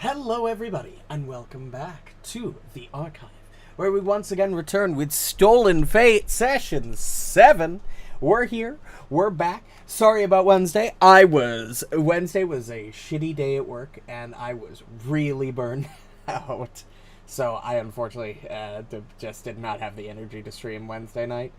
Hello, everybody, and welcome back to the Archive, where we once again return with Stolen Fate Session 7. We're here. We're back. Sorry about Wednesday. Wednesday was a shitty day at work, and I was really burned out. So I unfortunately just did not have the energy to stream Wednesday night.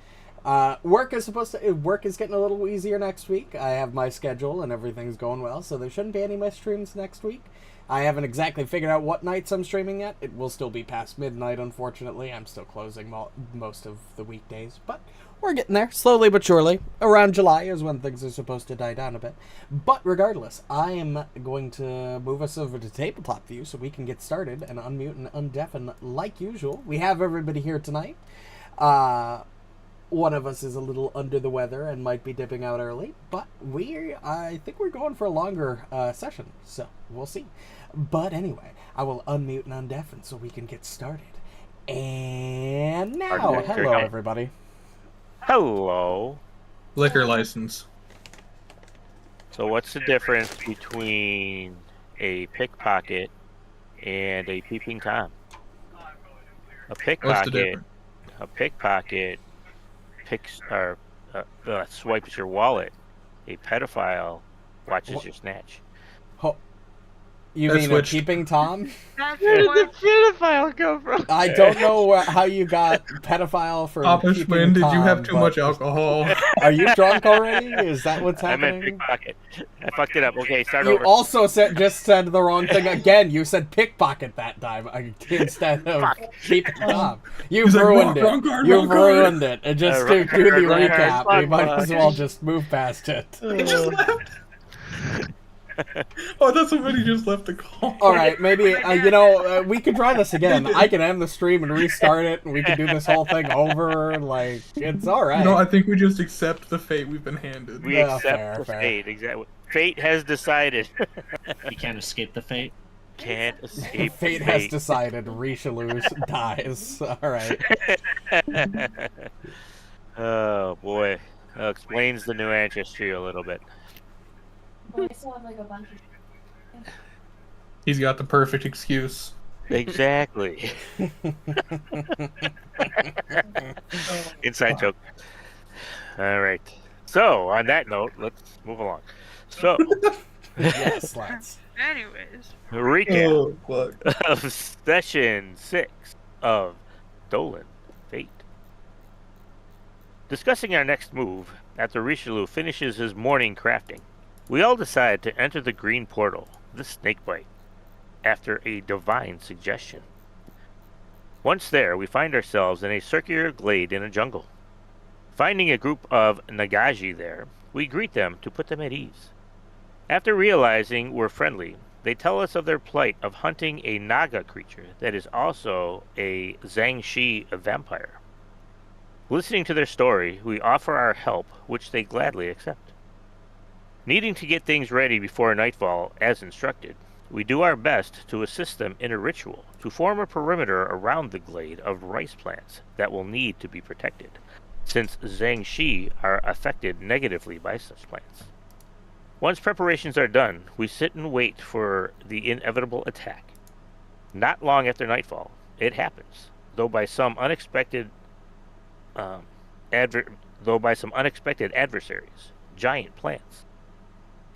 Work is getting a little easier next week. I have my schedule and everything's going well, so there shouldn't be any missed streams next week. I haven't exactly figured out what nights I'm streaming yet. It will still be past midnight, unfortunately. I'm still closing most of the weekdays, but we're getting there, slowly but surely. Around July is when things are supposed to die down a bit. But regardless, I am going to move us over to tabletop view so we can get started and unmute and undeafen like usual. We have everybody here tonight. One of us is a little under the weather and might be dipping out early, but I think we're going for a longer session, so we'll see. But anyway, I will unmute and undeafen so we can get started. And now, hello everybody. Hello. Liquor license. So what's the difference between a pickpocket and a peeping Tom? A pickpocket swipes your wallet. A pedophile watches your snatch. You mean a peeping Tom? Where did the pedophile come from? I don't know how you got pedophile for Papa peeping Schwinn, did Tom, you have too but- much alcohol? Are you drunk already? Is that what's I happening? meant pickpocket. I fucked it up. Okay, start You over. also just said the wrong thing again. You said pickpocket that time instead of peeping Tom. You've He's like, ruined wrong it. card, You've wrong card. ruined it. And just to do the wrong card, recap, we fuck, might fuck. as well just move past it. He just left. Oh, that's somebody just left the call. All right, maybe we could try this again. I can end the stream and restart it, and we can do this whole thing over. Like, it's all right. No, I think we just accept the fate we've been handed. We Yeah, accept the fair. fate. Exactly. Fate has decided. You can't escape the fate. Can't escape. Fate has decided. Richelieu dies. All right. Oh boy, explains the new ancestry a little bit. Well, I still have like a bunch of. He's got the perfect excuse. Exactly. Inside joke. All right. So on that note, let's move along. So Yes, let's. Anyways. recap fuck. of session 6 of Stolen Fate. Discussing our next move, after Rishalou finishes his morning crafting, we all decide to enter the green portal, the snakebite, after a divine suggestion. Once there, we find ourselves in a circular glade in a jungle. Finding a group of Nagaji there, we greet them to put them at ease. After realizing we're friendly, they tell us of their plight of hunting a Naga creature that is also a Zhangxi vampire. Listening to their story, we offer our help, which they gladly accept. Needing to get things ready before nightfall, as instructed, we do our best to assist them in a ritual to form a perimeter around the glade of rice plants that will need to be protected, since Zhangxi are affected negatively by such plants. Once preparations are done, we sit and wait for the inevitable attack. Not long after nightfall, it happens, though by some unexpected adversaries, giant plants.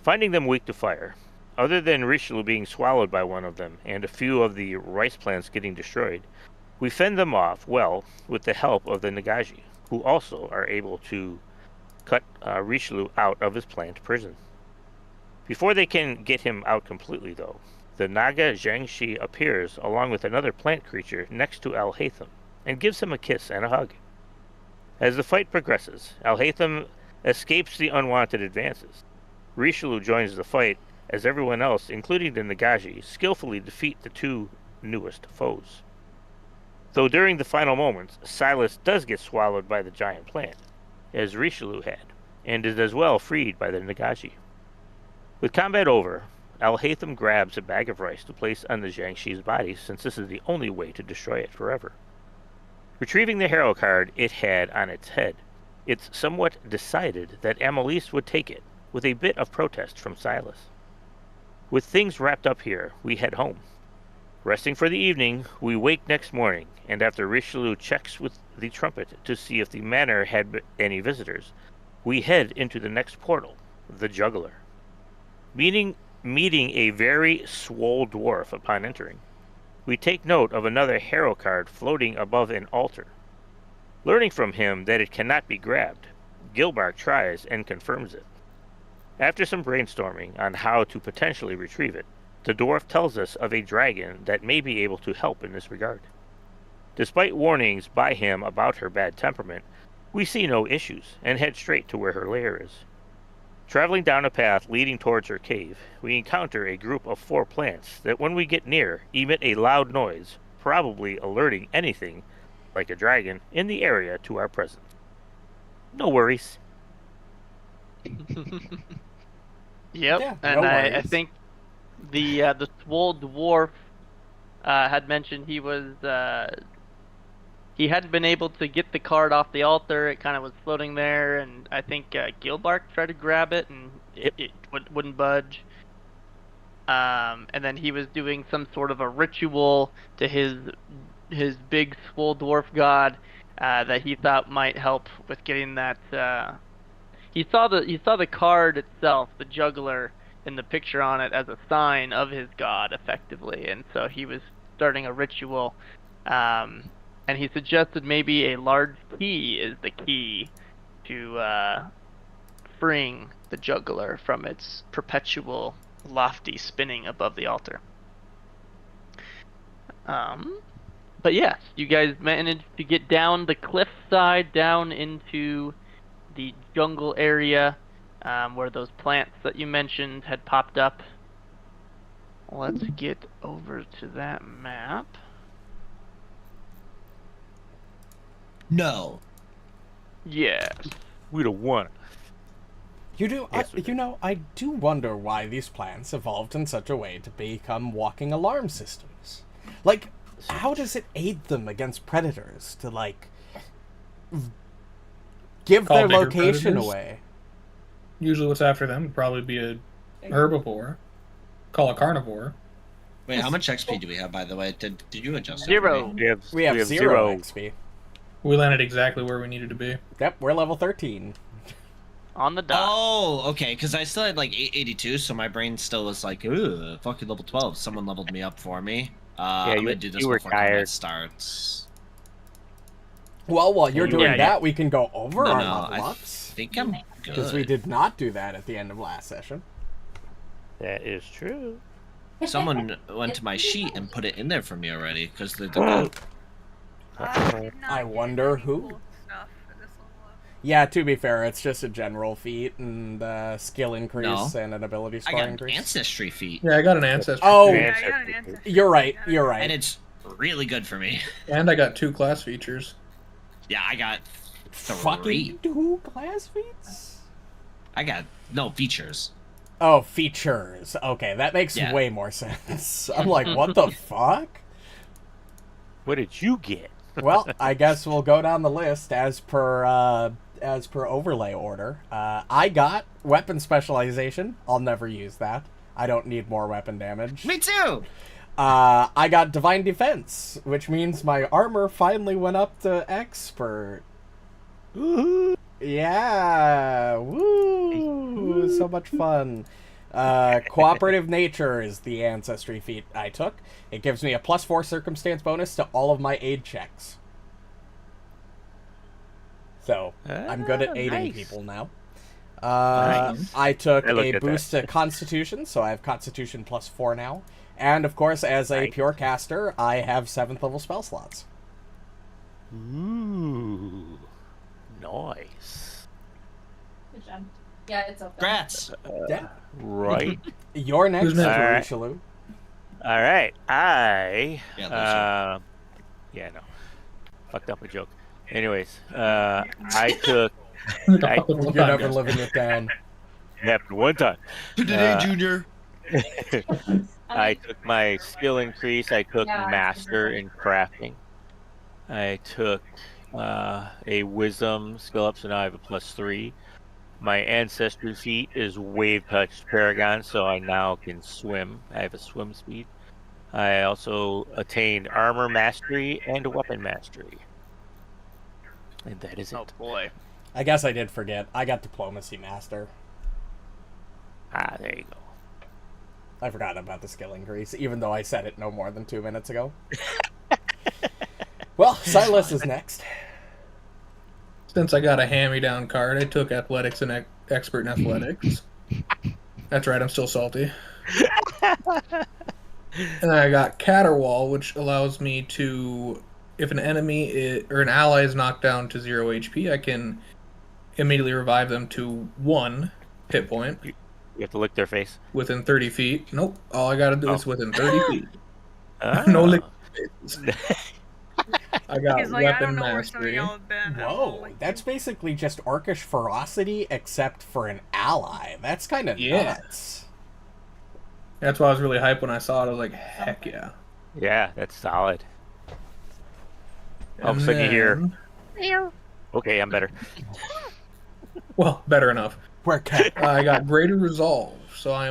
Finding them weak to fire, other than Rishalou being swallowed by one of them and a few of the rice plants getting destroyed, we fend them off well with the help of the Nagaji, who also are able to cut Rishalou out of his plant prison. Before they can get him out completely, though, the Naga Zhangxi appears along with another plant creature next to Alhatham and gives him a kiss and a hug. As the fight progresses, Alhatham escapes the unwanted advances. Rishalou joins the fight as everyone else, including the Nagaji, skillfully defeat the two newest foes. Though during the final moments, Sylas does get swallowed by the giant plant, as Rishalou had, and is as well freed by the Nagaji. With combat over, Alhatham grabs a bag of rice to place on the Zhangxi's body, since this is the only way to destroy it forever. Retrieving the hero card it had on its head, it's somewhat decided that Amalisce would take it, with a bit of protest from Sylas. With things wrapped up here, we head home, Resting for the evening, we wake next morning, and after Rishalou checks with the trumpet to see if the manor had any visitors, we head into the next portal, the Juggler. Meeting a very swole dwarf upon entering, we take note of another hero card floating above an altar. Learning from him that it cannot be grabbed, Gilbark tries and confirms it. After some brainstorming on how to potentially retrieve it, the dwarf tells us of a dragon that may be able to help in this regard. Despite warnings by him about her bad temperament, we see no issues and head straight to where her lair is. Traveling down a path leading towards her cave, we encounter a group of 4 plants that when we get near emit a loud noise, probably alerting anything, like a dragon, in the area to our presence. No worries. Yep. Yeah, and no I worries. think the swole dwarf had mentioned he hadn't been able to get the card off the altar. It kind of was floating there, and I think Gilbark tried to grab it, and it wouldn't budge. And then he was doing some sort of a ritual to his big swole dwarf god that he thought might help with getting that. He saw the card itself, the juggler, in the picture on it as a sign of his god, effectively, and so he was starting a ritual. And he suggested maybe a large key is the key to freeing the juggler from its perpetual lofty spinning above the altar. But yes, you guys managed to get down the cliff side, down into the jungle area where those plants that you mentioned had popped up. Let's get over to that map. No. Yes. We don't want. You do, Yes, we do. I do wonder why these plants evolved in such a way to become walking alarm systems. Like, how does it aid them against predators to, like, give Call their bigger location predators? away? Usually what's after them would probably be a herbivore. Call a carnivore. Wait, how much XP do we have, by the way? Did you adjust it? 0. We have zero XP. We landed exactly where we needed to be. Yep, we're level 13. On the dot. Oh, okay, because I still had like 82, so my brain still was like, ooh, fucking level 12. Someone leveled me up for me. I'm gonna do this you were before combat tired. starts. Well, while you're doing Yeah, that, we can go over No, our no, level I ups. think I'm Because we good. did not do that at the end of last session. That is true. Someone went to my sheet and put it in there for me already, because they're the goat. I wonder who. Yeah, to be fair, it's just a general feat and skill increase No. and an ability I score got an increase. ancestry feat, Yeah, I got an ancestry. Oh, too. Yeah. Yeah, I got an answer. You're right. and it's really good for me. And I got 2 class features. Yeah, I got 3. Fucking 2 class feats? I got no features. Oh, features. Okay, that makes Yeah. way more sense. I'm like, what the fuck? What did you get? Well, I guess we'll go down the list as per overlay order. I got weapon specialization. I'll never use that. I don't need more weapon damage. Me too. I got divine defense, which means my armor finally went up to expert. Yeah, woo! So much fun. Cooperative nature is the ancestry feat I took. It gives me a +4 circumstance bonus to all of my aid checks. So I'm good at aiding nice. people now. Nice. I took I looked a at boost to Constitution, so I have Constitution +4 now. And of course, as a Nice. pure caster, I have 7th level spell slots. Ooh, nice. Good job. Yeah, it's okay. Grats. Yeah. Right. You're next, Who's next? Alright. Rishalou. All right. I. Yeah, Yeah, no. Fucked up a joke. Anyways, I took. Like a I- fucking You're time, never guys. living it down. It happened one time. Today, Junior. I took my skill increase. I took Yeah, I master see. in crafting. I took a wisdom skill up, so now I have a +3. My ancestry feat is wave touched paragon, so I now can swim. I have a swim speed. I also attained armor mastery and weapon mastery. And that is it. Oh boy. I guess I did forget. I got diplomacy master. Ah, there you go. I forgot about the skill increase, even though I said it no more than 2 minutes ago. Well, Sylas is next. Since I got a hand-me-down card, I took athletics and expert in athletics. That's right, I'm still salty. And I got Caterwall, which allows me to, if an enemy or an ally is knocked down to 0 HP, I can immediately revive them to 1 hit point. You have to lick their face. Within 30 feet. Nope, all I gotta do is within 30 feet. Ah. No lick faces. I got He's like, I don't weapon know where some of mastery. y'all have been. Whoa, that's basically just Orcish ferocity, except for an ally. That's kind of nuts. That's why I was really hyped when I saw it. I was like, heck yeah. Yeah, that's solid. All of a And sudden you hear, Meow. okay, I'm better. Well, better enough. Where can I got greater resolve, so I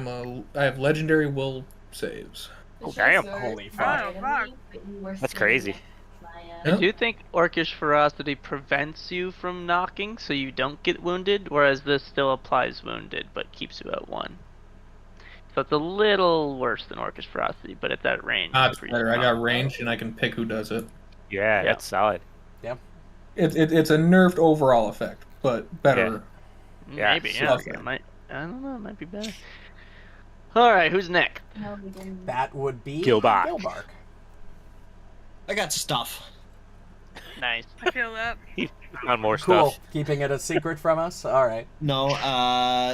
have legendary will saves. Oh, damn. Holy fuck. Oh, fuck. That's crazy. I do think Orcish Ferocity prevents you from knocking, so you don't get wounded, whereas this still applies wounded, but keeps you at 1. So it's a little worse than Orcish Ferocity, but it's at range. That's better. I got range, and I can pick who does it. Yeah, that's solid. It's a nerfed overall effect, but better. Yeah, Maybe, so- yeah. It might, I don't know, it might be better. Alright, who's next? No, we didn't. That would be Gilbark. Gilbark. I got stuff. Nice. I feel that. He found more Cool. stuff. Keeping it a secret from us? Alright. No,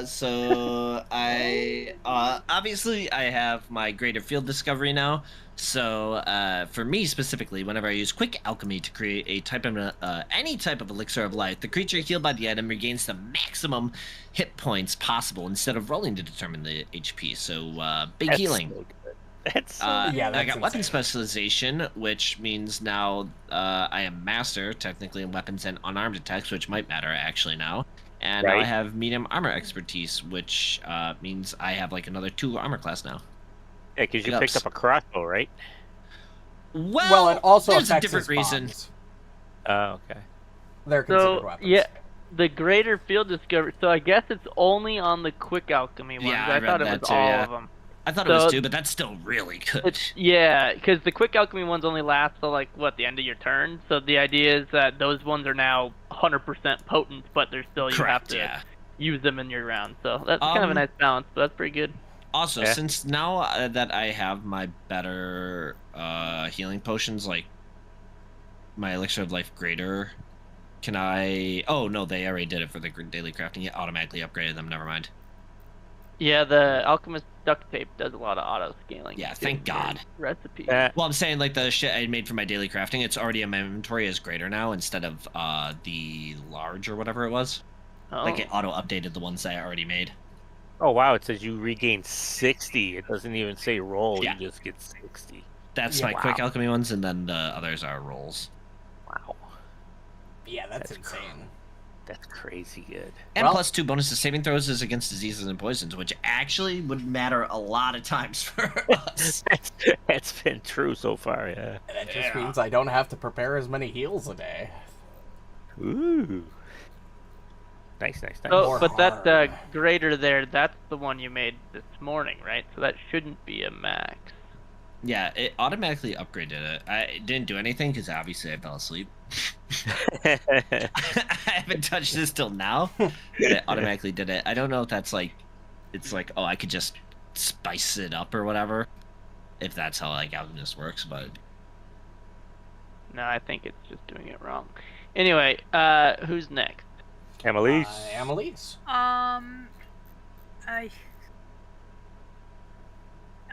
so I obviously I have my greater field discovery now. So for me specifically, whenever I use quick alchemy to create a type of any type of elixir of life, the creature healed by the item regains the maximum hit points possible instead of rolling to determine the HP. So big That's healing. so good. That's so Yeah, I that's got weapon insane. specialization, which means now I am master technically in weapons and unarmed attacks, which might matter actually now. And now I Right. have medium armor expertise, which means I have like another 2 armor class now. Yeah, because you Big picked ups. up a crossbow, right? Well, it also there's a affects different his reason. bombs. Oh, okay. They're considered So, weapons. yeah, the greater field discovery, so I guess it's only on the quick alchemy ones. Yeah, I read thought it that was too, all yeah. of them. I thought it was So- 2, but that's still really good. Yeah, because the quick alchemy ones only last till like what, the end of your turn. So the idea is that those ones are now 100% potent, but they're still you have Correct, to yeah. use them in your round. So that's kind of a Um, nice balance. But that's pretty good. Also, Yeah. since now that I have my better healing potions, like my elixir of life greater, can I... Oh, no, they already did it for the daily crafting. It automatically upgraded them, never mind. Yeah, the alchemist duct tape does a lot of auto scaling. Yeah, too thank for God. Recipes. Well, I'm saying, like, the shit I made for my daily crafting, it's already in my inventory as greater now instead of the large or whatever it was. Oh. Like, it auto-updated the ones that I already made. Oh, wow, it says you regain 60. It doesn't even say roll, Yeah. you just get 60. That's Yeah, my quick wow. alchemy ones, and then the others are rolls. Wow. Yeah, that's That's insane. That's crazy good. And Well- plus 2 bonus to saving throws is against diseases and poisons, which actually would matter a lot of times for us. That's been true so far, yeah. And that just means I don't have to prepare as many heals a day. Ooh. Nice, nice, nice. So, More but that hard. greater there, that's the one you made this morning, right? So that shouldn't be a max. Yeah, it automatically upgraded it. I didn't do anything because obviously I fell asleep. I haven't touched this till now. But it automatically did it. I don't know if that's like, it's like, oh, I could just spice it up or whatever. If that's how like alchemist works, but No, I think it's just doing it wrong. Anyway, who's next? Amalisce. Amalisce.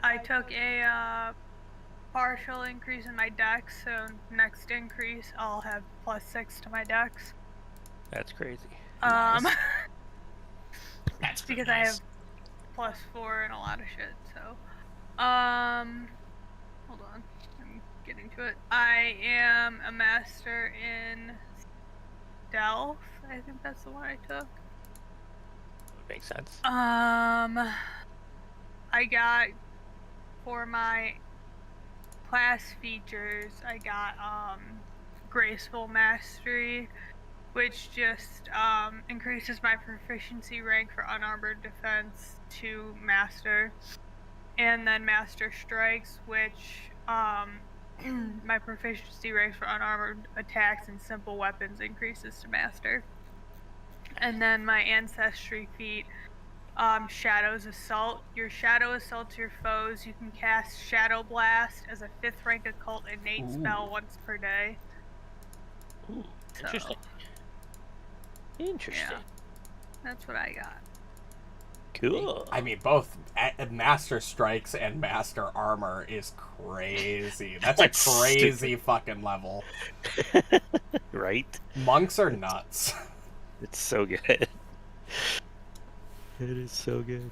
I took a partial increase in my dex, so next increase I'll have +6 to my dex. That's crazy. Nice. that's pretty Because I nice. have +4 and a lot of shit, so hold on, I'm getting to it. I am a master in stealth. I think that's the one I took. Makes sense. I got for my class features, I got Graceful Mastery, which just increases my proficiency rank for unarmored defense to Master. And then Master Strikes, which my proficiency rank for unarmored attacks and simple weapons increases to Master. And then my Ancestry feat, Shadow's Assault. Your Shadow assaults your foes. You can cast Shadow Blast as a 5th rank occult innate spell once per day. Ooh, So, interesting. Interesting. yeah, that's what I got. Cool. I mean, both Master Strikes and Master Armor is crazy. That's a crazy fucking level. Right? Monks are nuts. It's so good. It is so good.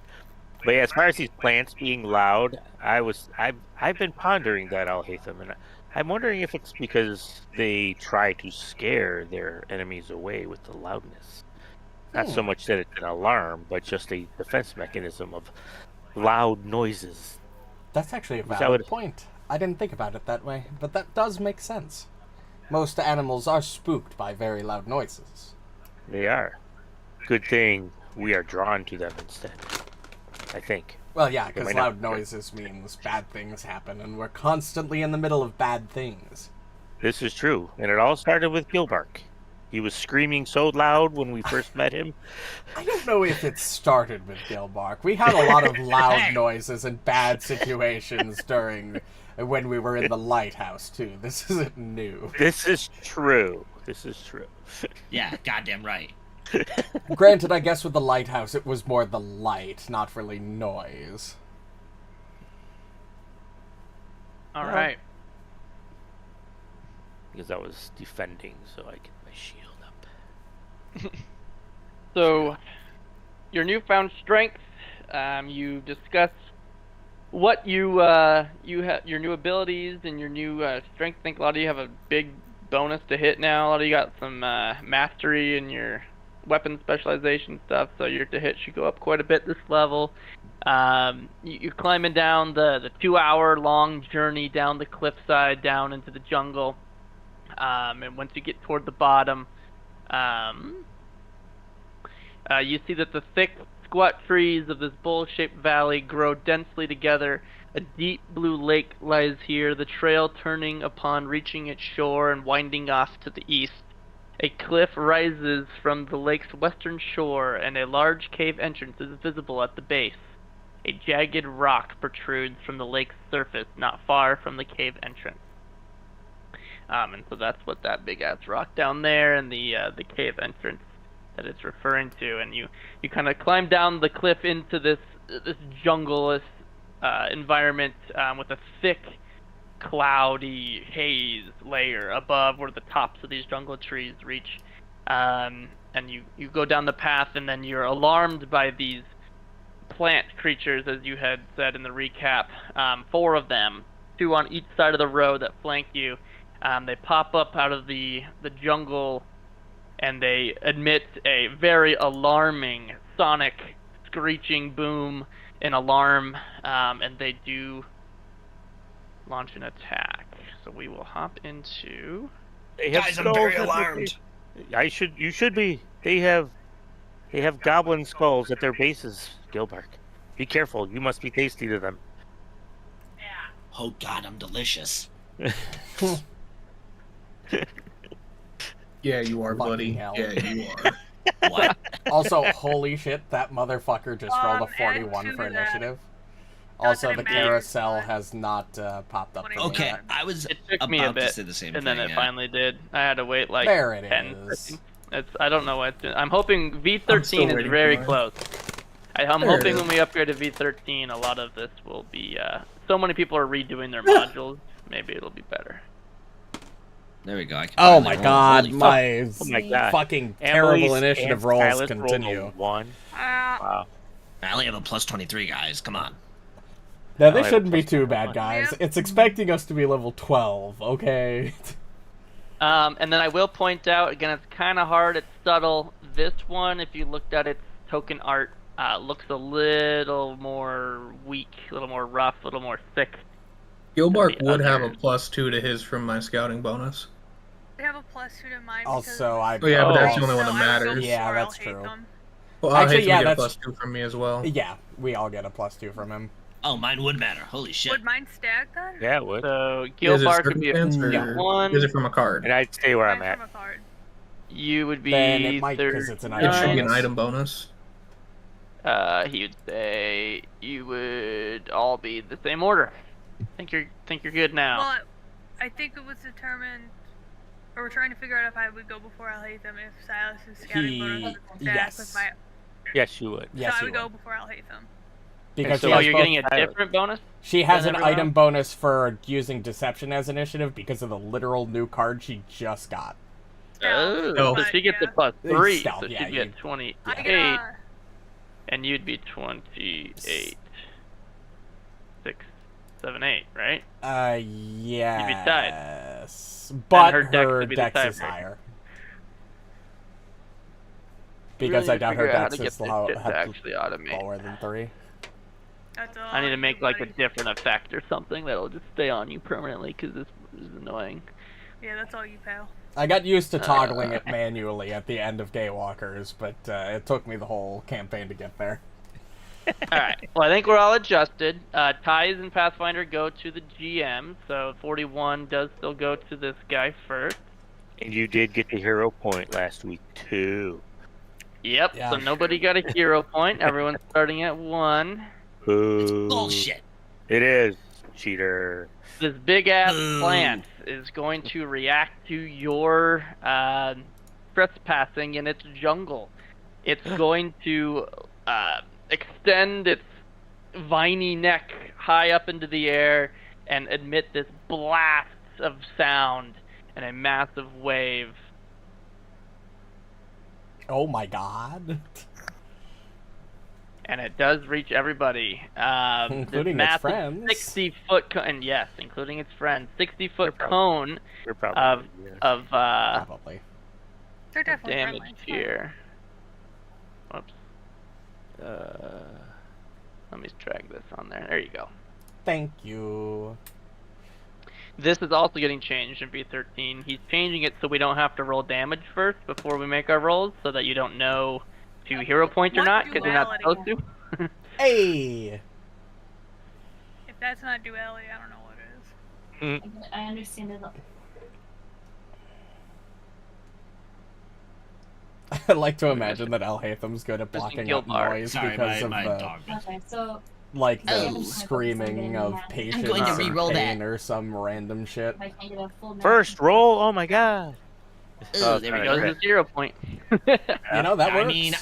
But yeah, as far as these plants being loud, I've been pondering that, Alhatham, and I'm wondering if it's because they try to scare their enemies away with the loudness. Not so much that it's an alarm, but just a defense mechanism of loud noises. That's actually a valid point. I didn't think about it that way, but that does make sense. Most animals are spooked by very loud noises. They are. Good thing we are drawn to them instead, I think. Well, yeah, because might loud not- noises means bad things happen, and we're constantly in the middle of bad things. This is true, and it all started with Gilbark. He was screaming so loud when we first met him. I don't know if it started with Gilbark. We had a lot of loud noises and bad situations when we were in the lighthouse, too. This isn't new. This is true. Yeah, goddamn right. Granted, I guess with the lighthouse, it was more the light, not really noise. All Yeah. right. Because I was defending, so I get my shield up. So, your newfound strength. You discuss what you have, your new abilities and your new strength. I think a lot of you have a big bonus to hit now. A lot of you got some mastery in your weapon specialization stuff, so your to hit should go up quite a bit this level. You're climbing down the 2-hour-long journey down the cliffside, down into the jungle. And once you get toward the bottom, you see that the thick, squat trees of this bowl-shaped valley grow densely together. A deep blue lake lies here, the trail turning upon reaching its shore and winding off to the east. A cliff rises from the lake's western shore, and a large cave entrance is visible at the base. A jagged rock protrudes from the lake's surface, not far from the cave entrance. And so that's what that big-ass rock down there and the cave entrance that it's referring to. And you kind of climb down the cliff into this jungleless environment with a thick, cloudy haze layer above where the tops of these jungle trees reach. And you go down the path, and then you're alarmed by these plant creatures, as you had said in the recap. 4 of them, 2 on each side of the road that flank you. They pop up out of the jungle, and they emit a very alarming sonic screeching boom in alarm, and they do launch an attack. So we will hop into... They have Guys, I'm skulls very at their alarmed. base. You should be. They have goblin skulls at their bases, Gilbark. Be careful. You must be tasty to them. Oh god, I'm delicious. Yeah, you are, Fucking buddy. hell. Yeah, you are. What? Also, holy shit, that motherfucker just rolled a And 41 to for that, initiative. Also, the doesn't it carousel matter? has not popped up for me Okay, yet. I was It took about me a bit, to say the same and thing. then it yeah. finally did. I had to wait like There it 10 is. seconds. I don't know what I'm hoping I'm V13 still is waiting very for mine. close. I'm There it hoping is. when we upgrade to V13, a lot of this will be. So many people are redoing their modules. Maybe it'll be better. There we go. I can Oh finally my roll. god, Holy fuck. my Oh my god. fucking terrible Amalisce initiative and rolls Sylas rolled a continue. 1. Wow. I only have a plus 23, guys. Come on. Now, I this have shouldn't be plus too 21. bad, guys. Yeah. It's expecting us to be level 12, okay? And then I will point out again, it's kind of hard. It's subtle. This one, if you looked at its token art, looks a little more weak, a little more rough, a little more thick. Gilbark the would have a others. +2 to his from my scouting bonus. I have a +2 to mine. Also, I. Oh yeah, but that's Oh. the only one that so I would go matters. Yeah, before that's true. Alhatham. Well, Actually, Alhatham yeah, would get a that's- +2 from me as well. Yeah, we all get a +2 from him. Oh, mine would matter. Holy shit. Would mine stack then? Yeah, it would. So Is it Gilbark would be a circumstance or 1. is it from a card? And I'd stay where I'm Mine's at. from a card. You would be Then it might, 'cause it's an It should be an bonus. item bonus. He would say you would all be the same order. Think you're good now. Well, I think it was determined, or we're trying to figure out if I would go before Alhatham if Sylas' scouting bonus would stack yes. with my. Yes, you would. Yes, so I you would go would. before Alhatham. Because so she Oh, has you're both- getting a different bonus? She has than an everyone item else? bonus for using deception as initiative because of the literal new card she just got. Oh, No. so she gets a Yeah. +3, Stealth, so yeah, she'd be at you- 28, I get and you'd be 28. 6, 7, 8, right? Yes. But her her dex would be the dex is tiebreaker. higher. Because Really I doubt figure her out how dex to get is this low, shit to actually automate. lower than 3. that's all I need to make like a buddy. different effect or something that'll just stay on you permanently because this is annoying. Yeah, that's all you, pal. I got used to toggling it manually at the end of Daywalkers, but it took me the whole campaign to get there. Alright, well I think we're all adjusted. Ties and Pathfinder go to the GM, so 41 does still go to this guy first. And you did get the hero point last week, too. Yep, Yeah. so nobody got a hero point. Everyone's starting at 1. Boo. Bullshit. It is, cheater. This big ass Boo. plant is going to react to your trespassing in its jungle. It's going to extend its viney neck high up into the air and emit this blast of sound and a massive wave. Oh my god. And it does reach everybody. This Including its massive friends. 60-foot cone, and yes, including its friends. 60-foot cone You're probably. of Probably. They're definitely damage friendly. here. Whoops. Let me drag this on there. There you go. Thank you. This is also getting changed in V13. He's changing it so we don't have to roll damage first before we make our rolls, so that you don't know to hero point or What not, because you're not duality? supposed to. Hey! If that's not duality, I don't know what it is. I understand it. I like to imagine that Alhatham's good at blocking out Gilbark. noise Sorry, because my of the, dog. Okay, so like, the Oh. screaming of patience going to or re-roll pain that. or some random shit. if I can get a full First roll, oh my god. Ugh, there we Goes go. the 0 point. You know, that I works. mean,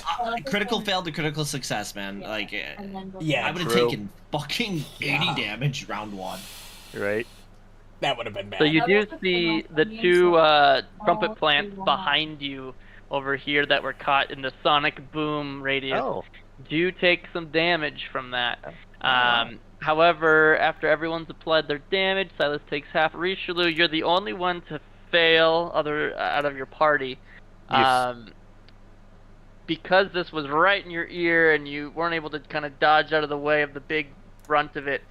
critical fail to critical success, man. Like, and then go Yeah, I would have true. taken fucking 80 Wow. damage round 1. Right? That would have been bad. So you do Also see for the my two audience, trumpet all plants through behind you over here that were caught in the sonic boom radius Oh. do take some damage from that. wow. However, after everyone's applied their damage, Sylas takes half. Rishalou, you're the only one to fail out of your party. Yes. Because this was right in your ear and you weren't able to kind of dodge out of the way of the big brunt of it,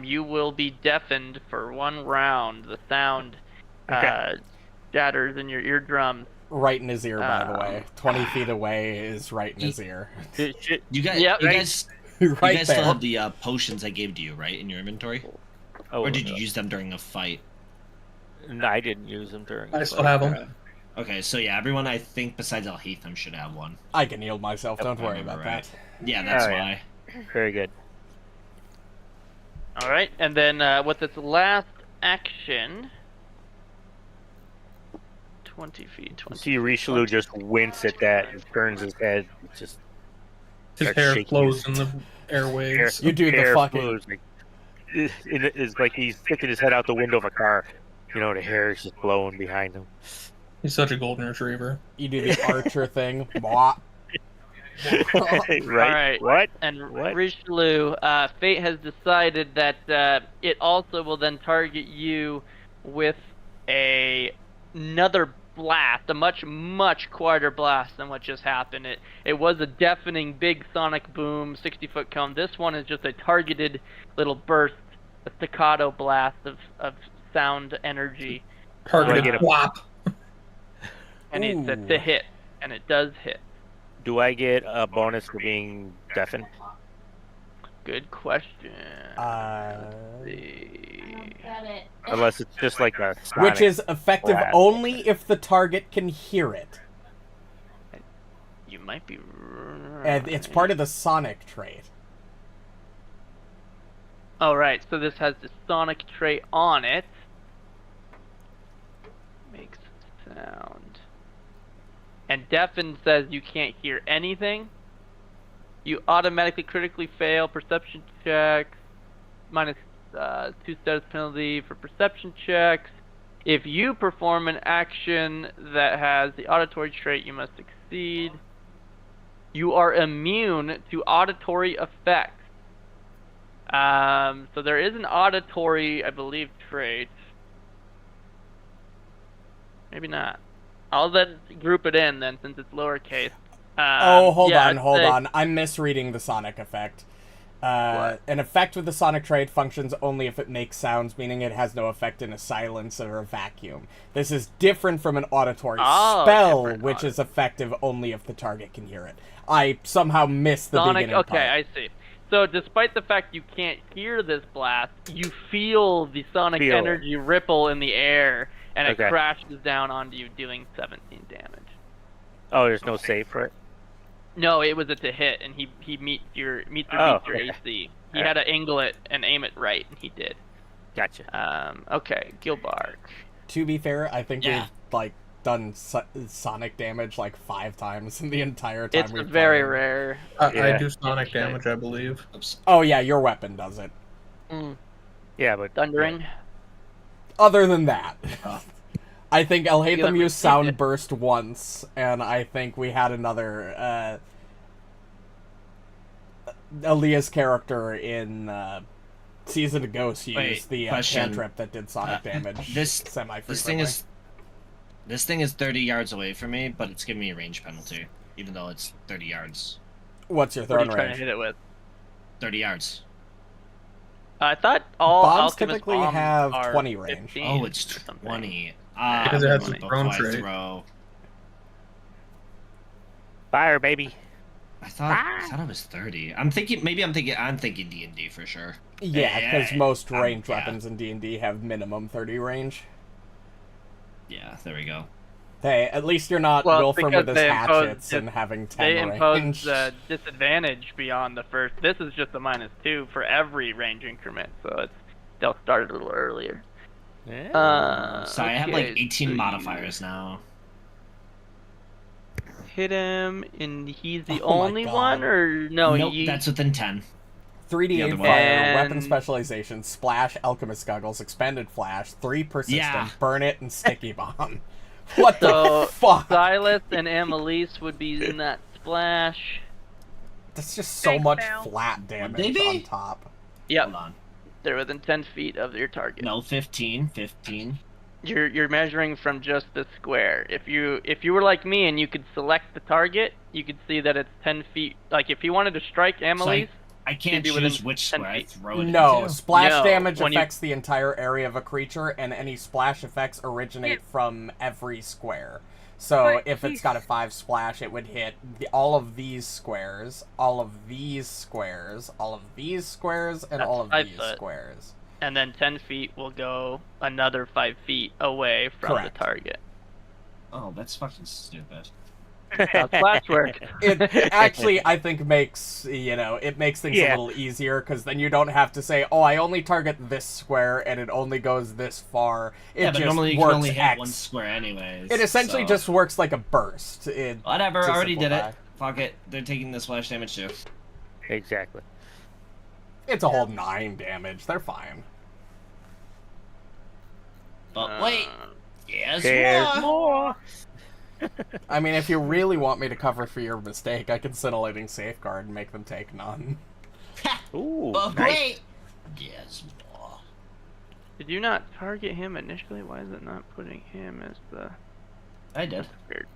you will be deafened for 1 round. The sound Okay. shatters in your eardrums. Right in his ear, by the way. 20 feet away is right in his ear. Shit. You guys, Yep. you guys, right you guys still there. have the potions I gave to you, right, in your inventory? Oh, Or did you use them during a fight? No, I didn't use them during. the I still fight. have them. Okay, so yeah, everyone I think besides Alhatham should have one. I can heal myself, don't If I worry remember about right. that. Yeah, that's Oh, yeah. why. Very good. All right, and then with its last action, 20 feet, 20. See Richelieu just wince at that and turns his head. Just His Start hair shaking flows his- in the airwaves. You do the hair fucking- flows, like, it's like he's sticking his head out the window of a car. You know, the hair is just blowing behind him. He's such a golden retriever. You do the archer thing. Blah. Right? Alright. What? And What? Richelieu, Fate has decided that it also will then target you with another blast, a much quieter blast than what just happened. It was a deafening big sonic boom, 60-foot cone. This one is just a targeted little burst a staccato blast of sound energy. Targeted get a- flop. And it's Ooh. to hit, and it does hit. Do I get a bonus for being deafened? Good question. Let's see. Got it. Unless it's just like a Which sonic is effective blast. only if the target can hear it. You might be right. And it's part of the sonic trait. Oh, right. So this has the sonic trait on it. Makes sound. And deafen says you can't hear anything. You automatically critically fail perception checks. Minus 2 status penalty for perception checks. If you perform an action that has the auditory trait, you must succeed. You are immune to auditory effects. So there is an auditory, I believe, trait. Maybe not. I'll then group it in then, since it's lowercase. Hold yeah, on. I'm misreading the sonic effect. What? An effect with the sonic trait functions only if it makes sounds, meaning it has no effect in a silence or a vacuum. This is different from an auditory spell, different. which is effective only if the target can hear it. I somehow missed the Sonic, beginning okay, part. I see. So despite the fact you can't hear this blast, you feel the sonic Feel it. energy ripple in the air, and it Okay. crashes down onto you, doing 17 damage. Oh, there's no save for it? No, it was a to hit, and he meets your Oh, beats your okay. AC. He Alright. had to angle it and aim it right, and he did. Gotcha. Okay, Gilbark. To be fair, I think Yeah. we've done sonic damage 5 times in the entire time It's we've very played. rare. I Yeah. do sonic damage, I believe. Oops. Oh yeah, your weapon does it. Yeah, but Thundering. Other than that, Oh. I think You Alhatham gotta used repeat sound it. burst once, and I think we had another Aaliyah's character in Season of Ghosts Wait, used the question. cantrip that did sonic damage This semi-frequently. this thing is 30 yards away from me, but it's giving me a range penalty, even though it's 30 yards. What's your What are throwing you trying to range? hit it with? 30 yards. I thought all Bombs alchemist typically bombs have are 20 range. 15 Oh, it's or something. 20. Because it has the before thrown I trait. throw. fire, baby. I thought it was 30. I'm thinking D&D for sure. Yeah, because most Yeah. ranged weapons in D&D have minimum 30 range. Yeah, there we go. Hey, at least you're not Well, Wilfram because with his they impose hatchets and having 10 They impose range. the disadvantage beyond the first. This is just a -2 for every range increment, so they'll start a little earlier. Yeah. So I have okay, 18 so modifiers now. Hit him, and he's the Oh my only God. one, or no? Nope, you, that's within 10. 3d8 the other one. fire, weapon And- specialization, splash, alchemist goggles, expended flash, 3 persistent, Yeah. burn it, and sticky bomb. What So, the fuck? Sylas and Amalisce would be in that splash. That's just so Big much fail. flat they damage be? on top. Yep, Hold on. they're within 10 feet of your target. No, 15. 15. You're measuring from just the square. If you were like me and you could select the target, you could see that it's 10 feet. Like if you wanted to strike Amalisce, I can't be within choose which 10 square I feet. throw it No, into. splash No, damage when you- affects the entire area of a creature, and any splash effects originate Yeah. from every square. So But if it's got a 5 splash, it would hit all of these squares, all of these squares, all of these squares, and That's all of 5 these foot. squares. and then 10 feet will go another 5 feet away from Correct. the target. Oh, that's fucking stupid. How splash work? It actually, I think, makes things Yeah. a little easier, because then you don't have to say, oh, I only target this square, and it only goes this far. It Yeah, but just normally you works can only hit X. one square anyways. It essentially so- just works like a burst. Whatever, to already did simplify. it. Fuck it. They're taking the splash damage too. Exactly. It's a whole 9 damage. They're fine. But wait. Uh, Yes, There's more. more. I mean, if you really want me to cover for your mistake, I can scintillating safeguard and make them take none. Ooh, But nice. wait. Yes, more. Did you not target him initially? Why is it not putting him as the... I did. Weird.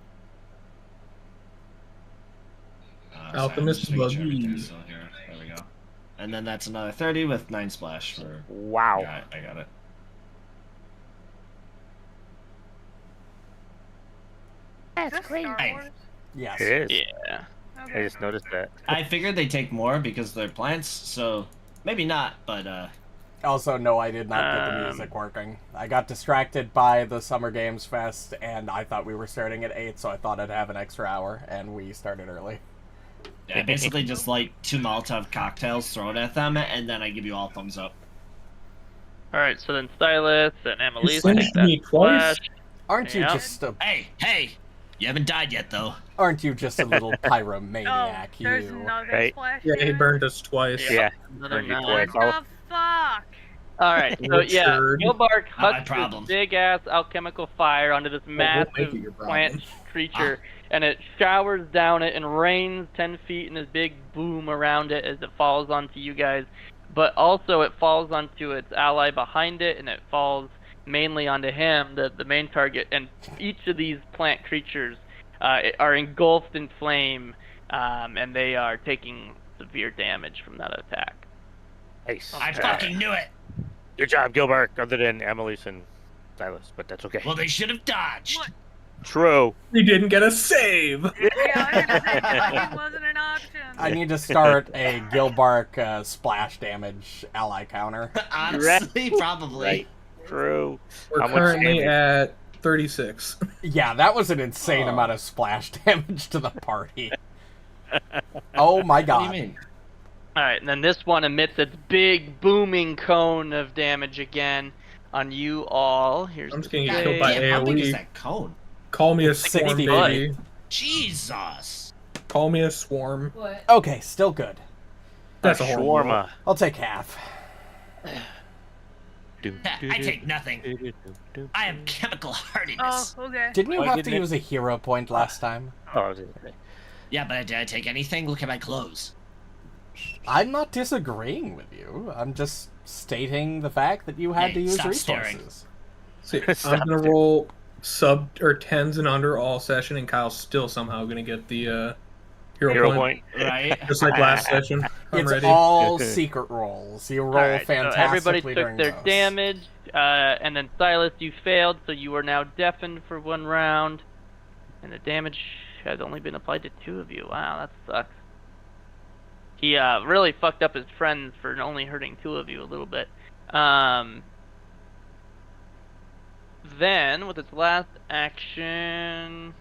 Sorry, Alchemist I'm just making sure buggy. everything's still here. There we go. And then that's another 30 with 9 splash. For... Wow. Yeah, I got it. Is this Star Hey. Wars? Yes. It is. Yeah. I just noticed that. I figured they take more because they're plants, so maybe not, but Also, no, I did not get the music working. I got distracted by the Summer Games Fest, and I thought we were starting at 8, so I thought I'd have an extra hour, and we started early. yeah, basically just like 2 Molotov cocktails, throw it at them, and then I give you all thumbs up. All right, so then Sylas and Amalisce singed take that me twice? splash. Aren't you Yeah. just a Hey, you haven't died yet though. Aren't you just a little Oh, pyromaniac, there's you? another Right. splash. Yeah, he damage? burned us twice. Yeah. Another Burned you 9. twice. What the fuck? All right, so yeah, Richard. Gilbark Not my hucks problem. this big ass alchemical fire onto this we'll make massive it your problem. plant creature, and it showers down it and rains 10 feet in this big boom around it as it falls onto you guys. But also it falls onto its ally behind it, and it falls mainly onto him, the main target. And each of these plant creatures are engulfed in flame, and they are taking severe damage from that attack. Nice. I fucking knew it. Good job, Gilbark, other than Amalisce and Sylas, but that's okay. Well, they should have dodged. What? True. He didn't get a save. Yeah, I was gonna say fucking wasn't an option. I need to start a Gilbark splash damage ally counter. Honestly, probably. Right. True. We're How much currently damage? at 36. Yeah, that was an insane Oh. amount of splash damage to the party. Oh my What do you god. mean? Alright, and then this one emits its big booming cone of damage again on you all. Here's I'm just the gonna get save. killed by Damn, how big is AoE. that cone? Call me a 60 swarm, feet. baby. Jesus. Call me a swarm. What? Okay, still good. That's a horrible roll. shawarma. I'll take half. I take nothing. I have chemical Oh, hardiness. okay. Didn't you Why have to didn't it- use a hero point last time? Oh, I was gonna say. Yeah, but did I take anything? Look at my clothes. I'm not disagreeing with you. I'm just stating the fact that you had Hey, to use stop staring. resources. See, I'm gonna roll sub or 10s and under all session, and Kyle's still somehow gonna get the hero, point. Right? Just like last session. I'm It's ready. all secret rolls. You roll Alright, so fantastically everybody took during their those. damage, and then Sylas, you failed, so you are now deafened for 1 round. And the damage has only been applied to 2 of you. Wow, that sucks. He really fucked up his friends for only hurting 2 of you a little bit. Then, with its last action...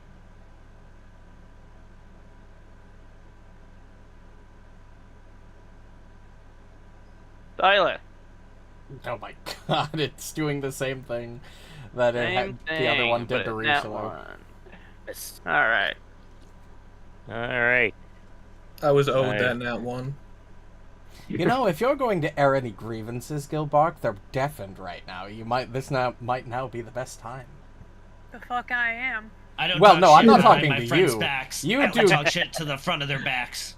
Sylas. Oh my god, it's doing the same thing that Same the other one did to thing, but that Rishalou. one. Alright. Alright. I was owed Alright. that nat one. You know, if you're going to air any grievances, Gilbark, they're deafened right now. Might now be the best time. The fuck I am. I don't Well, talk no, I'm shit not behind talking my to friends' you. Backs. You I do- will talk shit to the front of their backs.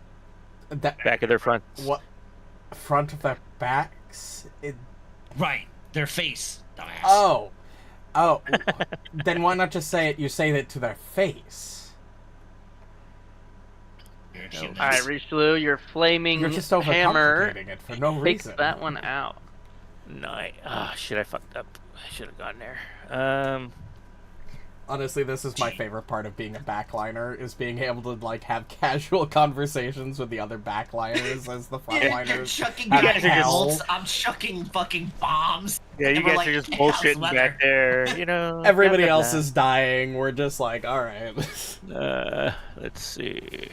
That Back of their front. what? Front of their backs? Right. Their face. Dumbass. Oh. Then why not just say it? You say it to their face. You're humans. Alright, Rishalou, your flaming You're just hammer overcomplicating it for no takes reason. that one out. Nice. Ah, shit, I fucked up. I should have gone there. Honestly, this is my favorite part of being a backliner, is being able to, like, have casual conversations with the other backliners as the You're frontliners. chucking have guys hell. bolts. I'm chucking fucking bombs. Yeah, you And we're guys like, are just "How's bullshitting weather?" back there, you know. Everybody blah, blah, else is dying. We're just like, alright. blah. Let's see.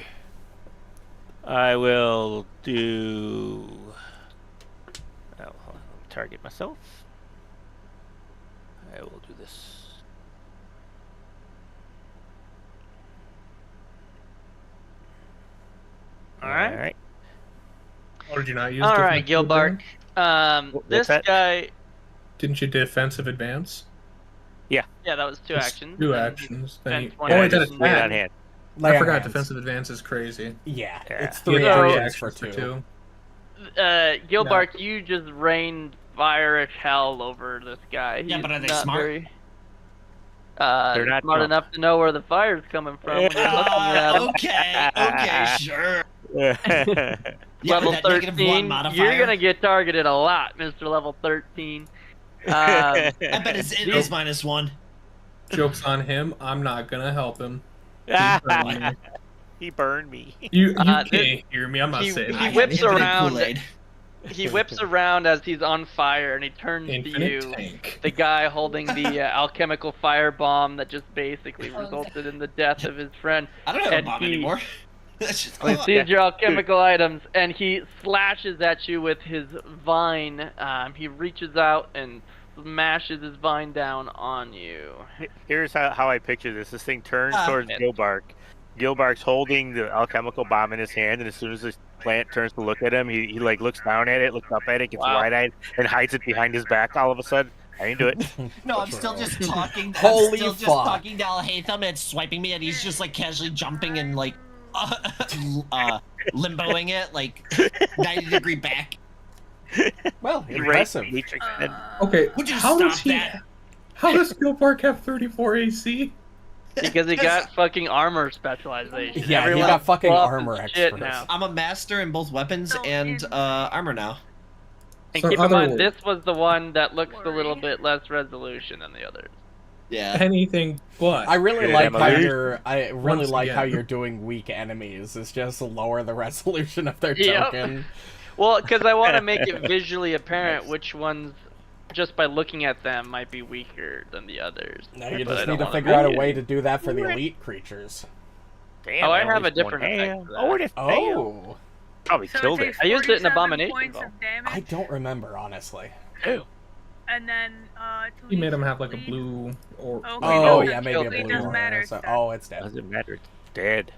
I will do. Oh, hold on. Let me target myself. I will do this. Alright. Or did you not use Alright, defensive Gilbark. advance? What's This that? guy... Didn't you defensive advance? Yeah, that was 2 That's actions. 2 and actions. Then and you... 20 Oh, I wait, actions. that's just lay it on bad. hand. Lay I on forgot hands. defensive advance is crazy. Yeah, Yeah. it's You 3 get three actions for actions 2. Gilbark, you just rained fire-ish hell over this guy. Yeah, He's but are they not smart? Very, They're not smart drunk. enough to know where the fire's coming from when you're looking at him. Okay, sure. Yeah, level with that -1 13. modifier. You're gonna get targeted a lot, Mr. Level 13. I bet it is -1. Joke's on him. I'm not gonna help him. He burned me. You this- can't hear me. I'm not saying he I that. had whips infinite around. Kool-Aid. He whips around as he's on fire, and he turns to Infinite you, tank. the guy holding the alchemical firebomb that just basically resulted in the death of his friend. I don't have a And bomb he- anymore. That's just He gone. sees your alchemical items, and he slashes at you with his vine. He reaches out and smashes his vine down on you. Here's how I picture this. This thing turns towards man. Gilbark. Gilbark's holding the alchemical bomb in his hand, and as soon as this plant turns to look at him, he like looks down at it, looks up at it, gets Wow. wide-eyed, and hides it behind his back all of a sudden. I didn't do it. No, I'm still just talking. Holy I'm still just fuck. talking to Alhatham and swiping me, and he's just like casually jumping and like limboing it, like 90-degree back. Well, He impressive. Matrix and Okay, Would you how stop does he? that? How does Gilbark have 34 AC? Because he got fucking armor specialization. Yeah, he Everyone's got fucking buff armor as shit experts. now. I'm a master in both weapons So and in- armor now. And So keep in other mind, words- this was the one that looks a little Worry. bit less resolution than the others. Yeah. Anything but. I really Good like how Emily. you're. I really Once like how again. you're doing weak enemies. Is just lower the resolution of their Yep. token. Well, because I want to make it visually apparent which ones, just by looking at them, might be weaker than the others. Now you But I just don't need to wanna figure out a make it- way to do that for the elite creatures. damn. Oh, I that have only a different one effect hand. for that. Oh, it failed. Oh, Probably So killed it it. takes I used it in 47 Abomination points though. of damage, I don't remember honestly. Ew. and then to He made leave him have like a bleed. blue or. Okay, Oh no, yeah, maybe a It blue doesn't one. matter, So- it's dead. oh, it's dead. Doesn't matter. It's dead.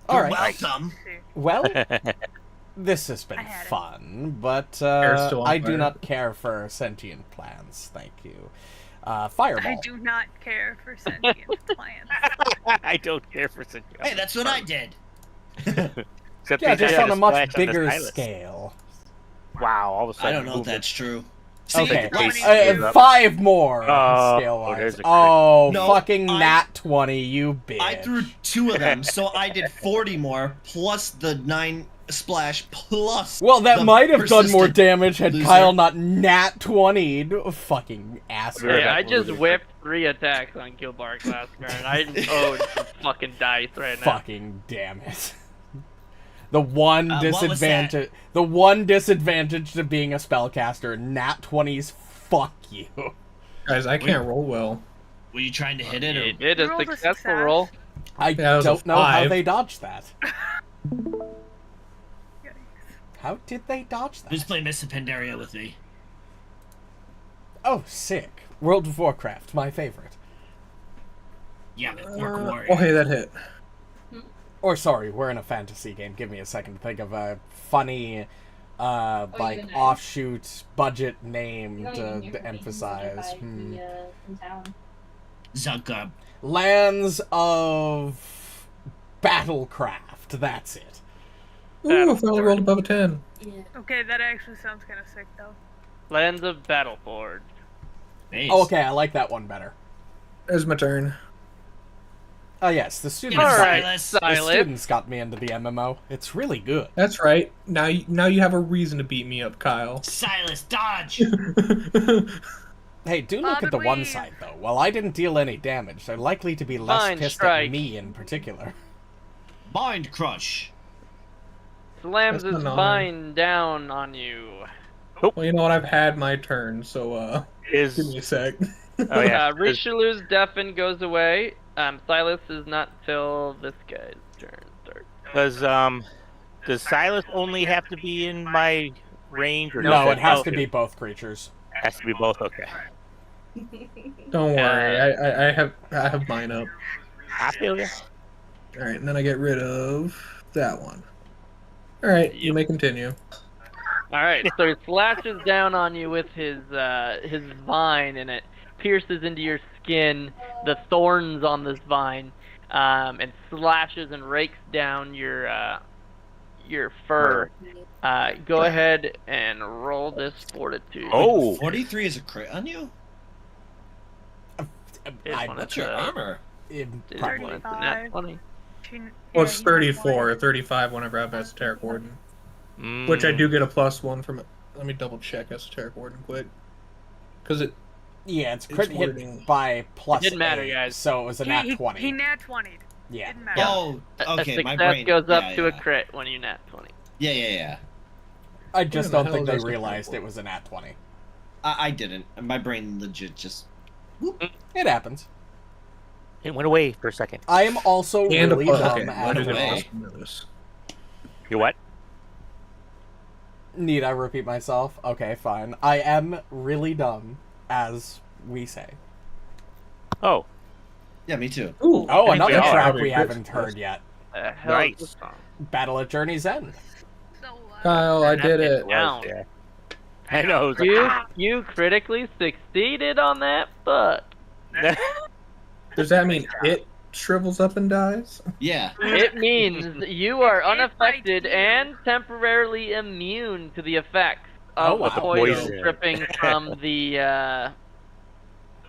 All You're right. welcome. Well, this has been I had it. fun, but still on I do fire. not care for sentient plants. Thank you. Fireball. I do not care for sentient plants. I don't care for such. Hey, that's what I did. Except Yeah, these just guys on a just much flash on the bigger Sylas. scale. Wow! All of a sudden, I don't know if movement. that's true. See, Okay, last- Twenty. 5 more Oh, scale wise. there's a crit. Oh, No, fucking I- nat 20, you bitch. I threw 2 of them, so I did 40 more plus the 9 splash plus. Well, that the might have done more persistent damage had loser. Kyle not nat 20'd. Fucking asshole. Right Hey, I back, just loser. whipped 3 attacks on Gilbark last turn. I owed some fucking dice right now. Fucking damn it. The one What was disadvantage, the one disadvantage to being a spellcaster, nat 20s, fuck you. Guys, I can't roll well. Were you trying to hit it? Or... It did a Rolled a successful success. roll. I Yeah, it was a don't know how 5. they dodged that. Yikes. How did they dodge Who's that? playing Mr. Pandaria with me? Oh, sick. World of Warcraft, my favorite. Yeah, Orc Warrior. Oh, hey, that hit. Or sorry, we're in a fantasy game. Give me a second to think of a funny, like even know. offshoot budget name You don't to even hear from me. He's emphasize. like, in town. Zugab. Lands of Battlecraft. That's it. Ooh, I finally rolled above a 10. Yeah. Okay, that actually sounds kind of sick though. Lands of Battleforge. Nice. Oh, okay, I like that one better. There's my turn. Oh yes, the students. Give it got Alright, me- Sylas. the Silas. students got me into the MMO. It's really good. That's right. Now you have a reason to beat me up, Kyle. Silas, dodge! Hey, do look at the one side though. While I didn't deal any damage, they're likely to be less Mind pissed strike. at me in particular. Mind Crush. Slams That's his annoying. vine down on you. Well, you know what? I've had my turn, so give me a Is sec. oh yeah. Richalou's deafen goes away. Sylas is not till this guy's turn starts. Does Sylas only have to be in my range? Or No, does it has oh, to be both creatures. Has to be both. Okay. Don't worry, I have mine up. I feel ya. All right, and then I get rid of that one. All right, you may continue. All right, so he slashes down on you with his vine, and it pierces into your skin, the thorns on this vine, and slashes and rakes down your fur. Go ahead and roll this fortitude. Oh. 43 is a crit on you? It's one What's of your the- armor? It it's probably- one of the nat 20. Well, it's 34 or 35 whenever I have Esoteric Warden. Which I do get a +1 from it. Let me double check Esoteric Warden quick. Because it... Yeah, it's crit hit wording. by +8. It didn't matter, guys. So it was a nat 20. He nat 20'd. Yeah. Didn't matter. Oh, okay. A My success brain goes up yeah, to yeah. a crit when you nat 20. Yeah. I just Where don't the think hell they is that realized supposed it was a nat 20. I didn't. My brain legit just. It happens. It went away for a second. I am also And really a dumb okay, at I do will. get a +1. You what? Need I repeat myself? Okay, fine. I am really dumb, as we say. Oh, Yeah, me too. Ooh, Oh, I think another we are. track Probably we a crit haven't success. heard yet. The hell Nice. is this song? Battle at Journey's End. So, Kyle, I did it. Down. yeah. I know. It was You critically succeeded on that, but like, Does that mean it shrivels up and dies? Yeah. it means you are It bites unaffected you. and temporarily immune to the effects of Oh, the wow. poison Poison. dripping from the.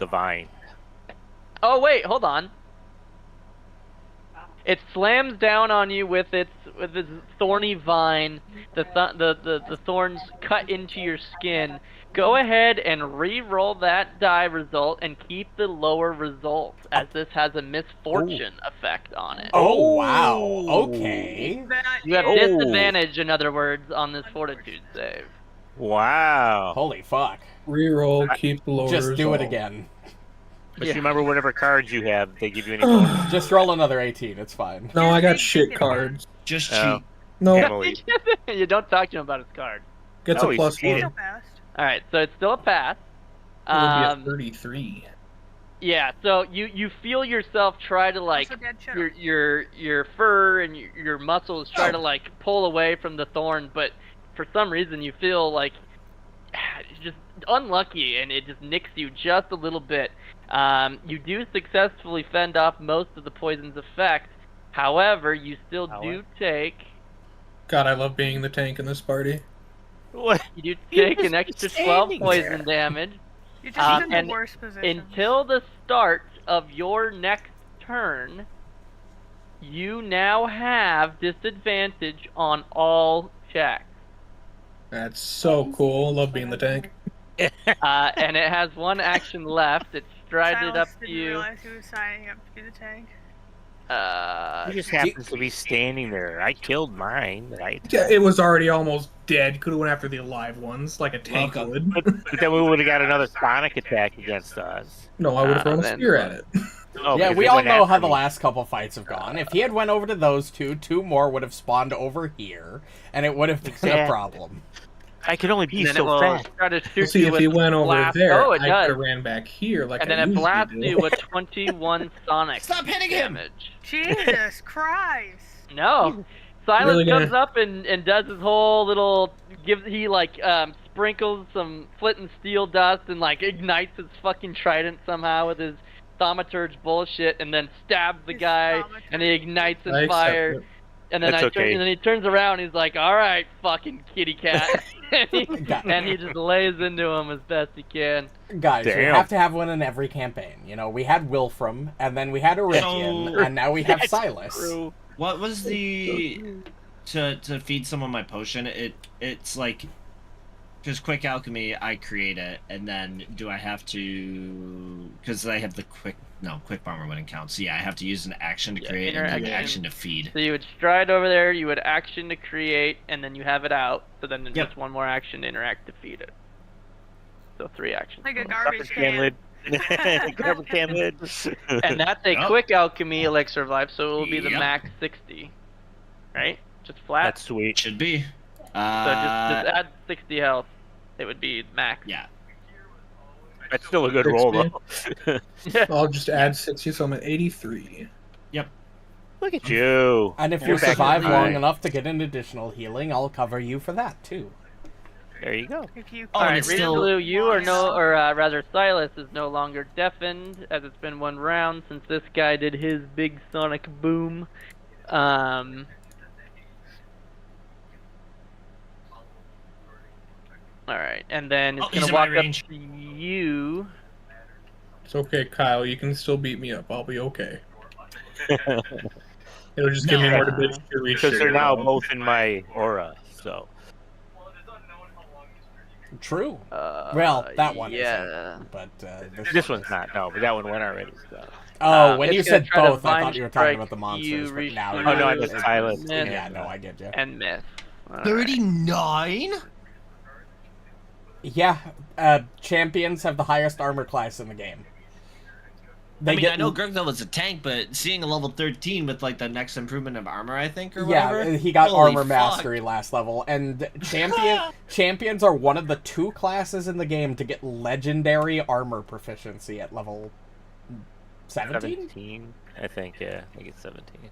the vine. Oh wait, hold on. It slams down on you with its thorny vine. The thorns cut into your skin. Go ahead and re-roll that die result and keep the lower results, as this has a misfortune effect on it. Oh, wow. Okay. that You have is- disadvantage, in other words, on this fortitude save. Wow. Holy fuck. Reroll, keep the lower Just do it result. again. But Yeah. you remember whatever cards you have, they give you any bonus. Just roll another 18. It's fine. No, I got Just shit take it cards. Just Oh. cheat. No, Emily. You don't talk to him about his card. gets No, a he's +1. cheating. Still passed. Alright, so it's still a pass. It would be a Um, 33. yeah, so you feel yourself try to like Also dead shadow. your fur and your muscles try to like pull away from the thorn, but for some reason you feel like just unlucky and it just nicks you just a little bit. You do successfully fend off most of the poison's effect. However, you still do take God, I love being the tank in this party. What? you do You're take an just extra 12 standing poison there. damage You're just in the and worst position. until the start of your next turn. You now have disadvantage on all checks. That's so cool. Love being the tank. And it has one action left. It's strided up Silas to didn't you. realize he was signing up to be the tank. He just happens to be standing there. I killed mine. Right? Yeah, it was already almost dead. Could have went after the alive ones, like a tank Welcome. would. But then we would have got another sonic attack against us. No, I would have thrown a then- spear at it. Oh, Yeah, because we they all went know after how the me. last couple fights have gone. If he had went over to those two more would have spawned over here, and it would have been a Exactly. problem. I can only be And then it so will fast. try to shoot See, you if with he went over blast. there, Oh, it I could does. have ran back here like And I then it usually blasts do. you with 21 sonic Stop hitting him! damage. Jesus Christ! No. Silas Really gonna- comes up and does his whole little he like sprinkles some flint and steel dust and like ignites his fucking trident somehow with his thaumaturge bullshit and then stabs the His guy and he thaumaturge. ignites I in accept fire. it. And then That's okay. and then he turns around and he's like, "All right, fucking kitty cat." and he just lays into him as best he can. Guys, we Damn. have to have one in every campaign. You know, we had Wilfram, and then we had Erithian, So- and now we have That's Sylas. true. What was the to feed someone my potion? It's like just quick alchemy. I create it, and then do I have to? Because I have the quick bomber wouldn't count. So yeah, I have to use an action to Yeah, create and then an interaction. action to feed. So you would stride over there, you would action to create, and then you have it out. So then Yep. just one more action to interact to feed it. So 3 actions. Like a total. garbage Garbage can can. lid. Garbage can lid. And that's a Oh. quick alchemy elixir of life, so it will be the Yep. max 60. Right? Just flat. That's sweet. Should be. So just add 60 health. It would be max. Yeah. That's still a good roll, though. I'll just add 60, so I'm at 83. Look at you. And if You're you back survive in long time. enough to get an additional healing, I'll cover you for that too. There you go. If you Oh, and Alright, it's still- Rishalou, you are rather Sylas is no longer deafened, as it's been one round since this guy did his big sonic boom. Alright, and then it's Oh, he's gonna in my walk up range. to you. It's okay, Kyle. You can still beat me up. I'll be okay. It'll just give me No. more to bitch to reach. Because they're now both in my aura, so. True. Well, that one yeah. isn't. But This one's not. No, but that one went already. So. Oh, when it's you gonna said try to both, I thought vine you were talking strike about the you, monsters. But now Rishalou, Oh, no, I it's- meant Sylas. miss, Yeah, no, I get you. and miss. Alright. 39? Yeah, champions have the highest armor class in the game. They I mean, get I know Gurgthel was a tank, but seeing a level 13 with like the next improvement of armor, I think, or whatever. yeah, he got Holy armor fuck. mastery last level, and champions are one of the 2 classes in the game to get legendary armor proficiency at level 17. 17, I think. Yeah, I think it's 17.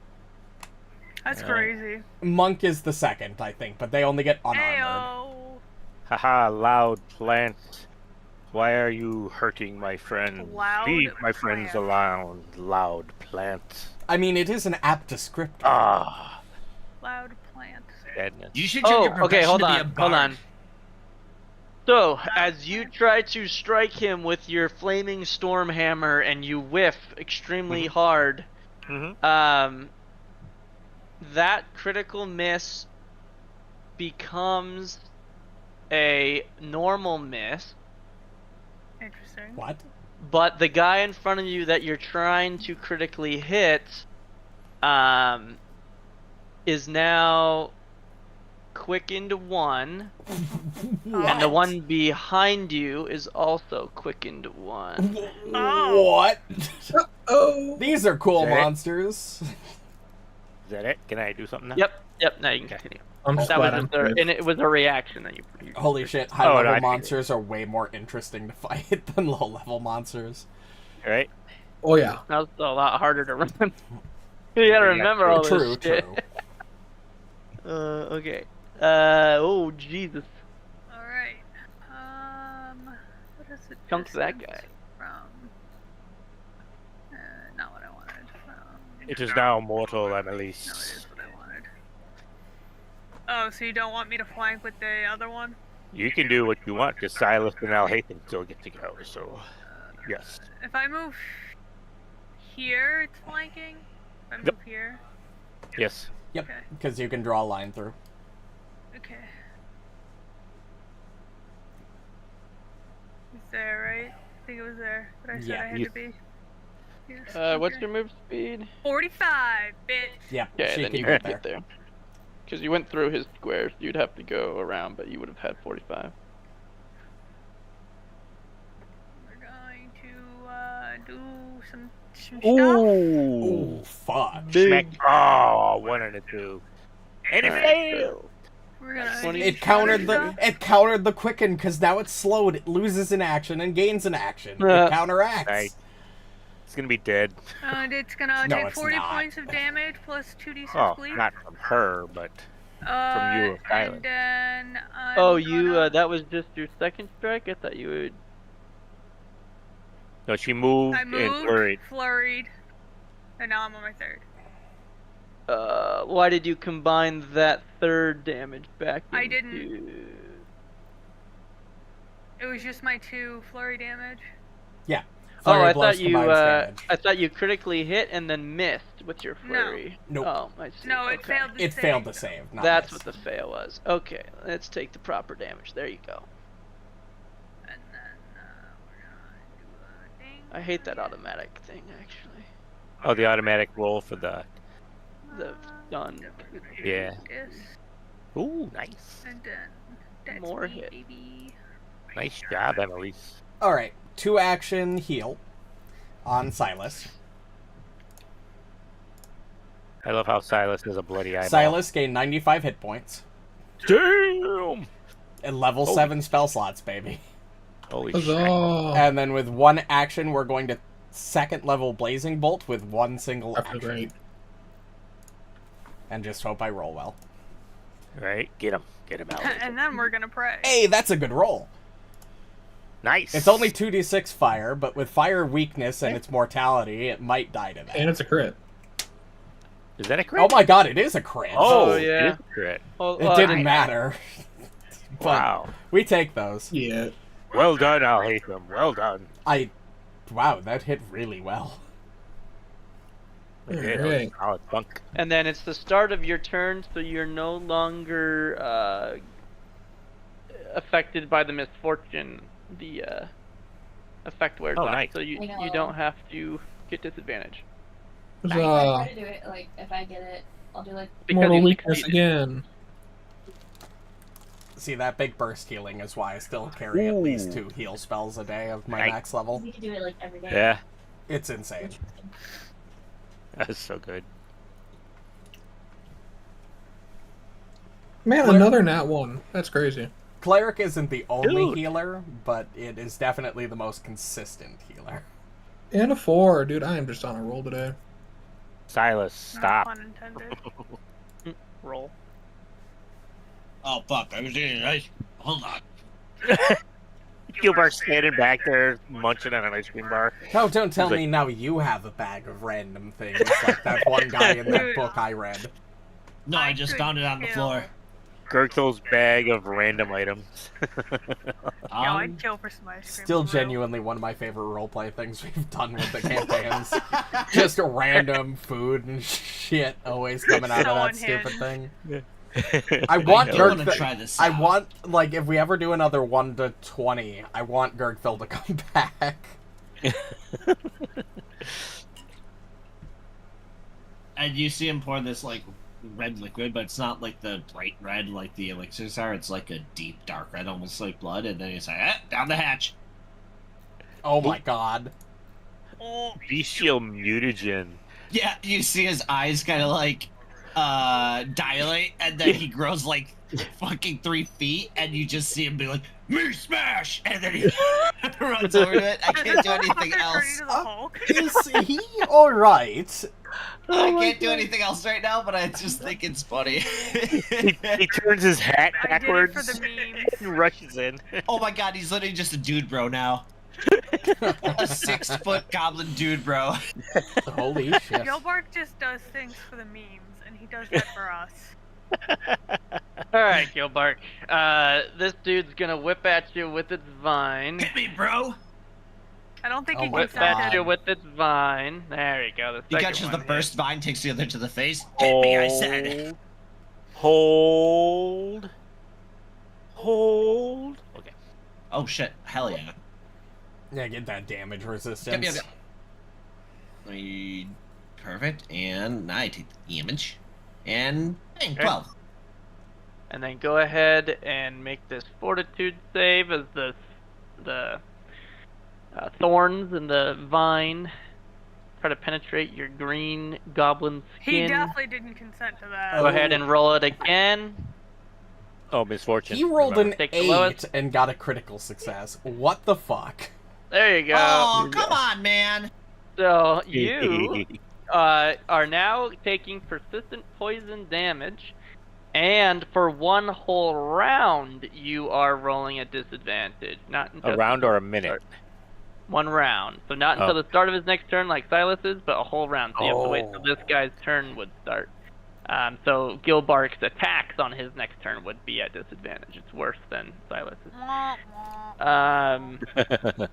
That's crazy. Monk is the second, I think, but they only get unarmored. Ayo. Haha, loud plant. Why are you hurting my friends? Loud Leave my friends plant. alone, loud plant. I mean, it is an apt descriptor. Ah, Loud plant. sadness. You should change your Oh, okay, profession hold to be a on, bard. hold on. So, as you try to strike him with your flaming storm hammer and you whiff extremely hard, that critical miss becomes a normal miss, Interesting. What? but the guy in front of you that you're trying to critically hit is now quickened 1, and the one behind you is also quickened 1. Oh. What? Oh. These are cool Is that it? monsters. Is that it? Can I do something now? Yep, now you can continue. I'm just That was glad I'm just a, good. and it was a reaction that you Holy shit, Oh, high no, I level figured. monsters are way more interesting to fight than low level monsters. All right. Oh yeah. That was a lot harder to run. You gotta remember all this True, shit. true. Okay. Oh, Jesus. Alright. What is it? Chunks that guy. From. Not what I wanted. From. It is now mortal, No, it Amalisce. is what I wanted. Oh, so you don't want me to flank with the other one? You can do what you want, because Sylas and Alhatham still get to go, so yes. If I move here, it's flanking? If I move Yep. here? Yes. Yep, Okay. because you can draw a line through. Okay. It's there, right? I think it was there. But I said Yeah, I had you- to be. Yes, What's okay. your move speed? 45, bitch! Yep, Okay, she then can you get could there. get there. Because you went through his squares, you'd have to go around, but you would have had 45. We're going to do some stuff. Ooh, fuck. Smack. Oh, 1 and a 2. And it failed! We're gonna Twenty- do It countered stuff. the quicken because now it's slowed. It loses an action and gains an action. It counteracts. Nice. It's gonna be dead. And it's gonna No, take it's 40 not. points of damage plus 2d6 Oh, bleed. not from her, but from you, Kylan. And then I'm Oh, you, gonna- that was just your second strike? I thought you would... no, she moved, I and moved, flurried. and now I'm on my third. Why did you combine that third damage back into... I didn't. It was just my 2 flurry damage. Yeah. Oh, Flurry I blows thought you, combines damage. I thought you critically hit and then missed with your flurry. Nope. Oh, I see. No, it Okay. failed to It save. failed to save. Not That's miss. what the fail was. Okay, let's take the proper damage. There you go. And then we're gonna do a thing. I hate that automatic thing, actually. Oh, the automatic roll for the. The stun. Yeah. This, Ooh, nice. and then that's More me, hit. baby. Nice job, Amalisce. All right. 2 action heal on Sylas. I love how Sylas is a bloody eyeball. Sylas gained 95 hit points Damn! and level Holy 7 spell slots, baby. Holy shit. Huzzah. And then with 1 action, we're going to 2nd level Blazing Bolt with 1 single I feel action. great. And just hope I roll well. Right? Get him. Get him out. And then we're gonna pray. Hey, that's a good roll. Nice. It's only 2d6 fire, but with fire weakness and its mortality, it might die to And that. it's a crit. Is that a crit? Oh my god, it is a crit. Oh, Oh, yeah. It is a crit. It Oh, didn't matter. But Wow. we take those. Yeah. Well done, Alhatham. Well done. Wow, that hit really well. Okay, Alright. solid bunk. And then it's the start of your turn, so you're no longer affected by the misfortune the effect wears off. nice. So you I know. you don't have to get disadvantage. There's If I try to do it, like, if I get it, I'll do, like, Because mortal you weakness succeeded. again. See, that big burst healing is why I still carry at least 2 heal spells a day of my Right. max level. we could do it, like, every day. Yeah, It's insane. that's so good. Man, another nat 1. That's crazy. Cleric isn't the only Dude. healer, but it is definitely the most consistent healer. And a 4. Dude, I am just on a roll today. Sylas, Not stop. pun intended. Roll. Oh fuck! I was eating ice. Hold on. Gilbark standing back there munching on an ice cream bar. No, don't tell Like- me now you have a bag of random things like that one guy in that Dude. book I read. No, I I just could found it on the kill. floor. Gurgthel's bag of random items. Yo, I'd kill for some ice cream. Still for real. genuinely one of my favorite roleplay things we've done with the campaigns. Just random food and shit always coming out So of that stupid unhinged. thing. I want I want to Gurgthel. try this. I out. want, like, if we ever do another 1 to 20, I want Gurgthel to come back. And you see him pour this like red liquid, but it's not like the bright red like the elixirs are. It's like a deep dark red, almost like blood. And then he's like, down the hatch. Oh my god. Bestial mutagen. Yeah, you see his eyes kind of like dilate, and then he grows like fucking 3 feet, and you just see him be like, "Me smash!" And then he runs over to it. I can't do anything Turn else. into the Hulk. Is he alright? I can't do anything else right now, but I just think it's funny. He turns his hat I did it backwards for the memes. and rushes in. Oh my god, he's literally just a dude bro now. A 6-foot goblin dude bro. Holy shit. Gilbark just does things for the memes, and he does that for us. Alright, Gilbark. This dude's gonna whip at you with its vine. Hit me, bro. I don't think Oh he my can Whip God. at send you it. with its vine. There you go. The He second catches the one hit. burst vine, takes the other to the face. Hit me, I said. Hold. Hold. Okay. Oh shit, hell yeah. Yeah, get that damage resistance. Yep. Perfect, and now I take the damage. And bang, Okay. 12. And then go ahead and make this fortitude save as the thorns and the vine try to penetrate your green goblin He skin. definitely didn't consent to that. Go ahead and roll it again. Oh, misfortune. He rolled an Remember. Take the 8 lowest. and got a critical success. What the fuck? There you go. Oh, come on, man. So you are now taking persistent poison damage, and for 1 whole round, you are rolling at disadvantage. Not until A round or a minute? 1 round. So not until Oh. the start of his next turn, like Sylas's, but a whole round. So you have to wait till Oh. this guy's turn would start. So Gilbark's attacks on his next turn would be at disadvantage. It's worse than Sylas's. Wah, wah.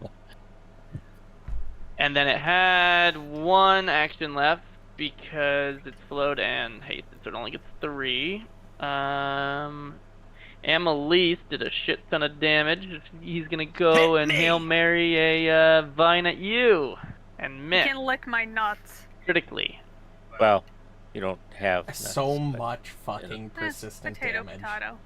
And then it had 1 action left because it's slowed and hasted, so it only gets 3. Amalisce did a shit ton of damage. He's gonna go and Hail Mary a vine at you and You miss can lick my nuts. critically. Well, you don't have So nuts, but- much fucking persistent Potato, damage. potato.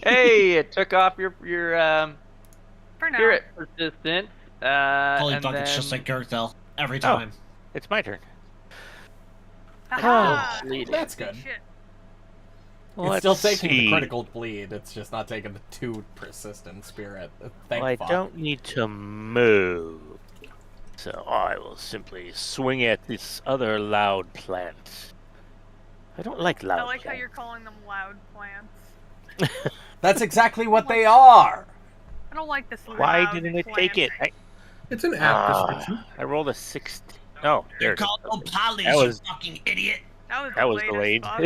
Hey, it took off your For now. spirit persistence. Holy and fuck, it's then- just like Gurthel. Every time. It's my turn. Aha! bleeding. That's good. Shit. It's still taking the see. critical bleed, it's just not taking the 2 persistent spirit. Thank Well, I fuck. don't need to move. So I will simply swing at this other loud plant. I don't like loud I like how plants. you're calling them loud plants. That's exactly what they are! I don't like this loud Why didn't it take it? plant. It's an app description. I rolled a 16. Oh, there You're it is. called Opalis, That was- you fucking idiot. That was delayed. as fuck.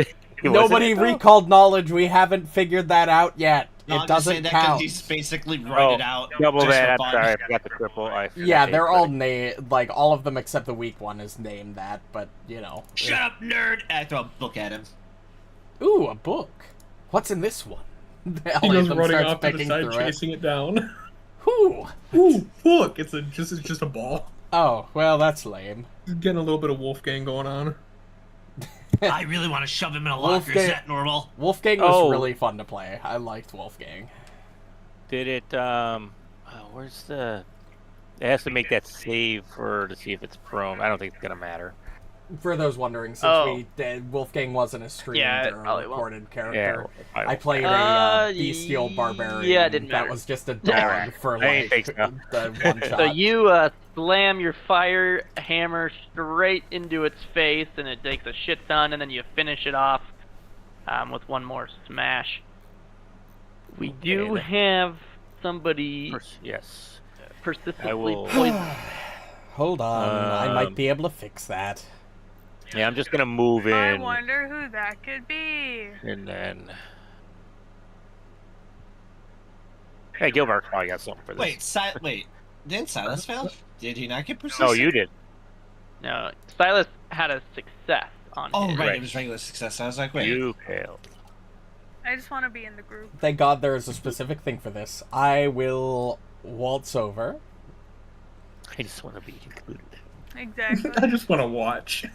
It wasn't- Nobody recalled knowledge, we haven't figured that out yet. No, It I'm just saying doesn't that 'cause count. He's basically wrote it out. Double just that. for I'm fun. sorry. I forgot the cripple. I forgot Yeah, the they're critical. all like, all of them except the weak one is named that, but, you know. Shut up, nerd! And I throw a book at him. Ooh, a book. What's in this one? He goes Alhatham running starts off to the picking side, through it. chasing it down. Whew. Ooh, look! It's just a ball. Oh, well, that's lame. He's getting a little bit of Wolfgang going on. I really want to shove him in a locker. Is that normal? Wolfgang was Oh. really fun to play. I liked Wolfgang. Did it? Where's the? It has to make that save to see if it's prone. I don't think it's gonna matter. For those wondering, since Oh. Wolfgang wasn't a streamed Yeah, it or probably a won't. recorded character. Yeah, I played a bestial barbarian. yeah, it didn't that matter. was just a dog for I ain't like think so. the one shot. So you slam your fire hammer straight into its face, and it takes a shit ton, and then you finish it off with one more smash. We do Okay, have somebody Yes. persistently I will- poisoned. Hold on, I might be able to fix that. Yeah, I'm just gonna move I in, wonder who that could be. and then. Hey, Gilbark probably got something for this. Wait. Didn't Sylas fail? Did he not get persistent? No, you did. No, Sylas had a success on Oh, his. right. Right. It was regular success. I was like, wait. You failed. I just want to be in the group. Thank God there is a specific thing for this. I will waltz over. I just want to be included. Exactly. I just want to watch.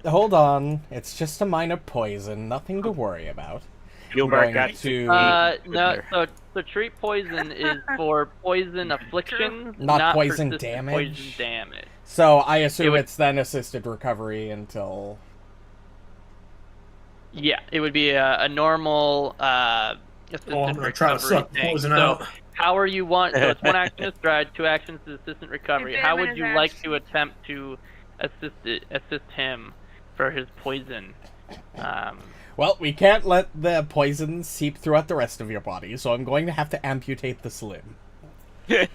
Hold on, it's just a minor poison, nothing to worry about. Gilbark going got to- No, so treat poison is for poison affliction, Not poison persistent damage? Poison damage. So I assume would- it's then assisted recovery until. Yeah, it would be a normal assistant Oh, I'm gonna try to recovery suck the thing. poison So, out. however you want. So it's one action to stride, 2 actions to assistant recovery. If How damage would you is like action- to attempt to assist him for his poison? Well, we can't let the poison seep throughout the rest of your body, so I'm going to have to amputate this limb.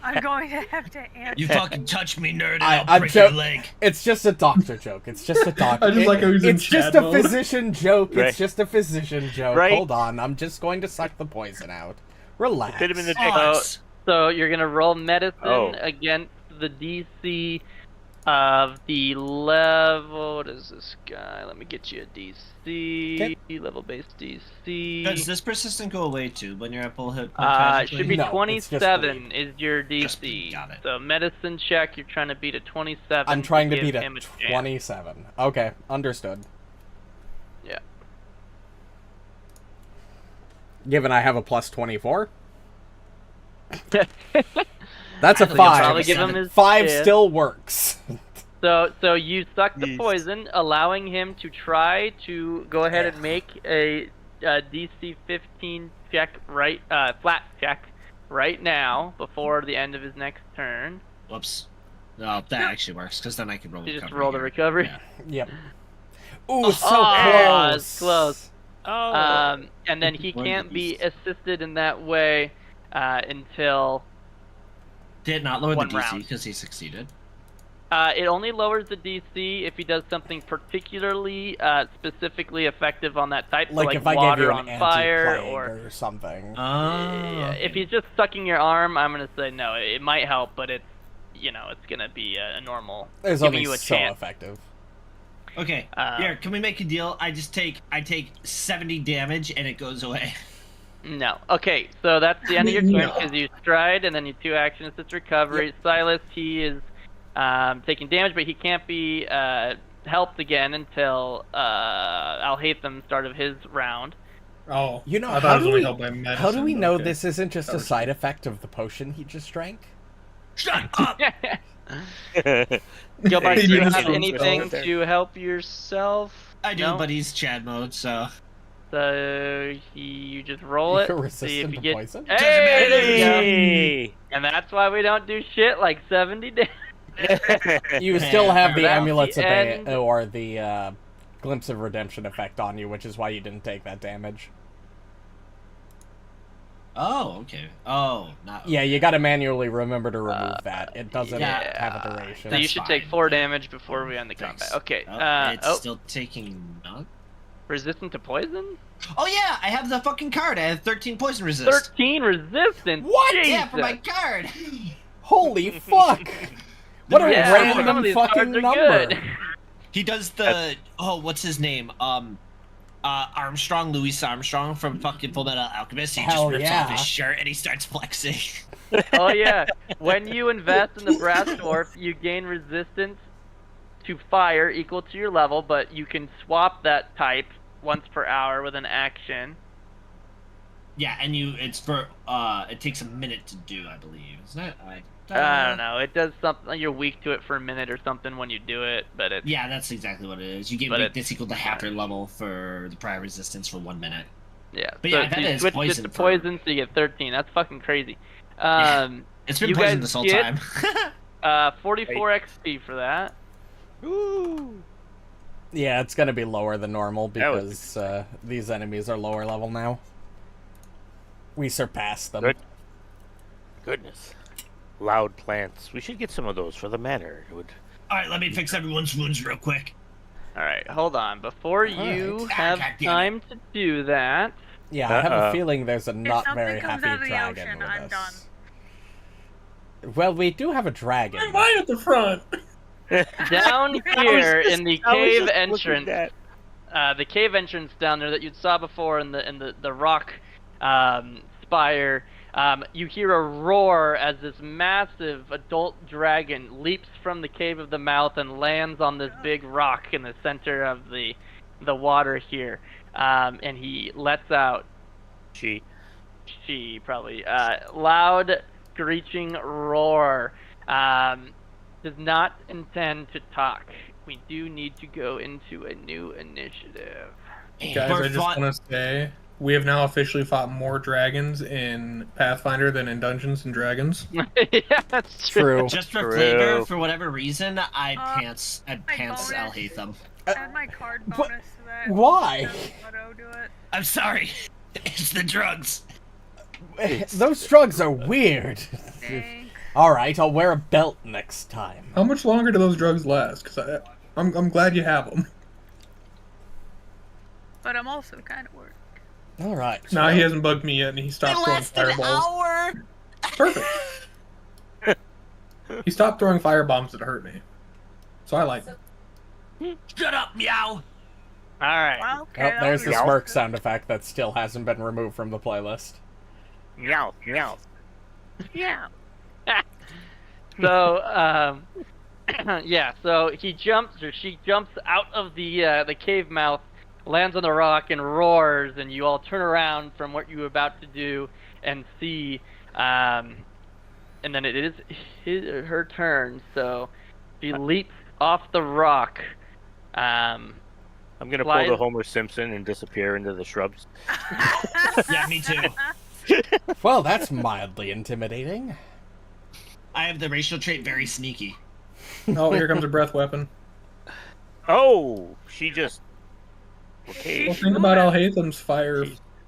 I'm going to have to answer. You fucking touch me, nerd, and I'm I'll break your jo- leg. It's just a doctor joke. It's just a doctor. I just like how he's in It's just Chad a mode. physician joke. Right. It's just a physician joke. Right. Hold on, I'm just going to suck the poison out. Relax. Hit him in the dick. Odds. So you're gonna roll medicine Oh. against the DC of the level. What is this guy? Let me get you a DC. Level based DC. Does this persistent go away too when you're at full hit? It should be No, it's just 27 is your Just DC. got it. So medicine check, you're trying to beat a 27. I'm trying to give beat a him chance. 27. Okay, understood. Yeah. Given I have a plus 24, that's a I think I'll Probably 5. give him his 5 chance. still works. So you suck the Yeast. poison, allowing him to try to go ahead and make a DC 15 check flat check right now before the end of his next turn. Whoops. No, that actually works because then I can roll. You just recovery roll the here. recovery. Yeah. Yep. Ooh, so Oh, close. it's close. Oh. And then he One can't of be these. assisted in that way until Did not lower the One DC round. because he succeeded. it only lowers the DC if he does something particularly specifically effective on that type, so Like like if I water gave you on an fire anti-plague or something. Yeah, if he's just sucking your arm, I'm gonna say no. It might help, but it's it's gonna be a normal It's giving only you a so chance. effective. Okay, here, can we make a deal? I take 70 damage and it goes away. No. Okay, so that's the end of your turn No. because you stride and then you 2 actions. It's recovery. Sylas, he is taking damage, but he can't be helped again until Alhatham start of his round. Oh, You know, I thought how it was do only we- held by medicine. How do we know okay. this isn't just a That was- side effect of the potion he just drank? Shut up! Gilbark, do you have Even anything so- to help yourself? I do, No? but he's Chad mode, so. So you just roll it. You're See if resistant you to get. poison? matter. Hey, there you go. Hey! And that's why we don't do shit like 70 days. You still have the That's amulets the end. or the glimpse of redemption effect on you, which is why you didn't take that damage. Oh, okay. Oh, not. Yeah, you gotta manually remember to remove that. It doesn't yeah. have a duration. So you That's should fine. take 4 damage before we end the Thanks. combat. Okay. Oh, it's still taking none. Resistant to poison? Oh yeah, I have the fucking card. I have 13 poison resist. 13 resistance. What? Yeah, for my Jesus. card. Holy fuck! What a Yeah, some of random these fucking cards are number! good. He does the what's his name? Armstrong, Louis Armstrong from fucking Fullmetal Alchemist. He Hell just rips yeah. off his shirt and he starts flexing. Oh yeah, when you invest in the brass dwarf, you gain resistance to fire equal to your level, but you can swap that type once per hour with an action. Yeah, and it's for it takes a minute to do, I believe. Isn't it? I don't know. It does something. You're weak to it for a minute or something when you do it, but it's Yeah, that's exactly what it is. You get But weakness equal to half your level for the prior resistance for 1 minute. yeah. But so yeah, that you is switch poison it to for- poison, so you get 13. That's fucking crazy. It's been you poison guys this whole get, time. 44 XP for that. Ooh. Yeah, it's gonna be lower than normal That was because these enemies are lower level now. We surpassed them. Good. Goodness. Loud plants. We should get some of those for the manor. It would. All right, let me fix everyone's wounds real quick. All right, hold on. Before you right. have God damn it. time to do that, Yeah, I have a Uh-oh. feeling there's a not something very comes happy out of the dragon ocean, with I'm us. Well, we do have a dragon. I'm right at the front. down here in the I was cave just looking entrance, at- the cave entrance down there that you saw before in the rock spire, you hear a roar as this massive adult dragon leaps from the cave of the mouth and lands on this big rock in the center of the water here, and he lets out She. probably loud screeching roar. Does not intend to talk. We do need to go into a new initiative. Guys, I just want to say, we have now officially fought more dragons in Pathfinder than in Dungeons and Dragons. Yeah, that's true. True. Just for True. flavor, for whatever reason, I'd Uh, pants bonus. Alhatham. Add my card What- bonus to that. Why? Auto do it. I'm sorry. It's the drugs. Those drugs are weird. Dang. Alright, I'll wear a belt next time. How much longer do those drugs last? Because I'm glad you have them. But I'm also kind of worried. Alright. Nah, he hasn't bugged me yet, and he They stopped throwing last an fireballs. hour. Perfect. He stopped throwing firebombs that hurt me. So I like it. Shut up, meow. All right. Well, okay, Oh, that'll there's be the good. smirk sound effect that still hasn't been removed from the playlist. Meow, meow. Yeah. So, yeah. So he jumps, or she jumps out of the cave mouth, lands on the rock, and roars. And you all turn around from what you were about to do and see. And then it is her turn. So she leaps off the rock. I'm gonna pull Flies- the Homer Simpson and disappear into the shrubs. Yeah, me too. Well, that's mildly intimidating. I have the racial trait very sneaky. Oh, here comes a breath weapon. Oh, she just. Okay. Well, think about Alhatham's fire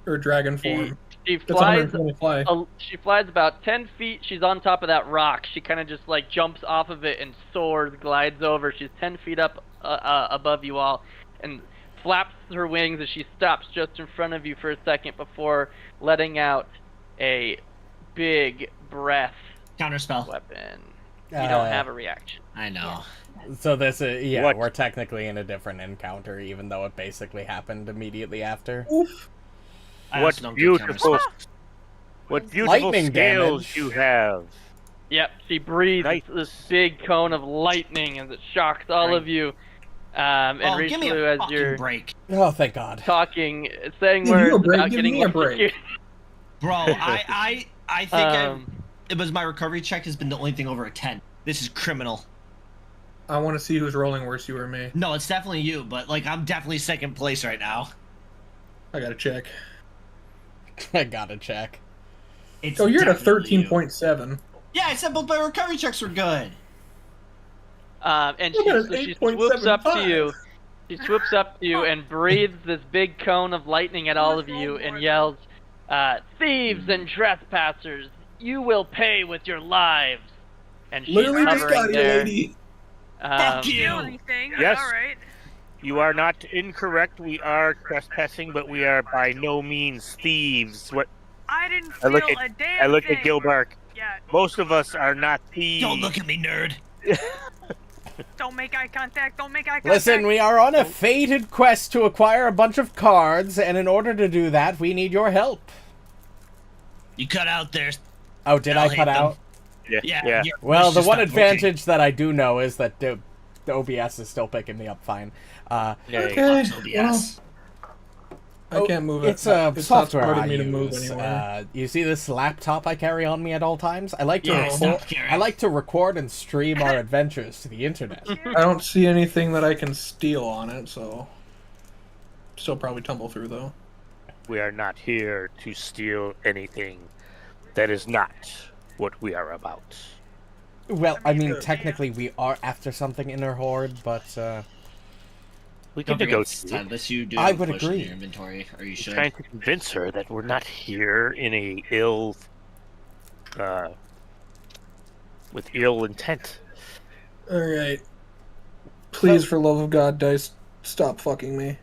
or dragon form. She That's flies 120 fly. She flies about 10 feet. She's on top of that rock. She kind of just like jumps off of it and soars, glides over. She's 10 feet up above you all and flaps her wings as she stops just in front of you for a second before letting out a big breath Counterspell. weapon. You don't have a reaction. I know. So this is, yeah, What? we're technically in a different encounter, even though it basically happened immediately after. Oof. I What also don't get beautiful, counterspell. what beautiful Lightning scales damage. you have. Yep, she breathes Nice. this big cone of lightning as it shocks all of you. And Oh, give me Rishalou, a as fucking you're break. Oh, thank God. talking, saying Give you a words break, about give getting me a break. electrocuted. Bro, I think Um, it was my recovery check has been the only thing over a 10. This is criminal. I want to see who's rolling worse, you or me. No, it's definitely you, but like I'm definitely second place right now. I gotta check. I gotta check. It's Oh, you're at a definitely you. 13.7. Yeah, I said both my recovery checks were good. And Look she, at his so she swoops up to 8.75. you. She swoops up to you and breathes this big cone of lightning at all of you and yells, "Thieves and trespassers, you will pay with your lives." And she's Literally just hovering got you, there. lady. Fuck Do you. anything. Yes. All right. You are not incorrect. We are trespassing, but we are by no means thieves. What I didn't I feel look a damn I look thing. at Gilbark. Yeah. Most of us are not thieves. Don't look at me, nerd. Don't make eye contact. Don't make eye contact. Listen, we are on a fated quest to acquire a bunch of cards, and in order to do that, we need your help. You cut out there. Oh, did I cut out? Yeah. Well, the just one not advantage that I do know is that the OBS is still picking me up fine. Okay. Yes. I can't move it. It's a It's software not I supporting me to move use. anywhere. You see this laptop I carry on me at all times? I like to Yeah, record. stop carrying. I like to record and stream our adventures to the internet. I don't see anything that I can steal on it, so still probably tumble through though. We are not here to steal anything. That is not what we are about. Well, I mean, technically we are after something in our horde, but We can Don't forget, negotiate. unless you do I have would a potion in agree. your inventory, or you should. Trying to convince her that we're not here in a with ill intent. Alright. Please, for love of God, Dice, stop fucking me.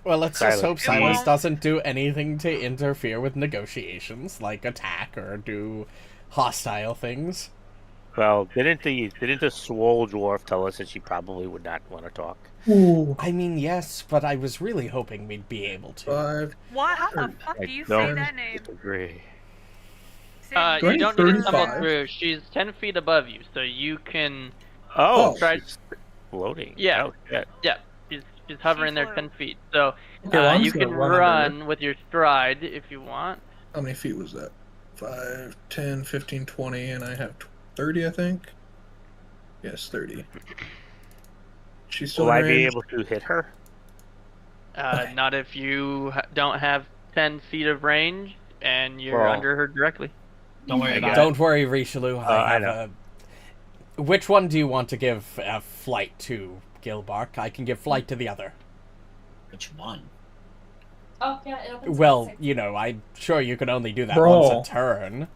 well, let's Silas. just hope It Silas won't. doesn't do anything to interfere with negotiations, like attack or do hostile things. Well, didn't the swole dwarf tell us that she probably would not want to talk? Ooh. I mean, yes, but I was really hoping we'd be able to. 5. What? How the fuck I do you don't say that name? disagree. Say Do I You need don't need to tumble 35? through. She's 10 feet above you, so you can. Oh, Try- she's floating. Yeah. Oh, shit. Yeah, she's hovering there 10 feet. So Okay, well, I'm you just gonna can run under run with your stride if you want. How many feet was that? 5, 10, 15, 20, and I have 30, I think. Yes, 30. She's still Will I in be range? able to hit her? Not if you don't have 10 feet of range and you're Well- under her directly. Don't worry about it. Don't worry, Rishalou. I I have know. Which one do you want to give flight to, Gilbark? I can give flight to the other. Which one? Oh, yeah, it opens Well, at 6. you know, I'm sure you can only do that Bro. once a turn.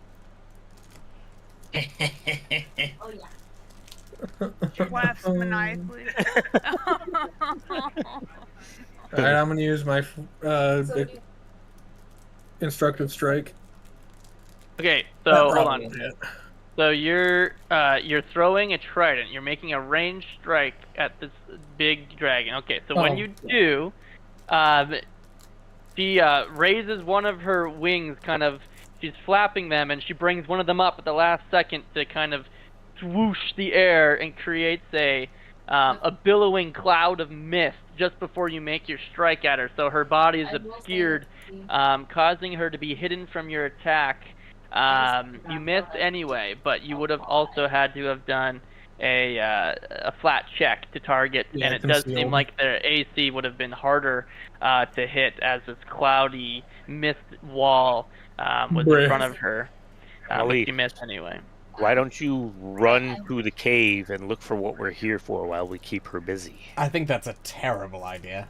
Oh, yeah. Laughs maniacally. Alright, I'm gonna use my So you, instructive strike. Okay, so That hold probably on. won't hit. So you're throwing a trident. You're making a ranged strike at this big dragon. Okay, so when Oh. you do, she raises one of her wings, kind of. She's flapping them, and she brings one of them up at the last second to kind of swoosh the air and creates a billowing cloud of mist just before you make your strike at her. So her body is I will say obscured, that causing her to be hidden from your attack. You missed anyway, but you would have also had to have done a flat check to target, Yeah, and it does concealed. seem like the AC would have been harder to hit as this cloudy mist wall was in Bruh. front of her. But Alhatham. you missed anyway. Why don't you run through the cave and look for what we're here for while we keep her busy? I think that's a terrible idea.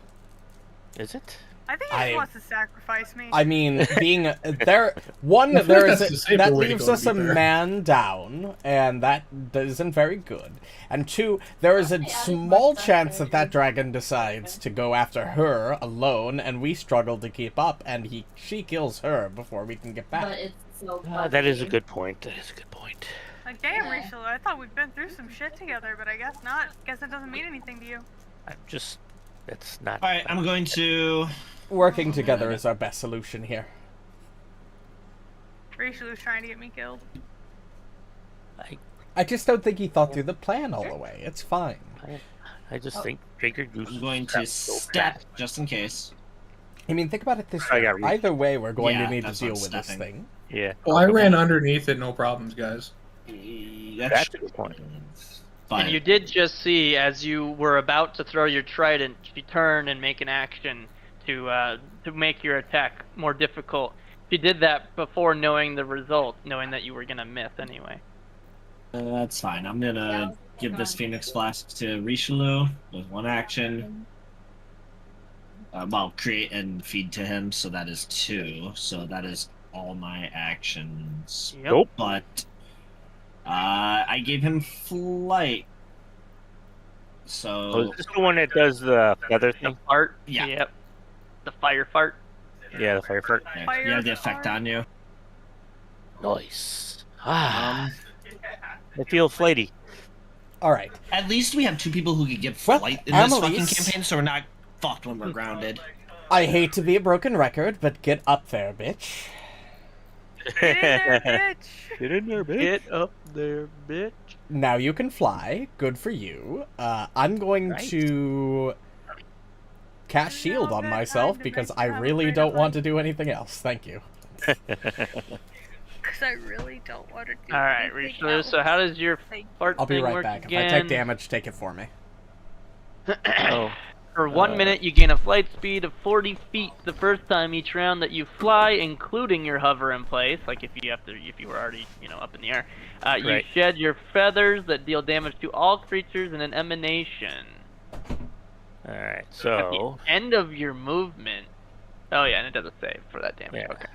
Is it? I think he I- just wants to sacrifice me. I mean, being there, one, I feel there like is that's the safer that way to leaves go, us to a be fair. man down, and that isn't very good. And two, there is a Okay, I small think chance that's that that dragon decides to go after her alone, and we struggle to keep up, and she kills her before we can get but back. it's so That is a funny. good point. That is a good point. Like, damn, Yeah. Rishalou, I thought we'd been through some shit together, but I guess not. Guess it doesn't mean anything to you. I'm just. That's not. All right, I'm going to. Working together is our best solution here. Rishalou's trying to get me killed. I just don't think he thought through the plan all the way. It's fine. I just Oh. figured you. I'm going to step just in case. I mean, think about it this I way. got reached. Either way, we're going Yeah, to need to that's deal what I'm with this stepping. thing. Yeah. Well, I ran underneath it, no problems, guys. That's a good point. But And you did just see, as you were about to throw your trident, she turn and make an action to make your attack more difficult. She did that before knowing the result, knowing that you were gonna miss anyway. that's fine. I'm gonna give this Phoenix Flask to Rishalou with one action. Well, create and feed to him, so that is 2. So that is all my actions. Yep. Nope. But I gave him flight. So Oh, is this the one that does the feather The thing? fart. Yeah. Yep. The fire fart. Yeah, the fire fart. yeah, you have the effect on you. Nice. Ah, Um, I feel flighty. All right. At least we have 2 people who could get Well, flight in this fucking Amalisce- campaign, so we're not fucked when we're grounded. I hate to be a broken record, but get up there, bitch. Get in there, bitch. Get in there, bitch. Get up there, bitch. Now you can fly. Good for you. I'm going Right. to cast shield on good myself time to because make I you have a really great don't want to life. do anything else. Thank you. Because I really don't want to do All right, anything Rishalou. else. So how does your fart I'll be thing right work back. again? If I take damage, take it for me. Oh. For 1 minute, you gain a flight speed of 40 feet the first time each round that you fly, including your hover in place. Like if you were already, up in the air. You Right. shed your feathers that deal damage to all creatures in an emanation. All right. At So. the end of your movement. Oh yeah, and it does a save for that damage. Yeah. Okay.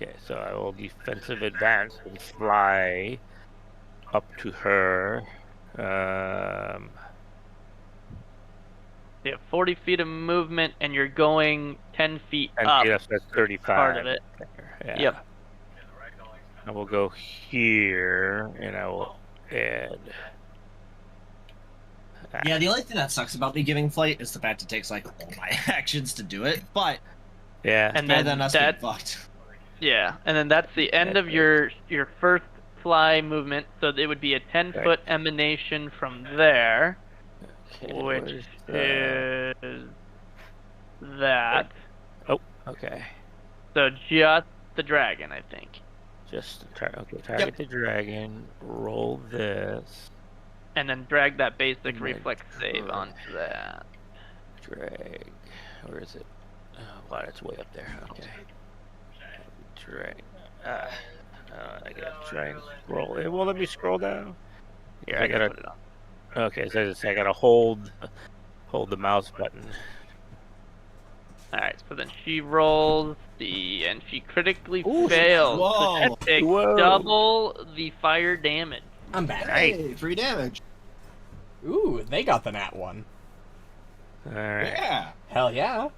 Okay. So I will defensive advance and fly up to her. You have 40 feet of movement, and you're going 10 feet And up. yes, that's 35. Part of it. Yeah. Yep. I will go here, and I will add. Yeah, the only thing that sucks about me giving flight is the fact it takes like all my actions to do it, but Yeah. And better then than us being that, fucked. yeah, and then that's the end of your first fly movement. So it would be a 10-foot emanation from there, Okay, which where's is that. Oh, okay. So just the dragon, I think. Just target the dragon. Roll this. And then drag that basic And then reflex save drag. onto that. Drag. Where is it? Oh, wow, it's way up there. Okay. Drag. I gotta try and scroll. It won't let me scroll down. Here, I I gotta gotta- put it on. Okay, so I gotta hold the mouse button. Alright, so then she rolls and she critically Ooh, fails. So whoa. that takes Whoa. double the fire damage. I'm back. Hey, free damage. Ooh, they got the nat one. All right. Yeah. Hell yeah.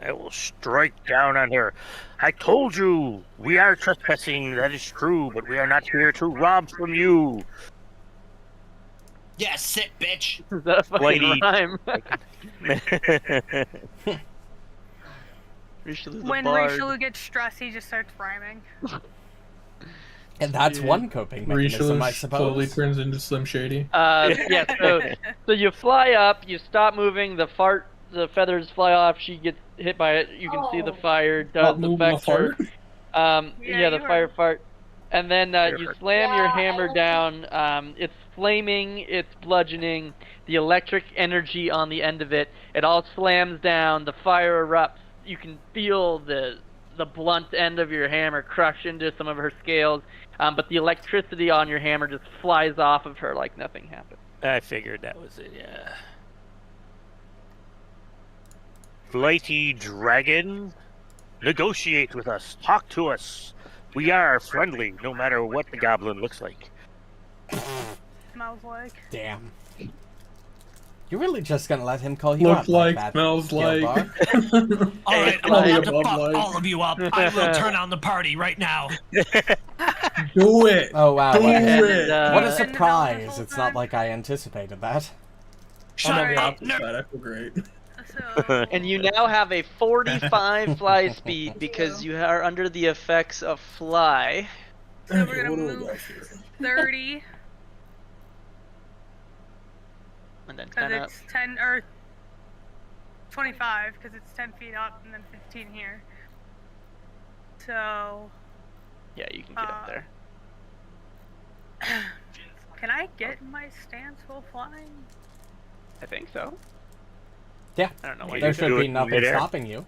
I will strike down on her. I told you we are trespassing. That is true, but we are not here to rob from you. Yeah, sit, bitch. Is that a fucking Lady. rhyme? Rishalou's a When bard. Rishalou gets stressed, he just starts rhyming. And that's one coping mechanism, I Rishalou slowly suppose. turns into Slim Shady. Yeah, so you fly up, you stop moving, the feathers fly off, she gets hit by it, you can see the Oh. fire Stop does moving affect her. fart. Yeah, The you fire heard. fart. And then you Fire slam your Yeah, I hammer like down, it's flaming, it's bludgeoning, the electric energy on the end of it, it all slams down, the fire erupts, you can feel the blunt end of your hammer crush into some of her scales, but the electricity on your hammer just flies off of her like nothing happened. I figured that was it, yeah. Flighty dragon, negotiate with us. Talk to us. We are friendly, no matter what the goblin looks like. Smells like. Damn. You're really just gonna let him call you Look up like, that, smells like. Gilbark? All right, I'm Hey, about to Bud fuck Light. all of you up. I will turn on the party right now. Do it. Oh wow. Do What a, it. what a In the surprise. development It's whole not time. like I anticipated that. Shut I'm on the up, opposite nerd. side. I feel great. So, And you now have a 45 fly speed because you are under the effects of fly. so we're gonna What do we move got here? 30, And then because 10 up. it's 10, or 25, because it's 10 feet up, and then 15 here. So, Yeah, you can get up there. can I get in my stance while flying? I think so. Yeah. I don't know Yeah, why you There you can should do be it nothing midair. stopping you.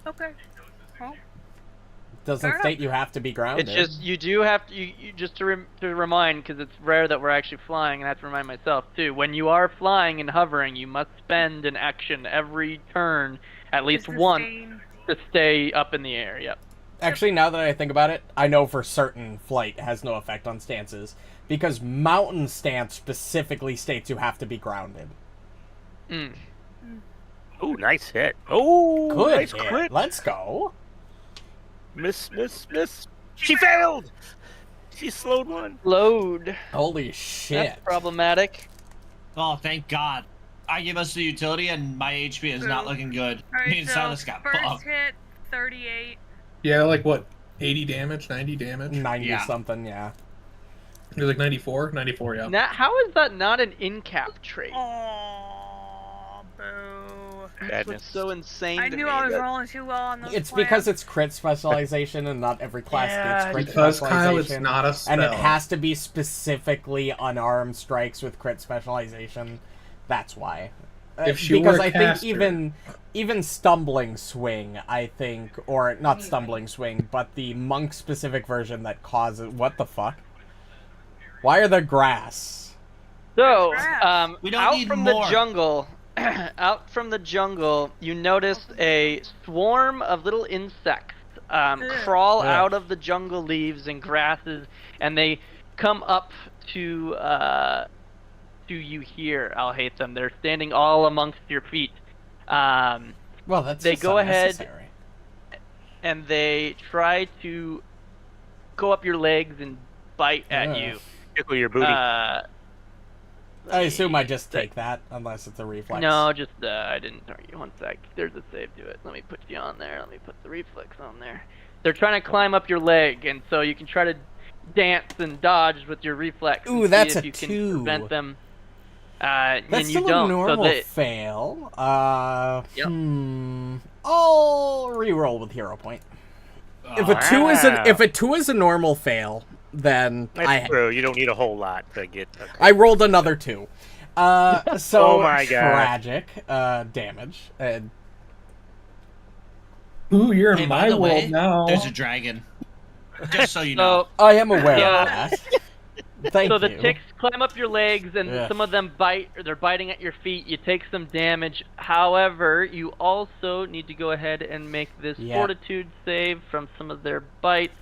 Okay. Well, Doesn't Fair state you have to be grounded. It's just you do have to you just to remind, because it's rare that we're actually flying, and I have to remind myself too. When you are flying and hovering, you must spend an action every turn at least once sustain. to stay up in the air. Yep. Actually, now that I think about it, I know for certain flight has no effect on stances, because mountain stance specifically states you have to be grounded. Mm. Oh, nice hit. Oh, Good nice hit. crit. Let's go. Miss. She failed. She slowed one. Load. Holy shit. That's problematic. Oh, thank God. I gave us the utility, and my HP is not looking good. Me and Alright, so Sylas got first fucked. hit, 38. Yeah, like what? 80 damage, 90 damage. 90 Yeah. something, yeah. It was like 94, 94. Yeah. Now, how is that not an in-cap trait? Oh, boo. That's Badness. what's so insane I to knew me. I was that- rolling too well on those It's plans. because it's crit specialization and not every class Yeah, gets crit Because Kyle, specialization. it's not a spell. And it has to be specifically unarmed strikes with crit specialization. That's why. If she because were a I think caster- even stumbling swing, I think, or not stumbling swing, but the monk specific version that causes what the fuck? Why are there grass? So, We don't out need from more. the jungle, you notice a swarm of little insects crawl Ugh. out of the jungle leaves and grasses, and they come up to you here, Alhatham. They're standing all amongst your feet. Well, that's They just go ahead- unnecessary. And they try to go up your legs and bite at Ugh. you. Tickle your booty. I assume I just take that, unless it's a reflex. No, just I didn't target you. One sec. There's a save to it. Let me put you on there. Let me put the reflex on there. They're trying to climb up your leg, and so you can try to dance and dodge with your reflex. Ooh, and that's see a if you 2. can prevent them. That's and you still don't. a normal So they, fail. Yep. I'll re-roll with hero point. If a 2 is if a 2 is a normal fail, then That's true. You don't need a whole lot to get. I rolled another 2. So Oh my God. tragic damage. And Ooh, you're in Hey, by my the world way, now. there's a dragon. Just so you know. so, I am aware Yeah. of that. Thank so you. the ticks climb up your legs, and Ugh. some of them bite, or they're biting at your feet. You take some damage. However, you also need to go ahead and make this Yep. fortitude save from some of their bites.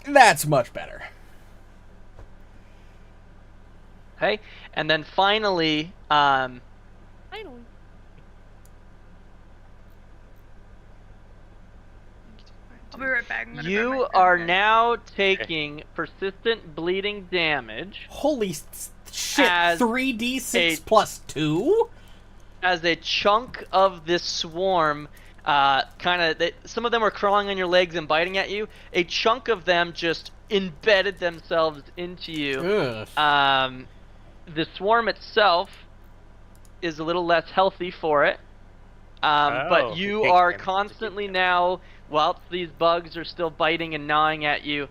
That's much better. Okay, and then finally, I'll be right back. I'm gonna grab you my are phone. now taking persistent bleeding damage Holy shit! As 3d6 a- plus 2? as a chunk of this swarm. Some of them are crawling on your legs and biting at you. A chunk of them just embedded themselves into you. Ugh. The swarm itself is a little less healthy for it. But you it takes are damage to constantly get now, whilst these bugs are still biting and gnawing at you,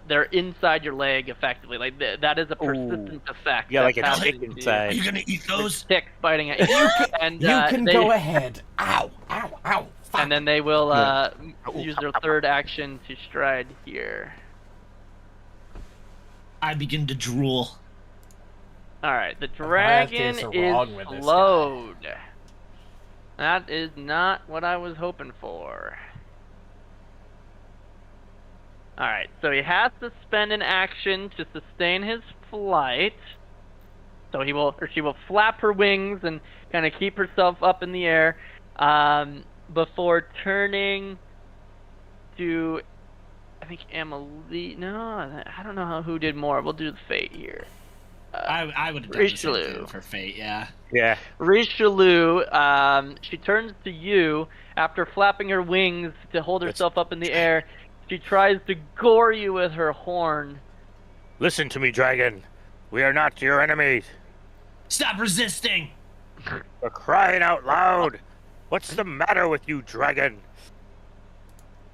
they're inside your leg effectively. Like that is a persistent effect. Yeah, like that's a tick happening to you. inside. Are you gonna eat those? Ticks biting at you. And You can they, go ahead. Ow, ow, ow. Fuck. And then they will use their third action to stride here. I begin to drool. Alright, the What dragon is is wrong with this guy? slowed. That is not what I was hoping for. Alright, so he has to spend an action to sustain his flight. So he will, or she will flap her wings and kind of keep herself up in the air before turning to, I think Amalisce. No, I don't know who did more. We'll do the fate here. I would have done the same Rishalou. thing for fate, yeah. Yeah. Rishalou, she turns to you after flapping her wings to hold herself up in the air. She tries to gore you with her horn. Listen to me, dragon. We are not your enemies. Stop resisting! We're crying out loud. What's the matter with you, dragon?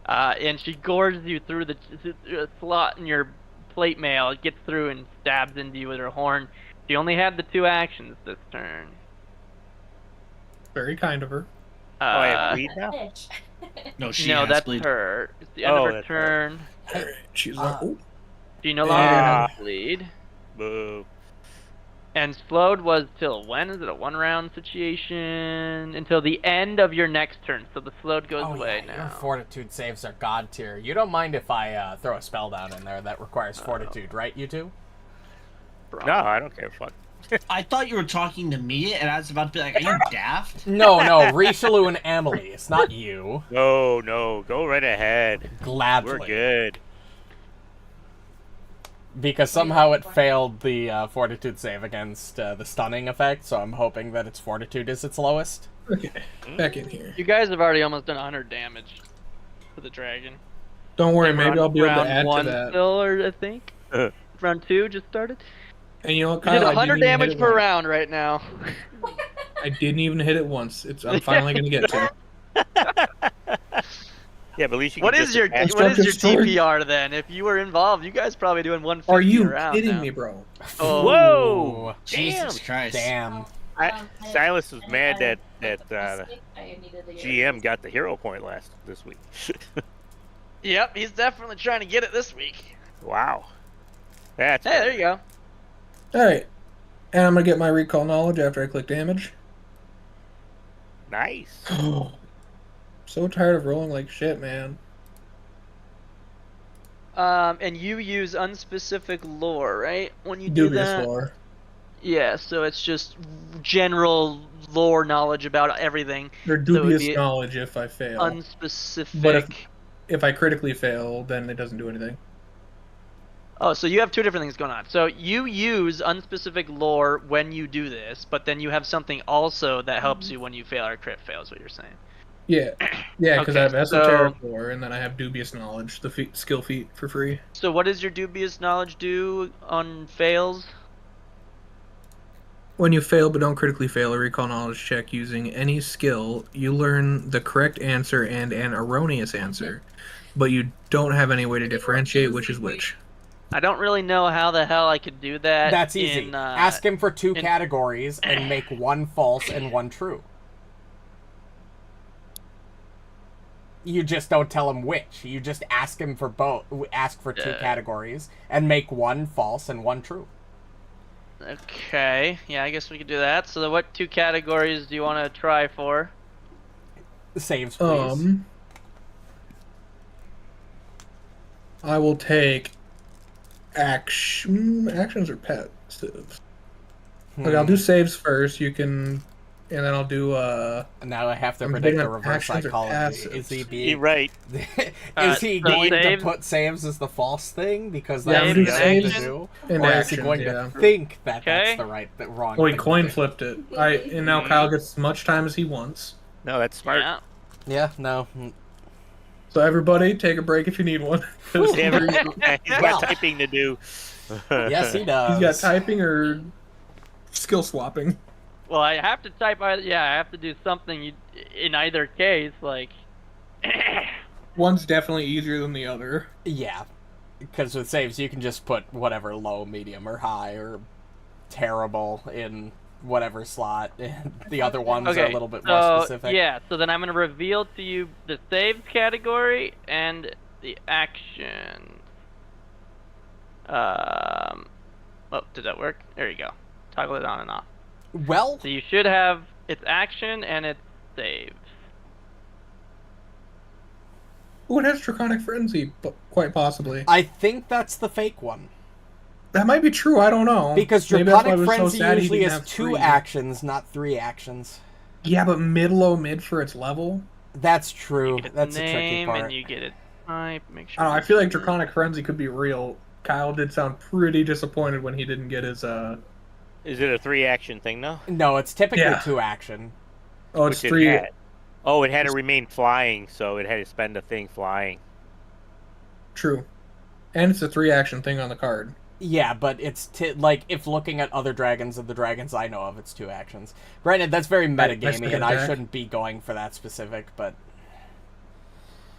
And she gores you through the slot in your plate mail. It gets through and stabs into you with her horn. She only had the 2 actions this turn. Very kind of her. Oh, I have bleed now? Bitch. No, she No, has that's bleed. her. It's the end Oh, of her that's her. turn. Alright, she's like, oh. She no longer Ah. has bleed. Boo. And slowed was till when? Is it a 1-round situation? Until the end of your next turn. So the slowed goes away Your now. fortitude saves are god tier. You don't mind if I throw a spell down in there that requires fortitude, right, you two? No, I don't care. Fuck. I thought you were talking to me, and I was about to be like, "Are you daft?" No, Rishalou and Amalisce, not you. No, go right ahead. Gladly. We're good. Because somehow it failed the Fortitude save against the stunning effect, so I'm hoping that its Fortitude is its lowest. Okay, back in here. You guys have already almost done 100 damage to the dragon. Don't worry, And maybe I'll be able to round add to 1 that. still, or I think. Round 2 just started. And you know what, You Kyle? did I 100 didn't even hit damage it per once. round right now. I didn't even hit it once. I'm finally gonna get to. Yeah, but at least you What can is just your add- DPR then? If you were involved, you guys probably doing 150 Are you around kidding now. me, bro? Oh. Whoa! Jesus Christ! Damn. Sylas was mad that I needed to get GM got the hero point this week. Yep, he's definitely trying to get it this week. Wow. That's Hey, there you go. Alright. And I'm gonna get my recall knowledge after I click damage. nice. So tired of rolling like shit, man. And you use unspecific lore, right? When you do Dubious that. lore. Yeah, so it's just general lore knowledge about everything. Or So it would dubious be knowledge if I fail. Unspecific. But if I critically fail, then it doesn't do anything. Oh, so you have two different things going on. So you use unspecific lore when you do this, but then you have something also that helps you when you fail or crit fail, is what you're saying. Yeah. Yeah, because Okay, I have esoteric lore, and then I have dubious knowledge, the skill feat for free. So what does your dubious knowledge do on fails? When you fail but don't critically fail a recall knowledge check using any skill, you learn the correct answer and an erroneous answer, but you don't have any way to differentiate which is which. I don't really know how the hell I could do that. That's easy. In, Ask him for two categories and make one false and one true. You just don't tell him which. You just ask him for both. Ask for two categories and make one false and one true. Okay, yeah, I guess we could do that. So what two categories do you want to try for? Saves, please. I will take actions or passives. Okay, I'll do saves first. You can, and then I'll do. Now I have to I'm predict thinking the of reverse actions or psychology. passives. Is he being You're right. Is he so going to saves- put saves as the false thing because Yeah, that's I'm the gonna thing do to saves do, and or is he actions, going yeah. to think that Okay. that's the wrong? Oh, he thing to coin do? flipped it. And now Kyle gets as much time as he wants. No, that's smart. Yeah. Yeah, no. So everybody, take a break if you need one. He's got typing to do. Yes, he does. He's got typing or skill swapping. Well, I have to type either. Yeah, I have to do something in either case. Like, One's definitely easier than the other. Yeah, because with saves you can just put whatever low, medium, or high, or terrible in whatever slot. The other ones are a little bit more specific. Yeah, so then I'm going to reveal to you the saves category and the action. Oh, did that work? There you go. Toggle it on and off. Well, So you should have its action and its saves. Oh, it has Draconic Frenzy, but quite possibly. I think that's the fake one. That might be true, I don't know. Because Maybe that's why I Draconic was so Frenzy sad he usually didn't has have 2 three. actions, not 3 actions. Yeah, but mid-low mid for its level? That's true. You get That's its the tricky name part. and you get its type. Make I sure. don't know, I feel like Draconic Frenzy could be real. Kyle did sound pretty disappointed when he didn't get his, Is it a 3-action thing, though? No, it's typically Yeah. 2 action. Oh, it's Which it 3... had. Oh, it had to remain flying, so it had to spend a thing flying. True. And it's a 3-action thing on the card. Yeah, but it's like if looking at other dragons and the dragons I know of, it's 2 actions. Granted, that's very metagamey, and I shouldn't be going for that specific, but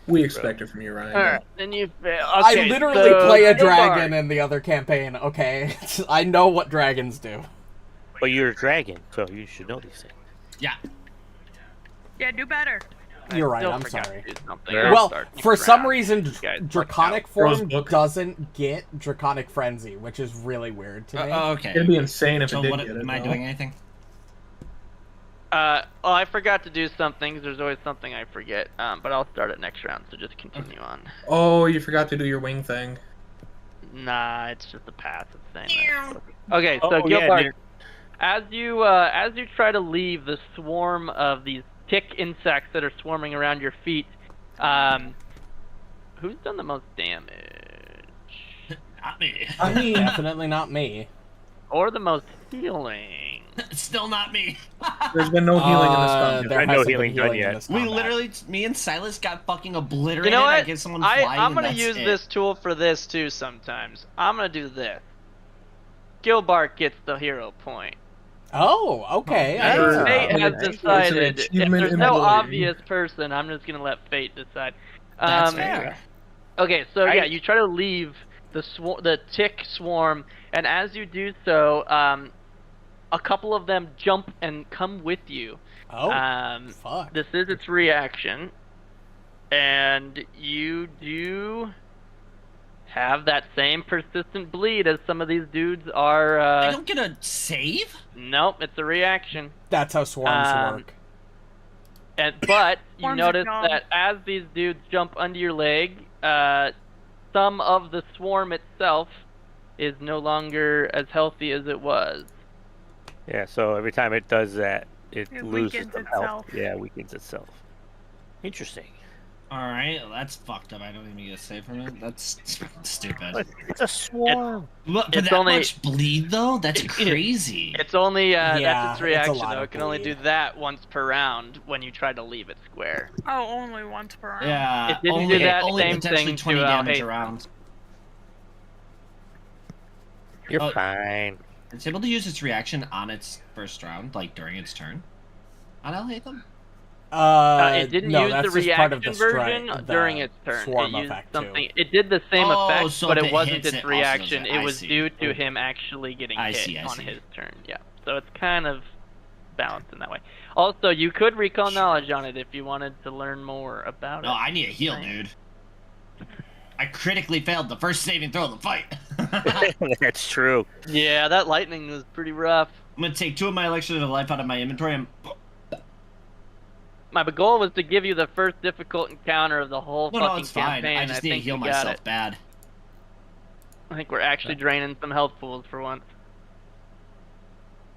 We expect it from you, Ryan. Alright, then you fail. I Okay, literally so play a Gilbark. dragon in the other campaign. Okay, I know what dragons do. But you're a dragon, so you should know these things. Yeah. Yeah, do better. You're right. Still I'm forgot sorry. to do something. Yeah. I'll Well, start next for some round. reason, You guys Draconic work form Rosebook. doesn't get Draconic Frenzy, which is really weird to me. Okay. It'd be insane if So it did what? get it. Am I though. doing anything? Well, I forgot to do some things. There's always something I forget. But I'll start it next round, so just continue on. Oh, you forgot to do your wing thing. Nah, it's just a passive thing. Okay, so Oh, yeah, Gilbark, As you try to leave the swarm of these tick insects that are swarming around your feet, who's done the most damage? Not me. I mean, Definitely not me. Or the most healing? Still not me. there's been no healing in this combat. There Been no hasn't healing been done healing in yet. this We combat. literally, me and Sylas got fucking obliterated. You know I what? gave someone flying. I'm gonna and use that's this tool for this too sometimes. I'm gonna do this. Gilbark gets the hero point. Oh, okay. I Oh, see. Fate has It's an decided. If achievement there's in no bullying. obvious person, I'm just gonna let fate decide. That's fair. Okay, so yeah, you try to leave the tick swarm, and as you do so, a couple of them jump and come with you. Oh, fuck. This is its reaction, and you do have that same persistent bleed as some of these dudes are. I don't get a save? Nope, it's a reaction. That's how swarms work. But you Swarms are notice dumb. that as these dudes jump under your leg, some of the swarm itself is no longer as healthy as it was. Yeah, so every time it does that, it It loses weakens some health. itself. Yeah, it weakens itself. Interesting. Alright, well, that's fucked up. I don't even get a save from it. That's stupid. It's a swarm. But it's that only- much bleed, though? That's crazy. It's only Yeah, that's its it's a reaction lot though. of It can only do bleed. that once per round when you try to leave it square. Oh, only once per round. Yeah, It didn't only, do that only same potentially thing 20 to damage Alhatham. around. You're Oh. fine. It's able to use its reaction on its first round, like during its turn. On Alhatham? It didn't no, use that's the just part of reaction the version the during its turn. swarm It used effect, something. too. It did the same Oh, effect, so but if it it wasn't hits, its it also reaction. does It it. I was see. due to him actually getting I hit see, I on see. his turn. Yeah, so it's kind of balanced in that way. Also, you could recall knowledge on it if you wanted to learn more about No, it. I need a heal, dude. I critically failed the first saving throw of the fight. That's true. Yeah, that lightning was pretty rough. I'm gonna take 2 of my elixir of life out of my inventory and... My goal was to give you the first difficult encounter of the whole No, fucking it's fine. campaign. I just need to think heal you got myself it. bad. I think we're actually draining some health pools for once.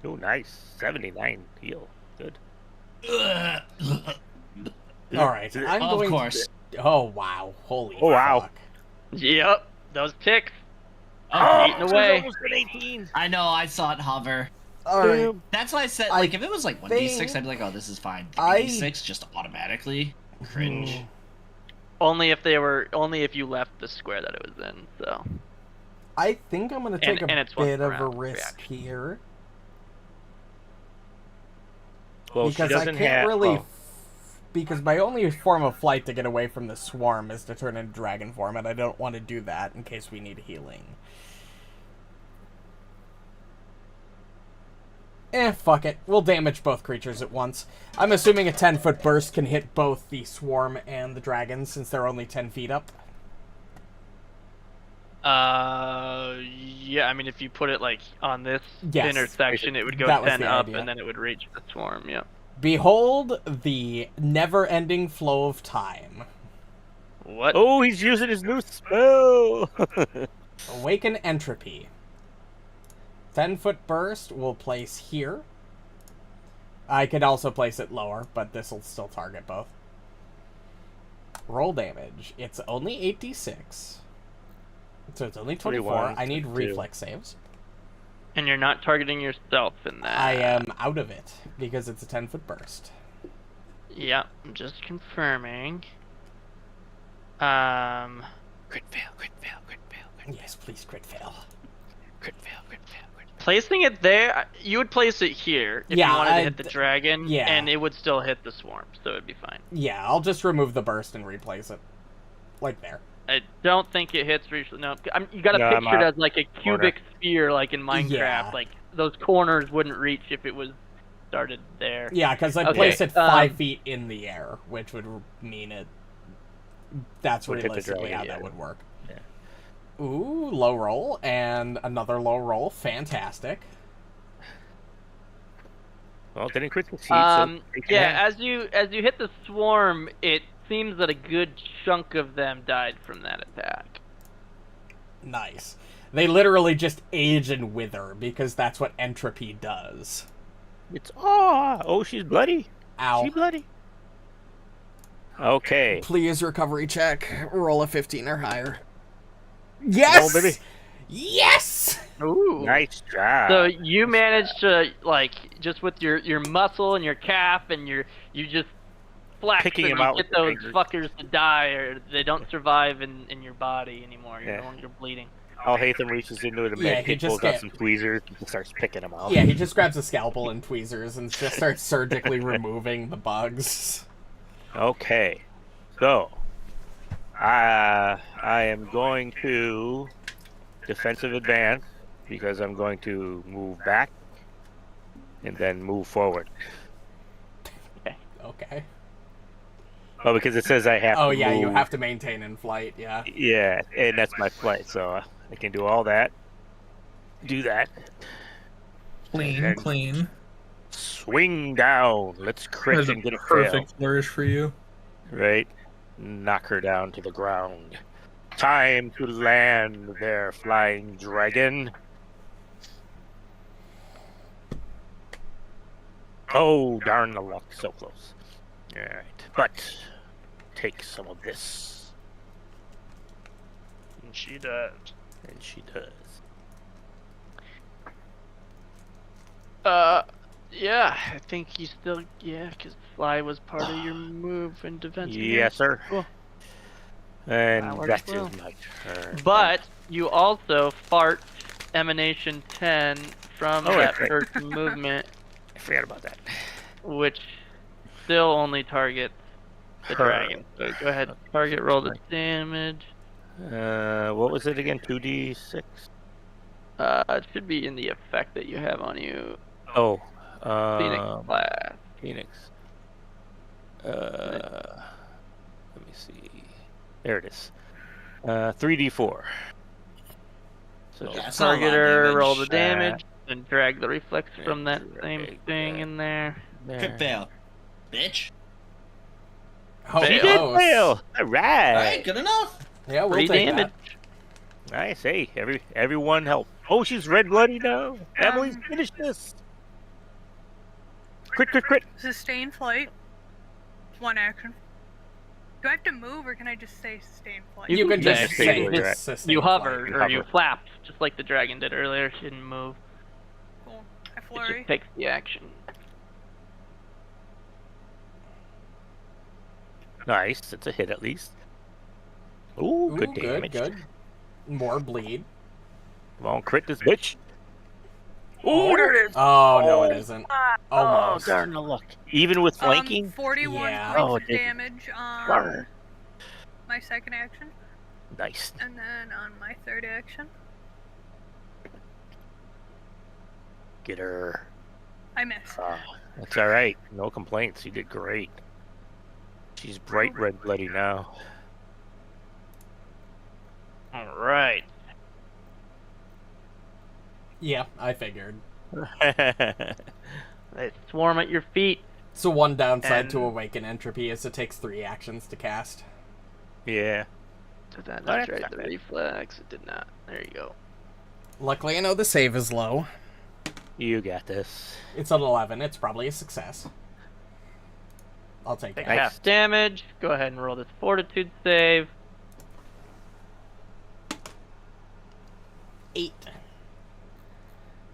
Oh, nice. 79 heal. Good. All right, I'm Of going. course. Oh wow! Holy. Oh, wow. fuck. Yep, those ticks. Oh, Eating away. Almost an 18. I know, I saw it hover. All right. That's why I said, I like, if it was like 1d6, think- I'd be like, oh, this is fine. I- 3d6 just automatically cringe. Only if you left the square that it was in. So I think I'm gonna take And a it's one bit of a round risk reaction. here Well, she because I doesn't can't have... really. oh. Because my only form of flight to get away from the swarm is to turn into dragon form, and I don't want to do that in case we need healing. Fuck it. We'll damage both creatures at once. I'm assuming a 10-foot burst can hit both the swarm and the dragon, since they're only 10 feet up. yeah, I mean if you put it like on this Yes. intersection, it would go That was 10 the up, idea. and then it would reach the swarm. Yeah. Behold the never-ending flow of time. What? Oh, he's using his new spell. Awaken Entropy. 10-foot burst will place here. I could also place it lower, but this will still target both. Roll damage. It's only 8d6. So it's only 24. 21, I need 22. reflex saves. And you're not targeting yourself in that. I am out of it because it's a 10-foot burst. Yeah, I'm just confirming. Crit fail, crit fail, crit fail, crit Yes, please crit fail. fail, crit fail. Placing it there, you would place it here if Yeah, you wanted to I- hit the dragon, yeah. and it would still hit the swarm, so it'd be fine. Yeah, I'll just remove the burst and replace it. Like there. I don't think it hits Rishalou. No, you gotta No, I'm picture it out. as like a cubic sphere, like in Minecraft. Yeah. Like those corners wouldn't reach if it was started there. Yeah, because I Okay, place it 5 feet in the air, which would mean it. That's Would hit the realistically how dragon, that yeah. would work. Yeah. Ooh, low roll and another low roll. Fantastic. Well, didn't crit succeed, Um, so take yeah, half. as you hit the swarm, it seems that a good chunk of them died from that attack. Nice. They literally just age and wither because that's what entropy does. It's oh, she's bloody. Ow. She bloody. Okay. Please recovery check. Roll a 15 or higher. Yes. Roll, baby. Yes. Ooh. Nice job. So you managed to, like, just with your muscle and your calf and you just flex Picking and him you out get with your those fingers. fuckers to die, or they don't survive in your body anymore. You're Yeah. no longer bleeding. Alhatham reaches into the Yeah, med he kit, just pulls out get- some tweezers, and starts picking them out. Yeah, he just grabs a scalpel and tweezers and just starts surgically removing the bugs. Okay. So, I am going to defensive advance because I'm going to move back and then move forward. Okay. Oh, because it says I have to Oh yeah, you move. have to maintain in flight. Yeah. Yeah, and that's my flight, so I can do all that. Do that. Clean, And clean. Swing down. Let's crit That's a and get a perfect flourish for you. fail. Right? Knock her down to the ground. Time to land there, flying dragon. Oh, darn the luck. So close. Alright. But, take some of this. And she does. And she does. Yeah, I think you still, because fly was part of your move and defense. Yes, sir. Cool. And That works that is well. my turn. But you also fart emanation 10 from Oh, that right. first movement, I forgot about that. which still only targets the Her. dragon. So go ahead, target, roll the damage. What was it again? 2d6? It should be in the effect that you have on you. Oh. Phoenix class. Phoenix. Let me see. There it is. 3d4. So Yeah, just it's not a lot of Target her, damage. roll the damage, and drag the reflex Yeah, from that drag same thing that. in there. Crit there. fail. Bitch. Oh, She Fail. did close. fail. All right. Alright, good enough. Yeah, we'll 3 take damage. Nice. Hey, everyone help. Oh, she's red bloody now. Emily's finished this. Crit, crit, crit. Sustain flight. One action. Do I have to move or can I just say sustain flight? You can just Yeah, say you just just- sustain You flight. hover, You or you hover. flap, just like the dragon did earlier. She didn't move. Cool. I It flurry. just takes the action. Nice. That's a hit at least. Ooh, good Ooh, damage. good. More bleed. Come on, crit this bitch. Oh, there it is. Oh, no, it isn't. Oh, Almost. darn the luck. Even with flanking? 41 Yeah. Oh, points it of didn't. damage on Darn. my second action, Nice. and then on my third action, Get her. I miss. That's all right. No complaints. You did great. She's bright red bloody now. All right. Yeah, I figured. They swarm at your feet. So one downside to And- Awaken Entropy is it takes 3 actions to cast. Yeah. Did that Oh, not that's trade not the bad. reflex? It did not. There you go. Luckily, I know the save is low. You got this. It's an 11. It's probably a success. I'll take Take that. Nice. half damage. Go ahead and roll this fortitude save. 8.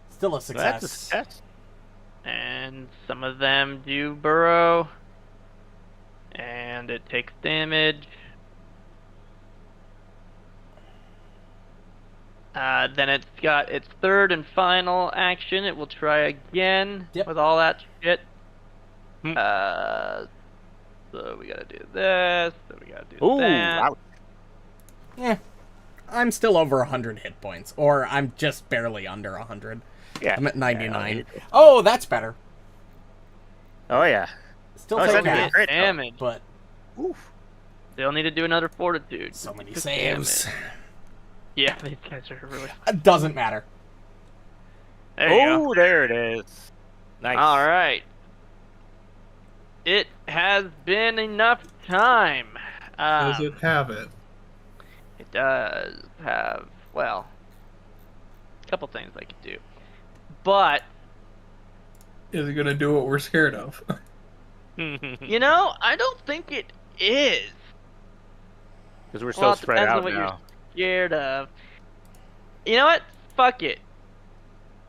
Still a That's success. a success. And some of them do burrow. And it takes damage. Then it's got its third and final action. It will try again Yep. with all that shit. Hmm. So we gotta do this. So we gotta do Ooh, that. ouch. Yeah. I'm still over 100 hit points. Or I'm just barely under 100. Yeah. I'm at 99. Yeah, Oh, that's better. oh, yeah. Still Oh, take that's half, good. Damage. but Oof. They'll need to do another fortitude. so many Just saves. damage. Yeah, these guys are really. It doesn't matter. There you go. Oh, there it is. Nice. All right. It has been enough time. Does it have it? It does have, well, couple things I could do. But Is it gonna do what we're scared of? you know, I don't think it is. Because we're so Well, it spread depends on out what now. you're scared of. You know what? Fuck it.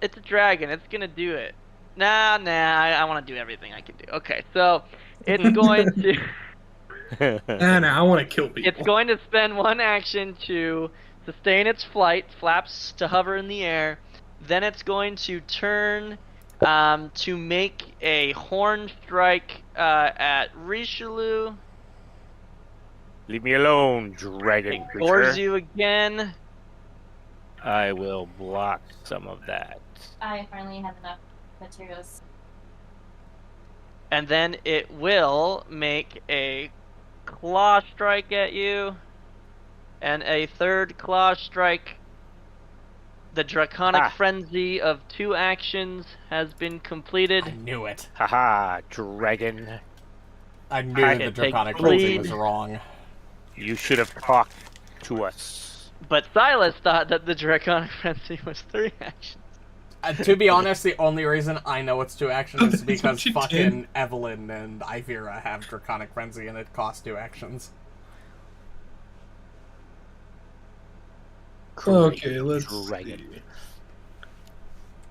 It's a dragon. It's gonna do it. Nah. I want to do everything I can do. Okay, so it's going to. Nah, I want to kill people. It's going to spend one action to sustain its flight, flaps to hover in the air. Then it's going to turn to make a horn strike at Rishalou. Leave me alone, dragon It gores creature. you again. I will block some of that. I finally have enough materials. And then it will make a claw strike at you. And a third claw strike. The Draconic Frenzy of 2 actions has been completed. I knew it. Haha, dragon. I knew the take Draconic the Frenzy lead. was wrong. You should have talked to us. But Sylas thought that the Draconic Frenzy was 3 actions. To be honest, the only reason I know it's 2 actions is That's what because you fucking did. Evelyn and Ivira have Draconic Frenzy and it costs 2 actions. Okay, let's Dragon. see.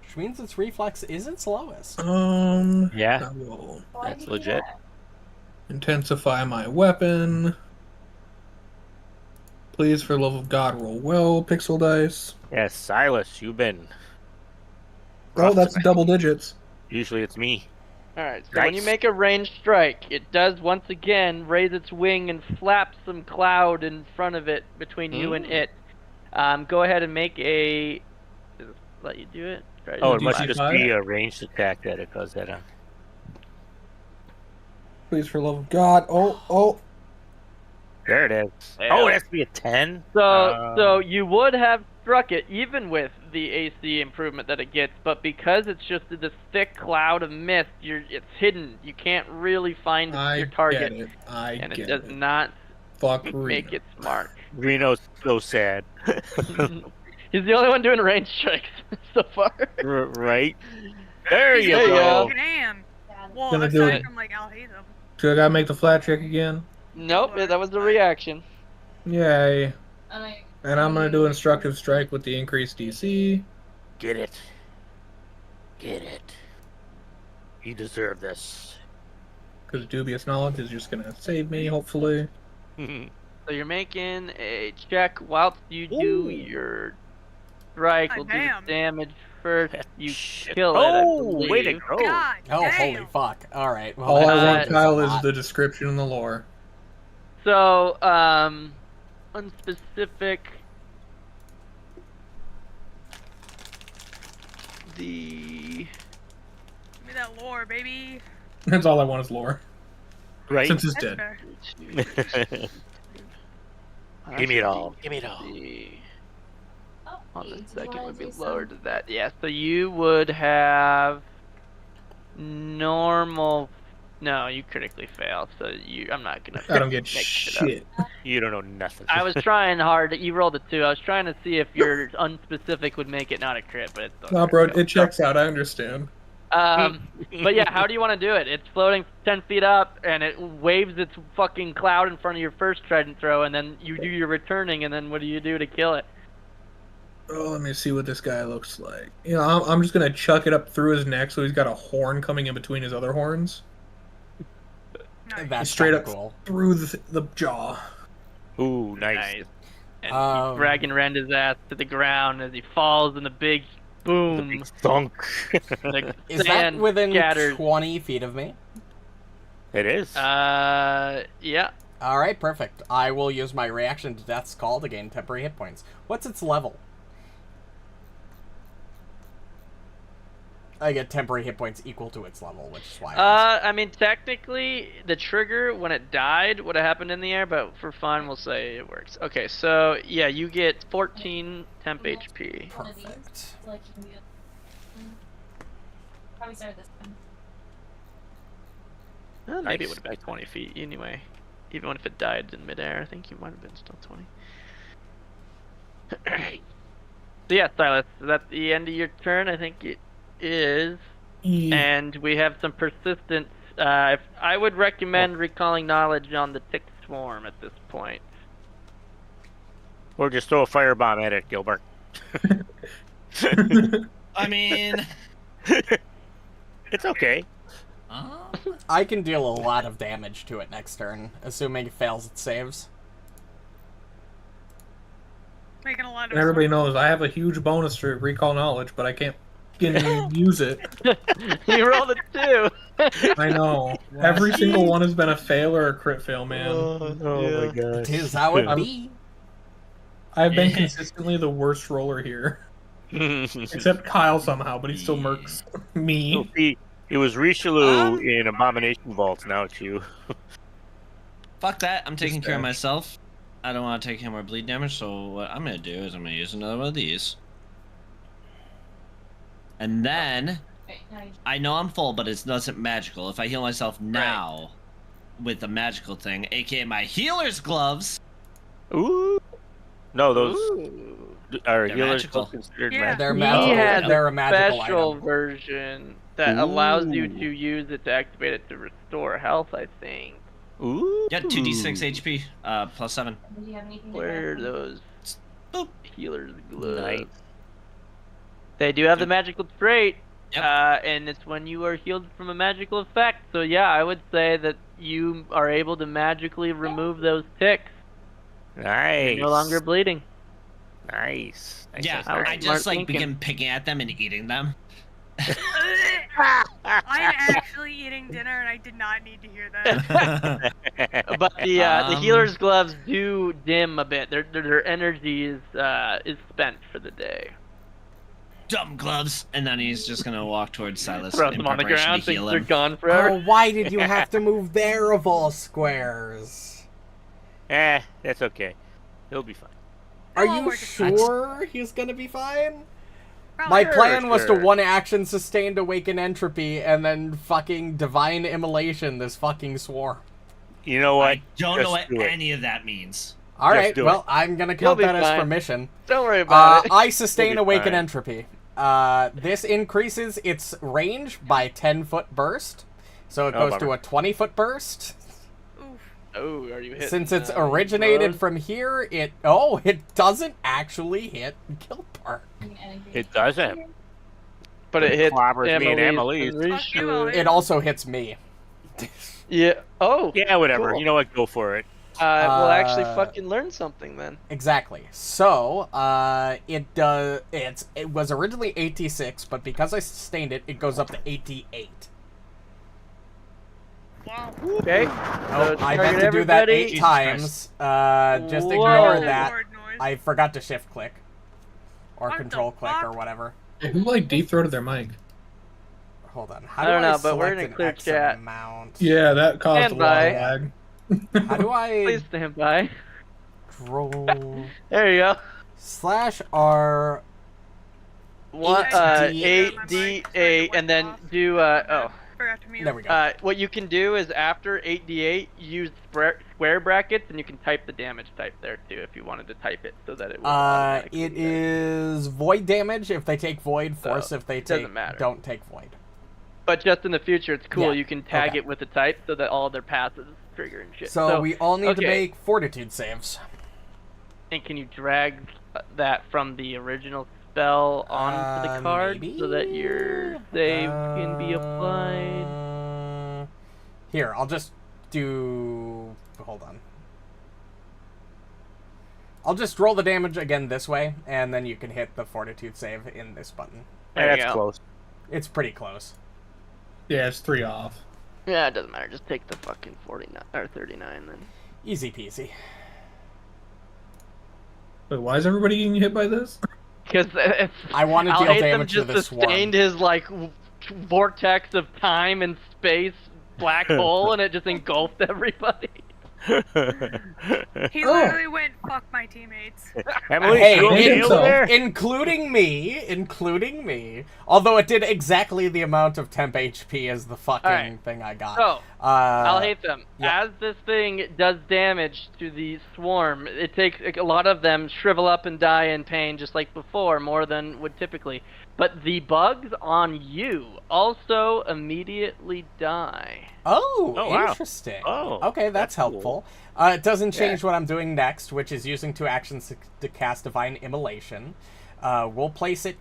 Which means its reflex is its lowest. Yeah. I will Why That's do you do legit. that? intensify my weapon. Please, for the love of God, roll well, pixel dice. Yes, Sylas, you've been. Oh, rough that's tonight. double digits. Usually it's me. Alright, so when you Nice. make a ranged strike, it does once again raise its wing and flap some cloud in front of it between you and it. Go ahead and make a. Does it let you do it? Try to Oh, do it must DC just 5? be a ranged attack that it does that on. Please, for the love of God. Oh. There it is. Yeah. Oh, it has to be a 10? So you would have struck it even with the AC improvement that it gets, but because it's just this thick cloud of mist, it's hidden. You can't really find your target, Get it. I and get it does it. not Fuck make Reno. its mark. Reno's so sad. He's the only one doing range strikes so far. Right? There you There you go. go. Damn. Yeah, Well, Gonna do aside it. from like Alhatham. Do I gotta make the flat check again? Nope, that was the reaction. Yay. and And I'm gonna do Instructive Strike with the increased DC. Get it. Get it. You deserve this. Because Dubious Knowledge is just gonna save me, hopefully. So you're making a check whilst you do your strike. God We'll do damn. the damage first. You Shit. kill it, I Oh, way to believe. go. God Oh, damn. holy fuck. Alright, well, All that I want, changes a Kyle, is lot. the description and the lore. So, unspecific. The Give me that lore, baby. That's all I want is lore. Right? Since it's That's dead. fair. Give me it all. Give me it all. Oh, On the did you second wanna would be do lowered some- to that. Yeah, so you would have normal. No, you critically fail. So I'm not gonna. I don't get make shit up. shit. You don't know nothing. I was trying hard. You rolled a 2. I was trying to see if your unspecific would make it not a crit, but it's No, bro, it checks out. I understand. But yeah, how do you want to do it? It's floating 10 feet up, and it waves its fucking cloud in front of your first trident throw, and then you do your returning, and then what do you do to kill it? Oh, let me see what this guy looks like. You know, I'm just gonna chuck it up through his neck so he's got a horn coming in between his other horns. Nice. That's Straight kinda up cool. through the jaw. Ooh, nice. And Um, you drag and rend his ass to the ground as he falls in a big The boom. big thunk. The Is that sand within scatters. 20 feet of me? It is. Yeah. Alright, perfect. I will use my reaction to Death's Call to gain temporary hit points. What's its level? I get temporary hit points equal to its level, which is why. I asked. I mean, technically, the trigger when it died would have happened in the air, but for fun, we'll say it works. Okay, so yeah, you get 14 temp HP. One of these, Perfect. so, like, you can do it. Probably start this one. Well, maybe it Nice. would have been 20 feet anyway. Even if it died in midair, I think you might have been still 20. So yeah, Sylas, is that the end of your turn? I think it is. Yeah. And we have some persistence. If I would recommend recalling knowledge on the tick swarm at this point. Or just throw a firebomb at it, Gilbark. I mean, It's okay. I can deal a lot of damage to it next turn, assuming it fails its saves. Making a lot of And everybody knows I have a huge bonus to recall knowledge, but I can't use it. You rolled a 2. I know. Every single one has been a fail or a crit fail, man. Oh my gosh. Tis how it be. I've been consistently the worst roller here. Except Kyle somehow, but he still murks me. See, it was Rishalou in Abomination Vaults, now it's you. fuck that. I'm taking care of myself. I don't want to take any more bleed damage, so what I'm going to do is I'm going to use another one of these. And then, I know I'm full, but it doesn't magical. If I heal myself now with the magical thing, aka my healer's gloves. Ooh. No, those are They're healers magical. considered Yeah. magic. They're He magical. has They're a a magical special item. version that allows you Ooh. to use it to activate it to restore health, I think. Ooh. Yeah, 2d6 HP, plus 7. Do you have anything to Where are grab? those Boop. healer's gloves? Nice. They do have the magical trait, Yep. and it's when you are healed from a magical effect. So yeah, I would say that you are able to magically remove those ticks. Nice. You're no longer bleeding. Nice. Nice, Yeah, nice, Smart I just like thinking. begin picking at them and eating them. I'm actually eating dinner and I did not need to hear that. nice. But the healer's gloves do dim a bit. Their energy is spent for the day. Dumb gloves. And then he's just gonna walk towards Sylas Throws in them on the preparation ground, to thinks heal they're him. gone forever. Oh, why did you have to move there of all squares? That's okay. He'll be fine. Are I'll you work it. sure he's gonna be fine? Probably. My Sure, plan was to sure. one action sustained awaken entropy and then fucking divine immolation this fucking swarm. You know what? I don't know Just what do it. any of that means. Alright, do it. well, I'm gonna You'll count be that as fine. permission. Don't worry about it. I sustain You'll be awaken fine. entropy. This increases its range by 10-foot burst. So it Oh, goes to bummer. a 20-foot burst. Oof. Oh, are you hitting? Since it's originated Rose? from here, it doesn't actually hit Gilbark. It doesn't. But it hits Clobbers me and Amalisce Amalisce. and Fuck you, Rishalou. Amalisce. It also hits me. Yeah. Oh. Yeah, whatever. Cool. You know what? Go for it. We'll actually fucking learn something then. Exactly. So, it was originally 86, but because I sustained it, it goes up to 88. Wow. Okay. Oh, So I target meant to do that everybody. 8 Jesus times. Just Whoa. ignore Making that. keyboard noise. I forgot to shift click. Or What control the click fuck? or whatever. Who like deep throated their mic? Hold on. How I do don't I know, but we're in select a an clear X chat. amount? Yeah, that caused Stand a lot by. of lag. How do I Please stand by. roll There you go. /R? One, 8D. 8D8, and then do Forgot to mute. There we go. what you can do is after 8D8, use square brackets, and you can type the damage type there too if you wanted to type it so that it would automatically It do that. is void damage if they take void, force if they doesn't take matter. don't take void. But just in the future, it's cool. Yeah, You can tag okay. it with the type so that all their passes trigger and shit. So we all need to okay. make fortitude saves. And can you drag that from the original spell onto the card Maybe? so that your save can be applied? Here, I'll just do. Hold on. I'll just roll the damage again this way, and then you can hit the fortitude save in this button. There you That's go. close. It's pretty close. Yeah, it's 3 off. Yeah, it doesn't matter. Just take the fucking 49 or 39 then. Easy peasy. Wait, why is everybody getting hit by this? Because I want to deal Alhatham damage to just the swarm. sustained his like vortex of time and space black hole, and it just engulfed everybody. He literally went, fuck my teammates. Emily, Hey, you okay himself. over there? including me. Although it did exactly the amount of temp HP as the fucking Alright. thing I got. So, I'll Uh, hate them. yeah. As this thing does damage to the swarm, it takes a lot of them shrivel up and die in pain just like before, more than would typically. But the bugs on you also immediately die. Oh, Oh, wow. interesting. Oh, Okay, that's that's cool. helpful. It doesn't change what I'm doing next, which is using 2 actions to cast Divine Immolation. We'll place it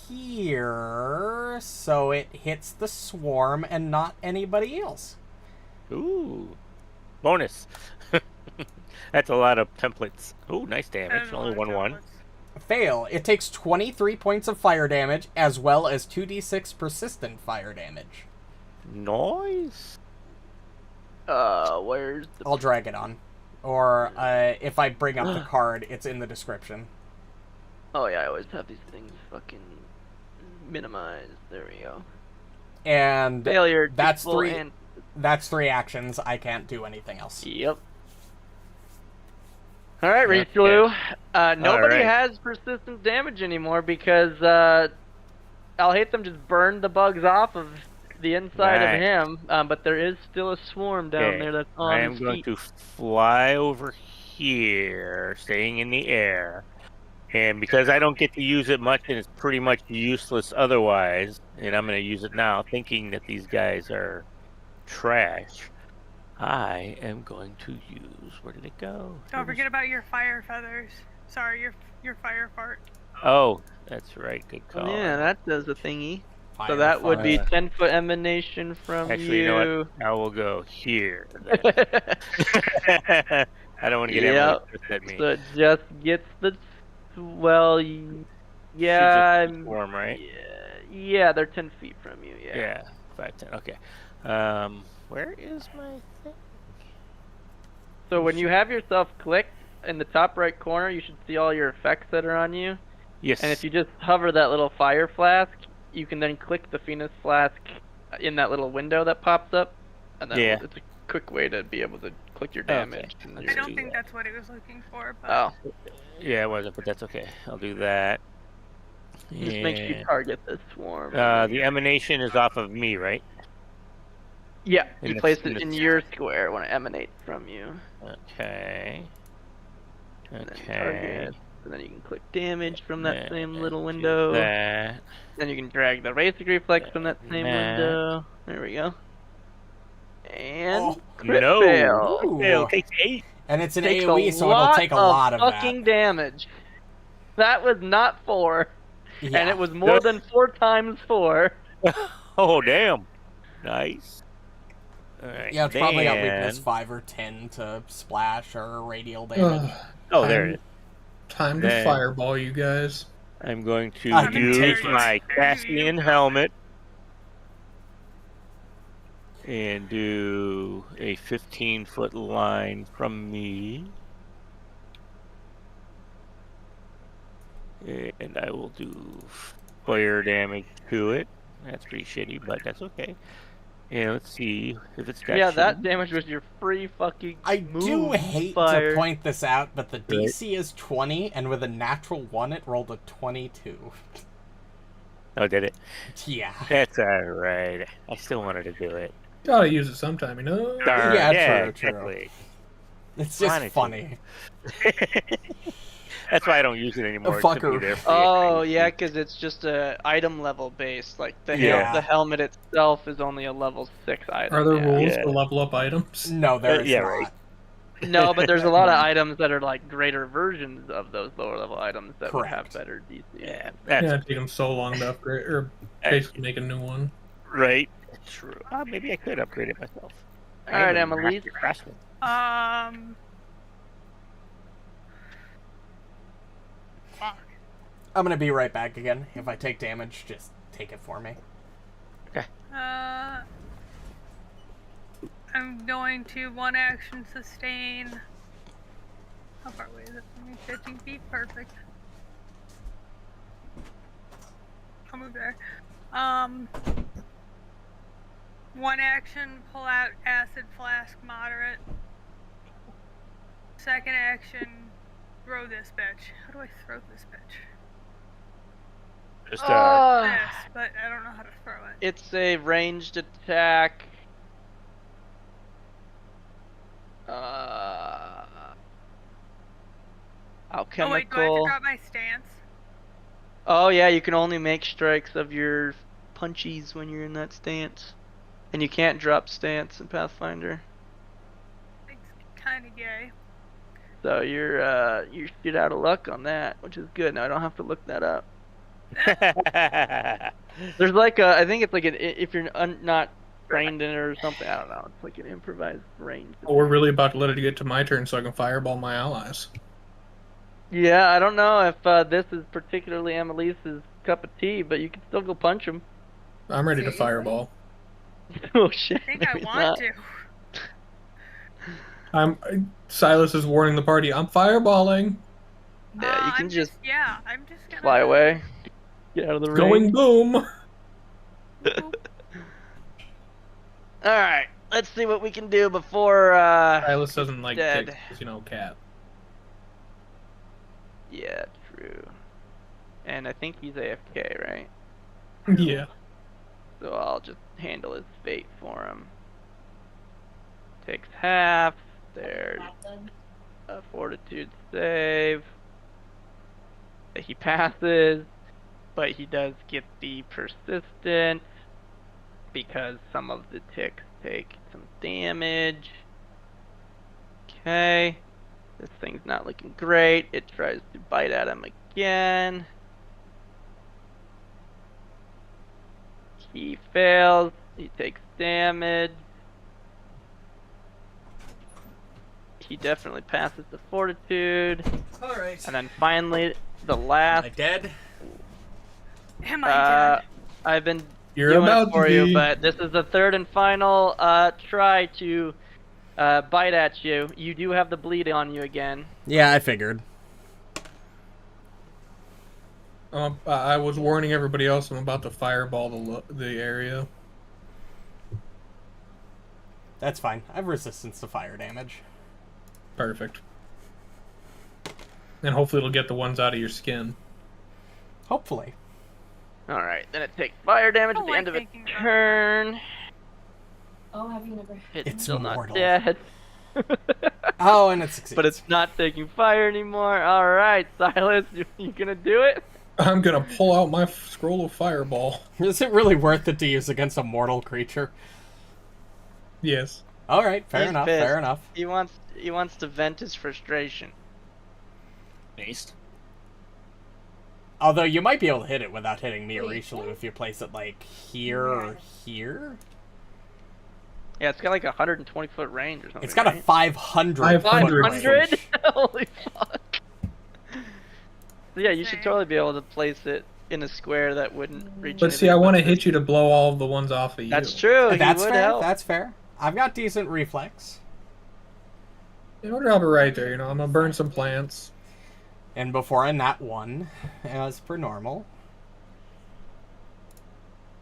here so it hits the swarm and not anybody else. Ooh. Bonus. That's a lot of templates. Ooh, nice damage. And Only a lot of 1/1. templates. Fail. It takes 23 points of fire damage as well as 2d6 persistent fire damage. Nice. Where's the... I'll drag it on. Or if I bring up the card, it's in the description. Oh yeah, I always have these things fucking minimized. There we go. And Failure. that's full 3. And... That's 3 actions. I can't do anything else. Yep. Alright, Okay. Rishalou. Nobody Alright. has persistent damage anymore because Alhatham just burned the bugs off of the inside Right. of him, but there is still a swarm down Okay. there that's on I am his going feet. to fly over here, staying in the air. And because I don't get to use it much and it's pretty much useless otherwise, and I'm going to use it now thinking that these guys are trash, I am going to use... Where did it go? Don't forget about your fire feathers. Sorry, your fire fart. Oh, that's right. Good call. Yeah, that does a thingy. Fire, So that would be fire. 10-foot emanation from Actually, you know what? I will go here. then. I don't want to get Yep. Emily pissed at me. So it just gets the... Well, She's yeah... just warm, right? Yeah, they're 10 feet from you, yeah. Yeah, 5, 10. Okay. Where is my thing? So when you have yourself clicked, in the top right corner, you should see all your effects that are on you. Yes. And if you just hover that little fire flask, you can then click the Phoenix flask in that little window that pops up. And then Yeah. it's a quick way to be able to click your damage. and Let's I your- don't do think that. that's what he was looking for, but Oh, Yeah, it wasn't, but that's okay. I'll do that. just make sure you And, target the swarm. the emanation is off of me, right? Yeah, in you the- place in it the- in your square when it emanates from you. Okay. And then Okay. target, and then you can click damage from that Yeah, same little do window. That. Then you can drag the racing reflex from that same That. window. There we go. And Oh, crit no. fail. Ooh. Fail. Takes 8. And it's an Takes AoE, so it'll take a lot of fucking that. damage. That was not 4, Yeah. and it was more than 4 times 4. Oh, damn. Nice. All right. Yeah, it's probably got then- weakness 5 or 10 to splash or radial damage. Oh, there it is. Time to Then- fireball, you guys. I'm going to I can use take it. my Cassian helmet and do a 15-foot line from me. And I will do fire damage to it. That's pretty shitty, but that's okay. And let's see if it's got Yeah, that shield. damage was your free fucking I do move hate fire. to point this out, but the DC is 20, and with a natural 1, it rolled a 22. Oh, did it? Yeah. That's alright. I still wanted to do it. Gotta use it sometime, you know? Darn, Yeah, true, true. exactly. It's just Wanted to. funny. That's why I don't use it anymore. The It's to be fucker. there for Oh, the yeah, because it's just a item level based. Like the Yeah. the helmet itself is only a level 6 item. Are there yeah. rules Yeah. to level up items? No, there is Yeah, not. right. No, but there's a lot of items that are like greater versions of those lower level items that would have Correct. better DC. Yeah, Yeah, that's it'd take them so long to upgrade, or basically make a new one. right. True. Maybe I could upgrade it myself. All right, I'm a Amalisce. master craftsman. Fuck. I'm gonna be right back again. If I take damage, just take it for me. I'm going to 1 action sustain. How far away is it from me? 15 feet? Perfect. I'll move there. 1 action, pull out acid flask moderate. Second action, throw this bitch. How do I throw this bitch? Just This, but I don't know how to throw it. It's a ranged attack. Alchemical. Oh wait, do I have to drop my stance? Oh yeah, you can only make strikes of your punchies when you're in that stance, and you can't drop stance in Pathfinder. It's kind of gay. So you're shit out of luck on that, which is good. Now I don't have to look that up. There's like I think it's like if you're not trained in it or something. I don't know. It's like an improvised range. Oh, we're really about to let it get to my turn so I can fireball my allies. Yeah, I don't know if this is particularly Amalisce's cup of tea, but you can still go punch him. I'm ready to fireball. Oh shit! I think I maybe want not. to. Silas is warning the party. I'm fireballing. Yeah, you can I'm just I'm just gonna fly away. Get out of the ring. Going boom. Alright, let's see what we can do before Silas doesn't like dead. ticks, cat. Yeah, true. And I think he's AFK, right? Yeah. So I'll just handle his fate for him. Takes half. There's a fortitude save. He passes, but he does get the persistent because some of the ticks take some damage. Okay. This thing's not looking great. It tries to bite at him again. He fails. He takes damage. He definitely passes the fortitude. Alright. And then finally, the last. Am I dead? Am I dead? I've been You're doing about it for to you, be. but this is the third and final try to bite at you. You do have the bleed on you again. Yeah, I figured. I was warning everybody else I'm about to fireball the area. That's fine. I have resistance to fire damage. Perfect. And hopefully it'll get the ones out of your skin. Hopefully. Alright, then it takes fire damage at the end of a turn. Oh, have you never? It's still mortal. not dead. Oh, and it succeeds. But it's not taking fire anymore. Alright, Sylas, you gonna do it? I'm gonna pull out my scroll of fireball. Is it really worth it to use against a mortal creature? Yes. Alright, fair He's enough, pissed. fair enough. He wants to vent his frustration. Based. Although you might be able to hit it without hitting me or Rishalou if you place it like here or here. Yeah, it's got like a 120-foot range or something. It's got a 500 500. 500? range. Holy fuck. So yeah, you should totally be able to place it in a square that wouldn't reach. But see, I anything want to but hit you to blow all of the ones off of you. That's true. That's he would fair, help. that's fair. I've got decent reflex. I'll drop it right there, I'm gonna burn some plants. And before I nat 1, as per normal.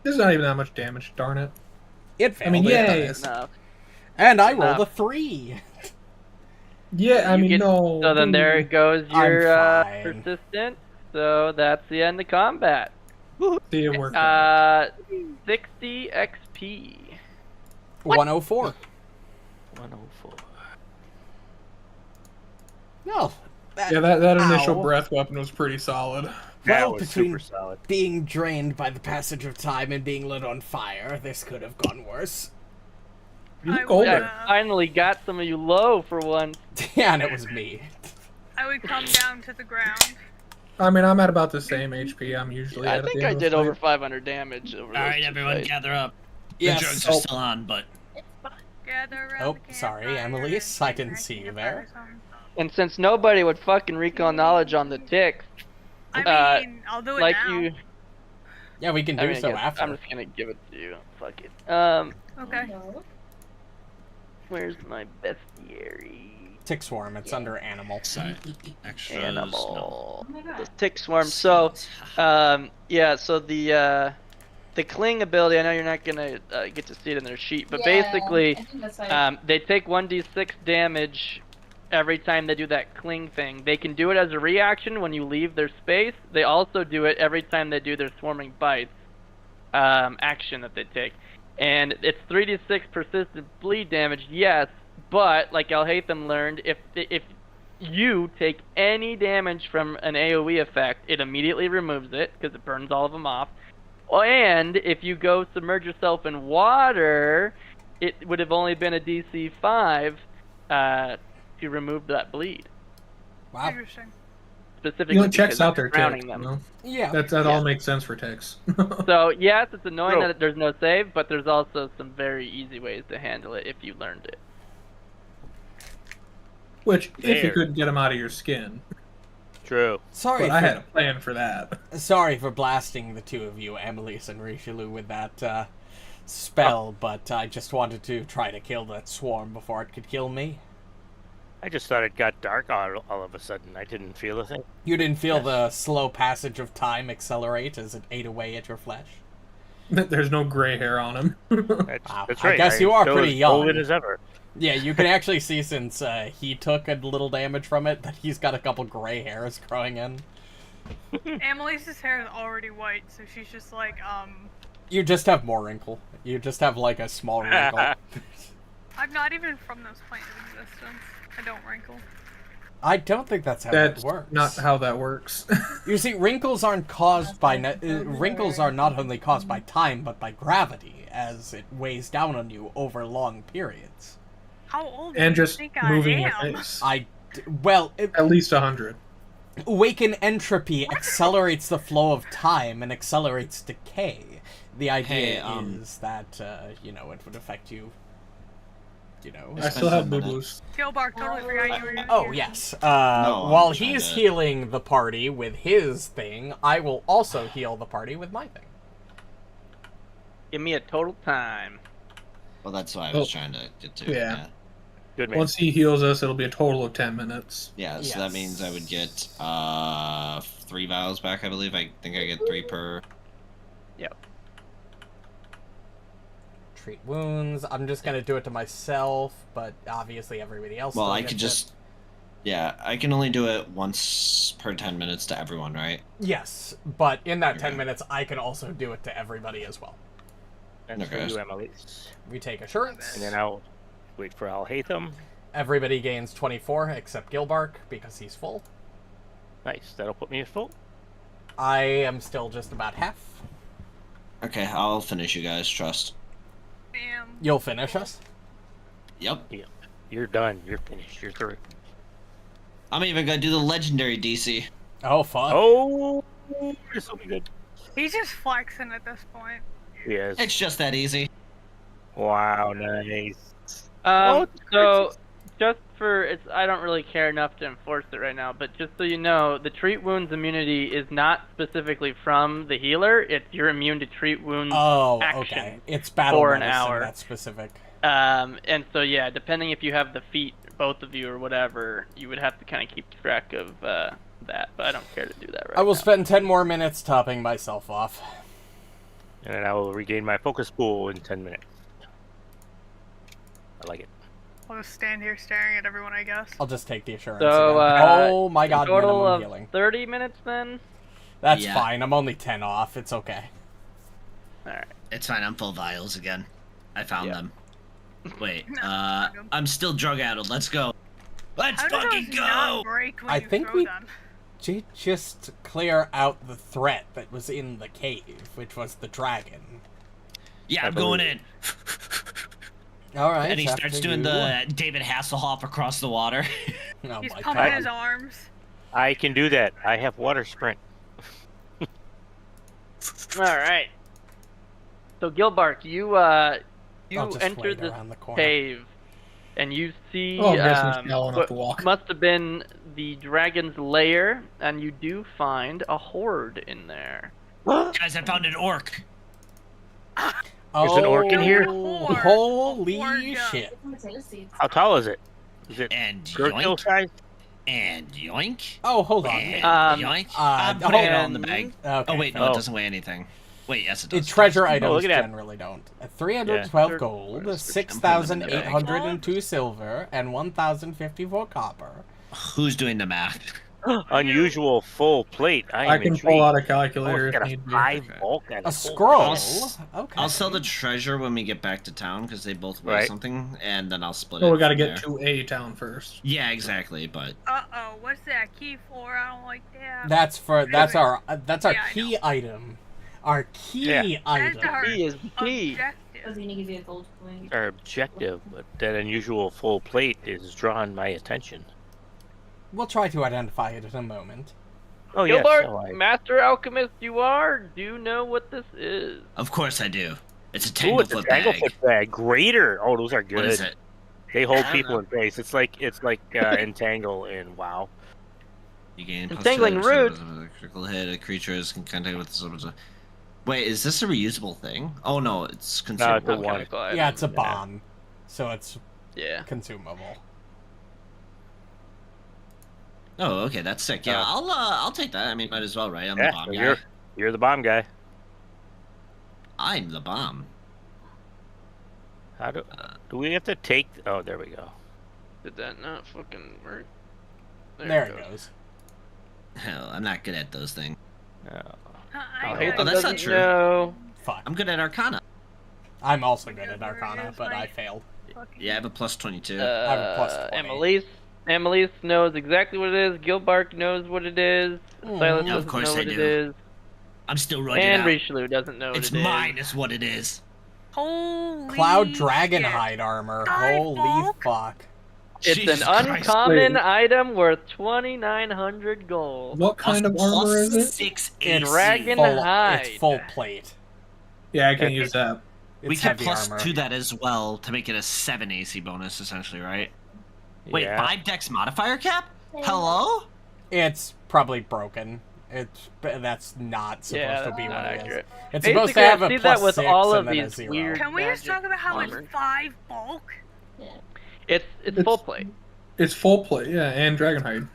This is not even that much damage, darn it. It failed. I mean, it yay. does. Enough. And I Enough. rolled a 3. Yeah, I You mean, get- no. So then there goes I'm your fine. persistent. So that's the end of combat. See, it worked out. 60 XP. 104. 104. No. Yeah, that initial Ow. breath weapon was pretty solid. That Well, was between super solid. being drained by the passage of time and being lit on fire, this could have gone worse. You I look would, older. I finally got some of you low for once. Yeah, and it was me. I would come down to the ground. I mean, I'm at about the same HP I'm usually I at. think the I end of did the over fight. 500 damage over All right, those two everyone, fights. gather up. Yes. The drugs are still on, but Gather around Oh, the sorry, campfire Amalisce, and I didn't drink see you peanut there. butter or something. And since nobody would fucking recall knowledge on the ticks, I mean, I'll do it like now. you, Yeah, we can I do mean, I so guess after. I'm just gonna give it to you. Fuck it. Okay. No. Where's my bestiary? Tick swarm, it's under animal. sorry, extras. Animal. Oh my god. The tick swarm. So, yeah. So the cling ability. I know you're not gonna get to see it in their sheet, but Yeah, basically, I think that's why they take 1d6 damage every time they do that cling thing. They can do it as a reaction when you leave their space. They also do it every time they do their swarming bites action that they take. And it's 3d6 persistent bleed damage, yes, but like Alhatham learned, if you take any damage from an AoE effect, it immediately removes it because it burns all of them off. And if you go submerge yourself in water, it would have only been a DC 5 to remove that bleed. Wow. Interesting. Specifically, You know, checks because out it's their drowning tick. them. You know? Yeah. That all makes sense for ticks. So yes, it's annoying Bro. that there's no save, but there's also some very easy ways to handle it if you learned it. Which, if you There. could get them out of your skin. True. Sorry, But I had a plan for that. sorry for blasting the two of you, Amalisce and Rishalou, with that spell, but I just wanted to try to kill that swarm before it could kill me. I just thought it got dark all of a sudden. I didn't feel a thing. You didn't feel the slow passage of time accelerate as it ate away at your flesh? There's no gray hair on him. That's, Wow. that's I right. guess you are still pretty as young. golden as ever. Yeah, you can actually see since he took a little damage from it that he's got a couple gray hairs growing in. Amalisce's hair is already white, so she's just like, You just have more wrinkle. You just have like a small wrinkle. I'm not even from this plane of existence. I don't wrinkle. I don't think that's how That's it works. not how that works. You see, wrinkles aren't caused by wrinkles are not only caused by time but by gravity, as it weighs down on you over long periods. How old And do you just think I moving your am? face. It, At least 100. awaken entropy accelerates the flow of time and accelerates decay. The idea Hey, is that it would affect you. I still have boo-boos. Gilbark, totally forgot you were Oh here. yes. I'm While trying he's to- healing the party with his thing, I will also heal the party with my thing. Give me a total time. Well, that's what I was trying to get to. Yeah. Good man. Once he heals us, it'll be a total of 10 minutes. Yeah, so Yes. that means I would get 3 vials back, I believe. I think I get 3 per. Yep. Treat wounds. I'm just gonna do it to myself, but obviously everybody else. Well, still I gets could it. just. Yeah, I can only do it once per 10 minutes to everyone, right? Yes, but in that 10 Okay. minutes, I can also do it to everybody as well. That's for Okay. you, Amalisce. We take assurance. And then I'll wait for Alhatham. Everybody gains 24 except Gilbark because he's full. Nice. That'll put me at full. I am still just about half. Okay, I'll finish you guys, trust. Damn. You'll finish us. Yep. You're done. You're finished. You're through. I'm even gonna do the legendary DC. Oh, fuck. Oh, this will be good. He's just flexing at this point. Yes. It's just that easy. Wow, nice. So just for I don't really care enough to enforce it right now, but just so you know, the treat wounds immunity is not specifically from the healer. It's you're immune to treat wounds. Oh, action okay. It's battle for an medicine, hour. that's specific. And so yeah, depending if you have the feat, both of you or whatever, you would have to kind of keep track of that. But I don't care to do that right I will now. spend 10 more minutes topping myself off. And then I will regain my focus pool in 10 minutes. I like it. I'll just stand here staring at everyone, I guess. I'll just take the assurance So, again. Oh my god, total minimum of healing. 30 minutes then. That's Yeah. fine. I'm only 10 off. It's okay. All right. It's fine, I'm full vials again. I found Yeah. them. Wait, No, I don't. I'm still drug addled. Let's go. Let's How do fucking those go! not break when I you think throw we- them? Just clear out the threat that was in the cave, which was the dragon. Yeah, I I'm going believe in. Alright. And he starts doing the David Hasselhoff across the water. Oh He's my pumping god. his arms. I can do that. I have water sprint. All right. So Gilbark, you I'll just entered wait this around the corner. cave, and you see Oh, I'm guessing it's shallow enough what to walk. must have been the dragon's lair, and you do find a horde in there. Guys, I found an orc. There's an orc in here? Horde. Holy Horde, yeah. shit. Potato seeds. How tall is it? Is it And Gurkhill yoink. size? And yoink. Oh, hold on. And Um, yoink. uh, I'm putting it all in the and- bag. Okay, Oh, wait, no, Oh. it doesn't weigh anything. Wait, yes, it does. Treasure look items at that. generally don't. 312 Yeah. gold, 6,802 silver, and 1,054 copper. Who's doing the math? Unusual full plate. I can intrigued. pull out a Oh, calculator it's if got a need be. 5 bulk. and A whole scroll. plate. Okay. I'll sell the treasure when we get back to town because they both weigh Right. something, and then I'll split Oh, it. we got to from get there. to a town first. Yeah, exactly. But Uh-oh, what's that key for? I don't like that. That's our Yeah, I key item. Our key Yeah. item. That's our Key is key. I was objective. gonna give you a gold coin. Our objective, but that unusual full plate is drawing my attention. We'll try to identify it in a moment. Oh yes, Gilbark, oh, I- master alchemist you are, do you know what this is? of course I do. It's a Ooh, it's a tanglefoot bag. tanglefoot bag. Greater. Oh, those are good. What is it? They hold I don't people know. in place. It's like entangle in WoW. You gain plus Entangling 2 root. critical hit. A creature is in contact with the. Wait, is this a reusable thing? Oh no, it's No, consumable. it's a one. Alchemical item. Yeah, it's a bomb, so it's Yeah. consumable. Oh, okay, that's sick. Yeah, I'll take that. I mean, might as well, right? I'm Yeah, the bomb so guy. you're the bomb guy. I'm the bomb. How do we have to take? Oh, there we go. Did that not fucking work? There it goes. Hell, I'm not good at those things. Oh. I Alhatham know. that's not doesn't true. know. Fuck. I'm good at Arcana. I'm also good at Arcana, but I failed. Fucking- Yeah, I have a plus 22. I have a plus 20. Amalisce knows exactly what it is. Gilbark knows what it is. Mm. Sylas Yeah, of doesn't course know I what it do. is. I'm still writing And out. Rishalou doesn't know what It's it is. mine. Is what it is. Holy Cloud shit. Dragon Hide armor. Sky Holy Bulk? fuck. It's Jesus an Christ. uncommon Wait. item worth 2,900 gold. What kind of Plus armor is it? 6 It's AC. Dragon full, hide. It's full plate. Yeah, I can't use that. It's We can heavy plus armor. 2 that as well to make it a 7 AC bonus, essentially, right? Wait, Yeah. 5 dex modifier cap? Hello? It's probably broken. That's not supposed Yeah, to that's be not what it is. accurate. It's supposed Basically, to have I a see plus that with 6 all and of then a these 0. weird- Can we just talk about how armor. it's 5 bulk? Yeah. It's full plate. It's full plate, yeah, and dragon hide.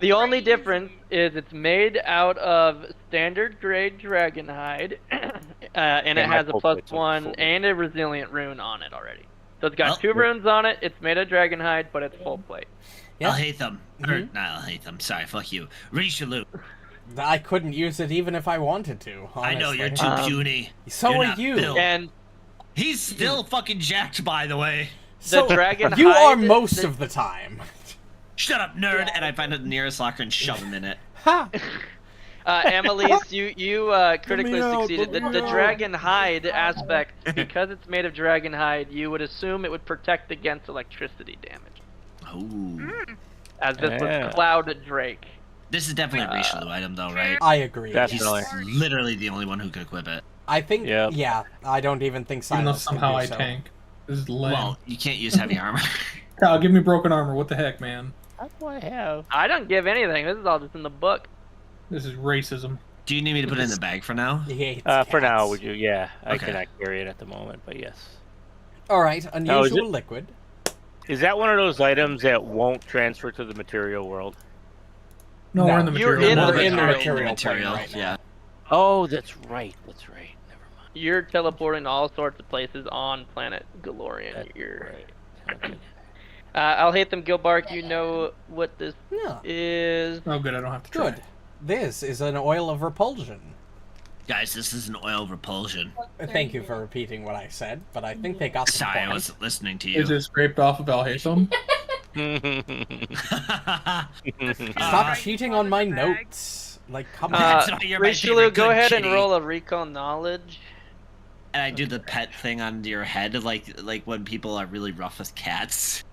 The only difference is it's made out of standard grade dragon hide, and it my has a full plus plate's on 1 full. and a resilient rune on it already. So it's got Well, 2 runes on it. It's made of dragon hide, but it's full plate. Yeah. Alhatham. Or, Mhm. not Alhatham. Sorry, fuck you. Rishalou. I couldn't use it even if I wanted to. Honestly. I know you're too puny. So You're are not you. built. And He's still fucking jacked, by the way. So dragon you are hide- most the- of the time. Shut up, nerd! And I find the nearest locker and shove him in it. Ha! Amalisce, you critically out, succeeded. let The me out. dragon hide aspect, because it's made of dragon hide, you would assume it would protect against electricity damage, Oh. as this Yeah. was Cloud Drake. This is definitely a Rishalou item, though, right? I agree. That's- He's Definitely. literally the only one who could equip it. I think. Yep. Yeah. I don't even think Even though Sylas can somehow do I so. tank. This is lame. Well, you can't use heavy armor. Kyle, give me broken armor. What the heck, man? What do I have? I don't give anything. This is all just in the book. This is racism. Do you need me to put it in the bag for now? He hates For now, cats. would you? Yeah, I Okay. cannot carry it at the moment, but yes. All right. Now, is Unusual it- liquid. Is that one of those items that won't transfer to the material world? No, No, we're in the you're material. in world. We're in the We're material plane right now. yeah. Oh, that's right. That's right. Never mind. You're teleporting to all sorts of places on planet Galorian. That's You're right. Okay. Alhatham Gilbark, you know what this Yeah. is. Oh, good. I don't have to try. Good. This is an oil of repulsion. Guys, this is an oil repulsion. Thank you for repeating what I said, but I think they got the Sorry, I point. wasn't listening to you. Is it scraped off of Alhatham? Stop cheating on my notes. Like, come on. That's why you're my Rishalou, favorite go good ahead and kitty. roll a recon knowledge. And I do the pet thing on your head, like when people are really rough with cats.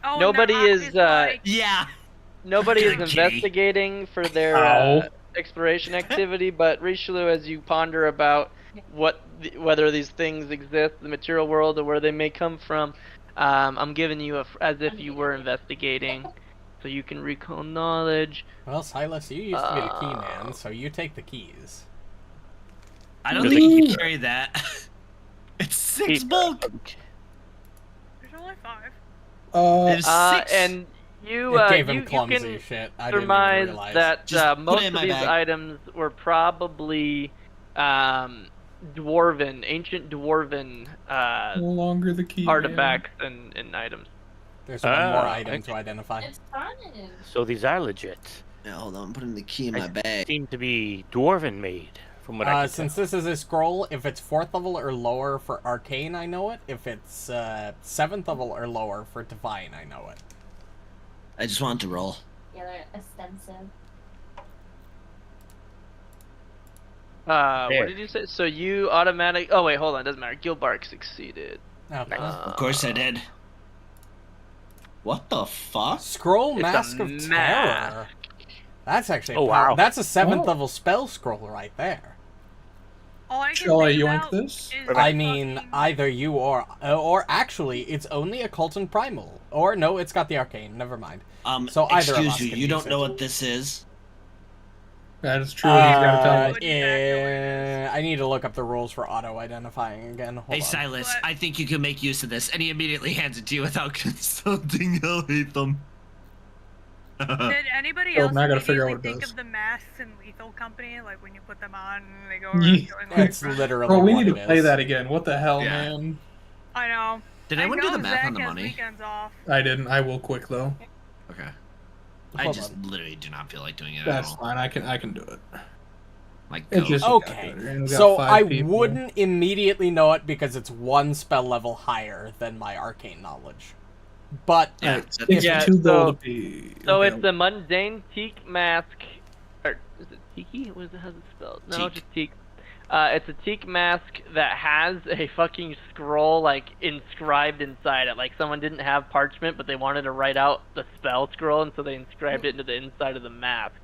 Oh, Nobody no, is, it's like- Yeah. Nobody is Good kitty. investigating for their Ow. exploration activity, but Rishalou, as you ponder about whether these things exist in the material world or where they may come from, I'm giving you as if you were investigating, so you can recall knowledge. Well, Sylas, you used to be the key man, so you take the keys. I don't think you can carry that. It's 6 bulk. There's only 5. It's 6. And you It gave him you clumsy can shit. I didn't even surmise realize. that Just put it most in of my these bag. items were probably ancient dwarven No longer the key. artifacts and items. There's one more Ah, item to identify. It's fun. So these are legit. Yeah, hold on, I'm putting the key in my bag. Seem to be dwarven made, from what I can Since tell. this is a scroll, if it's 4th level or lower for arcane, I know it. If it's 7th level or lower for divine, I know it. I just wanted to roll. Yeah, they're extensive. What There. did you say? So you automatic. Oh wait, hold on. Doesn't matter. Gilbark succeeded. Okay. Of course I did. What the fuck? Scroll It's a Mask of mask. Terror. That's actually Oh, wow. That's a 7th Oh. level spell scroll right there. All I can Shall I think yoink about this? is I mean, fucking- either you or actually, it's only occult and primal. Or no, it's got the arcane. Never mind. So either of us Excuse you, can you use don't it. know what this is? That is true. He's got to tell me. What exactly what it I need to look up the rules for auto-identifying again. Hold Hey, on. Sylas, What? I think you can make use of this. And he immediately hands it to you without consulting Alhatham. Did anybody Oh, else now I gotta figure out immediately what it think does. of the masks in Lethal Company? Like when you put them on and they go Yeah. around killing It's like- literally Bro, we what need to it play is. that again. What the hell, Yeah. man? I know. Did anyone I do know the math Zach on the has money? Weekends off. I didn't. I will quick though. Okay. I Hold just on. literally do not feel like doing it That's at all. fine. I can do it. Like, It's go. just a Okay, calculator, and we got so 5 I people. wouldn't immediately know it because it's 1 spell level higher than my arcane knowledge. But Yeah, Alright, so- it's Yeah, 2 gold so- apiece. So Okay. it's the mundane teak mask, or is it tiki? What is it? How's it spelled? No, Teak. just teak. It's a teak mask that has a fucking scroll like inscribed inside it. Like someone didn't have parchment, but they wanted to write out the spell scroll, and so they inscribed it into the inside of the mask.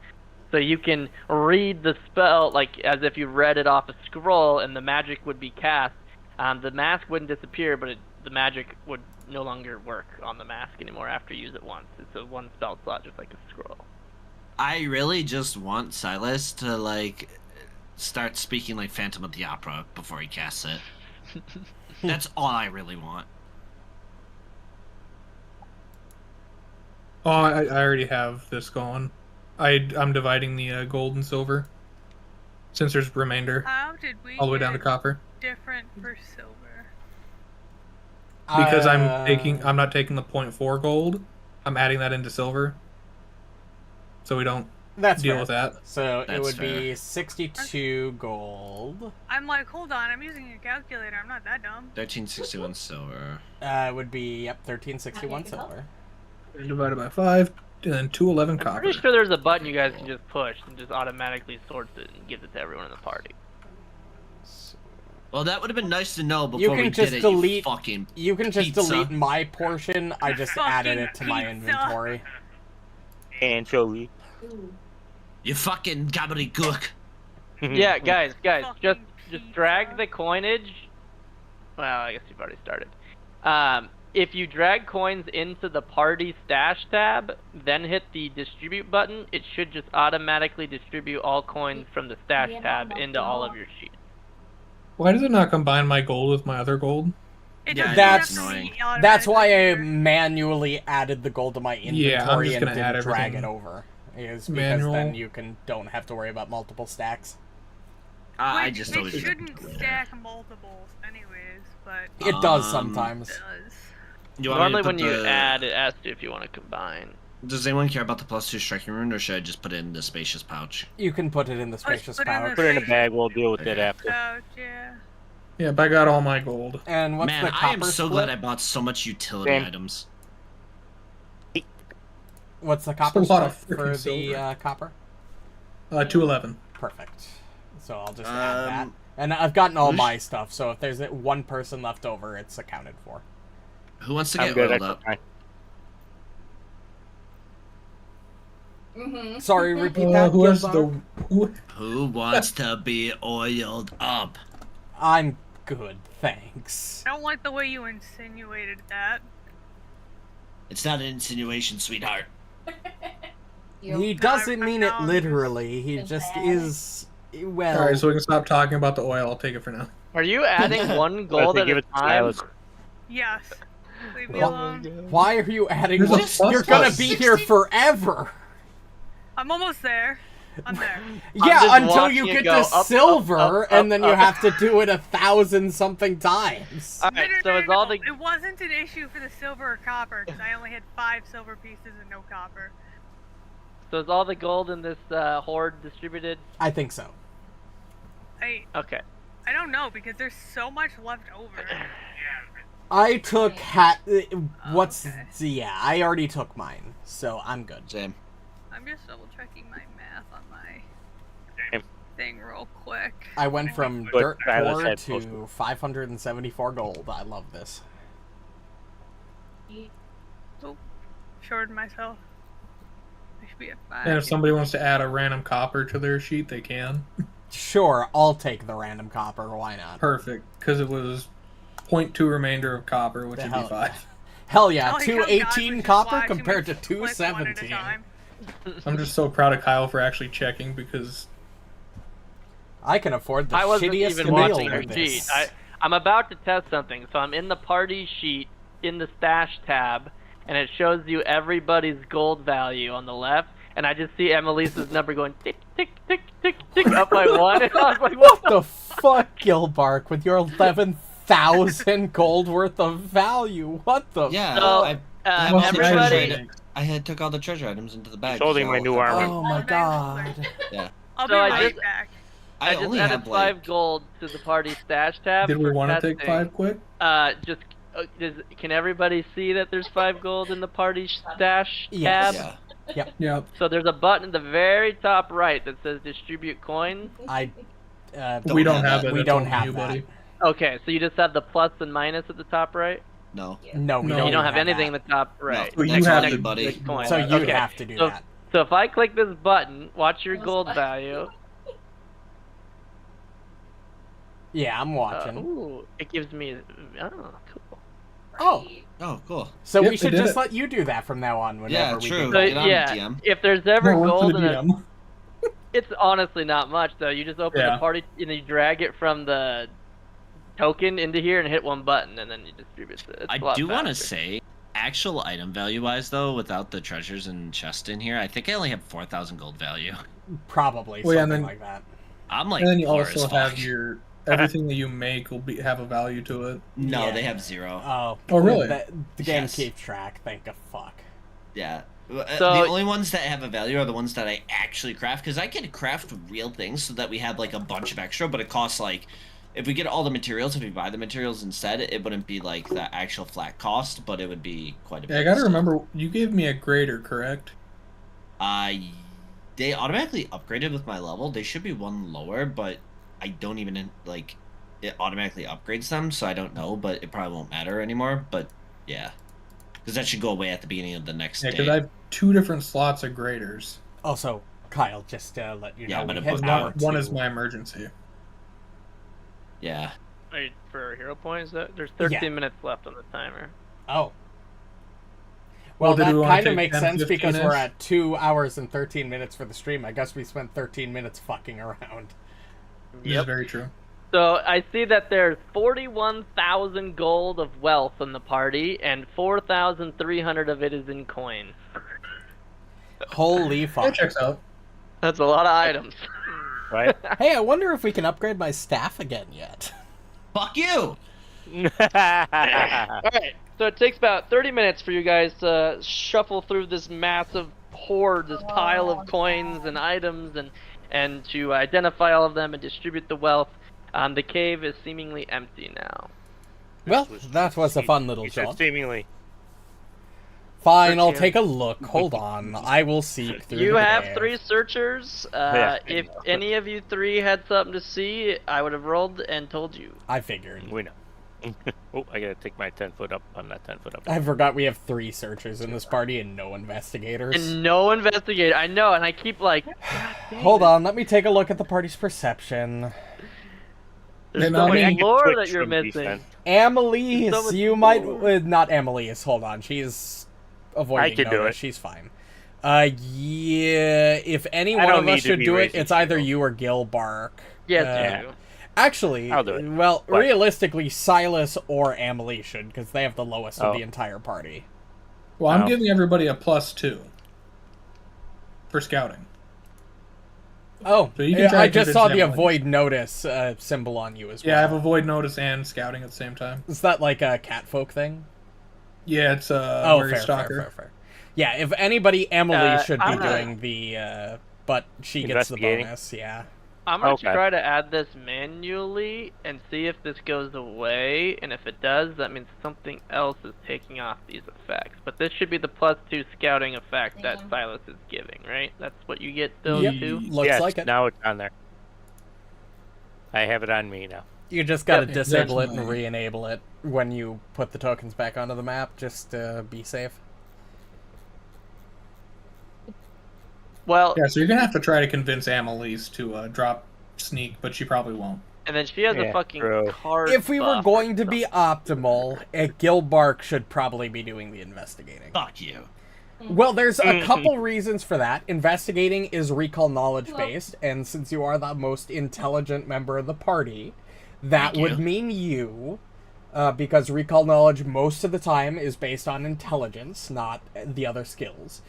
So you can read the spell like as if you read it off a scroll, and the magic would be cast. The mask wouldn't disappear, but the magic would no longer work on the mask anymore after you use it once. It's a 1 spell slot, just like a scroll. I really just want Sylas to, like, start speaking like Phantom of the Opera before he casts it. That's all I really want. Oh, I already have this going. I'm dividing the gold and silver. Since there's remainder. How did we All the way down to get copper. different for silver? Because I'm not taking the 0.4 gold. I'm adding that into silver. So we don't that's deal fair. with that. So it That's would be fair. 62 gold. I'm like, hold on, I'm using a calculator. I'm not that dumb. 1361 silver. It would be 1361 Okay, go. silver. And divided by 5, and then 211 I'm copper. pretty sure there's a button you guys can just push and just automatically sorts it and gives it to everyone in the party. Well, that would have been nice to know before You we can just did it, delete- you fucking... You can just Pizza. delete my portion. I just Fucking added it to my pizza. inventory. Anchovy. Ooh. You fucking gobbledygook. Yeah, guys, just Fucking drag pizza. the coinage. Well, I guess you've already started. If you drag coins into the party stash tab, then hit the distribute button, it should just automatically distribute all coins from the stash Yeah, tab no, into all no. of your sheets. Why does it not combine my gold with my other gold? It Yeah, doesn't that's- have to be That's why I automatically manually added the gold to my inventory Yeah, I'm just and gonna add didn't drag everything it over. Is because manual. then you don't have to worry about multiple stacks. I Wait, just it always... shouldn't stack multiples anyways, but It does Um, sometimes. it does. You want me Normally to when put you the- add, it asks you if you want to combine. Does anyone care about the +2 striking rune, or should I just put it in the spacious pouch? You can put it in the Let's spacious put it in the pouch. Put it in a bag, we'll deal with that after. Ouch, yeah. Yeah, but I got all my gold. And what's Man, the copper I am so split? glad I bought so much utility Same. items. What's the copper a lot of split frickin' for the silver. copper? 211. Perfect. So I'll just add that. Um, And I've gotten all who's- my stuff, so if there's one person left over, it's accounted for. Who wants to I'm get good. rolled I up? fine. Mm-hmm. Sorry, repeat that. Who has the... Gilbark? Who wants to be oiled up? I'm good, thanks. I don't like the way you insinuated that. It's not an insinuation, sweetheart. He doesn't mean it no, literally. He it's just bad. is. Well, Alright, so we can stop talking about the oil. I'll take it for now. Are you adding one I gold say at give a it to time? Silas. Yes. Leave me Wha- alone. why are you adding? There's a One? plus You're gonna plus. be here forever. I'm almost there. I'm there. Yeah, just until watching you it get go to up, silver, up, and then you up. have to do it 1,000-something times. All right, so it's all the It wasn't an issue for the silver or copper, because I only had 5 silver pieces and no copper. so is all the gold in this horde distributed? I think so. Okay. I don't know, because there's so much left over. I took Okay. yeah, I already took mine, so I'm good. Same. I'm just double checking my math on my Same. thing real quick. I went from But dirt Silas poor had to posted. 574 gold. I love this. Shorted myself. I should be at 5. And if somebody wants to add a random copper to their sheet, they can. Sure, I'll take the random copper. Why not? Perfect, because it was 0.2 remainder of copper, which The would be hell 5. Hell yeah, I like how God was 218 just copper watching me compared to click one at a 217. time. I'm just so proud of Kyle for actually checking, because I can afford the I wasn't shittiest even meal watching your with sheet. this. I'm about to test something, so I'm in the party sheet in the stash tab, and it shows you everybody's gold value on the left, and I just see Amalisce's number going tick, tick, tick, tick, tick, up by 1, and I was like, What the fuck, Gilbark, with your 11,000 gold worth of value? What the Yeah, So, I Most everybody, items- I had took all the treasure items into the bag. He's holding my new armor. Oh my god. Yeah. I'll So be I right just- back. I just only added have like 5 gold to the party stash tab. Did we for want to take testing. 5 quick? Can everybody see that there's 5 gold in the party stash Yes. tab? Yeah. Yep. So there's a button at the very top right that says distribute coins. We don't have it. We that's don't only have you, that. buddy. Okay, so you just have the plus and minus at the top right? No. No, we No. don't. You don't have even anything that. at the top right. So you Next have one, to- buddy. the coin. So you'd Okay. have to do So- that. So if I click this button, watch your gold value. Yeah, I'm watching. Ooh, it gives me. Oh, cool. Oh, Oh, cool. so Yep, we it should did just it. let you do that from now on whenever Yeah, we true. do So that. Get on, yeah, DM. if there's ever More work for gold the in a, DM. it's honestly not much though. You just open Yeah. the party and you drag it from the token into here and hit one button, and then you distribute it. It's I a lot do want to faster. say, actual item value wise though, without the treasures and chest in here, I think I only have 4,000 gold value. Probably Well, yeah, something and then- like that. I'm like And then you poor also as have fuck. your everything that you make will have a value to it. No, Yeah. they have 0. Oh, really? The game Yes. keeps track. Thank a fuck. Yeah. So- The only ones that have a value are the ones that I actually craft, because I can craft real things so that we have like a bunch of extra, but it costs like, if we get all the materials, if we buy the materials instead, it wouldn't be like the actual flat cost, but it would be quite a bit. Yeah, I gotta still. remember, you gave me a grader, correct? They automatically upgraded with my level. They should be 1 lower, but I don't even like it automatically upgrades them, so I don't know, but it probably won't matter anymore. But yeah, because that should go away at the beginning of the next Yeah, day. because I have 2 different slots of graders. Also, Kyle, just to let you Yeah, know, I'm we gonna head put now One to- is my emergency. Yeah. Wait, for hero points, there's 13 Yeah. minutes left on the timer. Oh. Well, Well, did we that wanna kind of take makes 10, sense because we're 15-ish? at 2 hours and 13 minutes for the stream. I guess we spent 13 minutes fucking around. This is very true. So I see that there's 41,000 gold of wealth in the party, and 4,300 of it is in coin. Holy That fuck. checks out. That's a lot of items. Right? Hey, I wonder if we can upgrade my staff again yet. Fuck you. Alright, so it takes about 30 minutes for you guys to shuffle through this massive hoard, this pile of coins and items, and to identify all of them and distribute the wealth. The cave is seemingly empty now. Well, that was a fun little You said shot. seemingly. Fine, I'll Searching. take a look. Hold on. I will seek through You the have grave. 3 searchers. Yeah. If any of you 3 had something to see, I would have rolled and told you. I figured. We know. Oh, I gotta take my 10 foot up. I'm not 10 foot up. I forgot we have 3 searchers in this party and no investigators. And no investigator. I know, and I keep like, God dang Hold it. on, let me take a look at the party's perception. There's And so I much mean- lore Twitch that you're from these missing. then. Amalisce, So much you might... more. not Amalisce, hold on. She's avoiding I can do notice. it. She's fine. Yeah, if any I one don't of need us to should be do it, raising it's either shield. you or Gilbark. Yes, Uh, you do. Actually, I'll do it. well, What? realistically, Sylas or Amalisce should, because they have the lowest of Oh. the entire party. Well, I'm Wow. giving everybody a +2 for scouting. Oh, So you can yeah, try I to just convince saw the Amalisce. avoid notice symbol on you as well. Yeah, I have avoid notice and scouting at the same time. Is that like a catfolk thing? Yeah, it's Oh, Worry fair, Stalker. fair. Yeah, if anybody, Emily should be I'm gonna- doing the, but she gets the Investigating? bonus, yeah. I'm gonna Okay. try to add this manually and see if this goes away, and if it does, that means something else is taking off these effects. But this should be the +2 scouting effect that Yeah. Sylas is giving, right? That's what you get still Yep. too? Looks Yes, like it. now it's on there. I have it on me now. You just gotta Yep, disable it and definitely. re-enable it when you put the tokens back onto the map, just to be safe. Well, Yeah, so you're gonna have to try to convince Amalisce to drop sneak, but she probably won't. and then she has Yeah, a fucking true. card If we were buff or going to be something. optimal, Gilbark should probably be doing the investigating. Fuck you. Well, there's a couple reasons for that. Investigating is recall knowledge based, and since you are the most intelligent member of the party, that Thank would you. mean you, because recall knowledge most of the time is based on intelligence, not the other skills.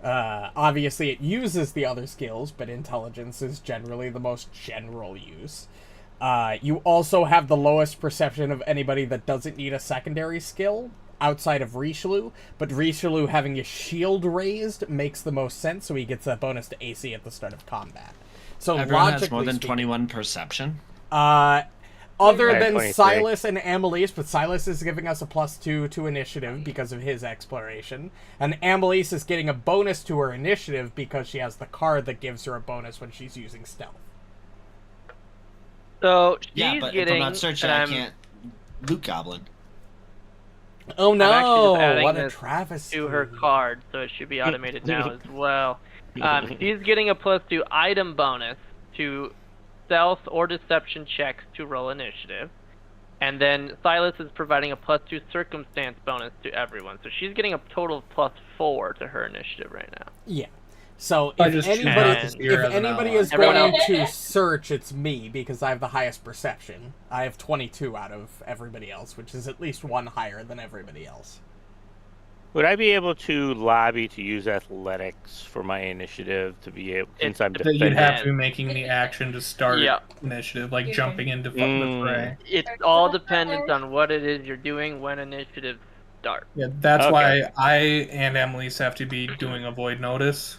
Obviously, it uses the other skills, but intelligence is generally the most general use. You also have the lowest perception of anybody that doesn't need a secondary skill outside of Rishalou, but Rishalou having his shield raised makes the most sense, so he gets a bonus to AC at the start of combat. So Everyone logically has more than speaking, 21 perception. other I have than 23. Sylas and Amalisce, but Sylas is giving us a +2 to initiative because of his exploration, and Amalisce is getting a bonus to her initiative because she has the card that gives her a bonus when she's using stealth. So she's Yeah, but if getting. I'm not searching, I can't loot goblin. Oh I'm actually no! just adding What a this travesty! to her card, so it should be automated now as well. She's getting a +2 item bonus to stealth or deception checks to roll initiative. And then Sylas is providing a +2 circumstance bonus to everyone. So she's getting a total of +4 to her initiative right now. Yeah. So I if just choose anybody, not to see her if as an anybody ally. is Everyone going else- to search, it's me because I have the highest perception. I have 22 out of everybody else, which is at least one higher than everybody else. Would I be able to lobby to use athletics for my initiative to be able, since I'm That defending? you'd have to be making the action to start Yeah. initiative, like jumping into the fray. It's all dependent on what it is you're doing when initiative starts. Yeah, that's Okay. why I and Amalisce have to be doing avoid notice.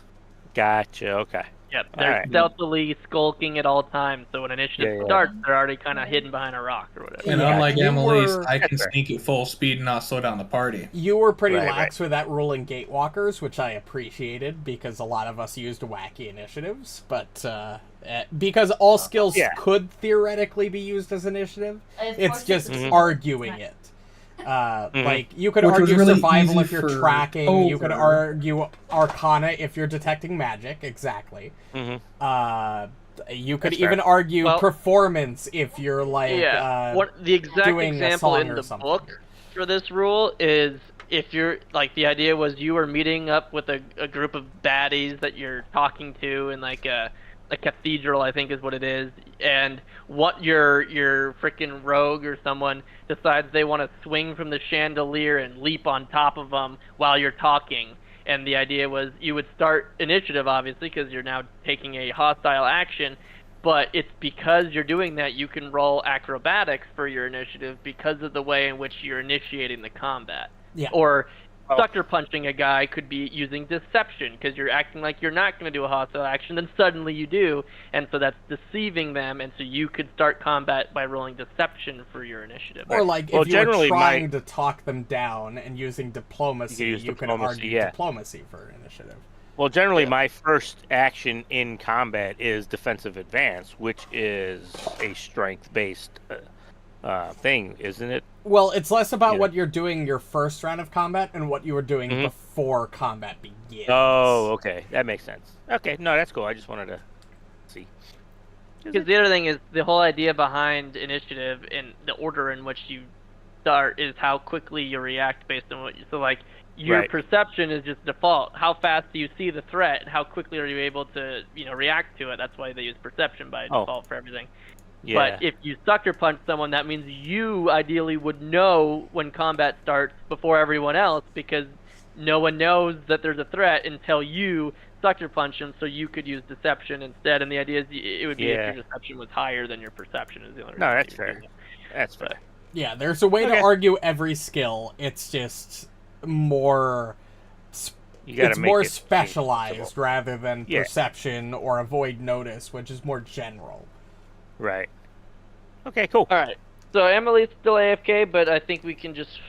Gotcha. Okay. Yep, they're Alright. stealthily skulking at all times, so when initiative Yeah, yeah. starts, they're already kind of hidden behind a rock or whatever. And Yeah, unlike you Amalisce, were- I can That's fair. sneak at full speed and not slow down the party. You were pretty Right, lax with that rule in Gatewalkers, which I appreciated because a lot of us used wacky initiatives. But because all skills Yeah. could theoretically be used as initiative, it's just Mhm. arguing it. Like you could Which was argue really survival easy if you're for tracking. You could over. argue arcana if you're detecting magic. Exactly. hmm You could That's fair. even argue Well- performance if you're like The exact doing a example song in or the something. book for this rule is if you're like the idea was you were meeting up with a group of baddies that you're talking to in like a cathedral, I think is what it is, and what your freaking rogue or someone decides they want to swing from the chandelier and leap on top of them while you're talking. And the idea was you would start initiative, obviously, because you're now taking a hostile action. But it's because you're doing that, you can roll acrobatics for your initiative because of the way in which you're initiating the combat. Yeah. Or Oh. sucker punching a guy could be using deception because you're acting like you're not going to do a hostile action, then suddenly you do, and so that's deceiving them, and so you could start combat by rolling deception for your initiative. Or like Well, if you were generally, trying to talk them down and using diplomacy, You could use you could diplomacy, argue yeah. diplomacy for initiative. Well, generally, my first action in combat is defensive advance, which is a strength-based thing, isn't it? Well, it's less about Yeah. what you're doing your first round of combat and what you were doing Mhm. before combat begins. Oh, okay, that makes sense. Okay, no, that's cool. I just wanted to see. Because the other thing is the whole idea behind initiative and the order in which you start is how quickly you react based on what you. So like your Right. perception is just default. How fast do you see the threat, and how quickly are you able to react to it? That's why they use perception by Oh. default for everything. Yeah. But if you sucker punch someone, that means you ideally would know when combat starts before everyone else because no one knows that there's a threat until you sucker punch him, so you could use deception instead. And the idea is it would be if your deception was higher than your perception. Is the only reason. No, that's fair. That's fair. Yeah, there's a way to argue every skill. It's just more. It's more specialized rather than perception or avoid notice, which is more general. Right. Okay, cool. All right. So Emily's still AFK, but I think we can just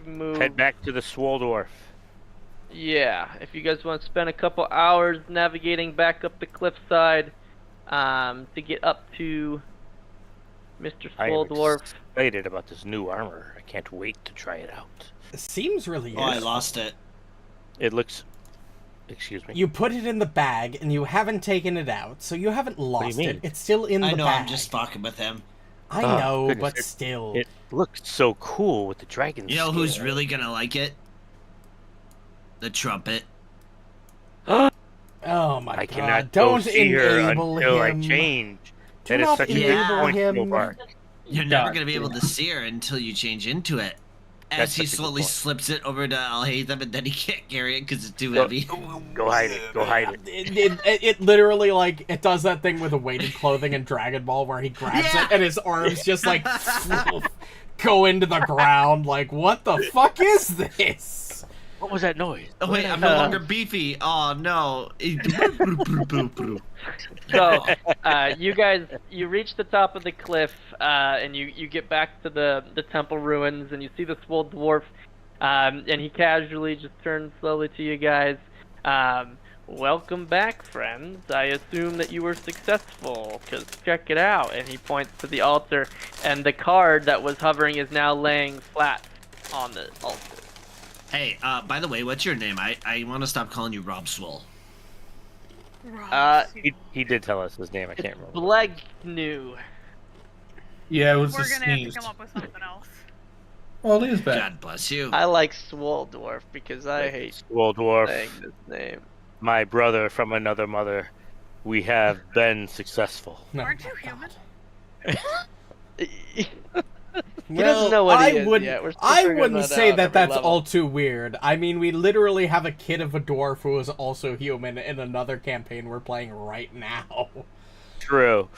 move. Head back to the Swoldorf. Yeah, if you guys want to spend a couple hours navigating back up the cliffside to get up to Mr. Swoldorf. I'm excited about this new armor. I can't wait to try it out. It seems really Oh, I lost it. It looks... Excuse me. You put it in the bag, and you haven't taken it out, so you haven't lost it. It's still in the bag. I know, I'm just fucking with him. I know, goodness, but still. It looks so cool with the dragon You know scale. who's really gonna like it? The trumpet. Oh my I god, cannot don't go see her enable until him. I change. Do That is not such a enable good point, him. Gilbark. You're never gonna be able to see her until you change into it. As That's he such a good slowly point. slips it over to Alhatham, and then he can't carry it because it's too heavy. Go hide it. Go hide it. It literally, like, it does that thing with the weighted clothing in Dragon Ball where he grabs it and his arms just, like, go into the ground. Like, what the fuck is this? What was that noise? Oh wait, I'm no longer beefy. Oh no. So, you guys, you reach the top of the cliff, and you get back to the temple ruins, and you see the Swold Dwarf, and he casually just turns slowly to you guys. Welcome back, friends. I assume that you were successful, because check it out. And he points to the altar, and the card that was hovering is now laying flat on the altar. Hey, by the way, what's your name? I want to stop calling you Rob Swole. He did tell us his name. I can't remember. Blegnu. Yeah, it was We're a gonna have sneeze. to come up with something else. Well, it is bad. God bless you. I like Swold Dwarf because I hate Swoldorf, saying this name. my brother from another mother. We have been successful. No, Aren't you my human? God. He doesn't know what he is wouldn't, yet. We're still I figuring wouldn't that say out that every that's level. all too weird. I mean, we literally have a kid of a dwarf who is also human in another campaign we're playing right now. True.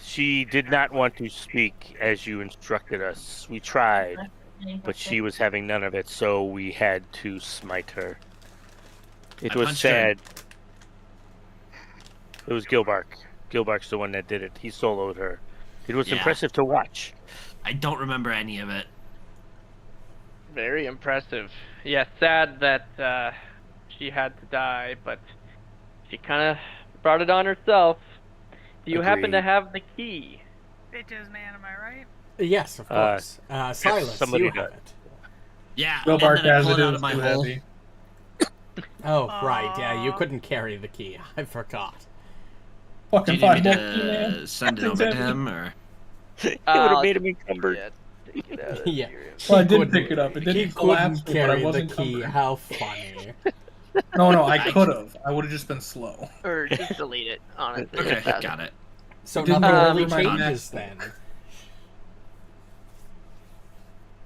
She did not want to speak as you instructed us. We tried, but she was having none of it, so we had to smite her. It I was punched her. sad. It was Gilbark. Gilbark's the one that did it. He soloed her. It was Yeah. impressive to watch. I don't remember any of it. Very impressive. Yeah, sad that she had to die, but she kind of brought it on herself. Do you happen to Agreed. have the key? Bitches, man, am I right? Yes, of course. Sylas, somebody you does. have it. Yeah, Gilbark and then I has pull it. it It out was of my too hole. heavy. Oh, right, yeah, you couldn't carry the key. I forgot. Do Fucking you need five me more key, man. to send it That's over to exactly- him, or? It would have made him encumbered. Yeah, take it out of Yeah. here. Well, I did Couldn't- pick it up. It he didn't collapse, couldn't me, but I carry the wasn't key. cumbered. How funny. No, I could have. I would have just been slow. Or just delete it, honestly. Okay, That's- got it. So Didn't nothing go really over my changes neck. then.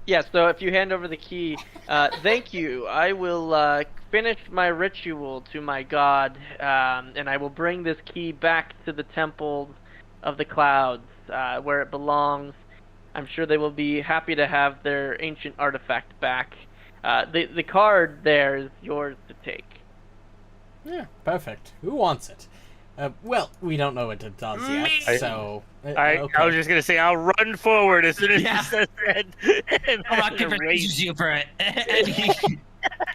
Yeah, so if you hand over the key, thank you. I will finish my ritual to my god, and I will bring this key back to the Temple of the Clouds, where it belongs. I'm sure they will be happy to have their ancient artifact back. The card there is yours to take. Yeah, perfect. Who wants it? Well, we don't know what it does yet, Me. so... I okay. was just gonna say I'll run forward as soon as Yeah. he says that. And I'm not then gonna race. use you for it. And he-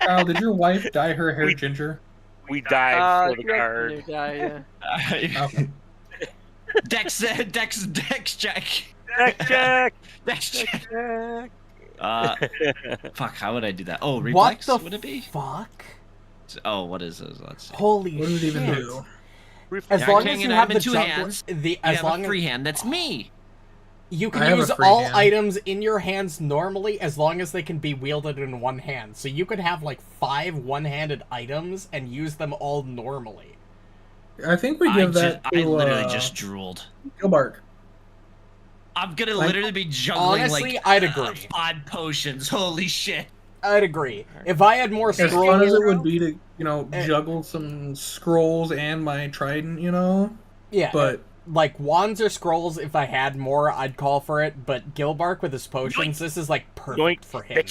Kyle, did your wife dye her hair We- ginger? We dive for the That's a card. new guy, yeah. Okay. Dex check. Check, check. Dex check. check. Fuck, how would I do that? Oh, What reflex, the would it be? fuck? Oh, what is this? Let's see. Holy What does it even shit. do? As Yeah, long I as can't you get have them the in two juggler, hands. as have long a as free hand, that's me. you I can have a use free all hand. items in your hands normally, as long as they can be wielded in one hand. So you could have like 5 one-handed items and use them all normally. I think we give that I to literally just drooled. Gilbark. I'm gonna literally be juggling honestly, I'd agree. 5 potions. Holy shit. I'd agree. If I had more As fun as scrolls, it would be to, juggle some scrolls and my trident, yeah, but like wands or scrolls, if I had more, I'd call for it. But Gilbark with his potions, this is like perfect for him.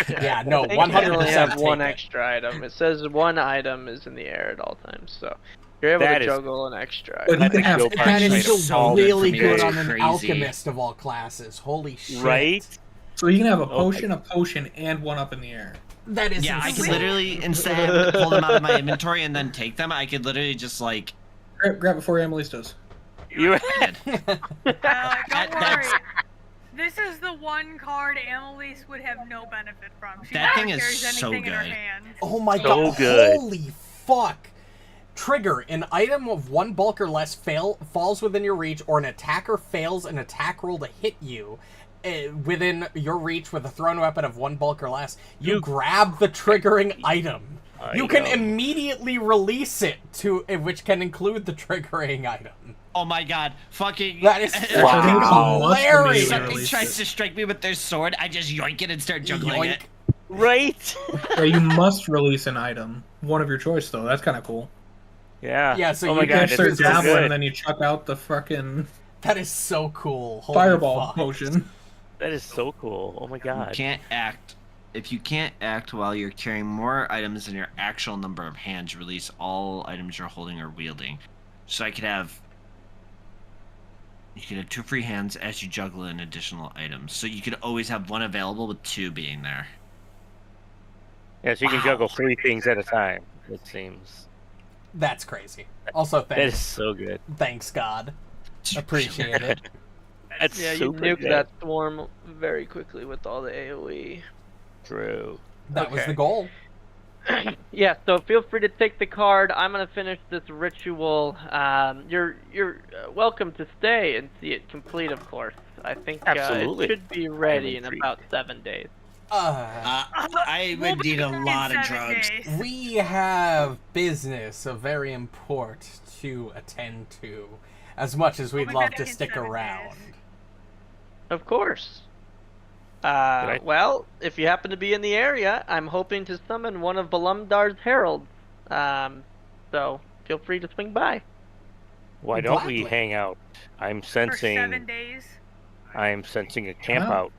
Yeah, no, I think you 100%. only have take one it. extra item. It says one item is in the air at all times, so you're able That to is- juggle an extra But item. he can have Gilbark That is Knight still of so really good for me. good That's on an crazy. alchemist of all classes. Holy shit! Right? so he can have a potion, and one up in the air. That is Yeah, I insane. could literally, instead of having to pull them out of my inventory and then take them, I could literally just like... Grab it before Amalisce does. You Don't That- worry. that's- This is the one card Amalisce would have no benefit from. She That never thing is carries so anything in her good. hand. Oh my So god! good. Holy fuck! Trigger: an item of 1 bulk or less falls within your reach, or an attacker fails an attack roll to hit you within your reach with a thrown weapon of 1 bulk or less. You grab the triggering item. You can immediately release it which can include the triggering item. Oh my god, fucking... That is Wow. fucking hilarious. Something Release tries it. to strike me with their sword, I just yoink it and start juggling Yoink. it. Right? Yeah, you must release an item. One of your choice, though. That's kind of cool. Yeah. Yeah, so oh my you You god, can't can start it's so dabbling, good. and then you chuck out the fucking That is so cool. Holy fireball fuck. potion. That is so cool. Oh my You god. can't act... If you can't act while you're carrying more items than your actual number of hands, release all items you're holding or wielding. So I could have... You can have 2 free hands as you juggle in additional items. So you could always have 1 available with 2 being there. Yeah, so you can Wow. juggle 3 things at a time, it seems. That's crazy. Also, That is thanks. so good. Thanks, God. Appreciate it. That's Yeah, you super nuke good. that swarm very quickly with all the AoE. True. That was Okay. the goal. Yeah, so feel free to take the card. I'm gonna finish this ritual. You're welcome to stay and see it complete, of course. I think Absolutely. it should be ready in intrigued. about 7 days. I We'll would be need a back in lot of 7 drugs. days. We have business of very import to attend to, as much as we'd be love back to in stick 7 around. days. Of course. I- Well, if you happen to be in the area, I'm hoping to summon one of Balumdar's heralds. So feel free to swing by. Why don't we Gladly. hang out? I'm For 7 sensing days. I'm sensing a camp Wow. out.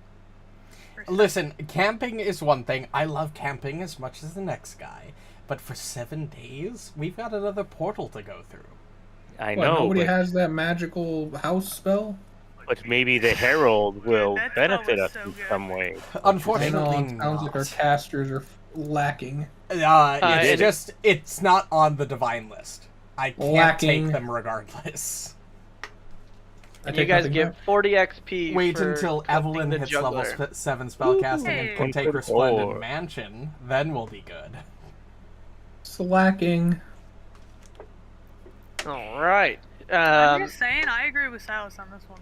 Listen, camping is one thing. I love camping as much as the next guy. But for 7 days, we've got another portal to go through. I What, know, nobody but, has that magical house spell? but maybe the herald will That spell benefit was us so in good. some way. I know, Unfortunately, it sounds like our not. casters are lacking. It's not on the divine list. I can't Lacking. take them regardless. I And you take guys nothing get back. 40 XP. Wait for until cooking Evelyn the hits juggler. level 7 spellcasting Hey. and can take her splendid Or- mansion. Then we'll be good. Slacking. All right. I'm just saying, I agree with Sylas on this one.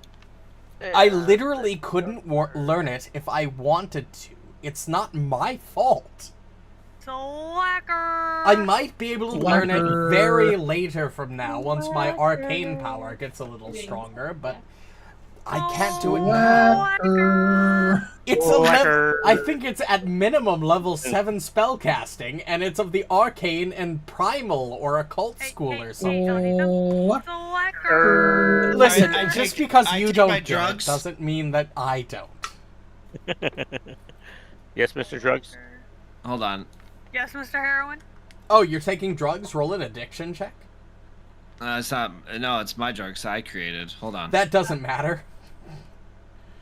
I literally couldn't learn it if I wanted to. It's not my fault. Slacker! I might be able to learn it Slacker. very later from now, once my arcane power gets a little stronger, but I can't do it now. Slacker. It's a level. Slacker. I think it's at minimum level 7 spellcasting, and it's of the arcane and primal or occult school or something. Slacker! Listen, I just take- because I you take don't my get it drugs. doesn't mean that I don't. Yes, Mr. Drugs? Hold on. Yes, Mr. Heroin? Oh, you're taking drugs? Roll an addiction check? It's not. No, it's my drugs I created. Hold on. That doesn't matter.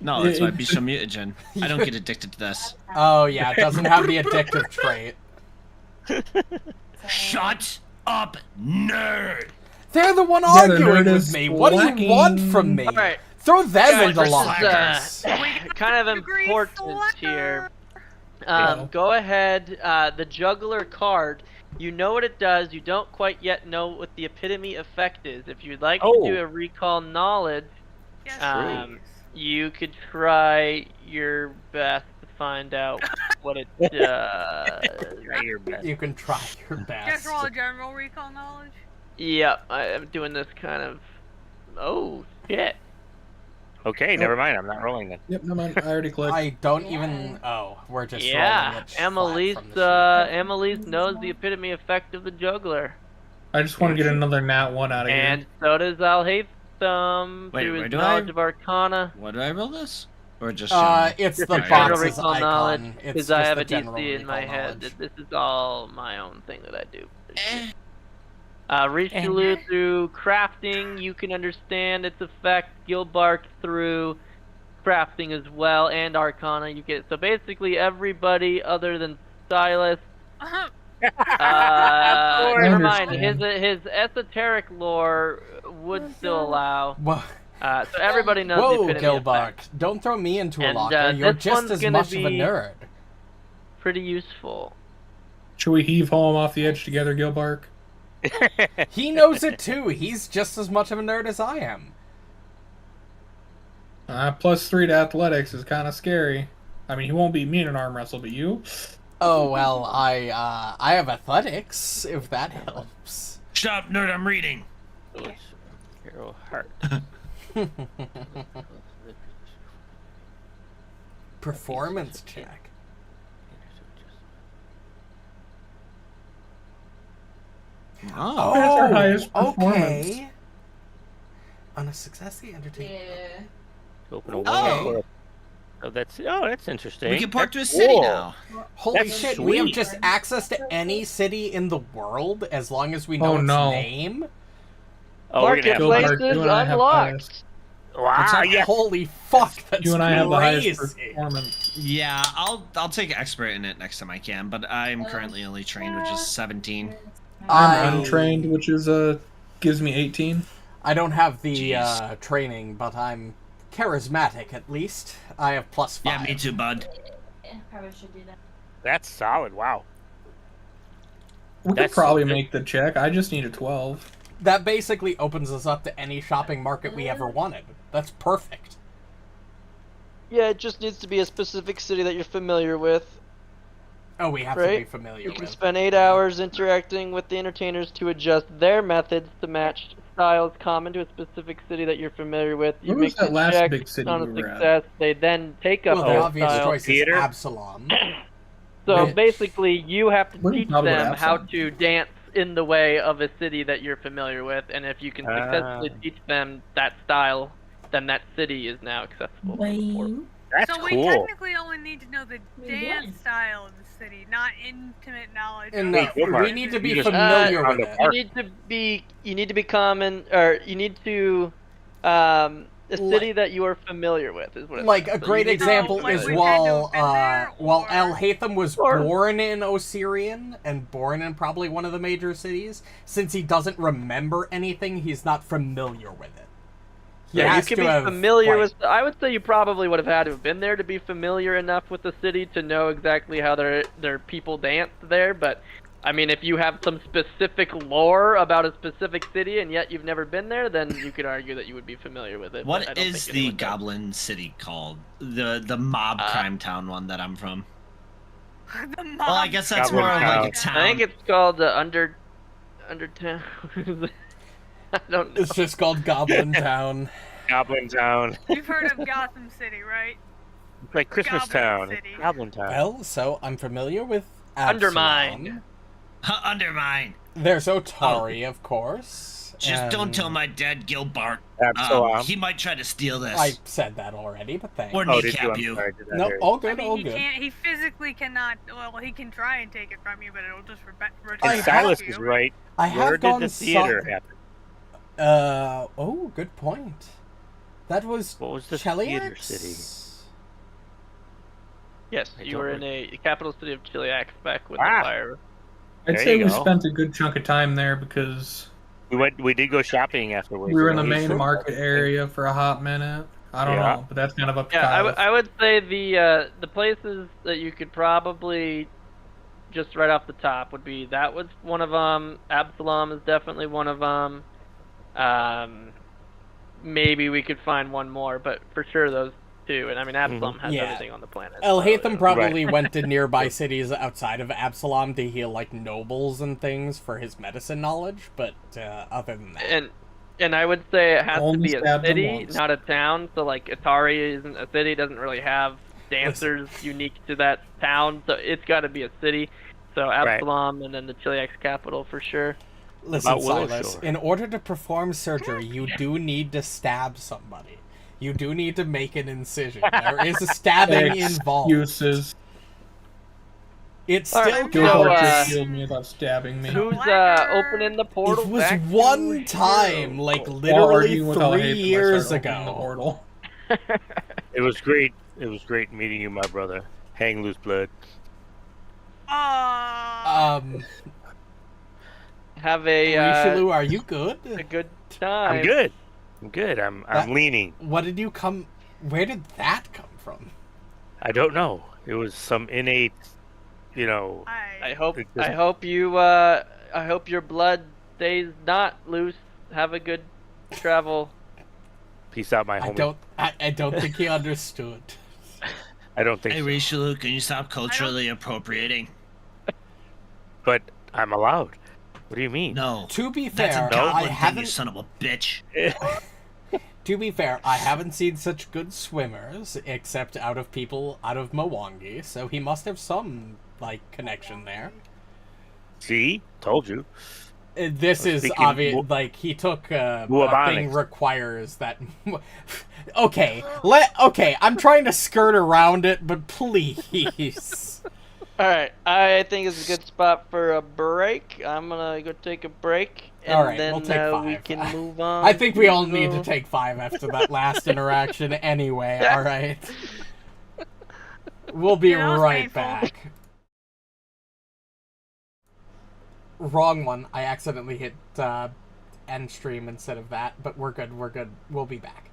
No, it's my Bestial Mutagen. I don't get addicted to this. Oh yeah, it doesn't have the addictive trait. Shut up, nerd! They're the one Yeah, the arguing nerd with is me. What do you want slacking. from me? All right. Throw them Guys, into this is, lockers. kind of Agree, important Slacker. here. Yeah. Go ahead. The juggler card. You know what it does. You don't quite yet know what the epitome effect is. If you'd like to do a recall knowledge, Yes, Um, please. you could try your best to find out what it does. Try your best. You can try your Just best. roll a general recall knowledge. Yep, I am doing this kind of. Oh shit! Okay, never mind. I'm not rolling then. Yep, no mind. I already clicked. I don't even... Oh, we're just rolling Yeah, it flat from the sheet. Amalisce knows the epitome effect of the juggler. I just want to get another nat 1 out of And here. so does Alhatham Wait, through where his do knowledge I- of Arcana. What do I roll this? Or just general? It's the General General box's recall knowledge, icon. It's because just I have the a general DC in my recall head. knowledge. This is all my own thing that I do. Eh. Rishalou through crafting, you can understand its effect. Gilbark through crafting as well, and Arcana, you get. So basically, everybody other than Sylas. Never mind. His esoteric lore would still allow. Well, So everybody knows the whoa, epitome Gilbark. effect. Don't throw me into a And, locker. You're this just one's as gonna much of a be- nerd. Pretty useful. Should we heave home off the edge together, Gilbark? He knows it too. He's just as much of a nerd as I am. +3 to athletics is kind of scary. I mean, he won't beat me in an arm wrestle, but you? Oh, well, I have athletics, if that helps. Shut up, nerd, I'm reading. Hero heart. Performance check. Oh. That's our highest performance. Okay. On a success, the entertainment. Yeah. Open a Oh. wall. Oh, that's interesting. We can port to a That's city cool. now. Holy That's shit, we have sweet. just access to any city in the world as long as we know Oh, its no. name? Oh, we're gonna have Gilbark, Marketplaces you and I have unlocked. highest. Wow, yeah. Holy fuck, that's You and I have the highest crazy. performance. Yeah, I'll take expert in it next time I can, but I'm currently only trained, which is 17. I'm untrained, which is gives me 18. I don't have the Jeez. training, but I'm charismatic at least. I have +5. Yeah, me too, bud. Yeah, probably should do that. That's solid. Wow. We could That's probably so good. make the check. I just need a 12. That basically opens us up to any shopping market we ever wanted. That's perfect. Yeah, it just needs to be a specific city that you're familiar with. Oh, we have to be Right? familiar You can with. spend 8 hours interacting with the entertainers to adjust their methods to match styles common to a specific city that you're familiar with. You What make was that the last check big city on we a were at? success. They then take up Well, the that obvious style. choice is Theater? Absalom. So Which- basically, you have to We're teach probably them gonna how have to dance in the way of a city that you're familiar with, and if you can successfully teach them that style, then that city is now accessible. That's So we cool. technically only need to know the Yeah. dance style of the city, not intimate knowledge. And of Wait, the Gilbark, we need to be you just familiar found with a it. park. You need to be common, or you need to a city that you are familiar with is what. It Like says. a So great you need to- example like, is we had to while have been there, while or- Alhatham was Or- born in Osirian and born in probably one of the major cities, since he doesn't remember anything, he's not familiar with it. He Yeah, you has can to be have, familiar like- with. I would say you probably would have had to have been there to be familiar enough with the city to know exactly how their people dance there. But I mean, if you have some specific lore about a specific city and yet you've never been there, then you could argue that you would be familiar with it. but I What don't is think the anyone does. goblin city called? The mob crime town one that I'm from. The mob. Well, I guess that's Goblin more town. like a town. I think it's called Undertown. I don't know. It's just called Goblin Town. Goblin Town. You've heard of Gotham City, right? It's like Christmas Goblin Town. City. It's Goblin Town. Well, so I'm familiar with Absalom. Undermine. Undermine. There's Otari, of course. Just don't and tell my dad, Gilbark. Absalom. He might try to steal this. I said that already, but thanks. Or Oh, did you? kneecap I'm you. sorry, did that No, hurt? all I good, mean, all he good. can't. He physically cannot. Well, he can try and take it from you, but it'll just return I And back Sylas to is you. right. I Where have did gone the theater some... happen? Oh, good point. That was What was the theater Cheliax? city? Yes, I you don't were in re- a capital city of Chiliax back when Ah. the fire. I'd There say you we go. spent a good chunk of time there because We did go shopping afterwards. we were in the you know? main market area for a hot minute. I don't Yeah. know, but that's kind of up to Yeah, Kyle. I would say the places that you could probably just right off the top would be that was one of them. Absalom is definitely one of them. Maybe we could find one more, but for sure those two. And I mean, Absalom has Yeah. everything on the planet. Alhatham so, probably went to nearby cities outside of Absalom to heal, like, nobles and things for his medicine knowledge, but other than that... And I would say it has to Only be a stabbed them city, once. not a town. So like Atari isn't a city, doesn't really have dancers unique to that town. So it's got to be a city. So Absalom and then the Chiliax capital for sure. Listen, About Willow Sylas, Shore. in order to perform surgery, you do need to stab somebody. You do need to make an incision. There is a stabbing involved. Excuses. It's All still right, Gilbark so, just healed me without stabbing me. Who's Blacker. opening the portal? It was back to one time, Hero? like While literally arguing with 3 Alhatham, I years started opening the ago. portal. It was great. It was great meeting you, my brother. Hang loose, blood. Have a Rishalou, are you good? a good time. I'm good. I'm good. I'm leaning. What did you come? Where did that come from? I don't know. It was some innate, I hope It just- I hope you I hope your blood stays not loose. Have a good travel. Peace out, my homie. I don't think he understood. I don't think Hey, so. Rishalou, can you stop culturally appropriating? But I'm allowed. What do you mean? No. To be That's fair, a goblin I thing, you haven't. son of a bitch. To be fair, I haven't seen such good swimmers except out of Mwangi, so he must have some connection there. See? Told you. This is speaking obvious. He took a thing Buabonics. requires that. Okay, I'm trying to skirt around it, but please. All right, I think it's a good spot for a break. I'm gonna go take a break, and All right, then we'll take 5. we can move on. I think we all need to take 5 after that last interaction anyway. All right, we'll be Yeah, that was right painful. back. Wrong one. I accidentally hit end stream instead of that, but we're good. We'll be back.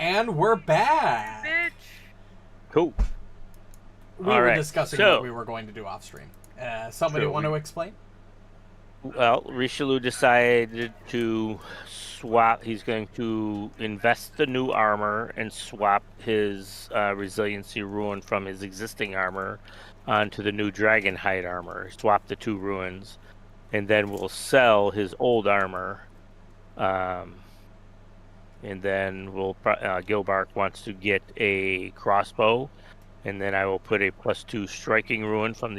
And we're back. Bitch. Cool. We All were right, discussing so- what we were going to do off stream. Somebody True. want to explain? Well, Rishalou decided to swap. He's going to invest the new armor and swap his resiliency ruin from his existing armor onto the new dragon hide armor. Swap the two ruins, and then we'll sell his old armor. And then we'll Gilbark wants to get a crossbow, and then I will put a +2 striking ruin from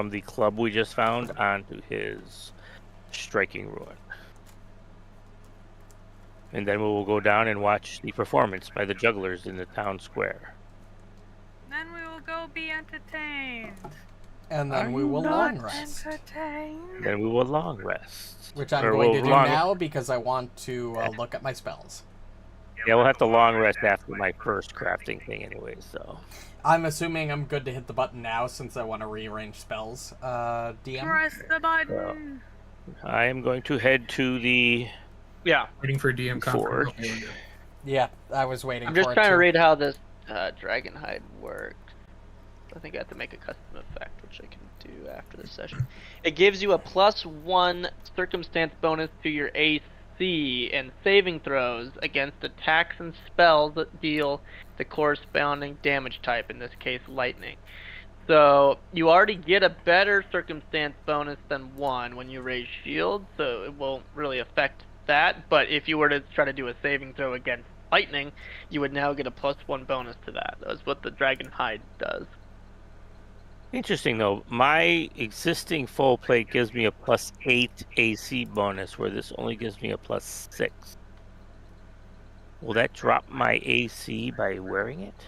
the club we just found onto his striking ruin. And then we will go down and watch the performance by the jugglers in the town square. Then we will go be entertained. And then we will long rest. Entertained. Then we will long rest. Which I'm Or going we'll to do long- now because I want to look at my spells. Yeah, we'll have to long rest after my first crafting thing anyway, so. I'm assuming I'm good to hit the button now since I want to rearrange spells. DM? Press the button. I am going to head to the Yeah. Waiting for DM Forge. confirmation. Yeah, I was waiting I'm for just it trying to too. read how this dragon hide works. I think I have to make a custom effect, which I can do after this session. It gives you a +1 circumstance bonus to your AC and saving throws against attacks and spells that deal the corresponding damage type, in this case lightning. So you already get a better circumstance bonus than 1 when you raise shield, so it won't really affect that. But if you were to try to do a saving throw against lightning, you would now get a +1 bonus to that. That's what the dragon hide does. Interesting though, my existing full plate gives me a +8 AC bonus, where this only gives me a +6. Will that drop my AC by wearing it?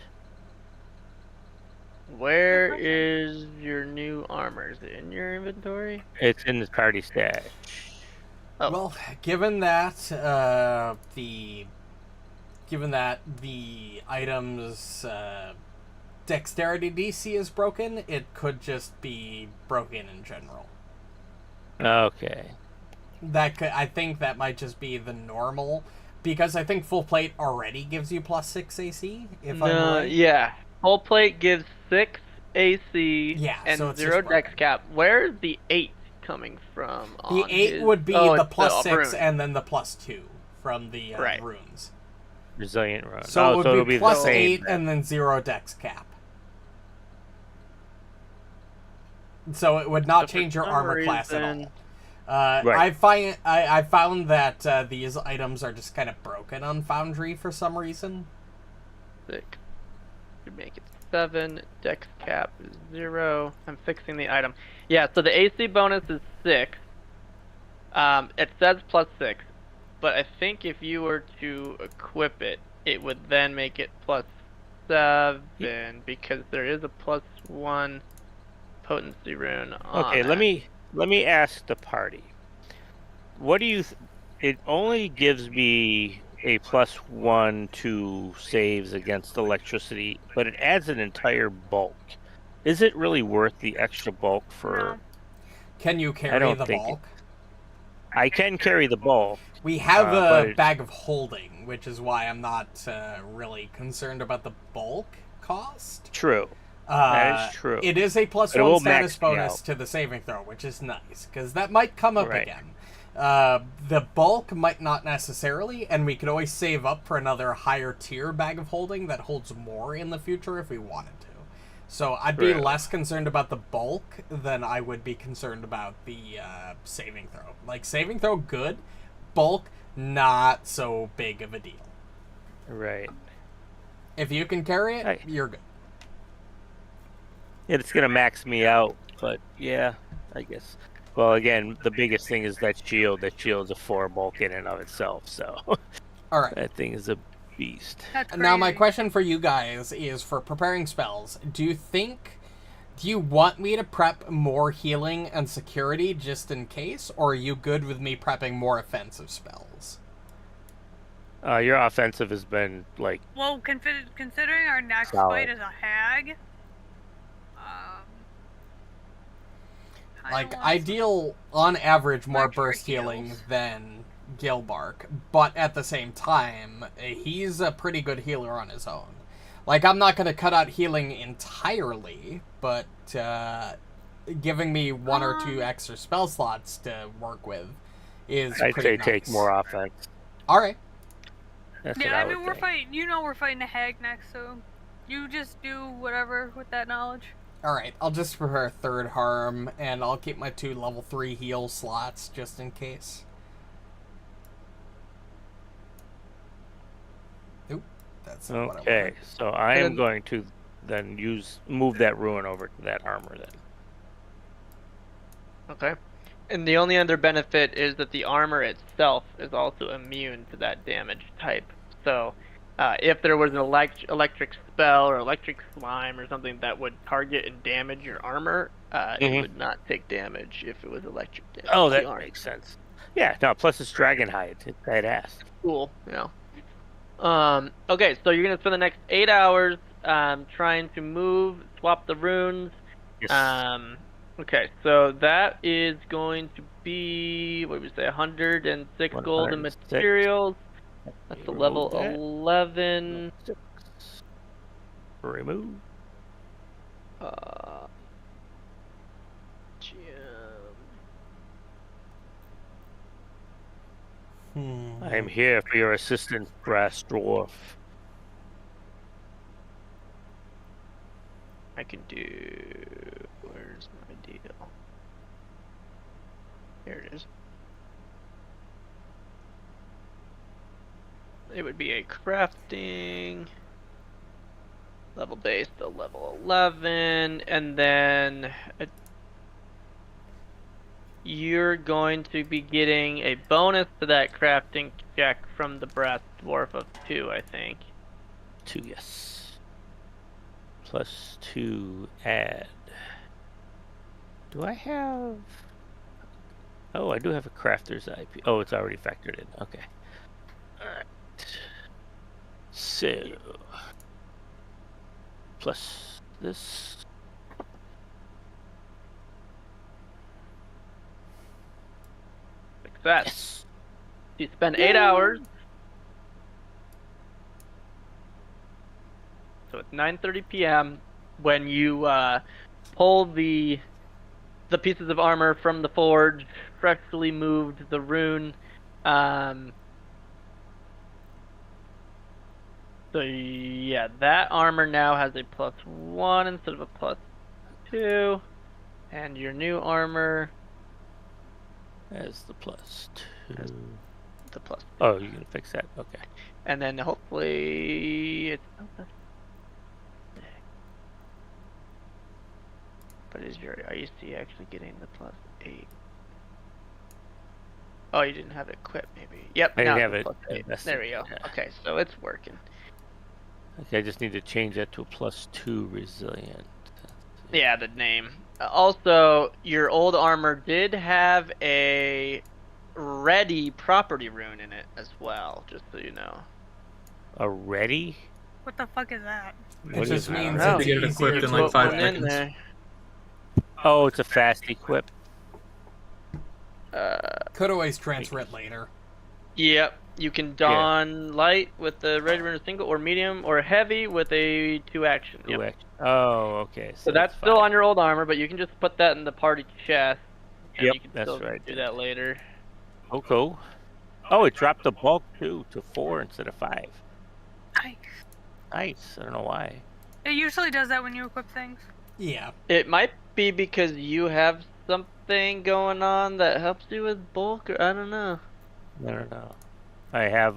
Where is your new armor? Is it in your inventory? It's in the party stash. Oh. Well, given that the item's dexterity DC is broken, it could just be broken in general. Okay. I think that might just be the normal, because I think full plate already gives you +6 AC. If I'm right. Yeah. Full plate gives 6 AC Yeah, and so it's 0 just dex broken. cap. Where's the 8 coming from? The on 8 his- would be Oh, the it's +6 rune. and then the +2 from the Right. runes. Resilient run. So it would it'll be the same +8 then. and then 0 dex cap. So it would not So for change your some armor class at reason- all. Right. I found that these items are just kind of broken on Foundry for some reason. 6. You make it 7. Dex cap is 0. I'm fixing the item. Yeah, so the AC bonus is 6. It says +6, but I think if you were to equip it, it would then make it +7 because there is a +1 potency rune on Okay, it. let me ask the party. What do you? It only gives me a +1 to saves against electricity, but it adds an entire bulk. Is it really worth the extra bulk for? No. Can you carry don't the think bulk? I can carry the bulk. We have but a it- bag of holding, which is why I'm not really concerned about the bulk cost. True. That is true. It is a But it will +1 status max me bonus out. to the saving throw, which is nice, because that might come up Right. again. The bulk might not necessarily, and we could always save up for another higher tier bag of holding that holds more in the future if we wanted to. So I'd be Right. less concerned about the bulk than I would be concerned about the saving throw. Like, saving throw, good. Bulk, not so big of a deal. Right. If you can carry it, Hey. you're good. It's gonna max me out, but yeah, I guess. Well, again, the biggest thing is that shield. That shield's a 4 bulk in and of itself, so All right. that thing is a beast. That's Now, my crazy. question for you guys is, for preparing spells, do you want me to prep more healing and security just in case, or are you good with me prepping more offensive spells? Your offensive has been like Well, considering our next Solid. fight is a hag, I Like, don't I want deal, on average, more extra burst healing heals. than Gilbark, but at the same time, he's a pretty good healer on his own. Like, I'm not going to cut out healing entirely, but giving me 1 or 2 extra spell slots to work with is I'd pretty say nice. take more offense. All right. That's Yeah, what I would mean, we're think. fighting. You know, we're fighting a hag next, so you just do whatever with that knowledge. All right, I'll just prepare a 3rd harm, and I'll keep my 2 level 3 heal slots just in case. Oop, that's not what I Okay, wanted. so I am And- going to then move that ruin over to that armor then. Okay. And the only other benefit is that the armor itself is also immune to that damage type. So, if there was an electric spell or electric slime or something that would target and damage your armor, it would not take damage if it was electric damage. Oh, to that the armor. makes sense. Yeah, no, plus it's dragon hide. It's badass. Cool. Yeah. Okay, so you're gonna spend the next 8 hours trying to swap the runes. Yes. Okay, so that is going to be, what did we say, 106 gold in 106. materials. That's a Remove level that. 11. Remove. Gem. I am here for your assistance, brass dwarf. I can do. Where's my deal? Here it is. It would be a crafting level base to level 11, and then you're going to be getting a bonus to that crafting check from the brass dwarf of 2, I think. 2, yes. Plus 2 add. Do I have... Oh, I do have a crafter's IP. Oh, it's already factored in. Okay. Alright. So... Plus this... Success. Yes. You spend 8 hours. So it's 9:30 p.m. when you pull the pieces of armor from the forge, freshly moved the rune. So yeah, that armor now has a +1 instead of a +2, and your new armor As the plus 2. the +2. Oh, you're gonna fix that? Okay. And then hopefully it's not that big. But is your IEC actually getting the +8? Oh, you didn't have it equipped, maybe. Yep, I now have it's it +8. invested, There we go. yeah. Okay, so it's working. Okay, I just need to change that to a +2 resilient. Yeah, the name. Also, your old armor did have a ready property rune in it as well, just so you know. A ready? What the fuck is that? It just I don't means know. it's To get it easier equipped in to like 5 Put one in seconds. there. Oh, it's a fast equip. Could always transfer it later. Yep, you can don light with the red rune single, or medium, or heavy with a 2 action. Yep. Oh, okay. So that's still on your old armor, but you can just put that in the party chest. And Yep, you can that's still right. do that later. Oh, cool. Oh, it dropped the bulk too to 4 instead of 5. Nice. Nice. I don't know why. It usually does that when you equip things. Yeah. It might be because you have something going on that helps you with bulk, or I don't know. I don't know. I have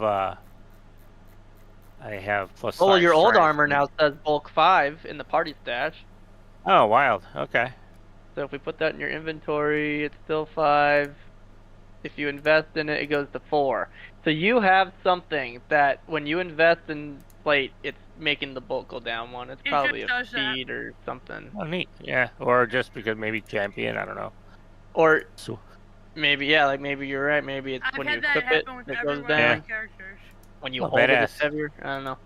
plus. Oh, 5 your old strength. armor now says bulk 5 in the party stash. Oh, wild. Okay. So if we put that in your inventory, it's still 5. If you invest in it, it goes to 4. So you have something that when you invest in plate, it's making the bulk go down 1. It's It probably a just does that. feed or something. Oh, neat. Yeah. Or just because maybe champion. I don't know. Or So. maybe, yeah, like maybe you're right. Maybe it's I've when you had that equip it, happen with it every goes one of my down. characters. When you Oh, hold it, it's badass. heavier. I don't know.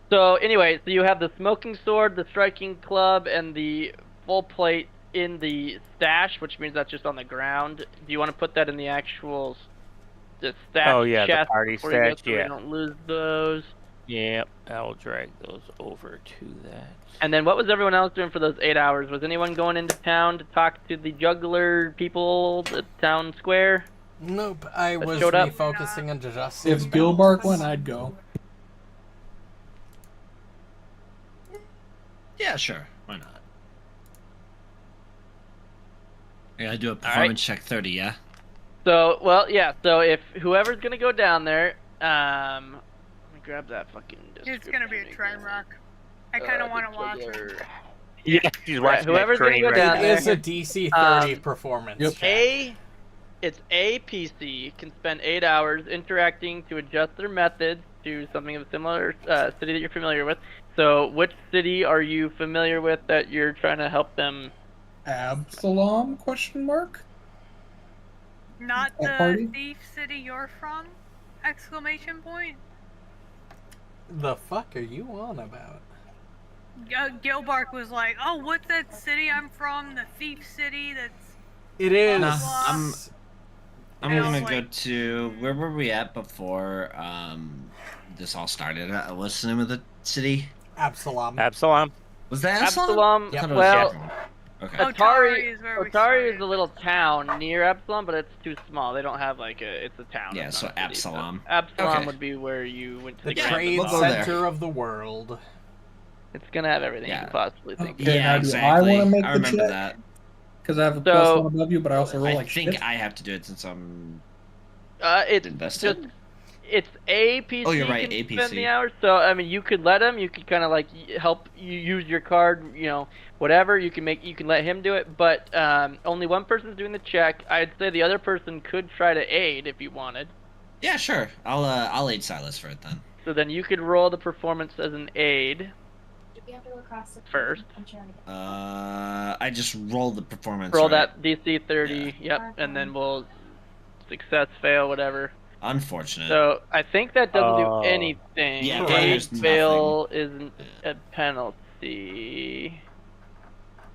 So anyway, so you have the smoking sword, the striking club, and the full plate in the stash, which means that's just on the ground. Do you want to put that in the actual stat Oh, yeah, the chest party before you go, stats, so we yeah. don't lose those. Yep, I'll drag those over to that. And then what was everyone else doing for those 8 hours? Was anyone going into town to talk to the juggler people, the town square? Nope, I was showed up? refocusing on just If Gilbark went, I'd go. Yeah, sure. Why not? I gotta do a performance check 30, yeah? So, well, yeah, so if whoever's gonna go down there, let me grab that fucking It's gonna be a train wreck. I kind of want to watch it. Yeah, she's watching whoever's that gonna train go right down now. there. It is a DC 30 performance Yep. check. It's a PC can spend 8 hours interacting to adjust their methods to something of a similar city that you're familiar with. So, which city are you familiar with that you're trying to help them? Absalom? Question mark. Not That the party? thief city you're from? Exclamation point. The fuck are you on about? Gilbark was like, "Oh, what's that city I'm from? The thief city that's." It is. No, I'm And I gonna was go like, to where were we at before this all started? What's the name of the city? Absalom. Absalom. Was that Absalom? Absalom. Yep. I thought it was Well, different. Okay. Otari is where we Otari is started. a little town near Absalom, but it's too small. They don't have like a. It's a town. Yeah, it's so not a city, Absalom. Absalom Okay. would be where you went to The the Grand trade we'll go Bazaar. there. center of the world. It's gonna have everything you Yeah. could possibly think. Okay, now Yeah, do exactly. I want to make I the remember check? that. Because I have a So- +1 above you, but I also roll I like think shit. I have to do it since I'm It's invested. just it's a PC. Oh, you're right, can a spend PC. the hours. So I mean, you could let him. You could kind of like help you use your card. You know, whatever you can make. You can let him do it. But only one person's doing the check. I'd say the other person could try to aid if you wanted. Yeah, sure. I'll aid Sylas for it then. So then you could roll the performance as an aid. We have to go across the First. I'm trying to get I just rolled the performance. Roll right? that DC 30. Yep, and then we'll success, fail, whatever. Unfortunate. So I think that doesn't do Oh. anything. Yeah, Aid there's fail isn't a penalty.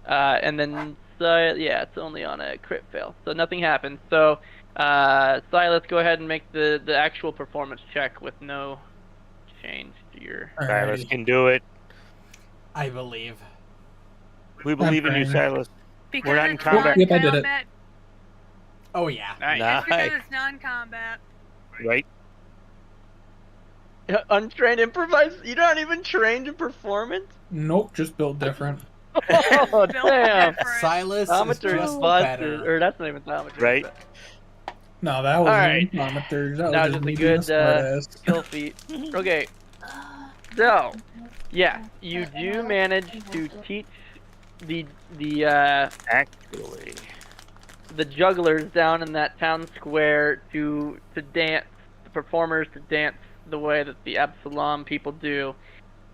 And then yeah, it's only on a crit fail, so nothing happens. So Sylas, go ahead and make the actual performance check with no change to your. Silas Alrighty. can do it. I believe. We believe in you, trying. Silas. Because We're not in it's combat. Yep, I did it. non-combat. Oh yeah. It's because Nice. it's non-combat. Right? Untrained improvise. You're not even trained in performance. Nope, just built different. Oh Built damn! different. Silas is Thaumaturge just busted, better. or that's not even thaumaturge. Right? but- No, that was Alright. Thaumaturge. That Now was just a me being good smartass. skill feat. Okay, so yeah, you do manage to teach the Actually. the jugglers down in that town square to dance, the performers to dance the way that the Absalom people do.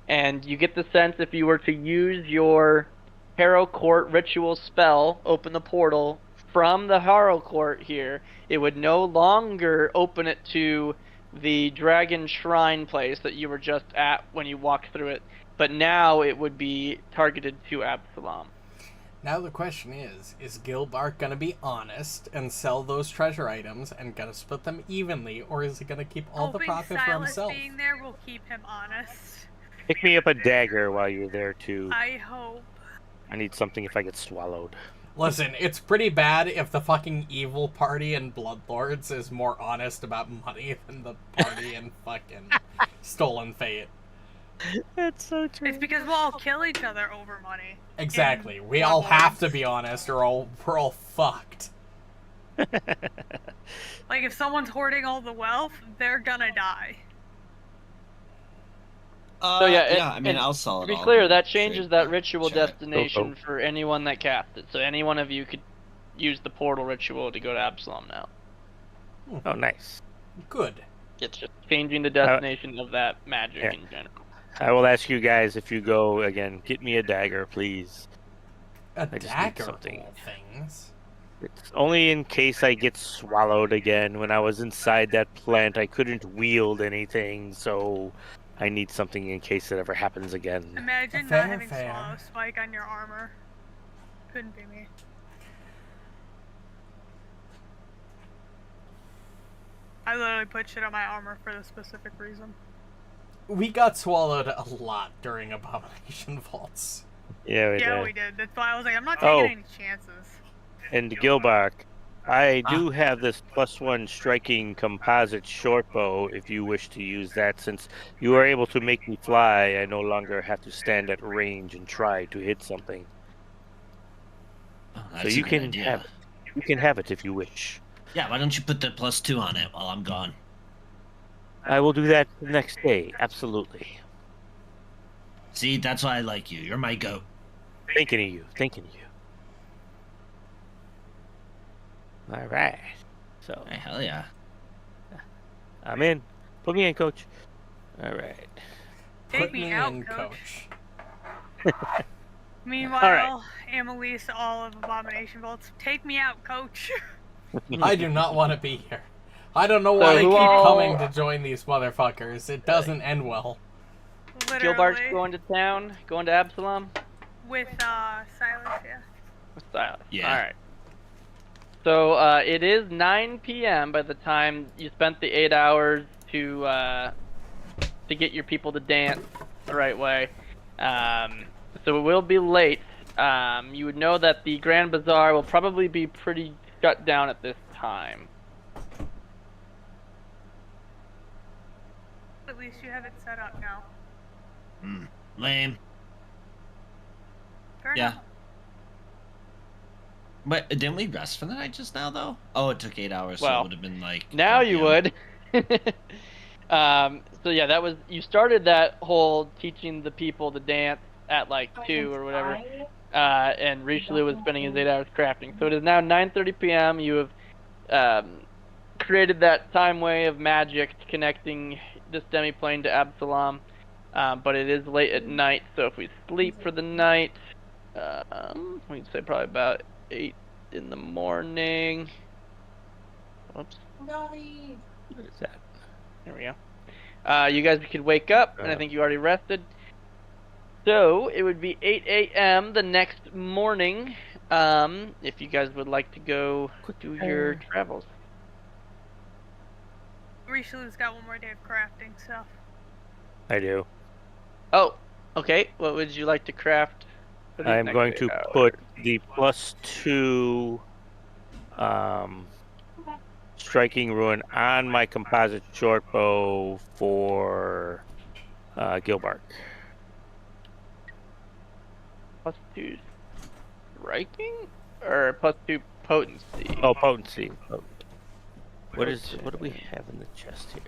And you get the sense if you were to use your Harrow Court ritual spell, open the portal from the Harrow Court here, it would no longer open it to the Dragon Shrine place that you were just at when you walked through it, but now it would be targeted to Absalom. Now the question is Gilbark gonna be honest and sell those treasure items and gonna split them evenly, or is he gonna keep all the Hoping profit for Sylas himself? being there will keep him honest. Pick me up a dagger while you're there, too. I hope. I need something if I get swallowed. Listen, it's pretty bad if the fucking evil party in Bloodlords is more honest about money than the party in fucking Stolen Fate. That's so true. It's because we'll all kill each other over money. Exactly. In We all Bloodlords. have to be honest or we're all fucked. Like, if someone's hoarding all the wealth, they're gonna die. So yeah, I mean, I'll sell it. To be all. clear, that changes that Trade ritual check. destination for anyone that cast it. So any one of you could use the portal ritual to go to Absalom now. Oh, nice. Good. It's just changing the destination of that magic yeah. in general. I will ask you guys if you go again. Get me a dagger, please. A I just need dagger of something. all things. It's only in case I get swallowed again. When I was inside that plant, I couldn't wield anything, so I need something in case it ever happens again. Imagine Fair, not having fair. swallow spike on your armor. Couldn't be me. I literally put shit on my armor for this specific reason. We got swallowed a lot during Abomination Vaults. Yeah, we Yeah, did. we did. That's why I was like, I'm not taking any chances. And Gilbark, I do have this +1 striking composite short bow if you wish to use that. Since you are able to make me fly, I no longer have to stand at range and try to hit something. Oh, So that's you a good can idea. have it. You can have it if you wish. Yeah, why don't you put the +2 on it while I'm gone? I will do that the next day, absolutely. See, that's why I like you. You're my goat. Thinking of you, thinking of you. All right. So Hey, hell yeah. I'm in. Put me in, coach. All right. Take Put me me out, in, coach. Meanwhile, Alright. Amalisce, all of Abomination Vaults, take me out, coach. I do not want to be here. I don't know why they who keep all- coming to join these motherfuckers. It doesn't end well. Literally. Gilbark's going to town, going to Absalom. With Sylas, yeah. With Sylas. Yeah. All right. So it is 9 p.m. by the time you spent the 8 hours to get your people to dance the right way. So it will be late. You would know that the Grand Bazaar will probably be pretty shut down at this time. At least you have it set up now. Lame. Fair Yeah. enough. But didn't we rest for the night just now, though? Oh, it took 8 hours, so Well, it would have been like... Now 4 you p.m. would. So yeah, that was, you started that whole teaching the people to dance at like 2 or whatever. And Richelieu was spending his 8 hours crafting. So it is now 9:30 p.m. You have created that time way of magic connecting this demiplane to Absalom. But it is late at night, so if we sleep for the night, we'd say probably about 8 in the morning. Whoops. Dolly. What is that? There we go. You guys could wake up, and I think you already rested. So it would be 8 a.m. the next morning, if you guys would like to go do your travels. Richelieu's got one more day of crafting, so. I do. Oh, okay. What would you like to craft? For these I'm next going 8 to hours? put the +2 striking ruin on my composite short bow for Gilbark. +2 striking or +2 potency? Oh, potency. What do we have in the chest here?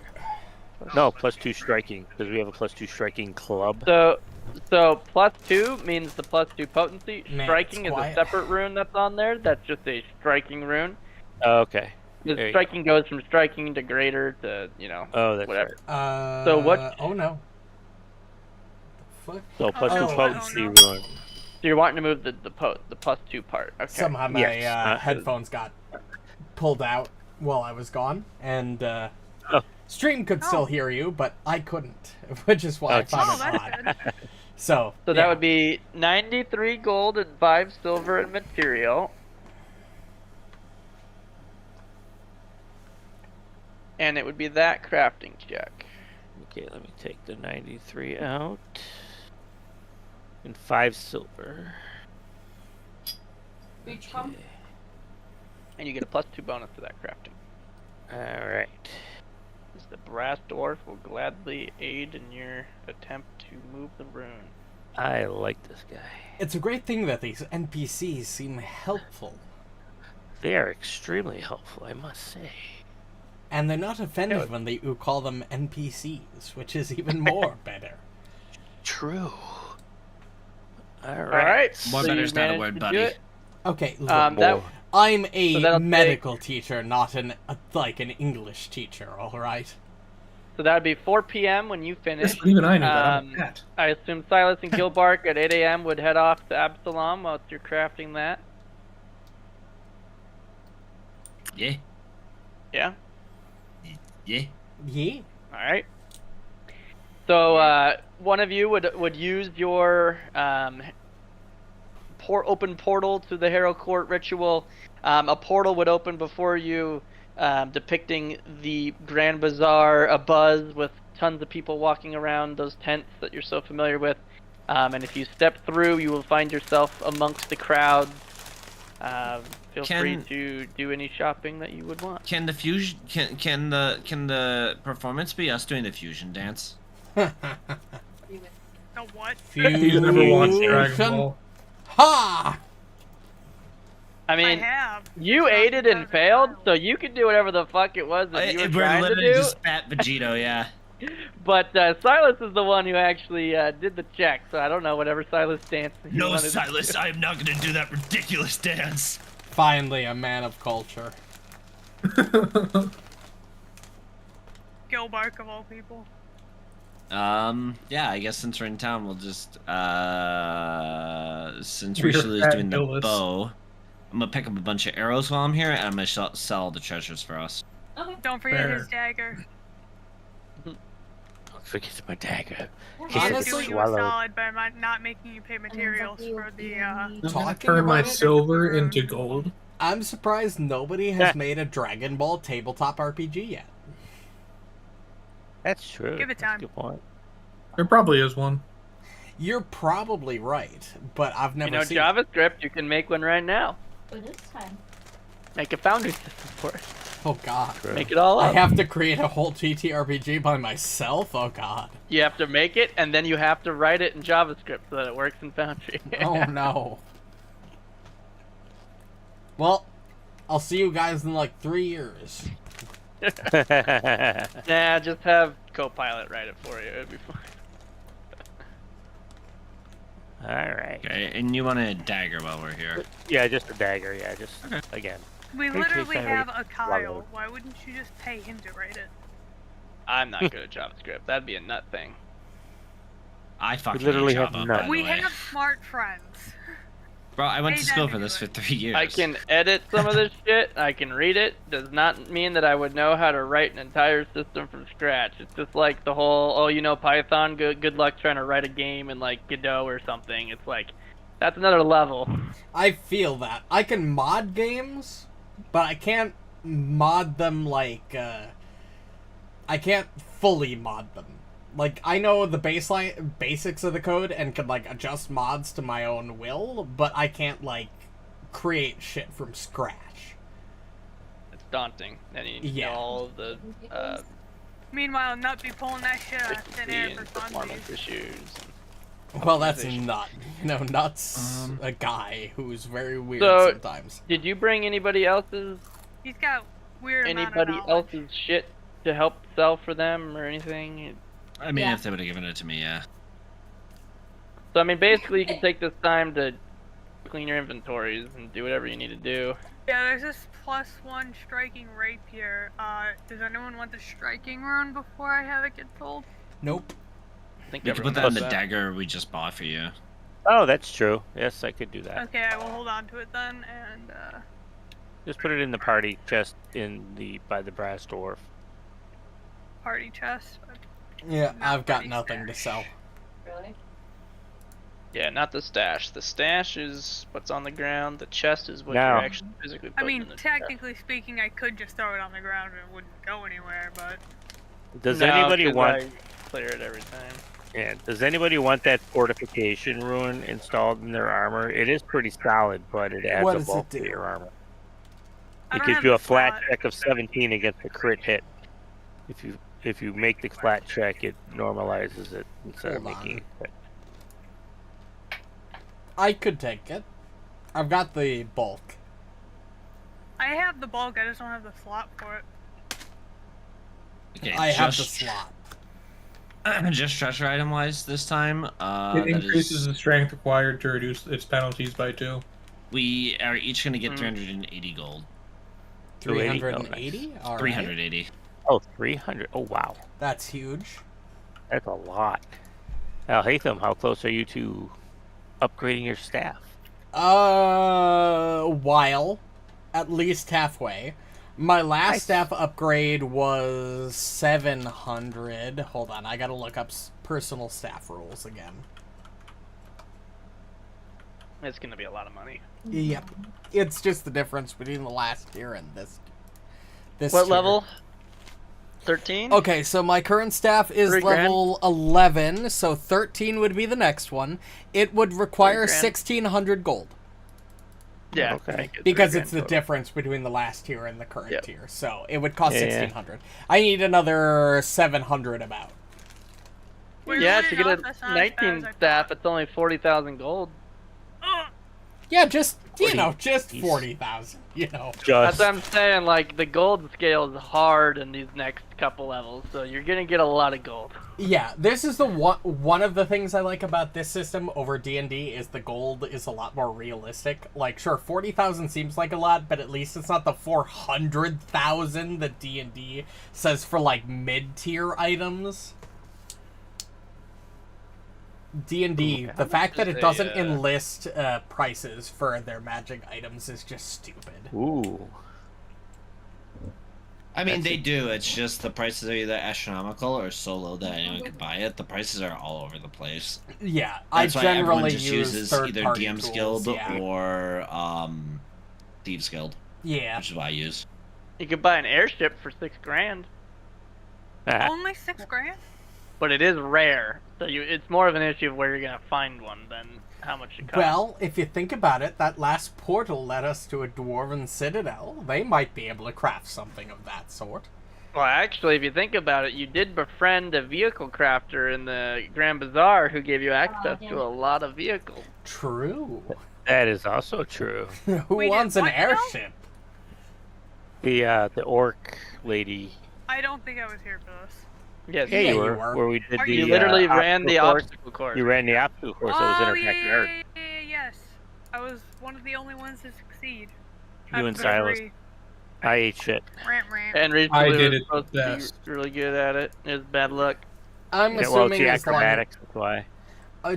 No, +2 striking, because we have a +2 striking club. So +2 means the +2 potency. Man, Striking it's is a quiet. separate rune that's on there. That's just a striking rune. Oh, okay. The There you striking goes from striking to greater to, Oh, that's whatever. right. So what- Oh no. The fuck? So +2 Oh, potency no. ruin. So you're wanting to move the +2 part. Okay. Somehow my Yes. headphones got pulled out while I was gone, and Oh. stream could still hear you, but I couldn't, which is why I Oh, found Oh, it that's odd. good. So So that would be 93 gold and 5 silver in material. And it would be that crafting check. Okay, let me take the 93 out. And 5 silver. Beach come. Okay. And you get a +2 bonus to that crafting. Alright. The brass dwarf will gladly aid in your attempt to move the rune. I like this guy. It's a great thing that these NPCs seem helpful, They are extremely helpful, I must say. and they're not offended when you call them NPCs, which is even more better. True. Alright. More so better you is not a managed word, to buddy. do it. Okay, look, That, I'm so a that'll medical teacher, not an English teacher. All right. so that would be 4 p.m. when you finish. Yes, even I knew that. I'm a cat. I assume Sylas and Gilbark at 8 a.m. would head off to Absalom while you're crafting that. Yeah. Yeah? Yeah. Yeah. Alright. So, one of you would use your open portal to the Harrow Court ritual. A portal would open before you depicting the Grand Bazaar abuzz with tons of people walking around those tents that you're so familiar with. And if you step through, you will find yourself amongst the crowd. Feel free to do any shopping that you would want. Can the fusion can the performance be us doing the fusion dance? The what? He's never watched Dragon Ball. Ha! I mean, I have. you aided and failed, so you could do whatever the fuck it was that you were trying to do. Just spat Vegito, yeah. But Sylas is the one who actually did the check, so I don't know whatever Sylas dance. No, Sylas, I am not gonna do that ridiculous dance. Finally, a man of culture. Gilbark of all people. Yeah, I guess since we're in town, we'll just, since We're Rishalou is at doing the Gillis. bow, I'm gonna pick up a bunch of arrows while I'm here, and I'm gonna sell all the treasures for us. Okay. Don't forget Fair. his dagger. Don't forget my dagger. He's Honestly- doing you a solid by not making you pay materials for the, I'm gonna Talking turn my about it- silver into gold. I'm surprised nobody has made a Dragon Ball tabletop RPG yet. That's true. Give it That's a time. Good point. There probably is one. You're probably right, but I've never You know, seen JavaScript, you can make one right now. It is time. Make a foundry system for it. it. Oh god. True. Make it all I up. have to create a whole TTRPG by myself? Oh god. You have to make it, and then you have to write it in JavaScript so that it works in Foundry. Oh no. Well, I'll see you guys in like 3 years. Nah, just have Copilot write it for you. It'd be fine. All right. Okay, and you want a dagger while we're here? Yeah, just a dagger. Yeah, just again. We Hey, literally Chase, I have a already Kyle. swallowed. Why wouldn't you just pay him to write it? I'm not good at JavaScript. That'd be a nut thing. I fucking literally hate have Java, none. by the We way. have smart friends. Bro, I went Hey, to school that for this for anyway. 3 years. I can edit some of this shit. I can read it. Does not mean that I would know how to write an entire system from scratch. It's just like the whole, oh, you know Python? Good luck trying to write a game in like Godot or something. It's like, that's another level. I feel that. I can mod games, but I can't mod them like, I can't fully mod them. Like, I know the basics of the code and can, like, adjust mods to my own will, but I can't, like, create shit from scratch. It's daunting. And you need Yeah. all of the Meanwhile, Nut be pulling that shit out of thin air efficiency for and performance funsies. issues. Well, that's Optimization. not. You know, Nut's a guy who's very weird So- sometimes. Did you bring anybody else's He's got weird amount of knowledge. else's shit to help sell for them or anything? I mean, Yeah. if they would have given it to me, yeah. So I mean, basically, you can take this time to clean your inventories and do whatever you need to do. Yeah, there's this +1 striking rapier. Does anyone want the striking rune before I have it get sold? Nope. I think We could everyone put that in knows the dagger we just bought for you. Oh, that's true. Yes, I could do that. Okay, I will hold on to it then, and Just put it in the party chest by the brass dwarf. party chest. Yeah, Not I've got pretty nothing to stash. sell. Really? Yeah, not the stash. The stash is what's on the ground. The chest is what No. you're actually physically I putting mean, in the chest. technically speaking, I could just throw it on the ground and it wouldn't go anywhere, but Does No, anybody 'cause want? I clear it every time. Yeah. Does anybody want that fortification rune installed in their armor? It is pretty solid, but it adds What a does it bulk to do? your armor. I It don't gives have you the a flat slot. check of 17 against a crit hit. If you make the flat check, it normalizes it instead of Hold on. making it. I could take it. I've got the bulk. I have the bulk, I just don't have the slot for it. Okay, I have the just, slot. just treasure item wise this time. It that increases is- the strength required to reduce its penalties by 2. we are each gonna get 380 gold. 280? 380? All right. 380. Oh, 300. Oh, wow. That's huge. That's a lot. Alhatham, how close are you to upgrading your staff? While. At least halfway. My last Nice. staff upgrade was 700. Hold on, I gotta look up personal staff rules again. It's gonna be a lot of money. Yep. It's just the difference between the last tier and this. This What tier. level? 13? Okay, so my current staff is $3,000? level 11, so 13 would be the next one. It would require $3,000. 1,600 gold. Yeah. Okay. make it Because $3,000 it's the total. difference between the last tier and the current Yep. tier. So it would cost Yeah. 1,600. I need another 700 about. We're Yeah, really to get not- a that's not as 19 bad as I staff, thought. it's only 40,000 gold. Ugh. Yeah, just, 40. 40,000, That's Just what I'm saying, like, the gold scale is hard in these next couple levels, so you're gonna get a lot of gold. Yeah, this is the one of the things I like about this system over D&D is the gold is a lot more realistic. Like, sure, 40,000 seems like a lot, but at least it's not the 400,000 that D&D says for, like, mid-tier items. D&D, the fact that it doesn't enlist prices for their magic items is just stupid. ooh. I mean, they do. It's just the prices are either astronomical or so low that anyone can buy it. The prices are all over the place. Yeah, That's I why everyone generally just use uses either third-party DM's tools, Guild yeah. or Thieves Guild, Yeah. which is what I use. You could buy an airship for $6,000, Only $6,000? but it is rare, so it's more of an issue of where you're gonna find one than how much it costs. Well, if you think about it, that last portal led us to a dwarven citadel. They might be able to craft something of that sort. Well, actually, if you think about it, you did befriend a vehicle crafter in the Grand Bazaar who gave you access damn to it. a lot of vehicles. True. That is also true. Who We did wants an what now? airship? The orc lady. I don't think I was here for this. Yes, Yeah, Yeah, you you were. were. Where we did Are the you literally ran the course. obstacle course. You ran the obstacle course that was in her backyard. Yes. I was one of the only ones to succeed. You and After Sylas. 3. I ate shit. Rant, rant. And I Rishalou did was it supposed best. to be really good at it. It was bad luck. I'm Yeah, well, it's assuming the as long, acrobatics. That's why.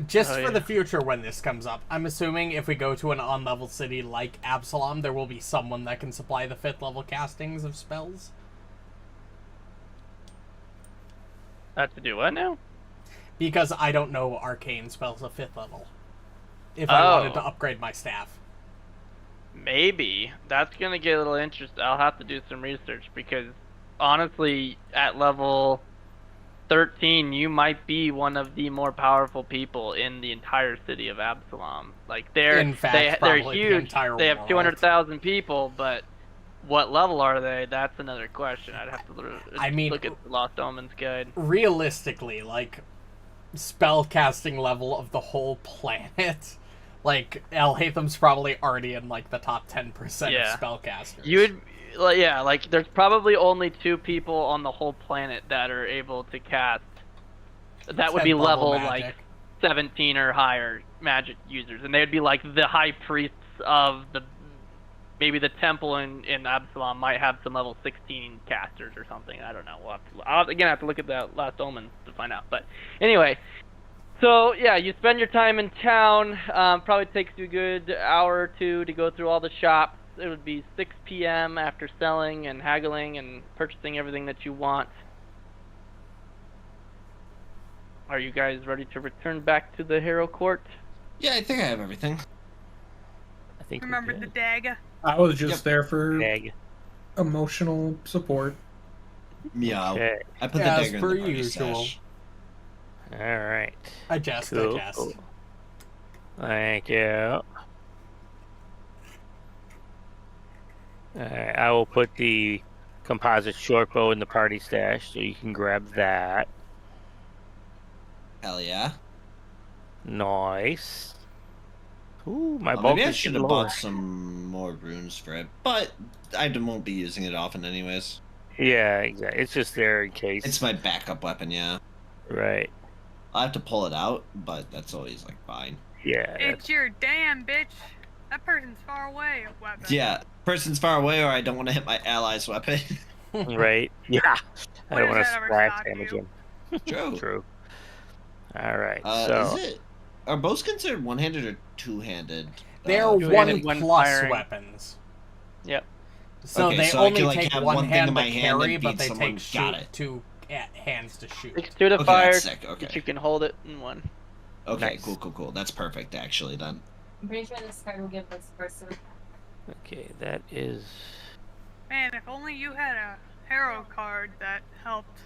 just Oh, for yeah. the future when this comes up, I'm assuming if we go to an on-level city like Absalom, there will be someone that can supply the 5th level castings of spells. Have to do what now? Because I don't know arcane spells of 5th level. If I wanted Oh. to upgrade my staff. Maybe. That's gonna get a little interesting. I'll have to do some research because honestly, at level 13, you might be one of the more powerful people in the entire city of Absalom. Like In fact, they're probably the huge. entire They have world. 200,000 people, but what level are they? That's another question. I'd have to I mean- look at the Lost Omens guide. Realistically, like, spell casting level of the whole planet, like, Alhatham's probably already in, like, the top 10% Yeah. of spellcasters. You would, like there's probably only 2 people on the whole planet that are able to cast. That would be 10th level magic. like 17 or higher magic users, and they would be like the high priests of the maybe the temple in Absalom might have some level 16 casters or something. I don't know. I'll again have to look at the Last Omen to find out. But anyway, so yeah, you spend your time in town. Probably takes you a good hour or 2 to go through all the shops. It would be 6 p.m. after selling and haggling and purchasing everything that you want. Are you guys ready to return back to the Hero Court? Yeah, I think I have everything. I think Remember we the did. dagger? I was just Yep. there for Tag. emotional support. Yeah, Okay. I put the As dagger in per the party usual. stash. All right. I jest. Cool. Yes. Thank you. Alright, I will put the composite short bow in the party stash so you can grab that. Hell yeah. Nice. Ooh, my Well, bulk maybe I is should getting have lower. bought some more runes for it, but I won't be using it often anyways. Yeah, exactly. It's just there in case. It's my backup weapon, yeah. Right. I'll have to pull it out, but that's always like fine. Yeah. It's your damn bitch. That person's far away. Weapon. Yeah, person's far away, or I don't want to hit my ally's weapon. Right. Yeah. I When don't does want to that ever splash stop damage you? him. True. True. Alright, so. Is it? Are bows considered one-handed or two-handed? They're two-handed 1+ when firing. weapons. Yep. So Okay, they so I only can, like, take have one one thing hand in to my hand carry, and but beat they someone. take Got shoot it. 2 hands to shoot. Takes 2 to Okay, fire, that's sick. but Okay. you can hold it in 1. Okay, Nice. cool. That's perfect, actually, then. I'm pretty sure this card will give us first. Okay, that is. Man, if only you had a hero card that helped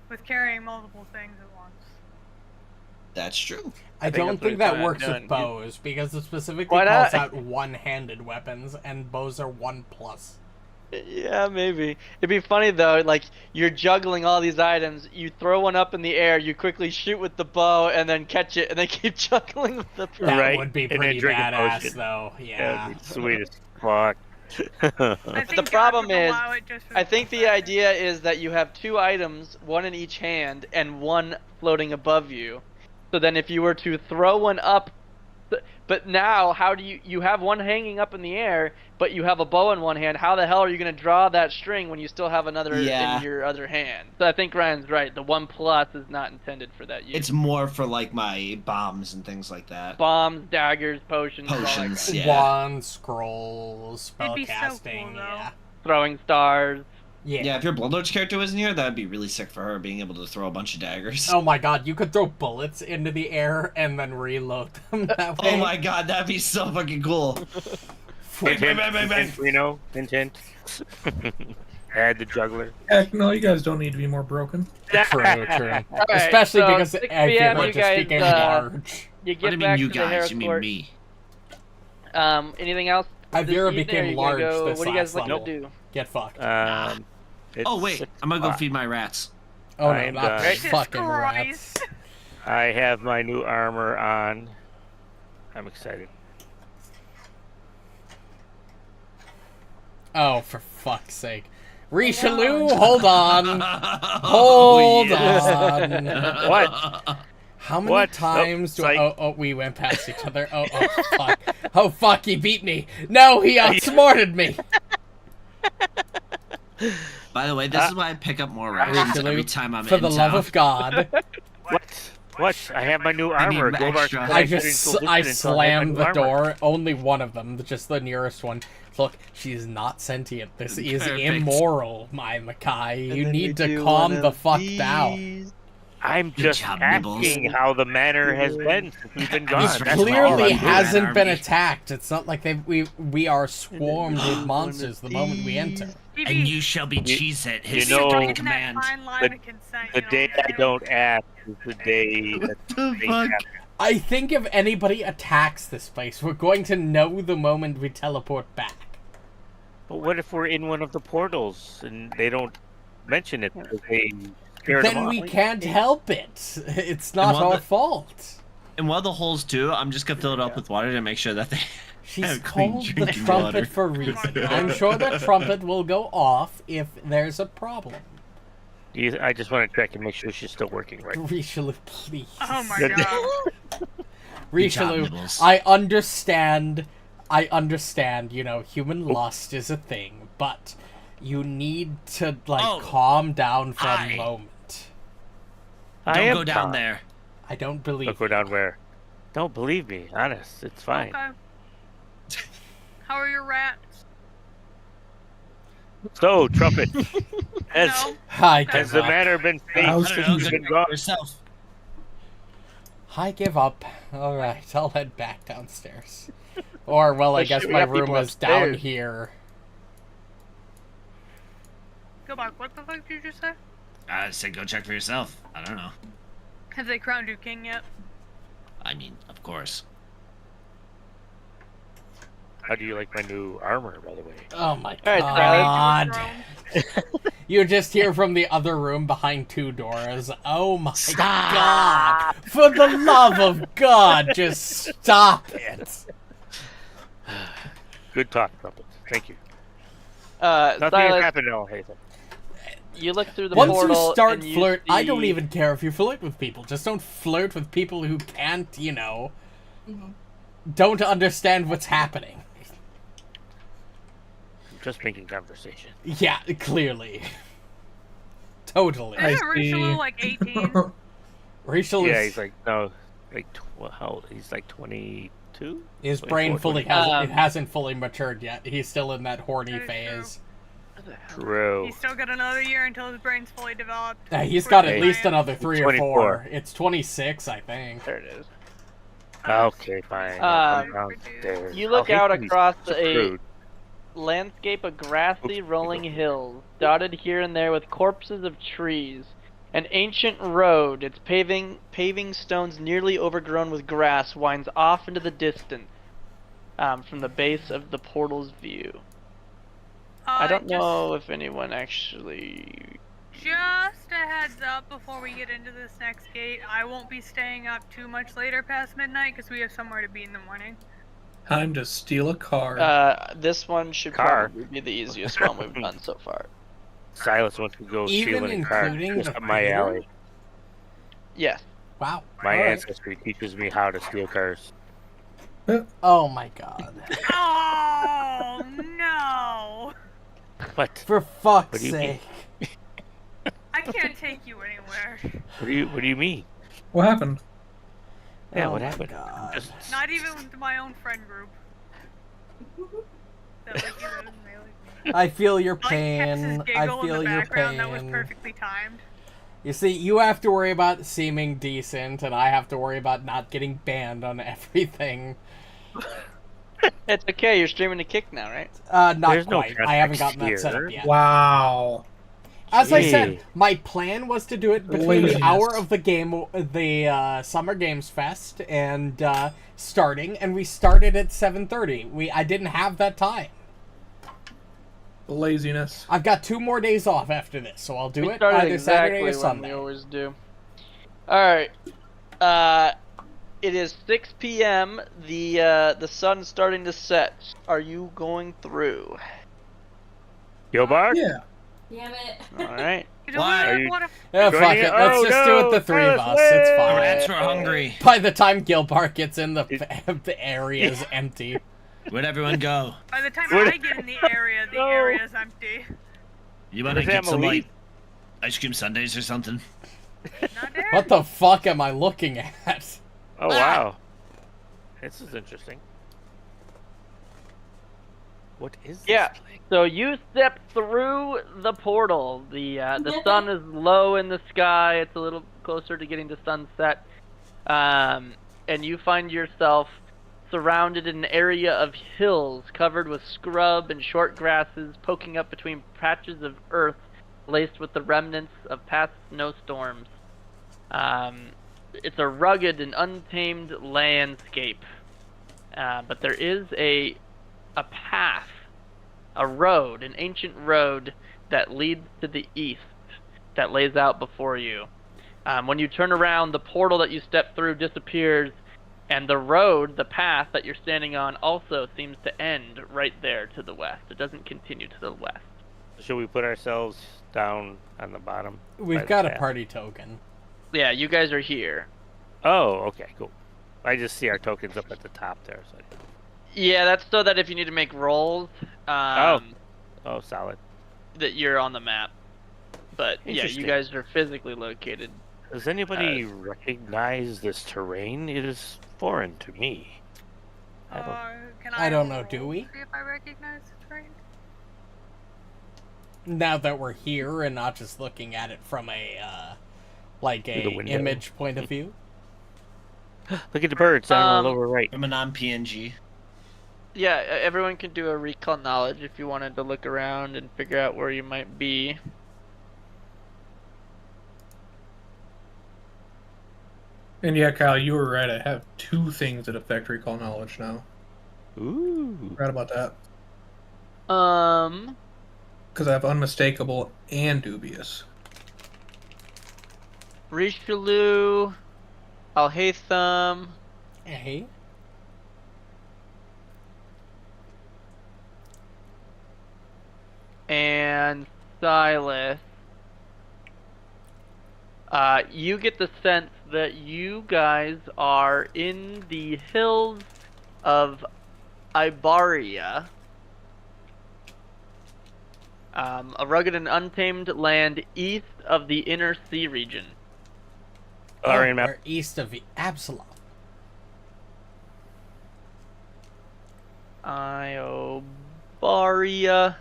with carrying multiple things at once. That's true. I think don't that's what think it's that done. works Done. with bows because it specifically Why calls not? out one-handed weapons, and bows are 1+. Yeah, maybe. It'd be funny though, like you're juggling all these items, you throw one up in the air, you quickly shoot with the bow, and then catch it, and then keep juggling with the bow. That Right, would be and then pretty drink a badass, potion. though. That'd Yeah. be sweet as fuck. I think The problem God would is, allow it just for I think the fact. idea is that you have 2 items, one in each hand, and one floating above you. So then if you were to throw one up, but now how do you have one hanging up in the air, but you have a bow in one hand, how the hell are you going to draw that string when you still have another Yeah. in your other hand? So I think Ryan's right, the 1+ is not intended for that use. It's more for like my bombs and things like that. Bombs, daggers, potions, all that kind of Potions, stuff. yeah. Wands, scrolls, It'd be so spellcasting, cool, though. yeah. Throwing stars. Yeah, if your Bloodlord's character was in here, that'd be really sick for her, being able to throw a bunch of daggers. Oh my god, you could throw bullets into the air and then reload them that way. Oh my god, that'd be so fucking cool. Hint, Bang, hint, bang, bang, bang. hint, Reno, hint, hint. Add the juggler. Heck no, you guys don't need to be more broken. True, true. Alright, Especially so because 6 I feel PM, like you just guys, became uh, large. You What do get you back mean you to the guys? You mean Heracort. me? Anything else? Ivera this evening, or became you gonna large go, this what do you guys last looking level. to do? Get fucked. Oh wait, it's I'm gonna go fine. feed my rats. Oh no, I'm not done. the Jesus fucking Christ. rats. I have my new armor on. I'm excited. Oh, for fuck's sake. Richelieu, hold on. Oh, Hold yes. on. What? How many What? times do Psych. oh, we went past each other. Oh, fuck. Oh, fuck, he beat me. No, he outsmarted me. By the way, this is why I pick up more rations Richelieu, every time I'm for in the town. love of God. What? What? I have my new I need armor. Gilbark extra. said I couldn't just, listen I until slammed I the had my new armor. door. Only one of them, just the nearest one. Look, she is not sentient. This is Perfect. immoral, my Makai. You then need we to do calm one the of fuck these. down. I'm Good just job, asking Nibbles. how the manor has been since we've been gone. He's That's Clearly all I'm hasn't Red been Army. attacked. It's not like we are swarmed with monsters the moment we enter. And TV, you shall be Cheez-It, his you know- stern in that command. fine line the- of consent, The you know day what I'm I saying? don't ask is the day that the things fuck? happen. I think if anybody attacks this place, we're going to know the moment we teleport back. But what if we're in one of the portals and they don't mention it because they scared them Then off? we can't help it. It's not while our the- fault. And while the holes too, I'm just gonna fill it up with water to make sure that they She's have clean called the drinking trumpet water. for a reason. I'm sure the trumpet will go off if there's a problem. I just want to check and make sure she's still working right. Richelieu, please. Oh my Good. god. Richelieu, Nibbles. I understand, you know, human lust is a thing, but you need to, like, Oh, calm down for I- a moment. I Don't am go down calm. there. I don't believe Don't go down where? Don't believe me. Honest, it's fine. Okay. How are your rats? So, trumpet, has No. I has give the up. manor been I safe was I since don't know, we've good been for gone? yourself. I give up. Alright, I'll head back downstairs. Or, well, I But guess shit, we my got room people is down upstairs. here. Gilbark, what the fuck did you just say? I said go check for yourself. I don't know. Have they crowned you king yet? I mean, of course. How do you like my new armor, by the way? Oh my Alright, god. Throne? You just hear from the other room behind two doors. Oh my god. For the love of God, just stop it. Good talk, trumpet. Thank you. Silas, Nothing has happened at all, Alhatham. you look through the Once portal you start and you flirt, I see- don't even care if you flirt with people. Just don't flirt with people who can't, you know, don't understand what's happening. I'm just making conversation. Yeah, clearly. Totally. I Isn't see. Rishalou like 18? Rachel Yeah, is, he's like, no, like, how old? He's like 22? his 24, brain fully 25. hasn't, it hasn't fully matured yet. He's still in that horny That is phase. True. He's still got another year until his brain's fully developed. He's got at Hey. least another 3 or 24. 4. It's 26, I think. There it is. Okay, fine. Um, I'll come downstairs. You look Alhatham out is across screwed. landscape of grassy, rolling hills, dotted here and there with corpses of trees. An ancient road, its paving stones nearly overgrown with grass, winds off into the distance from the base of the portal's view. I don't know if anyone actually... Just a heads up before we get into this next gate, I won't be staying up too much later past midnight because we have somewhere to be in the morning. Time to steal a car. This one should probably be the easiest one we've done so far. Sylas wants to go Even stealing a car. including Just the up my theater? alley. Yes. Wow. My All right. ancestry teaches me how to steal cars. Oh my god. Oh no! What? For What fuck's do you mean? sake. I can't take you anywhere. What do you mean? What happened? Yeah, Oh what my happened? God. Just Not even with my own friend group. That like you know, really. I feel your Like Texas pain. giggle I in feel the your background that was pain. perfectly timed. You see, you have to worry about seeming decent, and I have to worry about not getting banned on everything. It's okay, you're streaming to Kick now, right? Not There's no quite. I haven't gotten context that set up here. yet. Wow. As I said, Gee. my plan was to do it between the Laziness. hour of the Summer Games Fest and starting, and we started at 7:30. I didn't have that time. Laziness. I've got 2 more days off after this, so I'll do We it started either exactly Saturday or when Sunday. we always do. Alright. It is 6 p.m. The sun's starting to set. Are you going through? Gilbark? Yeah. Damn it. Alright. You know Why? what? Are you- What if Yeah, Joining fuck it? it. Let's Oh, just do it the no! 3 of Sylas, us. It's wait! fine. Rats were hungry. By the time Gilbark gets in, the area's empty. Where'd everyone go? by the time What- I get in the area, the No. area's empty. You want to Where's get some Amalisce? like ice cream sundaes or something? Not there. What the fuck am I looking at? Oh wow. This is interesting. What is this Yeah. place? So you step through the portal. The sun is low in the sky. It's a little closer to getting to sunset. And you find yourself surrounded in an area of hills covered with scrub and short grasses poking up between patches of earth laced with the remnants of past snowstorms. It's a rugged and untamed landscape. But there is a path, a road, an ancient road that leads to the east that lays out before you. When you turn around, the portal that you step through disappears, and the road, the path that you're standing on, also seems to end right there to the west. It doesn't continue to the west. Should we put ourselves down on the bottom? by We've the got a path? party token. Yeah, you guys are here. Oh, okay, cool. I just see our tokens up at the top there. So. Yeah, that's so that if you need to make rolls, Oh, solid. that you're on the map. But yeah, you Interesting. guys are physically located. Does anybody recognize this terrain? It is foreign to me. Can I don't know, roll do we? to See if I recognize the terrain. Now that we're here and not just looking at it from a the window. image point of view. Look at the birds down on the Um, lower right. I'm a non-PNG. Yeah, everyone can do a recall knowledge if you wanted to look around and figure out where you might be. And yeah, Kyle, you were right. I have 2 things that affect recall knowledge now. Ooh. Right about that. Because I have unmistakable and dubious. Rishalou, Alhatham, Hey. and Sylas. You get the sense that you guys are in the hills of Ibaria, a rugged and untamed land east of the inner sea region. Alright, map. We're east of Absalom. Ibaria.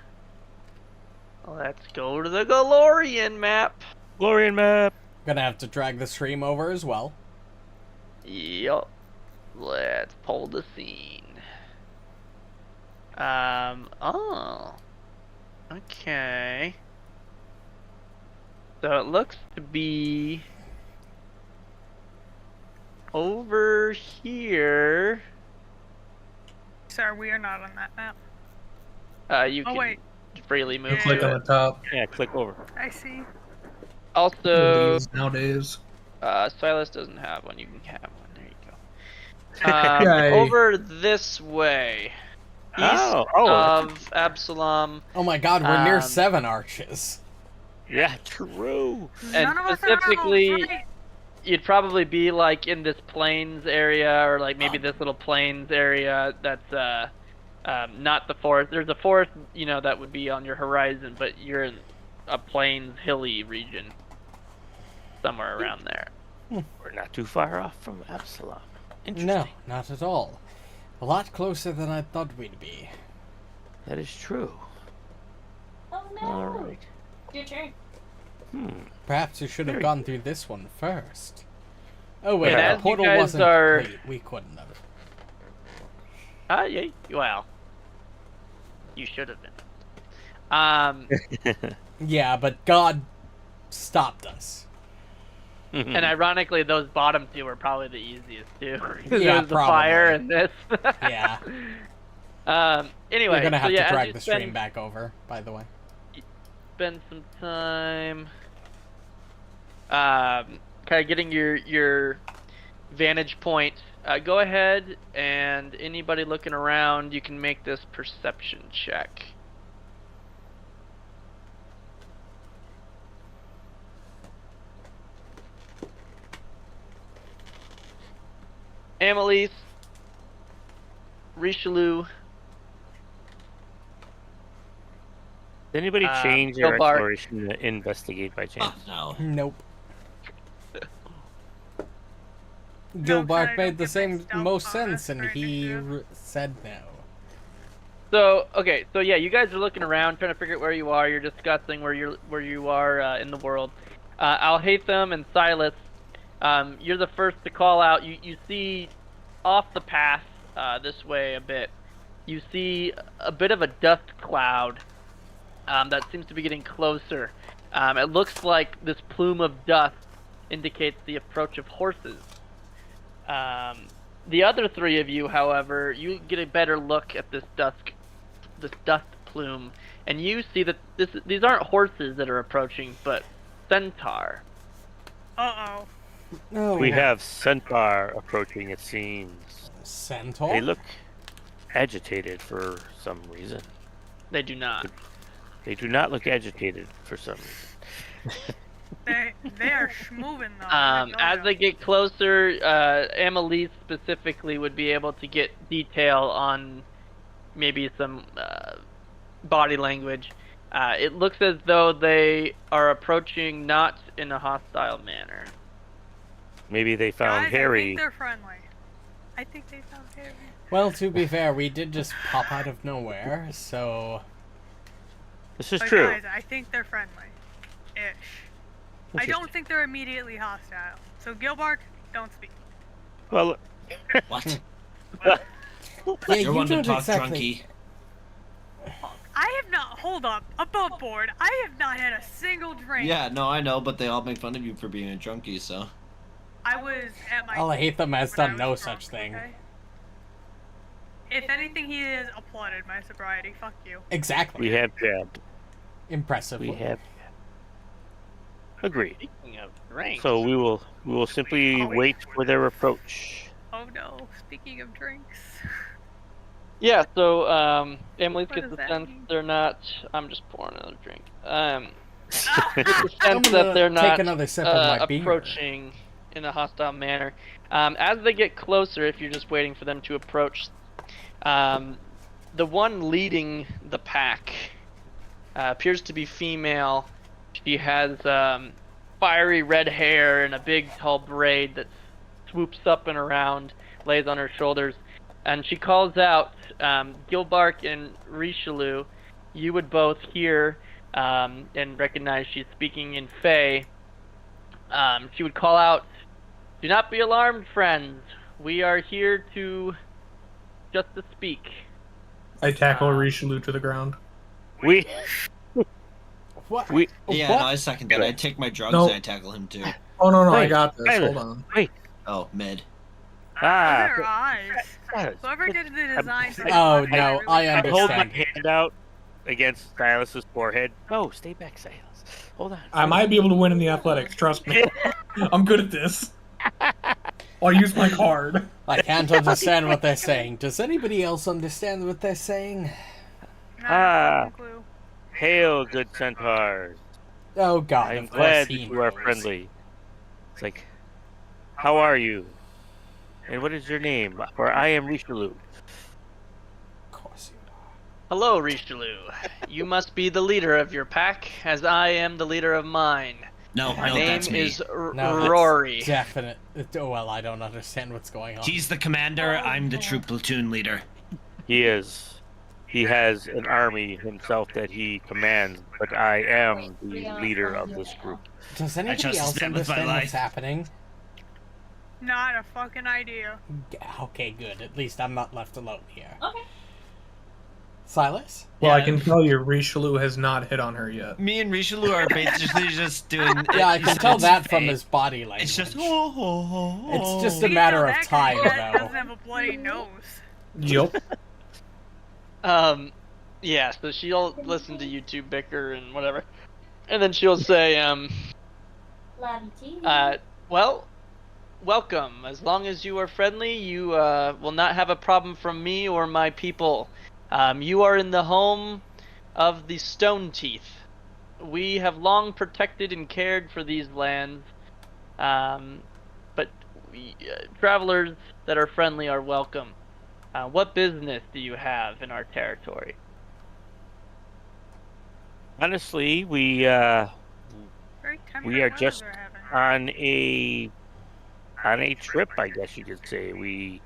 Let's go to the Galorian map. Glorian map. Gonna have to drag the stream over as well. Yup. Let's pull the scene. Oh. Okay. So it looks to be over here. Sir, we are not on that map. You Oh, can wait. freely move. Yeah. Click on the top. Yeah, click over. I see. Also, These nowadays. Sylas doesn't have one. You can have one. There you go. Yay. Over this way, east Oh, of Absalom, Oh my god, we're near Um, 7 arches. yeah, true. and None of us specifically, are right. you'd probably be like in this plains area, or like maybe Oh. this little plains area that's not the forest. There's a forest, that would be on your horizon, but you're in a plains, hilly region, somewhere around there. We're not too far off from Absalom. Interesting. No, not at all. A lot closer than I thought we'd be. That is true. Oh no! All right. Your turn. Perhaps you should have Very gone through this one first. Oh wait, And the as you portal guys wasn't are- complete. We couldn't have. Yeah, well, you should have been. Yeah, but God stopped us. And ironically, those bottom two are probably the easiest too. Yeah, There's the fire probably. and this. Yeah. Anyway, You're gonna have so yeah, to as drag you the stream spend- back over, by the way. Spend some time, kind of getting your vantage point. Go ahead, and anybody looking around, you can make this perception check. Amalisce, Rishalou. Did anybody change their Gilbark. exploration to investigate by Oh, chance? no. Nope. No, 'cause I Gilbark don't made the get my same stealth most bonus sense, and or he anything. said no. So okay, so yeah, you guys are looking around, trying to figure out where you are. You're discussing where you are in the world. Alhatham and Sylas, you're the first to call out. You see off the path this way a bit. You see a bit of a dust cloud that seems to be getting closer. It looks like this plume of dust indicates the approach of horses. The other three of you, however, you get a better look at this dust plume, and you see that these aren't horses that are approaching, but centaur. Uh-oh. Oh, We have Centaur approaching, it seems. Centaur? They look agitated for some reason. They do not. They do not look agitated for some reason. They are schmoving though. I know As that. they get closer, Amalisce specifically would be able to get detail on maybe some body language. It looks as though they are approaching not in a hostile manner. Maybe they found Guys, I Harry. think they're friendly. I think they found Harry. Well, to be fair, we did just pop out of nowhere, so... This is But true. guys, I think they're friendly. Ish. I don't think they're immediately hostile. So Gilbark, don't speak. Well, What? Yeah, You're you one to don't talk exactly... drunky. I have not. Hold up. Above board. I have not had a single drink. Yeah, no, I know, but they all make fun of you for being a drunkie, so. I was at my. Alhatham has when I done was no drunk, such thing. okay? If anything, he has applauded my sobriety. Fuck you. Exactly. we have jabbed. Impressive. We have. Agreed. Speaking of drinks, So we will simply wait for their approach. Oh no. Speaking of drinks. yeah. So Amalisce What gets does the that sense mean? they're not. I'm just pouring another drink. The I'm sense gonna that they're not take another sip of my beer. approaching in a hostile manner. As they get closer, if you're just waiting for them to approach, the one leading the pack appears to be female. She has fiery red hair and a big tall braid that swoops up and around, lays on her shoulders, and she calls out, Gilbark and Rishalou, you would both hear and recognize she's speaking in Fey. She would call out, "Do not be alarmed, friends. We are here just to speak. I tackle Rishalou to the ground. We What? we Yeah, What? no, I second that. I take my drugs No. and I tackle him too. Oh no, I Wait, got this. Tyler. Hold on. wait. Oh, mid. Look at her Ah. eyes. Whoever did the design for Oh, the no, really I I hold my understand. hand out against Sylas's forehead. No, stay back, Sylas. Hold on. I might be able to win in the athletics. Trust me. I'm good at this. I'll use my card. I can't understand what they're saying. Does anybody else understand what they're saying? Not Ah. a fucking clue. Hail, good centaurs. Oh God, I'm of course glad he that you are knows. friendly. It's like, how are you? And what is your name? For I am Rishalou. Of course you are. Hello, Rishalou. You must be the leader of your pack, as I am the leader of mine. No, My no, name that's me. is No, that's Rory. definite. Oh, well, I don't understand what's going on. He's the commander. I'm the troop platoon leader. He is. He has an army himself that he commands, but I am the leader of this group. Does anybody trust else them with my understand what's life. happening? Not a fucking idea. Okay, good. At least I'm not left alone here. Okay. Sylas? Well, I Yeah. can tell you, Rishalou has not hit on her yet. Me and Rishalou are basically just doing. Yeah, I can tell it's that from fake. his body language. It's just. It's just a You matter know of that time, guy doesn't though. have a bloody nose. Yup. Yeah, so she'll listen to YouTube bicker and whatever. And then she'll say, well, welcome. As long as you are friendly, you will not have a problem from me or my people. You are in the home of the Stone Teeth. We have long protected and cared for these lands, but travelers that are friendly are welcome. What business do you have in our territory? Honestly, we Very We temperate are weather just they're having. on a trip, I guess you could say. We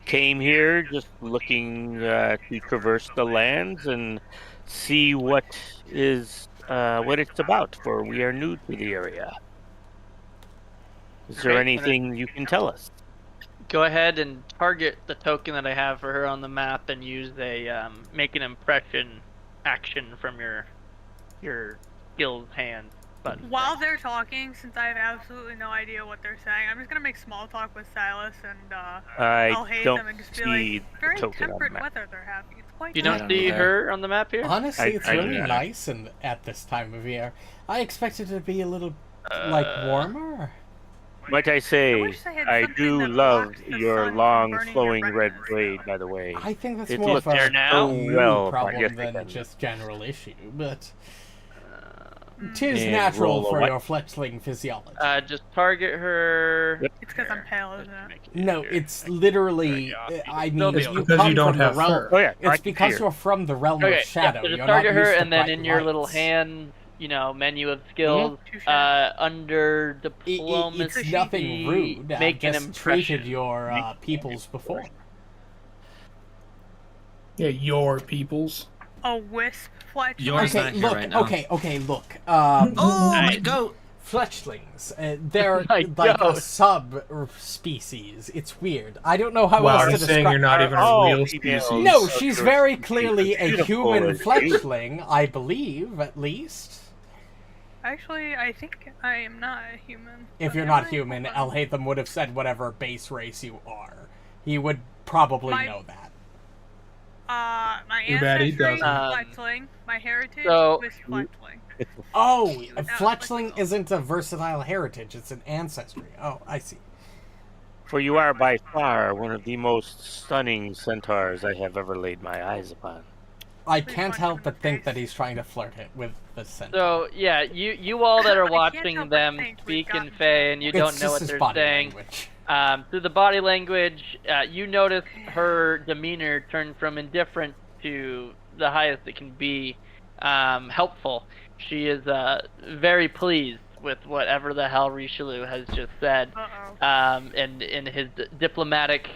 came here just looking to traverse the lands and see what it's about. For we are new to the area. Is there Okay, anything you can tell us? Go ahead and target the token that I have for her on the map and use a make an impression action from your skills hand button. While they're talking, since I have absolutely no idea what they're saying, I'm just gonna make small talk with Sylas and I Alhatham don't and just see be like, the very token on the temperate map. weather they're having. It's quite You I don't don't see know. her on the map here? Honestly, it's I really do. nice and at this time of year. I expected it to be a little, like, warmer. Might I I say, wish they had I something do that love blocks the your sun from long, burning your flowing red retinas. blade, by the way. I think that's It more of looks a there now? you well, problem yes, I than can. just general issue, but... 'Tis And natural roll a for what? your fletchling physiology. Just target her. Yep. It's because I'm pale, isn't it? No, it's literally. I mean, It's you because come you don't from the have realm. fur. Oh yeah, I It's can because see her. you're from the realm Okay, of shadow. so just You're target not her, used to and then bright in your little lights. hand, menu of skills, Touche. under diplomacy, It's nothing rude. I've make an just impression. treated your peoples before. Yeah, your peoples. A wisp fletchling. Yours Okay, not here look. right now. Okay, look. Oh my goat! Fletchlings. They're My like a God. sub-species. It's weird. I don't know how Wow, else are to you saying describe. you're not even a Oh, real female. species? No, So she's you're very as clearly a beautiful human as you. fletchling, I believe, at least. Actually, I think I am not a human. If But you're never not mind, human, hold on. Alhatham would have said whatever base race you are. He would probably My- know that. My Too bad he ancestry is doesn't. fletchling. My heritage so- is fletchling. Oh, a Without fletchling fletchling. isn't a versatile heritage, it's an ancestry. Oh, I see. For you are by far one of the most stunning centaurs I have ever laid my eyes upon. I Please can't punch him help in but the think face. that he's trying to flirt it with the centaur. So yeah, you all that are I can't watching help but them think we've speak in gotten Fey and you It's don't just know what his they're body saying. language. Through the body language, you notice her demeanor turn from indifferent to the highest it can be helpful. She is very pleased with whatever the hell Rishalou has just said, Uh-oh. and in his diplomatic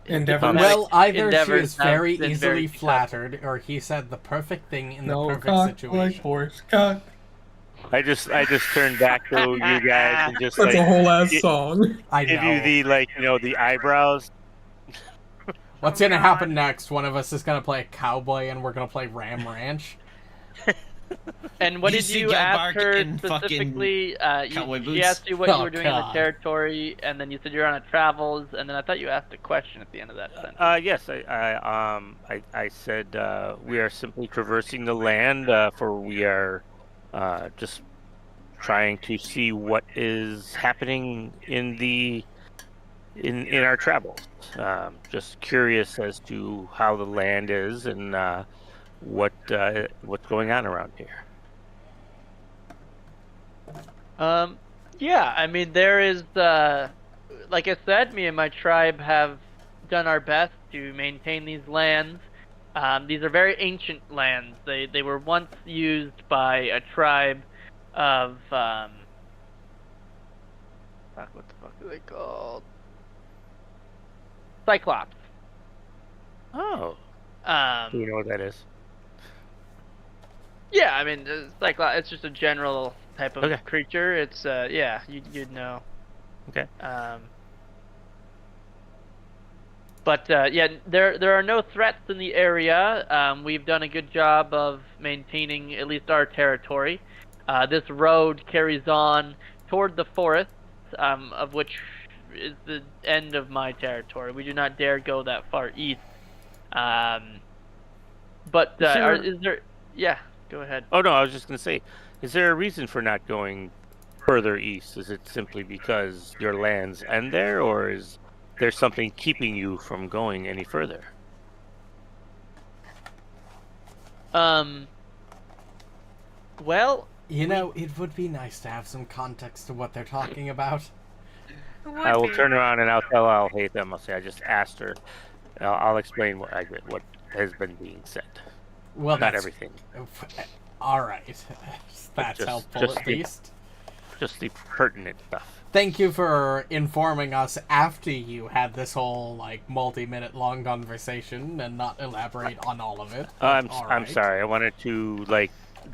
Endeavor. Well, either she endeavors is have very been easily very flattered, or he said the perfect thing in the No perfect cock like situation. horse cock. I just turned back to you guys and just That's like a whole ass it- song. I give know. you the the eyebrows. What's Oh, gonna God. happen next? One of us is gonna play cowboy, and we're gonna play Ram Ranch. And what You did see you ask Gilbark her in fucking specifically? cowboy She boots? asked you what Oh, you were doing in the God. territory, and then you said you're on a travels, and then I thought you asked a question at the end of that sentence. Yes, I said we are simply traversing the land, for we are just trying to see what is happening in our travels. Just curious as to how the land is and what's going on around here. Yeah, I mean, there is, like I said, me and my tribe have done our best to maintain these lands. These are very ancient lands. They were once used by a tribe of, fuck, what the fuck are they called? Cyclops. Oh, do you know what that is? Yeah, I mean, Cyclops, it's just a general type of Okay. creature. It's, yeah, you'd know. Okay. But yeah, there are no threats in the area. We've done a good job of maintaining at least our territory. This road carries on toward the forests, of which is the end of my territory. We do not dare go that far east. But is there? Yeah, go ahead. Oh no, I was just gonna say, is there a reason for not going further east? Is it simply because your lands end there, or is there something keeping you from going any further? Well, You know, it would be nice to have some context to what they're talking about. I will turn around and I'll tell Alhatham. I'll say I just asked her. I'll explain what has been being said. Well, Not that's everything. all right. That's Just- helpful, just at the- least. Just the pertinent stuff. Thank you for informing us after you had this whole like multi-minute long conversation and not elaborate on all of it. I'm All I'm right. sorry. I wanted to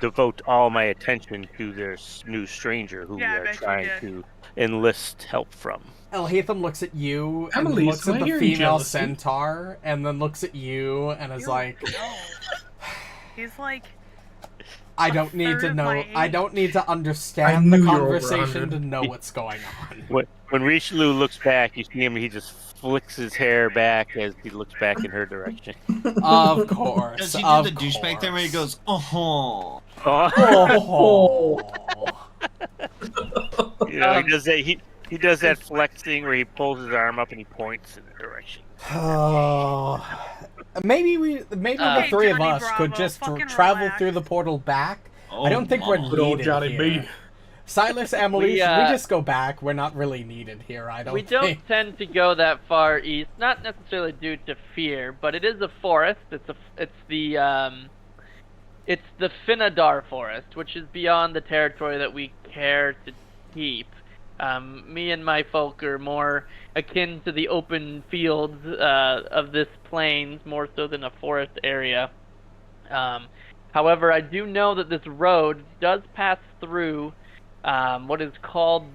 devote all my attention to this new stranger who Yeah, I we are bet you trying did. to enlist help from. Alhatham looks at you and Amalisce, looks am at I the hearing female jealousy? centaur and then looks at you and is Ew, like, no. He's like, I don't need to third of know. my I age. don't need to I understand knew the you were over conversation 100. to know what's going on. When Rishalou looks back, you see him. He just flicks his hair back as he looks back in her direction. Of course. Does he do of the douchebag thing where he course. goes, oh, Oh. You know, he does that. He does that flexing where he pulls his arm up and he points in the direction. Oh. Maybe the Hey, three of Johnny us could Bravo, just fucking travel relax. through the portal back. oh, I don't think we're mama. Good old needed Johnny here. B. Sylas, Amalisce, we We, just go back. We're not really needed here, I don't we think. don't tend to go that far east, not necessarily due to fear, but it is a forest. It's the Finadar forest, which is beyond the territory that we care to keep. Me and my folk are more akin to the open fields of this plains, more so than a forest area. However, I do know that this road does pass through what is called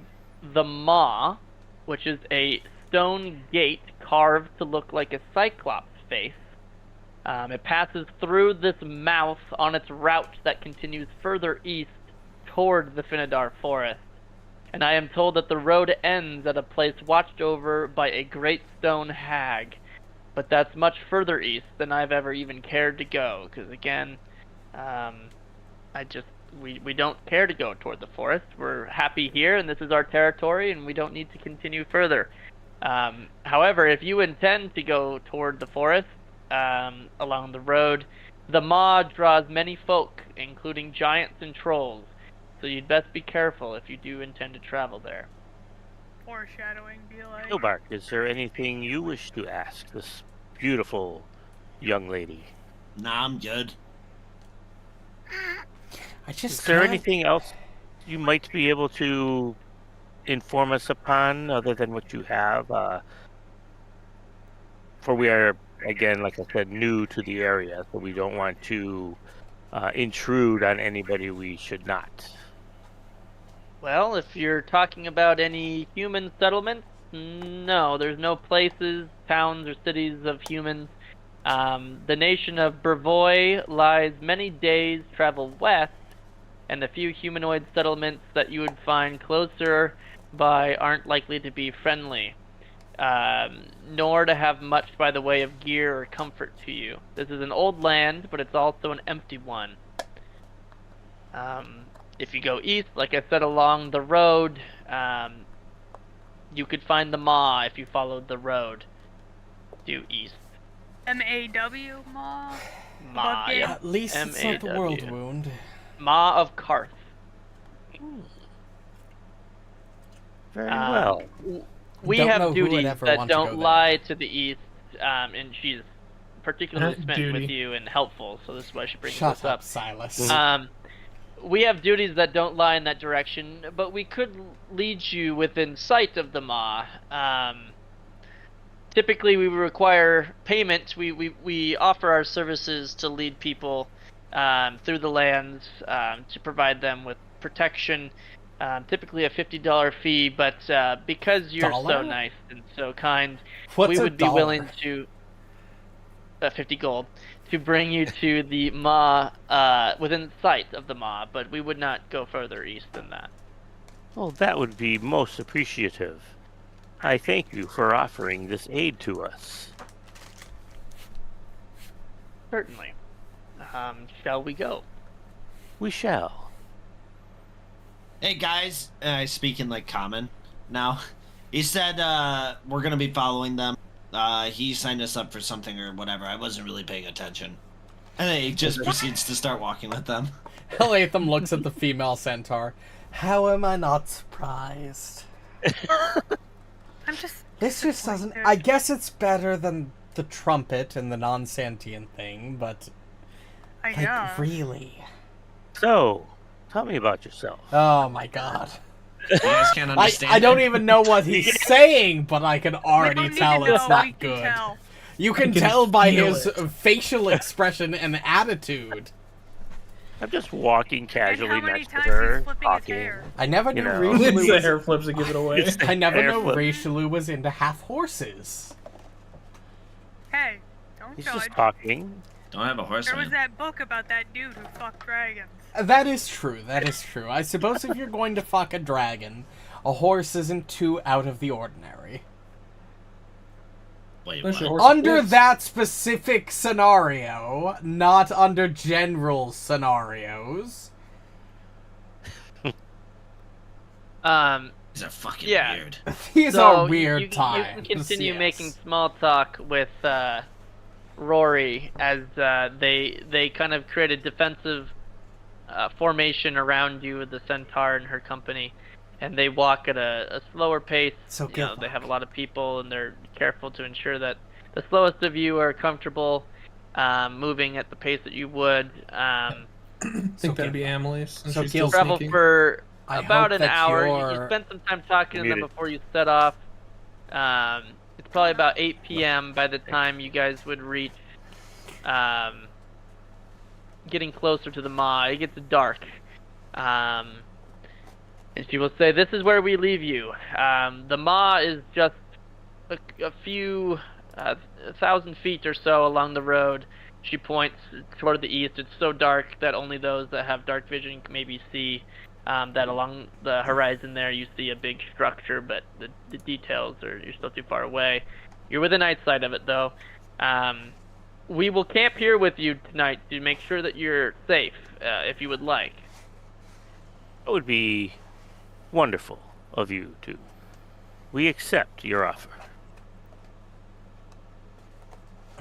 the Maw, which is a stone gate carved to look like a cyclops face. It passes through this mouth on its route that continues further east toward the Finadar forest. And I am told that the road ends at a place watched over by a great stone hag. But that's much further east than I've ever even cared to go, because again, we don't care to go toward the forest. We're happy here, and this is our territory, and we don't need to continue further. However, if you intend to go toward the forest, along the road, the Maw draws many folk, including giants and trolls. So you'd best be careful if you do intend to travel there. Foreshadowing, be like. Gilbark, is there anything you wish to ask this beautiful young lady? Nah, I'm good. I just Is there can't- anything else you might be able to inform us upon other than what you have? For we are, again, like I said, new to the area, so we don't want to intrude on anybody we should not. Well, if you're talking about any human settlements, No, there's no places, towns, or cities of humans. The nation of Brevoy lies many days' travel west, and the few humanoid settlements that you would find closer by aren't likely to be friendly, nor to have much by the way of gear or comfort to you. This is an old land, but it's also an empty one. If you go east, like I said, along the road, you could find the Maw if you followed the road due east. MAW, Maw? Maw, Okay. yep. At least it's not the MAW. world wound. Maw of Karth. Very well. We Don't know have who would duties ever that want to go don't there. lie to the east, and she's particularly spent Duty. with you and helpful, so this is why she brings Shut this up, up. Silas. We have duties that don't lie in that direction, but we could lead you within sight of the Maw. Typically, we require payment. We offer our services to lead people through the lands to provide them with protection. Typically a $50 fee, but because you're so Dollar? nice and so kind, What's we a would be dollar? willing to 50 gold to bring you to the Maw within sight of the Maw, but we would not go further east than that. Well, that would be most appreciative. I thank you for offering this aid to us. Certainly. Shall we go? We shall. Hey guys, speaking like common now. He said we're gonna be following them. He signed us up for something or whatever. I wasn't really paying attention. And then he just proceeds to start walking with them. Alhatham looks at the female centaur. How am I not surprised? I'm just. This just doesn't... disappointed. I guess it's better than the trumpet and the non-sentient thing, but... I Like, know. really? So, tell me about yourself. Oh my god. You guys can't understand. I don't even know what he's saying, but I can We already don't need tell to it's know, not we can good. tell. You can can tell by feel his it. facial expression and attitude. I'm just walking And casually how many next to times her, he's flipping his talking. hair? I never You knew know. It's the Rishalou hair flips that give it away. It's the I never hair knew flip. Rishalou was into half horses. Hey, don't He's judge. just talking. Don't have a horse. There was man. that book about that dude who fucked dragons. That is true. That is true. I suppose if you're going to fuck a dragon, a horse isn't too out of the ordinary. Wait, Unless your what? horse Under fits. that specific scenario, not under general scenarios. These are fucking Yeah. weird. These So are weird you times. can continue yes. making small talk with Rory as they kind of create a defensive formation around you with the centaur and her company, and they walk at a slower pace. So You know, Gilbark. they have a lot of people, and they're careful to ensure that the slowest of you are comfortable moving at the pace that you would. I think that'd be Amalisce. And So she's still Travel sneaking. for I about hope an that hour. You you're- spend some time talking to them Muted. before you set off. It's probably about 8 p.m. by the time you guys would reach getting closer to the Maw. It gets dark. And she will say, "This is where we leave you. The Maw is just a few 1,000 feet or so along the road." She points toward the east. It's so dark that only those that have dark vision can maybe see that along the horizon there you see a big structure, but the details you're still too far away. You're within eyesight of it, though. We will camp here with you tonight to make sure that you're safe, if you would like. It would be wonderful of you to. We accept your offer.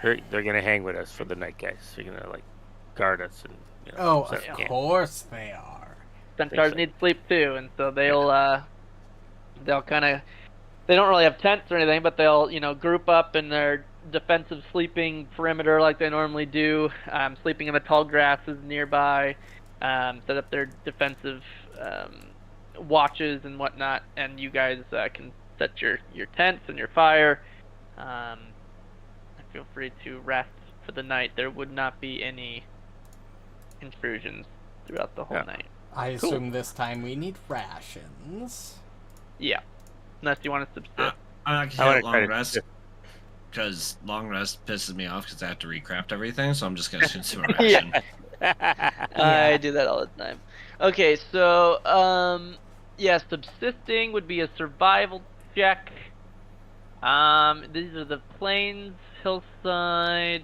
They're gonna hang with us for the night, guys. They're gonna like guard us and Oh, set of camp. course they are. Centaurs so. need sleep too, and so they'll kind of, they don't really have tents or anything, but they'll group up in their defensive sleeping perimeter like they normally do, sleeping in the tall grasses nearby, set up their defensive watches and whatnot, and you guys can set your tents and your fire. Feel free to rest for the night. There would not be any intrusions throughout the whole Yeah. night. I Cool. assume this time we need rations. Yeah, unless you want to subsist. I'm not I gonna wanna hit try long to- rest because long rest pisses me off because I have to recraft everything. So I'm just gonna consume a ration. I do that all the time. Okay, so yeah, subsisting would be a survival check. These are the plains, hillside.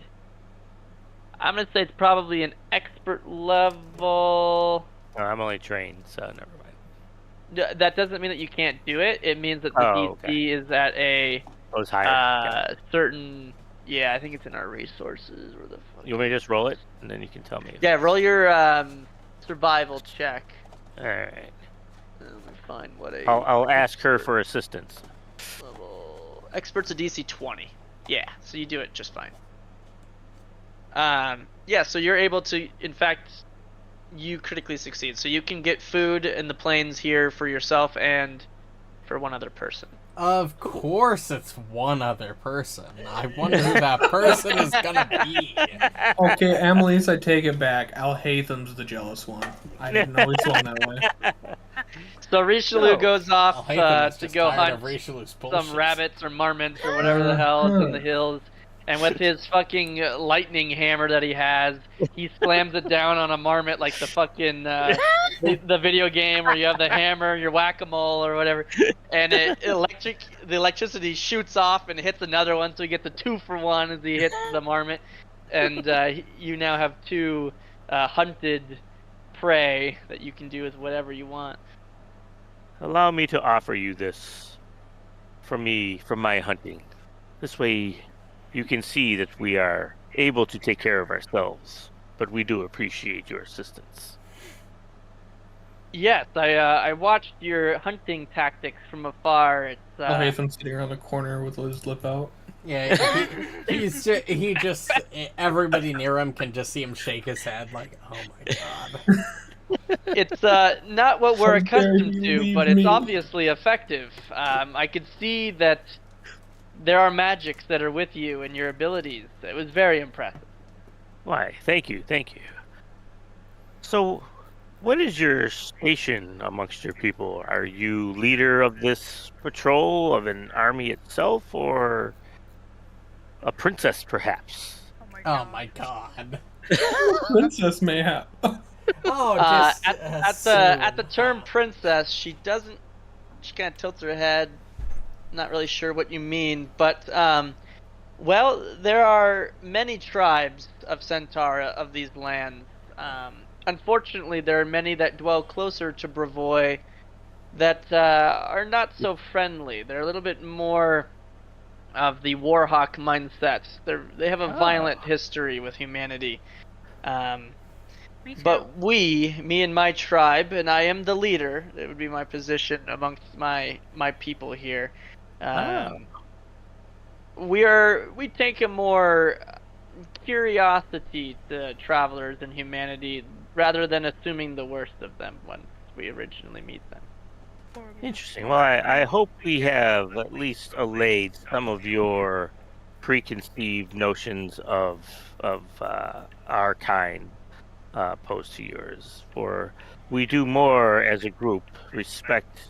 I'm gonna say it's probably an expert level. No, I'm only trained, so never mind. That doesn't mean that you can't do it. It means that the Oh, DC okay. is at a Oh, it's higher. certain. Yeah, I think it's in our resources. Where the fuck? You want me to just roll it, and then you can tell me. Yeah, roll your survival check. All right. Let me find what a I'll ask her for assistance. level. Expert's a DC 20. Yeah, so you do it just fine. Yeah, so you're able to, in fact, you critically succeed. So you can get food in the plains here for yourself and for one other person. Of course it's one other person. I wonder who that person is gonna be. Okay, Amalisce, I take it back. Alhatham's the jealous one. I didn't know he swung that way. So Richelieu goes off Alhatham is to just go tired hunt of Richalou's bullshit. some rabbits or marmots or whatever the hell is in the hills. And with his fucking lightning hammer that he has, he slams it down on a marmot like the fucking the video game where you have the hammer, your whack-a-mole or whatever, and the electricity shoots off and hits another one, so he gets a 2-for-1 as he hits the marmot, and you now have 2 hunted prey that you can do with whatever you want. Allow me to offer you this from my hunting. This way you can see that we are able to take care of ourselves, but we do appreciate your assistance. Yes, I watched your hunting tactics from afar. It's Alhatham's sitting around the corner with his lip out. Yeah, he just everybody near him can just see him shake his head like, oh my god. It's not what we're How dare accustomed you to, leave but it's me. obviously effective. I could see that there are magics that are with you and your abilities. It was very impressive. Why, thank you. So, what is your station amongst your people? Are you leader of this patrol, of an army itself, or a princess, perhaps? Oh my god. Princess Mayhap. Oh, just At the term princess, she kind of tilts her head. Not really sure what you mean, but well, there are many tribes of Centaur of these lands. Unfortunately, there are many that dwell closer to Brevoy that are not so friendly. They're a little bit more of the Warhawk mindset. They have a violent history with humanity. Me too. But me and my tribe, and I am the leader, it would be my position amongst my people here. We take a more curiosity to travelers and humanity rather than assuming the worst of them once we originally meet them. Interesting. Well, I hope we have at least allayed some of your preconceived notions of our kind opposed to yours. For we do more as a group respect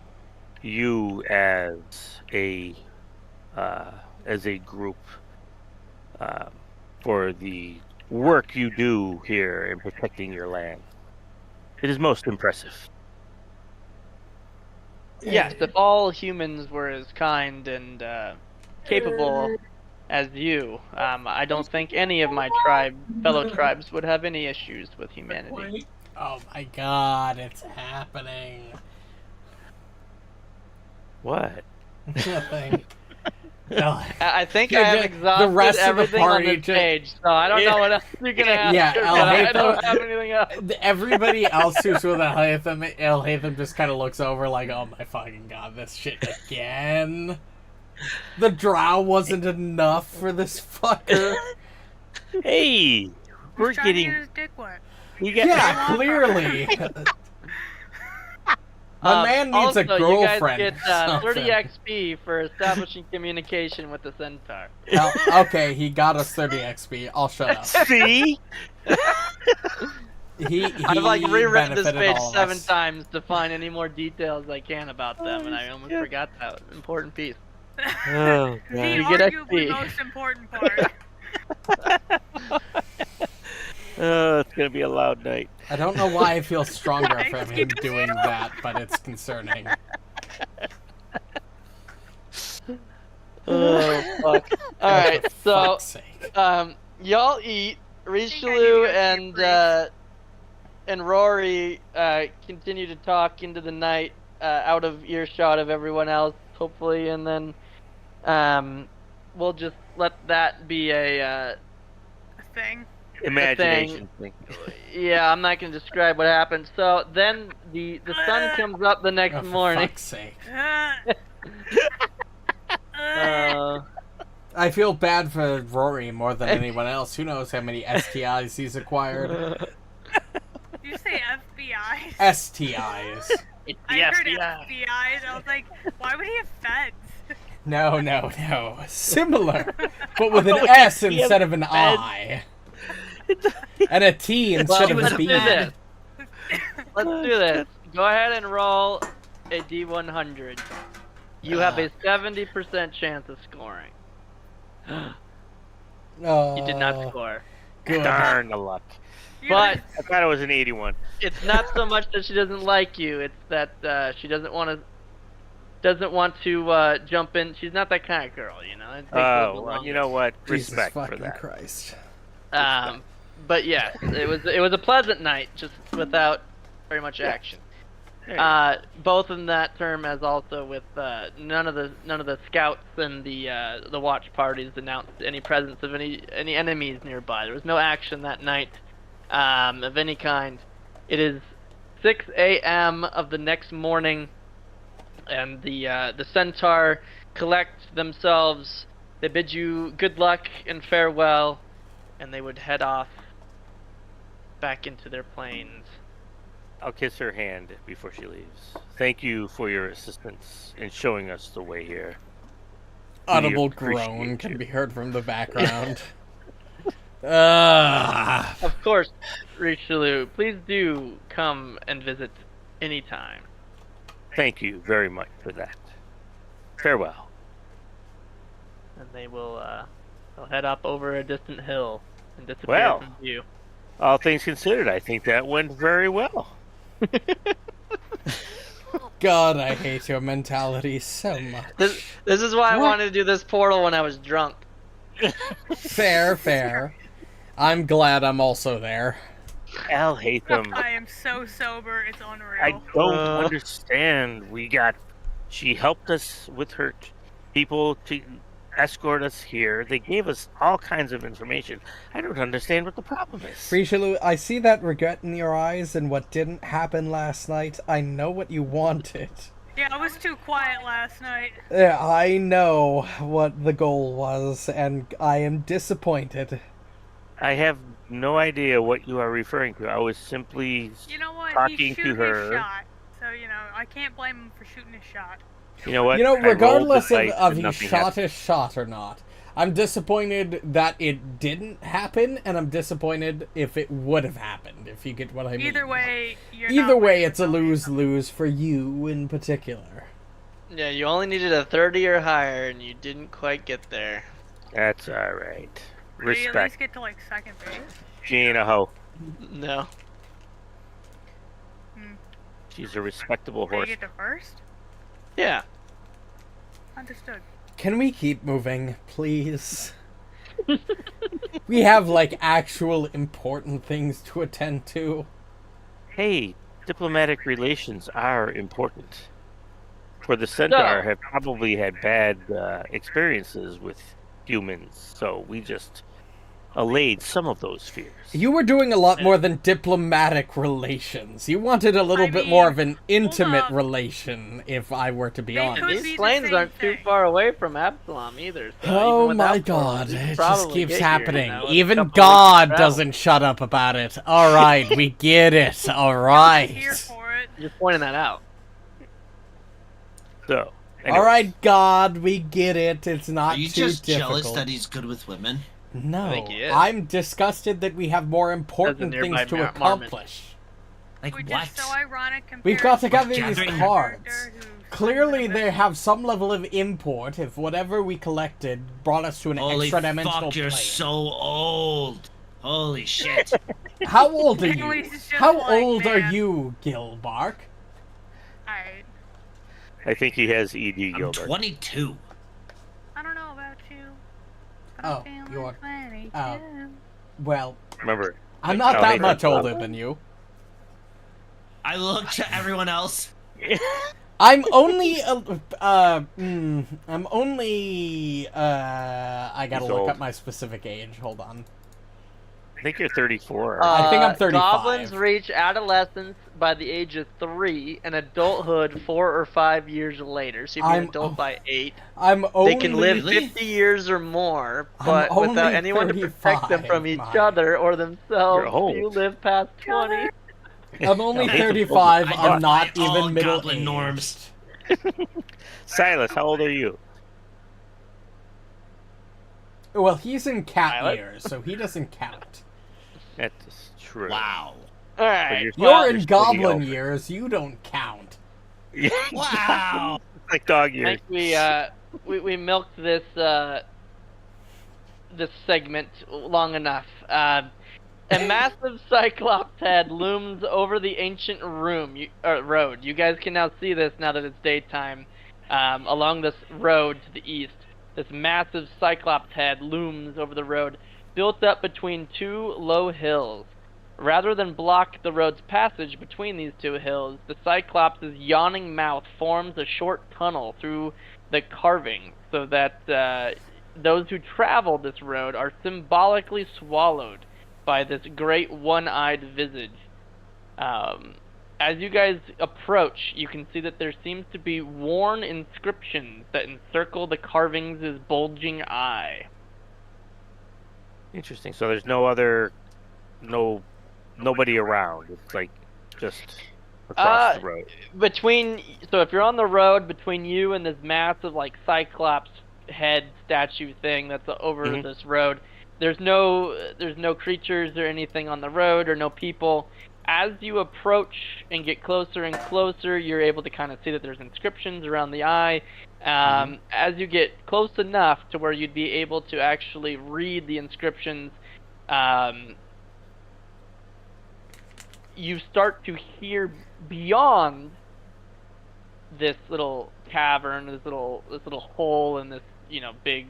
you as a group for the work you do here in protecting your land. It is most impressive. Yes, if all humans were as kind and capable as you, I don't think any of my fellow tribes would have any issues with humanity. Oh my god, it's happening. What? Nothing. No. I think Yeah, I have the exhausted rest of the everything on party this page, so I don't know what else you're gonna have. Yeah, here, but I Alhatham- don't have anything else. Everybody else who's with Alhatham just kind of looks over like, oh my fucking god, this shit again. The drow wasn't enough for this fucker. Hey, we're He's trying to getting. get his dick wet. Yeah, clearly. My man needs a also, girlfriend. You guys or get 30 something. XP for establishing communication with the Centaur. Okay, he got us 30 XP. I'll shut up. See? He I've rewritten this benefited page all of 7 us. times to find any more details I can about them, and I almost forgot that important piece. Oh, The God. You get arguably XP. most important part. Oh, it's gonna be a loud night. I don't know why I feel stronger from him Excuse doing that, but it's concerning. Oh fuck! All Oh, right, for so fuck's sake. y'all eat. I need Rishalou to go to a and Rory continue to talk into the night, out of earshot of everyone else, hopefully, and then we'll just let that be a thing. Imagination thing. yeah. I'm not gonna describe what happened. So then the sun comes up the next Oh, for morning. fuck's sake. I feel bad for Rory more than anyone else. Who knows how many STIs he's acquired? Did you say FBI? STIs. I heard FBI's. I was like, why would he have feds? No. Similar, but with an S instead of an I. And a T instead of let's a do B. this. Let's do this. Go ahead and roll a D100. You have a 70% chance of scoring. You did not score. Good. Darn the luck. But I thought it was an 81. it's not so much that she doesn't like you. It's that she doesn't want to jump in. She's not that kind of girl, you know. It takes a little Oh, bit well, longer. you know what? Jesus Respect for fucking that. Christ. But yeah, it was a pleasant night, just without very much action. Both in that term, as also with none of the scouts and the watch parties announced any presence of any enemies nearby. There was no action that night of any kind. It is 6 a.m. of the next morning, and the Centaur collect themselves. They bid you good luck and farewell, and they would head off back into their planes. I'll kiss her hand before she leaves. Thank you for your assistance in showing us the way here. Audible appreciate groan can you. be heard from the background. Ah. Of course, Rishalou, please do come and visit anytime. Thank you very much for that. Farewell. And they will they'll head up over a distant hill and disappear Well. from view. All things considered, I think that went very well. God, I hate your mentality so much. This is why I wanted to do this portal when I was drunk. Fair. I'm glad I'm also there. Alhatham, I am so sober, it's unreal. I don't understand. She helped us with her people to escort us here. They gave us all kinds of information. I don't understand what the problem is. Rishalou, I see that regret in your eyes and what didn't happen last night. I know what you wanted. Yeah, I was too quiet last night. Yeah, I know what the goal was, and I am disappointed. I have no idea what you are referring to. I was simply You know what? talking He to shoot her. his shot. So, I can't blame him for shooting his shot. You know what? You know, I rolled the regardless dice of and he nothing shot happened. his shot or not, I'm disappointed that it didn't happen, and I'm disappointed if it would have happened, if you get what I mean. Either way, you're Either not way, winning it's a with all the lose-lose for you in particular. Yeah, you only needed a 30 or higher, and you didn't quite get there. That's all right. Did you at least Respect. get to, second base? She ain't a hoe. No. She's a respectable Did you horse. get to first? Yeah. Understood. Can we keep moving, please? We have, actual important things to attend to. Hey, diplomatic relations are important. For the Centaur have probably had bad experiences with humans, so we just allayed some of those fears. You were doing a lot more than diplomatic relations. You wanted a little bit more of an intimate up. relation, if I were to be They honest. could be These the planes same aren't too thing. far away from Absalom either. So Oh even my without god, Absalom, you could it just probably keeps get here, happening. in a Even couple God weeks of travel. doesn't shut up about it. Alright, we get it. Here Alright. for it. Just pointing that out. So, anyway, Alright, God, we get it. It's not Are you too just difficult. jealous that he's good with women? No, I think he is. I'm disgusted that we have more important As a things nearby to Mormon. accomplish. Like Which what? is so ironic compared We've got to gather We're these gathering- cards. character who's Clearly, from they the- have some level of import if whatever we collected brought us to an Holy extra dimensional fuck, you're plane. so old. Holy shit. How old are you? Anyways, it's just How like, old are man. you, Gilbark? I I think he has ED I'm Gilbert. 22. don't know about you. but Oh, I'm feeling you're- 22. Well, Remember, I'm not Oh, that hey, much Gilbark. older than you. I looked at everyone else. I'm only, I'm only, I gotta He's look old. up my specific age. Hold on. I think you're 34. I think I'm 35. Goblins reach adolescence by the age of 3 and adulthood 4 or 5 years later. So you'd be I'm- an adult by 8. I'm only. They can live Really? 50 years or more, I'm but only without anyone to protect them 35, from each Mike. other or themselves, You're old. you live past 20. I'm only No, 35. I I'm not defy all even middle goblin aged. norms. Silas, how old are you? Well, he's in cat Pilot? years, so he doesn't count. That's true. Wow. Alright. you're- You're Well, in you're still goblin young. years. You don't count. Wow. Like dog I years. think we milked this this segment long enough. A massive cyclops head looms over the ancient road. You guys can now see this now that it's daytime. Along this road to the east, this massive cyclops head looms over the road, built up between two low hills. Rather than block the road's passage between these two hills, the Cyclops' yawning mouth forms a short tunnel through the carving so that those who travel this road are symbolically swallowed by this great one-eyed visage. As you guys approach, you can see that there seems to be worn inscriptions that encircle the carvings' bulging eye. Interesting. So there's nobody around. It's like just across the road. So if you're on the road between you and this massive like Cyclops head statue thing that's over Mhm. this road, there's no creatures or anything on the road or no people. As you approach and get closer and closer, you're able to kind of see that there's inscriptions around the eye. As you get close enough to where you'd be able to actually read the inscriptions, you start to hear beyond this little cavern, this little hole in this big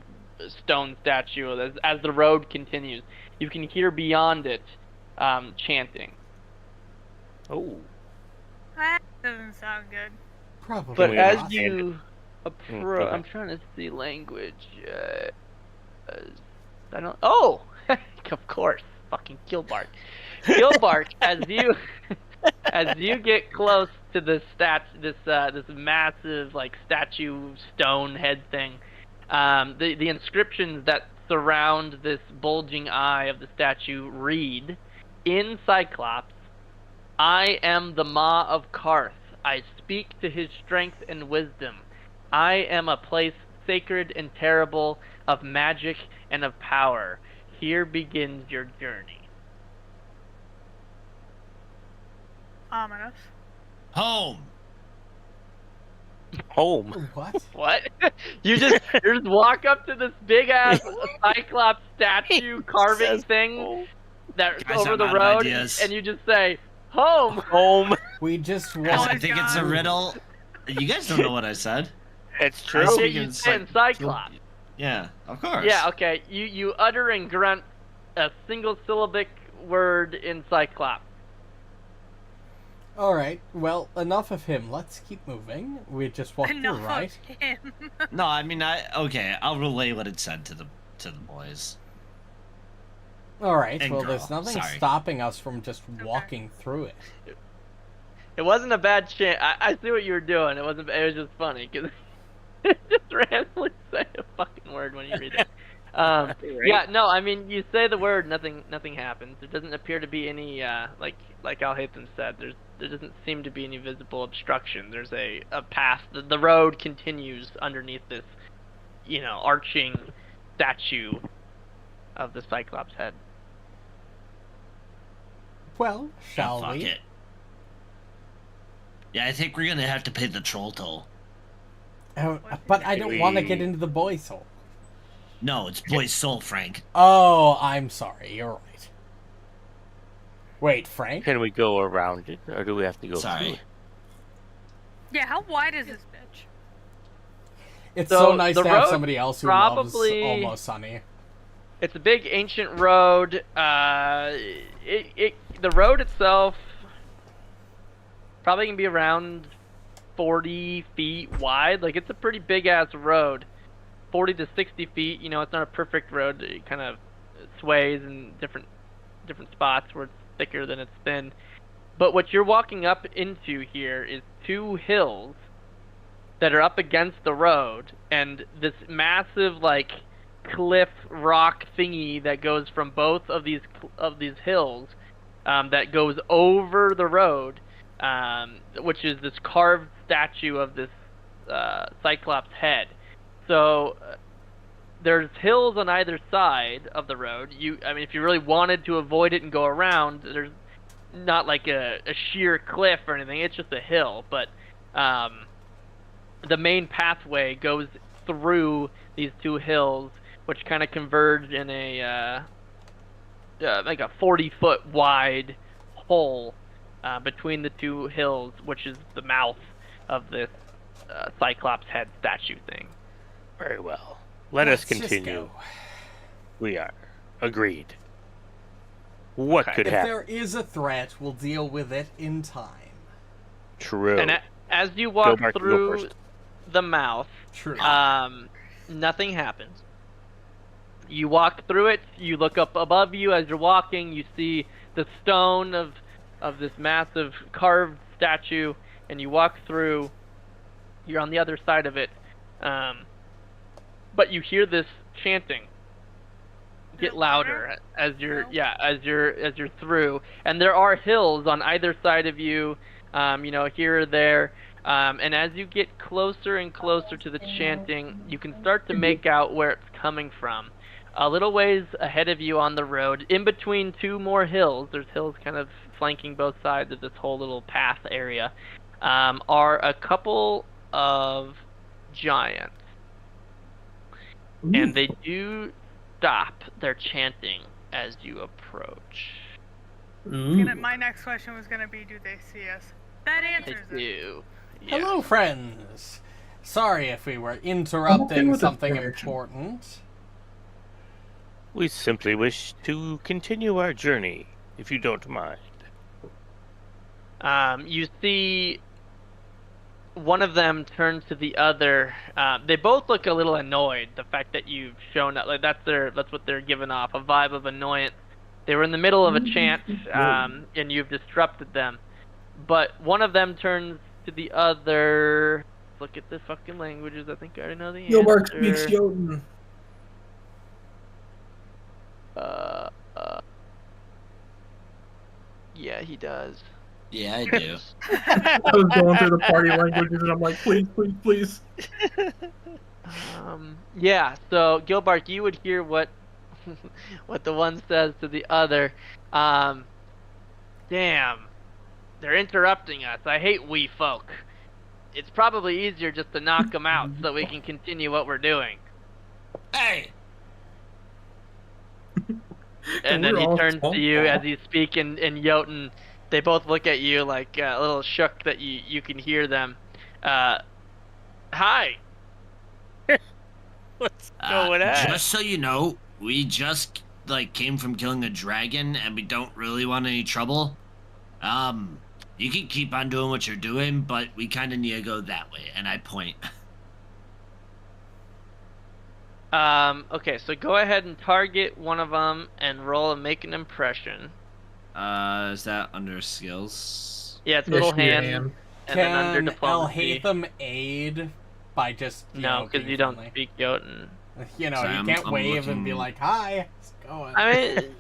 stone statue. As the road continues, you can hear beyond it chanting. Oh. That doesn't sound good. Probably. But we as understand you go approach, ahead. I'm trying to see language. I don't. Oh, of course, fucking Gilbark. Gilbark, as you get close to this this massive like statue stone head thing, the inscriptions that surround this bulging eye of the statue read, in Cyclops, "I am the Maw of Karth. I speak to his strength and wisdom. I am a place sacred and terrible, of magic and of power. Here begins your journey." Ominous. Home. Home. What? What? You just walk up to this big ass Cyclops statue carving Says thing home. that's Guys, over I'm the out of road, ideas. and you just say, "Home." Home. We just Guys, walked. I think it's a riddle. You guys don't know what I said. It's I true. Oh, speak you in say in Cy- Cyclops. Yeah, of course. Yeah, okay. You utter and grunt a single syllabic word in Cyclops. All right. Well, enough of him. Let's keep moving. We just walked through, Enough right? of him. No, I mean, I'll relay what it said to the boys. All right. And Well, girl, there's nothing sorry. stopping us from just walking through it. It wasn't a bad chant. I see what you were doing. It was just funny because it just randomly say a fucking word when you read it. Yeah, no, I mean, you say the word, nothing happens. There doesn't appear to be any, like Alhatham said, there doesn't seem to be any visible obstruction. There's a path. The road continues underneath this, arching statue of the Cyclops head. Well, shall Fuck we? it. Yeah, I think we're gonna have to pay the troll toll. But I don't want to get into the boy's hole. No, it's boy's soul, Frank. Oh, I'm sorry. You're right. Wait, Frank? Can we go around it, or do we have to go through Sorry. it? Yeah, how wide is this bitch? It's So so nice the to have road somebody else who loves probably- Almost Sunny. It's a big ancient road. The road itself probably can be around 40 feet wide. Like, it's a pretty big ass road. 40 to 60 feet. You know, it's not a perfect road. It kind of sways in different spots where it's thicker than it's thin. But what you're walking up into here is two hills that are up against the road, and this massive like cliff rock thingy that goes from both of these hills, that goes over the road, which is this carved statue of this Cyclops head. So there's hills on either side of the road. I mean, if you really wanted to avoid it and go around, there's not like a sheer cliff or anything. It's just a hill, but the main pathway goes through these two hills, which kind of converge in a like a 40-foot wide hole between the two hills, which is the mouth of this Cyclops head statue thing. Very well. Let Let's us just continue. go. We are. Agreed. What could If happen? there is a threat, we'll deal with it in time. True. And as you walk Gilbark, you go through first. the mouth, True. nothing happens. You walk through it, you look up above you as you're walking, you see the stone of this massive carved statue, and you walk through, you're on the other side of it, but you hear this chanting get louder as you're through, and there are hills on either side of you, here or there, and as you get closer and closer to the chanting, you can start to make out where it's coming from. A little ways ahead of you on the road, in between two more hills, there's hills kind of flanking both sides of this whole little path area, are a couple of giants. And they do stop their chanting as you approach. My next question was gonna be, do they see us? That They answers it. do. Yeah. Hello, friends. Sorry if we were interrupting with this something direction. important. We simply wish to continue our journey, if you don't mind. You see one of them turn to the other. They both look a little annoyed. The fact that you've shown up, like that's what they're giving off, a vibe of annoyance. They were in the middle of a chant, and you've disrupted them. But one of them turns to the other. Look at the fucking languages. I think I already know the answer. Gilbark speaks Jotun. Yeah, he does. Yeah, I do. I was going through the party languages and I'm like, please, please, please. Yeah, so Gilbark, you would hear what what the one says to the other. Damn, they're interrupting us. I hate we folk. It's probably easier just to knock them out so we can continue what we're doing. Hey! And then We're he all turns to you small. as you speak in Jotun. They both look at you like a little shook that you can hear them. Hi. What's going on? Just so you know, we just came from killing a dragon, and we don't really want any trouble. You can keep on doing what you're doing, but we kind of need to go that way. And I point. Okay, so go ahead and target one of them and roll and make an impression. Is that under skills? Yeah, it's Yeah, little should be a hand, hand. and then under Can diplomacy. Alhatham aid by just No, because being you don't friendly? speak Jotun. You know, Sorry, you I'm can't wave and be looking- like, "Hi, how's it going?" I mean,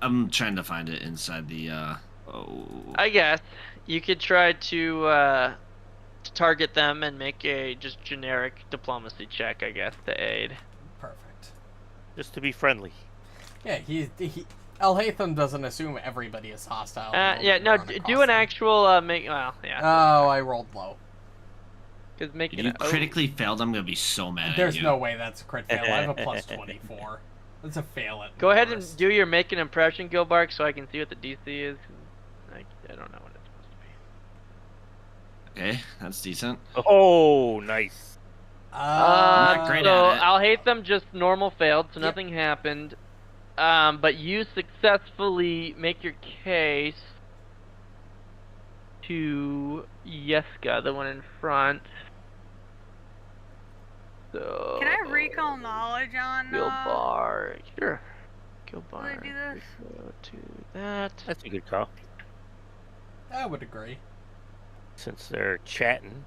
I'm trying to find it inside the. I guess you could try to target them and make a just generic diplomacy check, I guess, to aid. Perfect. Just to be friendly. Yeah, Alhatham doesn't assume everybody is hostile. Yeah, no, do an actual make. Well, yeah. Oh, I rolled low. Because making If you critically failed, I'm gonna be so mad at you. There's no way that's a crit fail. I have a plus 24. That's a fail at Go ahead worst. and do your make an impression, Gilbark, so I can see what the DC is. I don't know what it's supposed to be. Okay, that's decent. Oh, nice. not great so at it. Alhatham just normal failed, so nothing happened. But you successfully make your case to Yeska, the one in front. So Can I recall knowledge on Gilbark? Sure. Will Gilbark. I do this? Go to that. That's a good call. I would agree. Since they're chatting.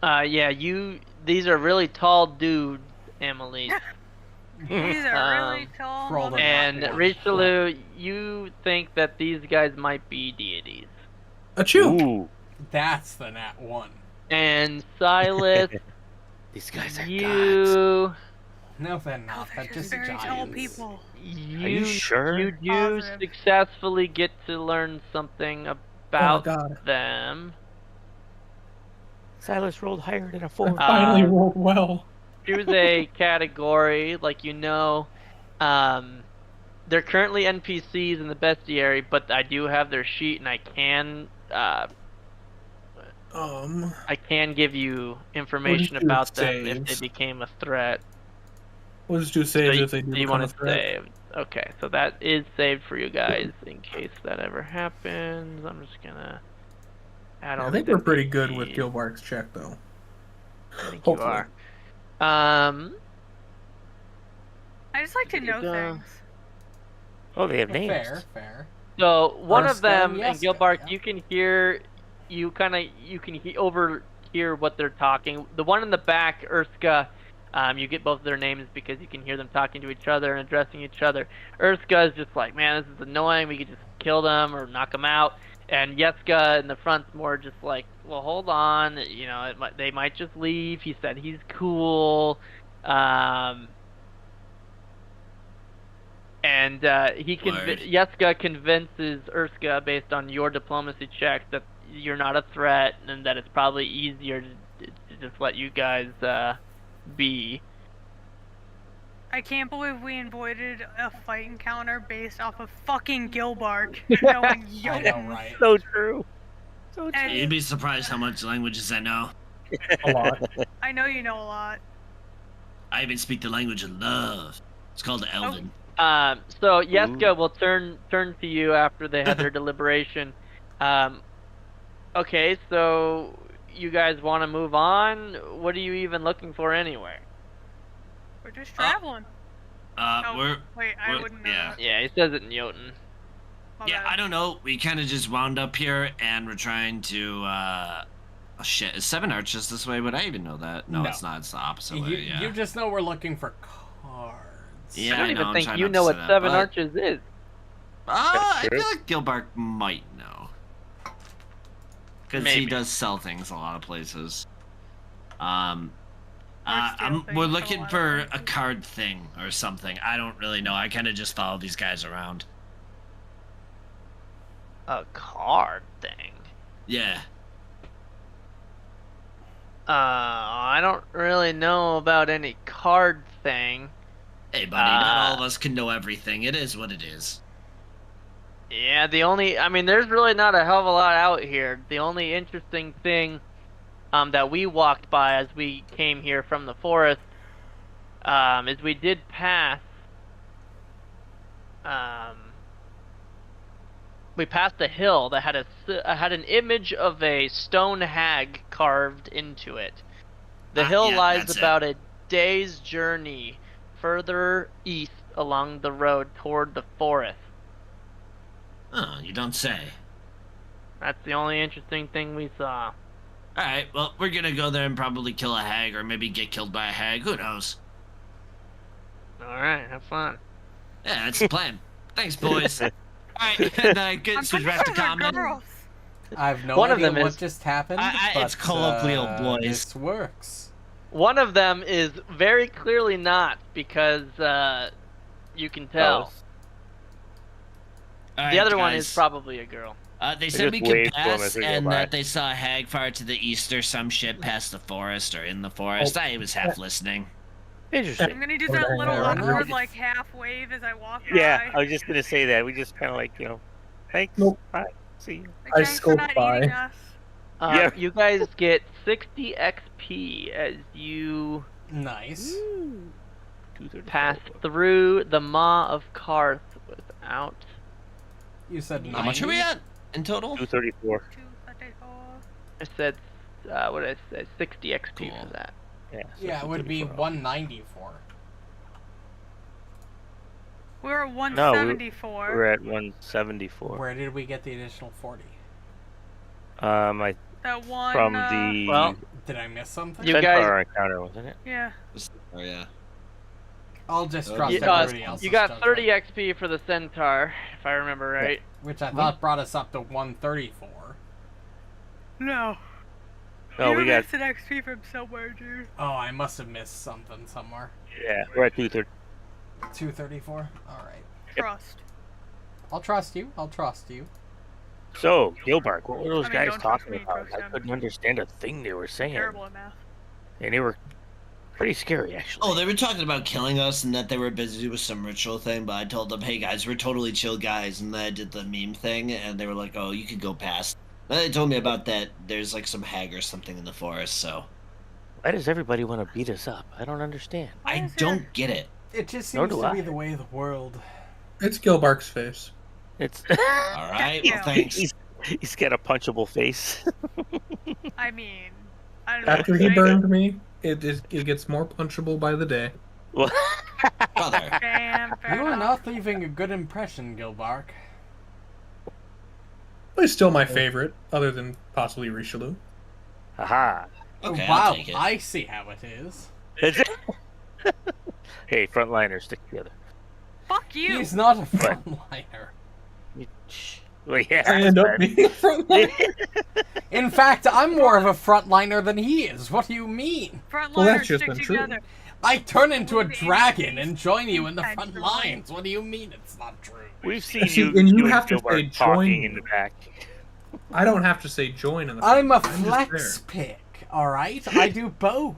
Yeah, these are really tall dudes, Amalisce. These are really tall. roll them. And Yeah. Rishalou, you think that these guys might be deities. Achoo! Ooh, That's the nat 1. And Sylas, these guys are gods. No, they're Oh, not. they're They're just just very giants. tall people. you sure? You do Positive. successfully get to learn something Oh about god. them. Sylas rolled higher than a I 4. finally rolled well. Choose a category, like they're currently NPCs in the bestiary, but I do have their sheet, and I can give you information What is your about them if saves? they became a threat. We'll just do saves if they do you become want a to threat. save? Okay, so that is saved for you guys in case that ever happens. I'm just gonna add all. I think these we're pretty good with NPCs. Gilbark's check, though. I think Hopefully. you are. I just like to know things. Oh, they have names. Fair. So one of Urska them and and Yeska, Gilbark, yeah. you can hear, overhear what they're talking. The one in the back, Urska, you get both of their names because you can hear them talking to each other and addressing each other. Urska is just like, man, this is annoying. We could just kill them or knock them out. And Yeska in the front's more just like, well, hold on. They might just leave. He said he's cool. And Yeska convinces Urska, based on your diplomacy check, that you're not a threat and that it's probably easier to just let you guys be. I can't believe we avoided a fight encounter based off of fucking Gilbark knowing I Jotun. know, right? So true. So true. And You'd be surprised how much languages I know. A lot. I know you know a lot. I even speak the language of love. It's called Elven. So Yeska will turn to you after they had their deliberation. Okay, so you guys want to move on? What are you even looking for anyway? We're just traveling. Wait, I wouldn't know. Yeah. that. Yeah, he says it in Jotun. My Yeah, bad. I don't know. We kind of just wound up here, and we're trying to. Oh shit! Is 7 Arches this way? Would I even know that? No, No. it's not. It's the opposite way. You, Yeah. you just know we're looking for cards. Yeah, I don't I know, even I'm think trying you not know to what say that, 7 but- Arches is. I That's feel true. like Gilbark might know. Because he Maybe. does sell things a lot of places. Or steal things We're from a looking lot of for a places. card thing or something. I don't really know. I kind of just follow these guys around. A card thing. Yeah. I don't really know about any card thing. Hey, buddy, not all of us can know everything. It is what it is. Yeah, there's really not a hell of a lot out here. The only interesting thing that we walked by as we came here from the forest is we did pass. We passed a hill that had an image of a stone hag carved into it. The hill yeah, lies that's it. about a day's journey further east along the road toward the forest. Oh, you don't say. That's the only interesting thing we saw. Alright, well, we're gonna go there and probably kill a hag or maybe get killed by a hag. Who knows? Alright, have fun. Yeah, that's the plan. Thanks, boys. Alright, then I I'm get switch pretty back to sure they're common. girls. I have no One of idea them what is- just happened. It's but, colloquial, boys. This works. One of them is very clearly not, because you can tell. All The right, other one is guys. probably a girl. They said we just could waved to 'em pass, as we go and by. that they saw a hag fire to the east or some shit past the forest or in the forest. I was half listening. Interesting. I'm gonna do Oh, that yeah, little yeah, right. awkward like half wave as I walk Yeah, I by. was just gonna say that. We just kind of like, thanks. Nope. Bye. See you. Like, I thanks for scoped not by. eating us. Yeah. You guys get 60 XP as you Nice. 234. pass through the Maw of Karth without. You said 90? How much are we at in total? 234. 234. I said, what did I say? 60 XP Cool. for that. Yeah, so Yeah, it would be 234. 194. We were at No, 174. we're at 174. Where did we get the additional 40? I That one. from the Well, Did I miss something? You Centaur encounter, wasn't it? Yeah. Oh yeah. I'll just You- trust You, everybody else's you got judgment, 30 XP for the Centaur, if I remember right. which I thought brought us up to 134. No. No, you we got missed an XP from somewhere, dude. Oh, I must have missed something somewhere. we're at 230. 234? Alright. Trust. I'll trust you. I'll trust you. So, Gilbark, what were those I mean, guys don't trust talking me, about? trust I them. couldn't understand a thing they were saying, Terrible at math. and they were pretty scary actually. Oh, they were talking about killing us and that they were busy with some ritual thing, but I told them, hey guys, we're totally chill guys, and then I did the meme thing, and they were like, oh, you could go past. Then they told me about that there's like some hag or something in the forest, so. Why does everybody want to beat us up? I don't understand. Why I is don't get it. It just Nor seems do to be I. the way of the world. It's Gilbark's face. It's Alright, well thanks. he's got a punchable face. I mean, I don't know. After he burned me, it gets more punchable by the day. Well, Brother. Damn, fair You are enough. not leaving a good impression, Gilbark. But he's still my favorite, other than possibly Rishalou. haha. Okay, wow, I'll take it. I see how it is. Is it? Hey, frontliners, stick together. Fuck you. He's not a frontliner. Shh. Well, yeah. I end up being frontline. In fact, I'm more of a frontliner than he is. What do you mean? Frontliners Well, that's just stick untrue. together. I turn into a Only the dragon ACs and join you in the sometimes front they're lines. What do you mean it's not true? We've seen See, you, and you and have to Gilbark say talking join in the you. back. I don't have to say join in the I'm a front. flex just there. pick, alright? I do both.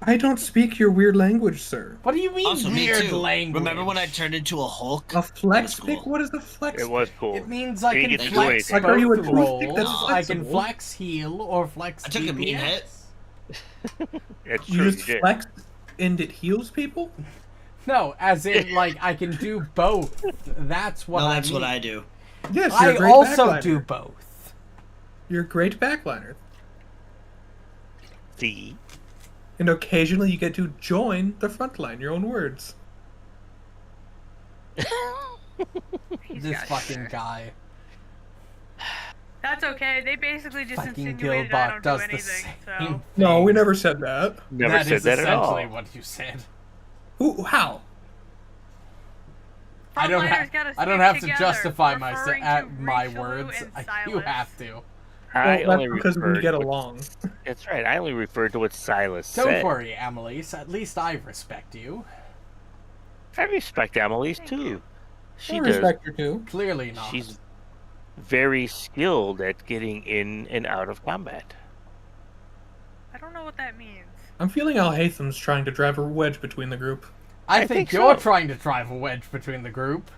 I don't speak your weird language, sir. What do you mean Also, me weird too. language? Remember when I turned into a Hulk? A flex That was pick? cool. What is a flex It was cool. It means I You can get to do flex anything. Like, are you a both toothpick rolls. that's I can flexible? flex heal or flex I took a mean hit. DPS. It's You true, just you did. flex and it heals people? No, as in, like, I can do both. That's what No, I that's mean. what I do. Yes, you're I a great also backliner. do both. You're a great backliner. See? And occasionally you get to join the front line, your own words. He's This got fucking sugar. guy. That's okay. They basically just Fucking insinuated I Gilbark don't does do the anything. same So No, we thing. never said that. Never That said is that at all. essentially what you said. Who? How? I don't, Frontliners gotta I don't stick have to together, justify referring to my Rishalou words. and You Sylas. have to. I Well, only that's because we referred get to what- along. That's right. I only referred to what Sylas Don't said. worry, Amalisce. At least I respect you. I respect Amalisce Thank too. you. She I does. respect her too. Clearly not. She's very skilled at getting in and out of combat. I don't know what that means. I'm feeling Alhatham's trying to drive a wedge between the group. I I think think you're so. trying to drive a wedge between the group,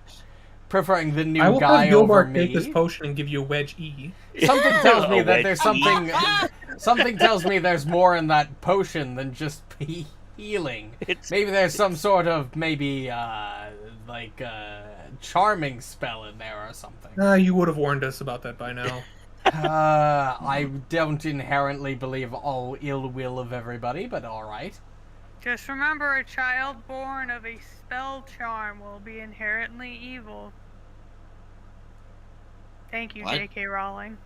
preferring the new I will guy have over Gilbark me. take this potion and give you a wedge E. Something tells me A that wedge there's E. something. Something tells me there's more in that potion than just healing. It's Maybe there's some sort of charming spell in there or something. You would have warned us about that by now. I don't inherently believe all ill will of everybody, but all right. Just remember, a child born of a spell charm will be inherently evil. Thank you, What? J.K. Rowling.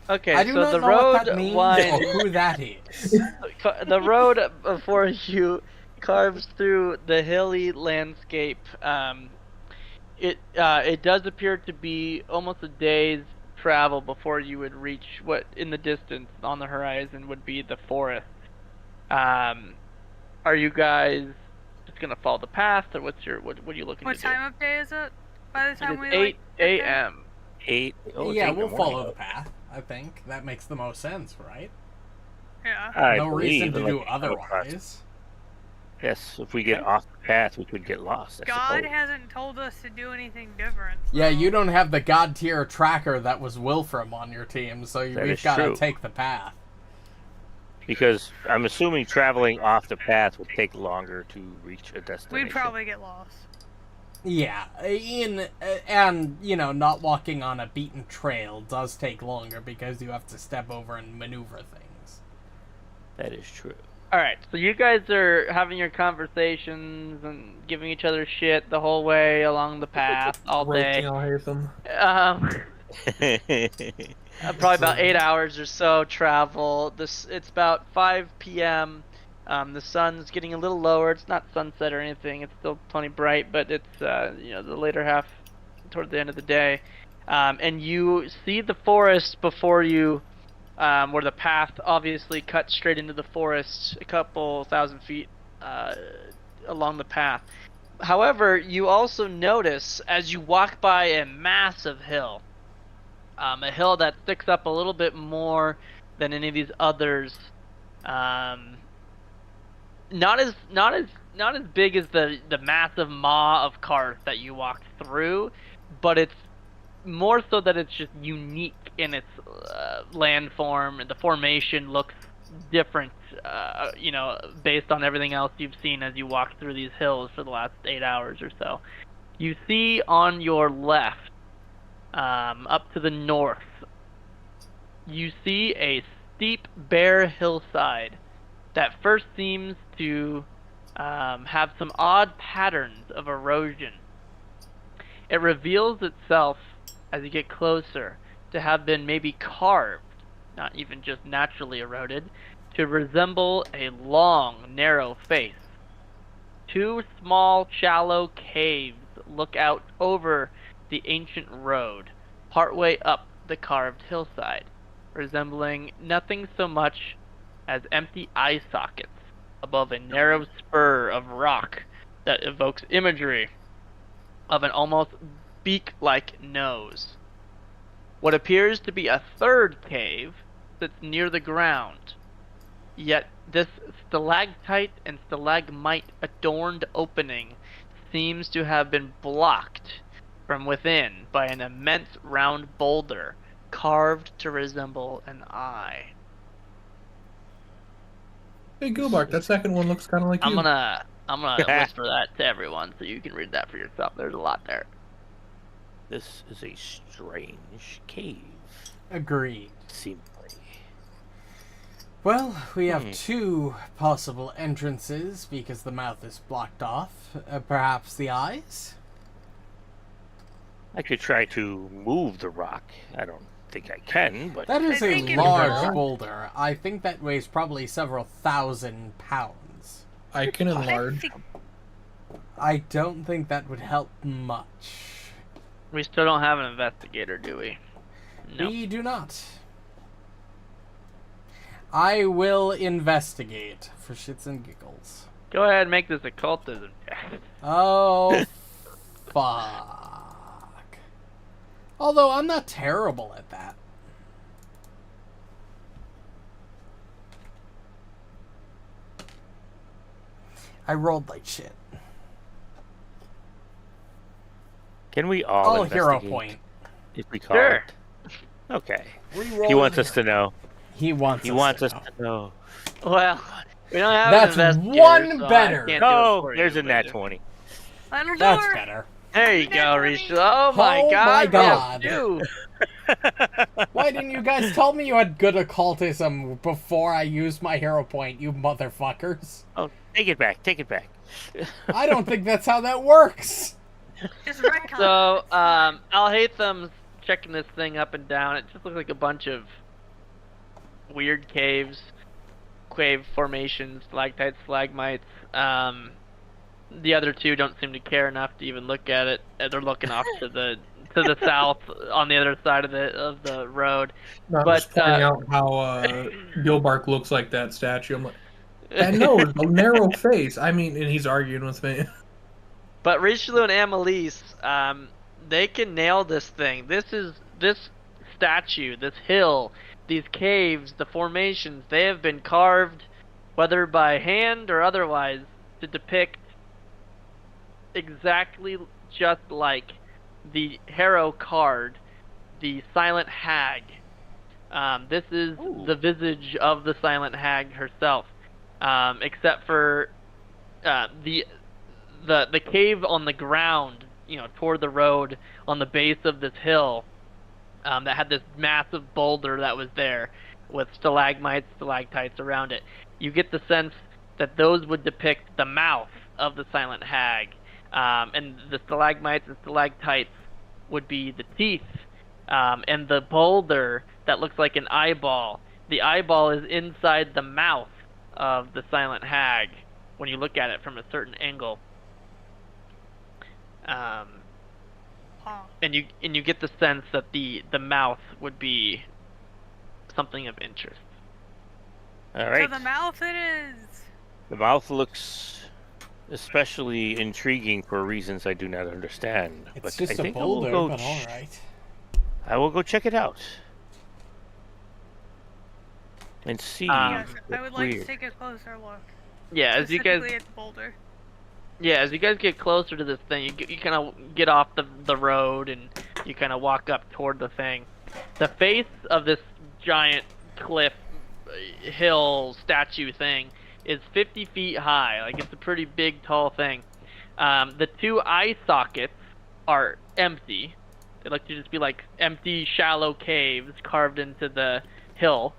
Okay, I do so not the know road what that means winds. or who that is. The road before you carves through the hilly landscape. It does appear to be almost a day's travel before you would reach what in the distance on the horizon would be the forest. Are you guys just gonna follow the path, or what are you looking What to do? time of day is it? By the time It we is 8 get there? a.m. 8. Oh, it's Yeah, 8 in the we'll morning. follow the path. I think that makes the most sense, right? Yeah. I No reason believe, to and do like, otherwise. Yes, if we get off the path, we could get lost. I God suppose. hasn't told us to do anything different. Yeah, so- you don't have the god tier tracker that was Wilfram on your team, so That we've is got to true. take the path. Because I'm assuming traveling off the path would take longer to reach a destination. We'd probably get lost. Yeah, and not walking on a beaten trail does take longer because you have to step over and maneuver things. That is true. All right, so you guys are having your conversations and giving each other shit the whole way along the path all day. Roasting Alhatham. Probably about 8 hours or so travel. It's about 5 p.m. The sun's getting a little lower. It's not sunset or anything. It's still plenty bright, but it's the later half, toward the end of the day. And you see the forest before you, where the path obviously cuts straight into the forest, a couple thousand feet along the path. However, you also notice as you walk by a massive hill. A hill that sticks up a little bit more than any of these others. Not as big as the massive maw of Karth that you walked through, but it's more so that it's just unique in its landform, and the formation looks different, based on everything else you've seen as you walk through these hills for the last 8 hours or so. You see on your left, up to the north, you see a steep, bare hillside that first seems to have some odd patterns of erosion. It reveals itself, as you get closer, to have been maybe carved, not even just naturally eroded, to resemble a long, narrow face. 2 small, shallow caves look out over the ancient road, partway up the carved hillside, resembling nothing so much as empty eye sockets above a narrow spur of rock that evokes imagery of an almost beak-like nose. What appears to be a third cave sits near the ground, yet this stalactite and stalagmite adorned opening seems to have been blocked from within by an immense round boulder carved to resemble an eye. Hey, Gilbark, that second one looks kind of like I'm you. gonna whisper that to everyone so you can read that for yourself. There's a lot there. This is a strange cave. Agreed. Seemingly. Well, we have 2 possible entrances because the mouth is blocked off. Perhaps the eyes? I could try to move the rock. I don't think I can, but That is I a think it large will. boulder. I think that weighs probably several thousand pounds. I can I enlarge. think I don't think that would help much. We still don't have an investigator, do we? No. We do not. I will investigate for shits and giggles. Go ahead and make this occultism check. Oh, fuck. Although I'm not terrible at that. I rolled like shit. can we all Oh, hero investigate point. if we call Sure. it? Okay. Reroll He wants a us to know. He wants He us wants to us know. to know. Well, we don't have That's an investigator, one so better. I can't do it Oh, for there's you, a nat but- 20. that'll do That's her. better. There you go, Rishalou. Oh my Oh god. my we have God. 2. Why didn't you guys tell me you had good occultism before I used my hero point, you motherfuckers? Oh, take it back. Take it back. I don't think that's how that works. Just retcon. So, Alhatham's checking this thing up and down. It just looks like a bunch of weird caves, cave formations, stalactites, stalagmites. The other 2 don't seem to care enough to even look at it. They're looking off to the south on the other side of the road. No, I'm But, just pointing out how Gilbark looks like that statue. I'm like, That nose, the narrow face. I mean, and he's arguing with me. But Rishalou and Amalisce, they can nail this thing. This statue, this hill, these caves, the formations, they have been carved, whether by hand or otherwise, to depict exactly just like the Harrow card, the Silent Hag. This is the visage of the Silent Hag herself, except for the cave on the ground, toward the road on the base of this hill, that had this massive boulder that was there with stalagmites, stalactites around it. You get the sense that those would depict the mouth of the Silent Hag, and the stalagmites and stalactites would be the teeth, and the boulder that looks like an eyeball. The eyeball is inside the mouth of the Silent Hag when you look at it from a certain angle. And you get the sense that the mouth would be something of interest. All right. So the mouth it is. The mouth looks especially intriguing for reasons I do not understand. It's but just I a think I will boulder, go but all right. I will go check it out and see. Yes, I what's would like weird. to take a closer look. Yeah, as you guys Specifically at the boulder. Yeah, as you guys get closer to this thing, you kind of get off the road and you kind of walk up toward the thing. The face of this giant cliff, hill, statue thing is 50 feet high. Like, it's a pretty big, tall thing. The two eye sockets are empty. They look to just be like empty, shallow caves carved into the hill.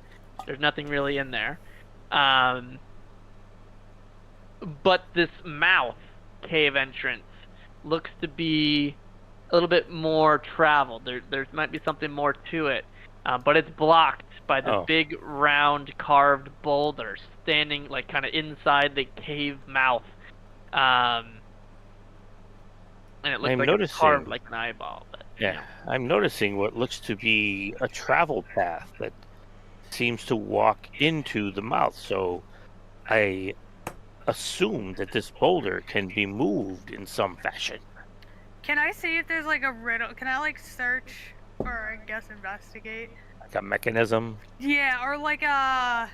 There's nothing really in there. But this mouth cave entrance looks to be a little bit more traveled. There might be something more to it, but it's blocked by the big round carved boulder standing like kind of inside the cave mouth, and it looks like it's carved like an eyeball. But, yeah, I'm noticing what looks to be a travel path that seems to walk into the mouth. So I assume that this boulder can be moved in some fashion. Can I see if there's like a riddle? Can I like search or I guess investigate? Like a mechanism? Yeah, or like a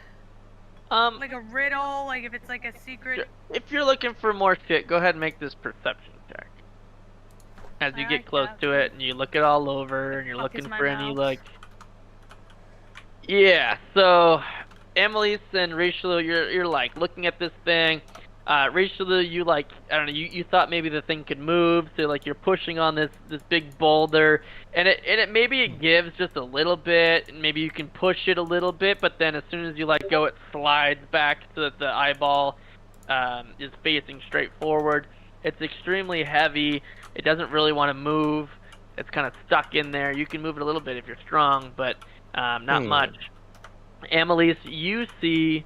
riddle, like if it's like a secret. If you're looking for more shit, go ahead and make this perception check. As you get close to it and you look it all over and you're looking for any like... Yeah, so Amalisce and Rishalou, you're like looking at this thing. Rishalou, you like, I don't know, you thought maybe the thing could move, so like you're pushing on this big boulder, and it maybe it gives just a little bit, and maybe you can push it a little bit, but then as soon as you let go, it slides back so that the eyeball is facing straight forward. It's extremely heavy. It doesn't really want to move. It's kind of stuck in there. You can move it a little bit if you're strong, but not much. Amalisce, you see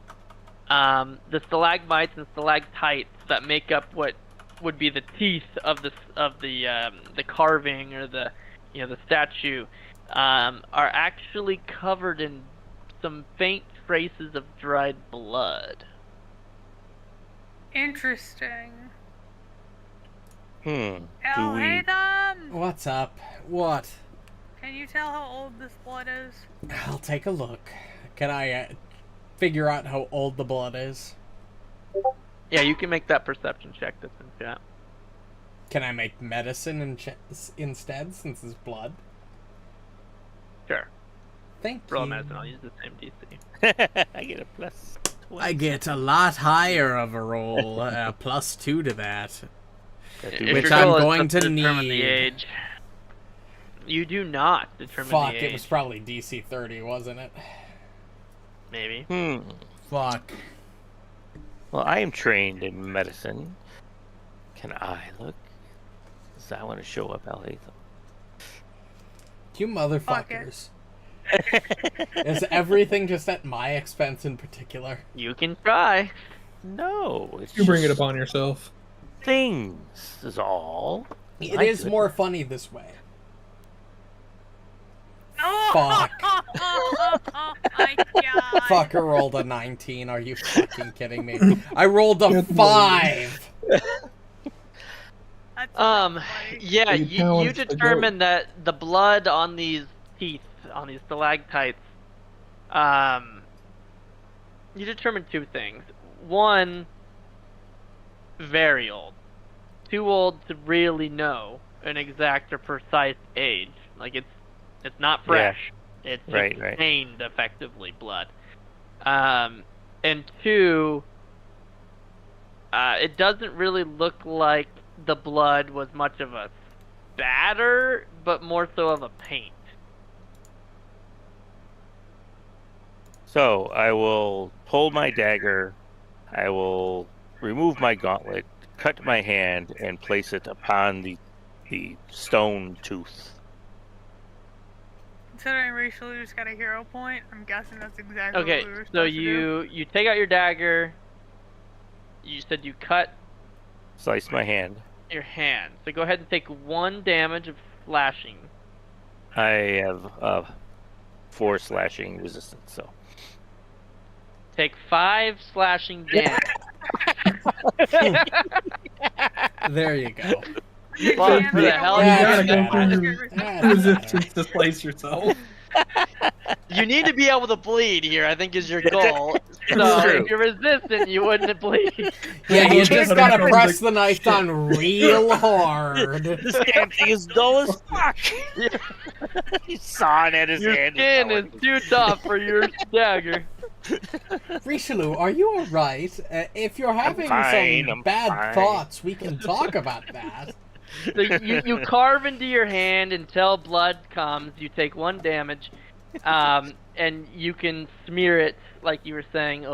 the stalagmites and stalactites that make up what would be the teeth of the carving or the statue are actually covered in some faint traces of dried blood. Interesting. Alhatham! What's up? What? Can you tell how old this blood is? I'll take a look. Can I figure out how old the blood is? Yeah, you can make that perception check that's in chat. Can I make medicine instead, since it's blood? Sure. Thank Roll you. medicine, I'll use the same DC. I get a plus 20. I get a lot higher of a roll, +2 to that. Which I'm going to determine need. The age. You do not determine Fuck, the age. it was probably DC 30, wasn't it? Maybe. Fuck. Well, I am trained in medicine. Can I look? Because I want to show up Alhatham. You motherfuckers. Is everything just at my expense in particular? You can try. No, it's You bring it just upon yourself. things is all. It is more funny this way. Fuck. Oh my god. Fucker rolled a 19. Are you fucking kidding me? I rolled a Good 5. That's rough, buddy. Yeah, You you challenged the determined that the blood on these teeth, on these stalactites, you determined 2 things. One, very old. Too old to really know an exact or precise age. Like, it's not fresh. It's Right. stained, effectively, blood. And 2, it doesn't really look like the blood was much of a spatter, but more so of a paint. So I will pull my dagger. I will remove my gauntlet, cut my hand, and place it upon the stone tooth. Considering Rishalou just got a hero point, I'm guessing that's exactly Okay, what we were supposed so to do. you take out your dagger. You said you cut Slice my hand. your hand. So go ahead and take 1 damage of slashing. I have 4 slashing resistance, so. Take 5 slashing damage. There you go. Fuck, who the hell Yeah, you gotta that's go better. through That's resistance better. to slice yourself. You need to be able to bleed here, I think is your goal. So true. if you're resistant, you wouldn't bleed. Yeah, you Yeah, just but gotta I'm press the knife down real hard. This damn thing is dull as fuck. He's sawing at his Your hand. skin is too tough for your dagger. Rishalou, are you alright? If you're having fine, some I'm bad fine. thoughts, we can talk about that. So you carve into your hand until blood comes. You take 1 damage, and you can smear it, like you were saying,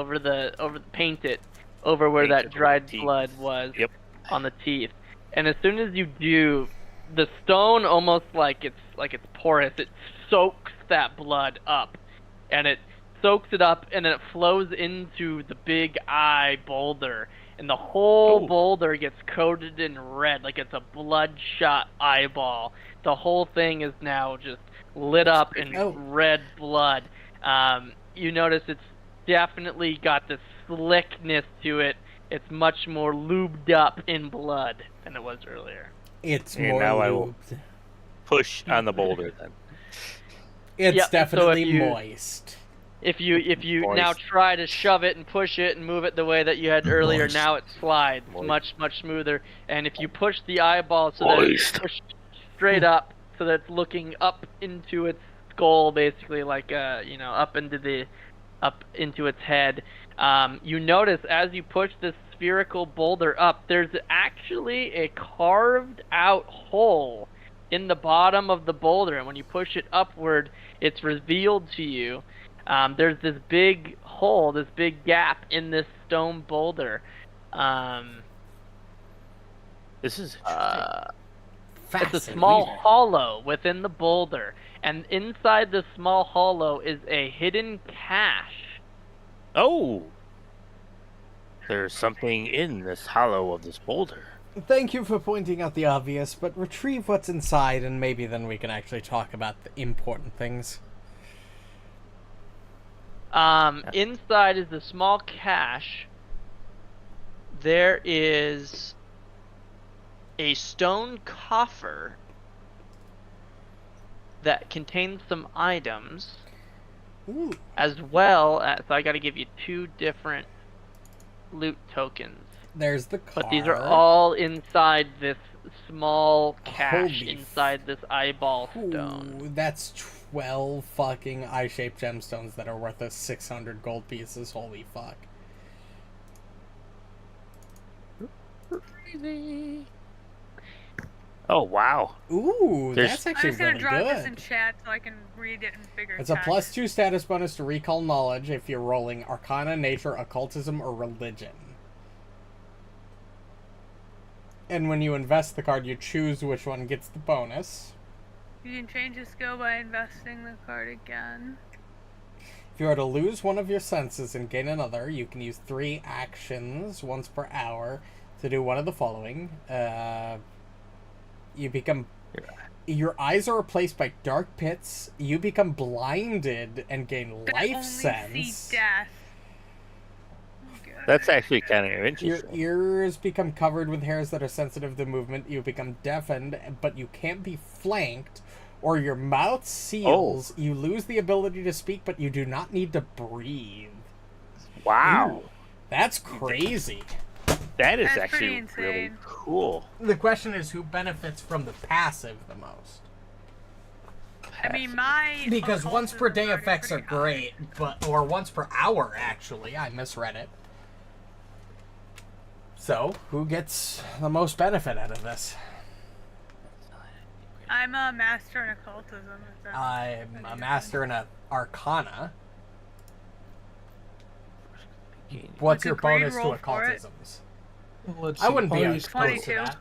paint it over where Paint that it dried with the teeth. blood was Yep. on the teeth. And as soon as you do, the stone almost like it's porous. It soaks that blood up, and it soaks it up, and then it flows into the big eye boulder. And the whole Ooh. boulder gets coated in red, like it's a bloodshot eyeball. The whole thing is now just lit up in Oh. red blood. You notice it's definitely got this slickness to it. It's much more lubed up in blood than it was earlier. It's And more now I will- lubed. Push on the boulder then. It's Yep, so definitely if you- moist. If you Moist. now try to shove it and push it and move it the way that you had earlier, Moist. now it slides Moist. much smoother. And if you push the eyeball so that it's Moist. pushed straight up, so that it's looking up into its skull, basically like up into its head, you notice as you push this spherical boulder up, there's actually a carved out hole in the bottom of the boulder, and when you push it upward, it's revealed to you. There's this big hole, this big gap in this stone boulder. This is It's a small hollow within the boulder, and inside the small hollow is a hidden cache. Oh! There's something in this hollow of this boulder. Thank you for pointing out the obvious, but retrieve what's inside and maybe then we can actually talk about the important things. Inside is the small cache. There is a stone coffer that contains some items, Ooh. as well as, so I gotta give you 2 different loot tokens. There's the car. But these are all inside this small cache, Holy inside this eyeball stone. Ooh, that's 12 fucking eye-shaped gemstones that are worth us 600 gold pieces. Holy fuck. Oh, wow. Ooh, There's- that's I'm actually just gonna really drop this in good. chat so I can read it in bigger It's a text. +2 status bonus to recall knowledge if you're rolling Arcana, Nature, Occultism, or Religion. And when you invest the card, you choose which one gets the bonus. You can change the skill by investing the card again. If you are to lose one of your senses and gain another, you can use 3 actions once per hour to do one of the following. You become Your eyes are replaced by dark pits. You become blinded and gain That life only sense. see death. That's actually kind of Your interesting. ears become covered with hairs that are sensitive to movement. You become deafened, but you can't be flanked, or your mouth seals. You lose the ability to speak, but you do not need to breathe. Wow. That's crazy. That is That's actually pretty really insane. cool. The question is, who benefits from the passive the most? I mean, my Because once per day occultism effects are pretty high. great, or once per hour, actually. I misread it. So, who gets the most benefit out of this? I'm a master in occultism. if that I'm makes a any master in sense. Arcana. What's Like a your grade bonus to roll for it? occultisms? Let's I see, wouldn't be parties opposed to 22. that.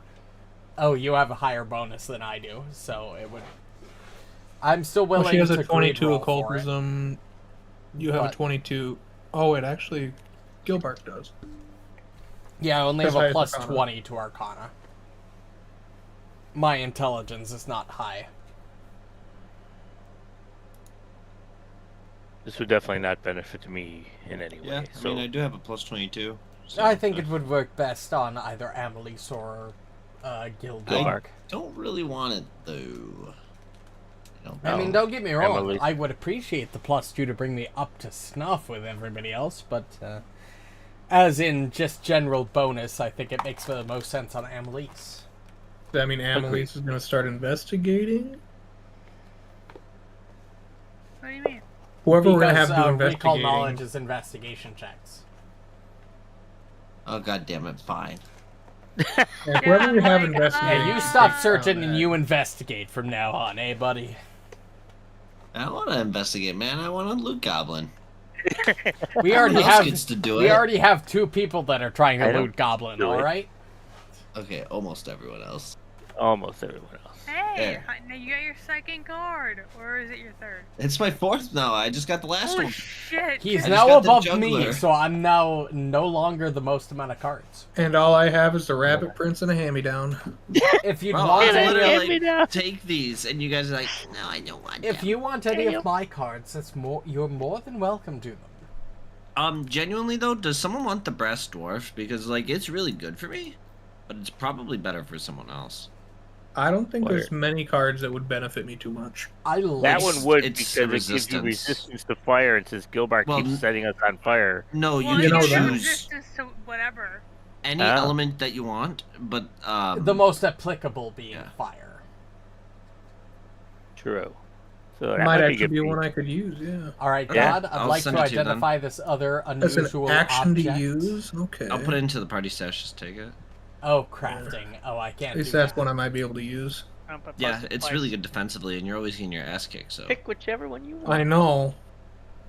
Oh, you have a higher bonus than I do, so it would. I'm still willing Well, she has to a 22 grade roll for it. occultism. You have But- a 22. Oh, wait, actually, Gilbark does. Yeah, I only have That's a high plus Arcana. 20 to Arcana. My intelligence is not high. This would definitely not benefit me in any way. Yeah, I So mean, I do have a plus 22. So I think it would work best on either Amalisce or Gilbark. don't really want it, though. I mean, don't get me wrong. Amalisce. I would appreciate the plus 2 to bring me up to snuff with everybody else, but as in just general bonus, I think it makes the most sense on Amalisce. Does that mean Amalisce is going to start investigating? What do you mean? Whoever we're going to Because have do recall investigating. knowledge is investigation checks. Oh, god damn it, fine. Yeah, whoever we have like, investigating. Yeah, you stop searching and you investigate from now on, eh, buddy? I don't want to investigate, man. I want to loot goblin. We already Everyone else have gets to do we it. already have 2 people that are trying I to don't loot Goblin, do it. alright? Okay, almost everyone else. almost everyone else. Hey, There. now you got your second card, or is it your third? It's my 4th now. I just got the last Holy one. shit! He's I just now got the above me, juggler. so I'm now no longer the most amount of cards. And all I have is the Rabbit Prince and a hand-me-down. If you'd Bro, want I any, literally take these, and you guys are like, no, I don't want if them. you want any of my cards, you're more than welcome to them. Genuinely though, does someone want the brass dwarf? Because like it's really good for me, but it's probably better for someone else. I don't think Where? there's many cards that would benefit me too much. I like That one would it's because it gives you resistance. resistance to fire, and since Gilbark Well, keeps setting us on fire. No, Well, you you know can that. choose resistance to whatever. any Ah. element that you want, but the most applicable being yeah. fire. True. So that Might might be actually good. be for one you. I could use, yeah. Alright, Yeah, God, I'd I'll like to send it to you then. identify this other That's unusual an action object. to use? Okay. I'll put it into the party stash. Just take it. Oh, crafting. Oh, I can't At do least that's that. one I might be able to use. Yeah, it's really good defensively, and you're always getting your ass kicked. So Pick whichever one you want. I know.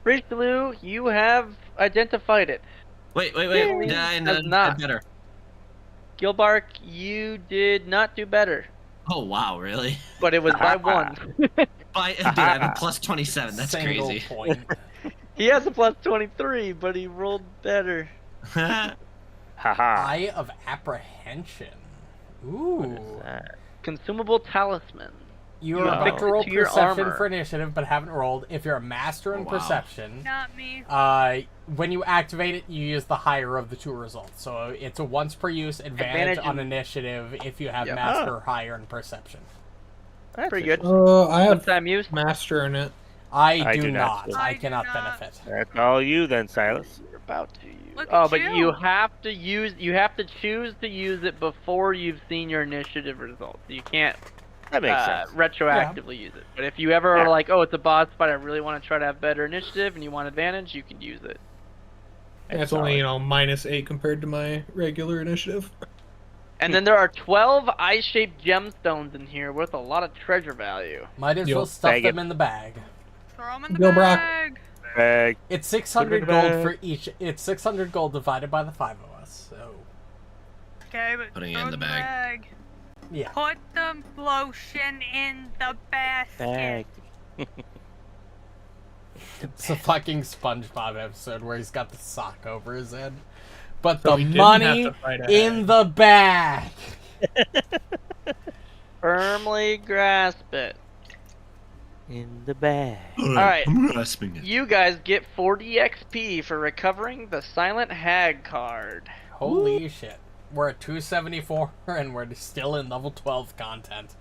Rishalou, you have identified it. wait. Yay. Did I Does did not. better? Gilbark, you did not do better, Oh wow, really? but it was by one. Dude, I have a plus 27. That's Single crazy. point. He has a plus 23, but he rolled better. Haha. Eye of Apprehension. What is Ooh. that? Consumable talisman. You are You about affix to it roll to your perception armor. for initiative, but haven't rolled. If you're a master in Oh, wow. perception, Not me. when you activate it, you use the higher of the 2 results. So it's a once per use advantage Advantage on in- initiative if you have Yep. master or higher in perception. That's Pretty good. I have What's that use? Master in it. I do do not. not. I I do cannot not. benefit. That's all you then, Sylas. You're about to use. Look Oh, at but you. you have to use. You have to choose to use it before you've seen your initiative results. You can't That makes sense. retroactively use it. But if you ever Yeah. are like, oh, it's a boss fight, I really want to try to have better initiative, and you want advantage, you can use it. And it's only, -8 compared to my regular initiative. And then there are 12 eye-shaped gemstones in here worth a lot of treasure value. Might as Yo, well stuff bag them it. in the bag. Throw 'em in the Gilbark. bag. Bag. It's 600 Put it in the gold bag. for each. It's 600 gold divided by the 5 of us. So, Okay, but Putting it throw in the bag. yeah. Put the lotion in the basket. Bag. It's a fucking SpongeBob episode where he's got the sock over his head. But So the we didn't money have to fight a in hag. the bag. Firmly grasp it. In the bag. Alright. I'm grasping it. You guys get 40 XP for recovering the Silent Hag card. Holy shit. We're at 274 and we're still in level 12 content.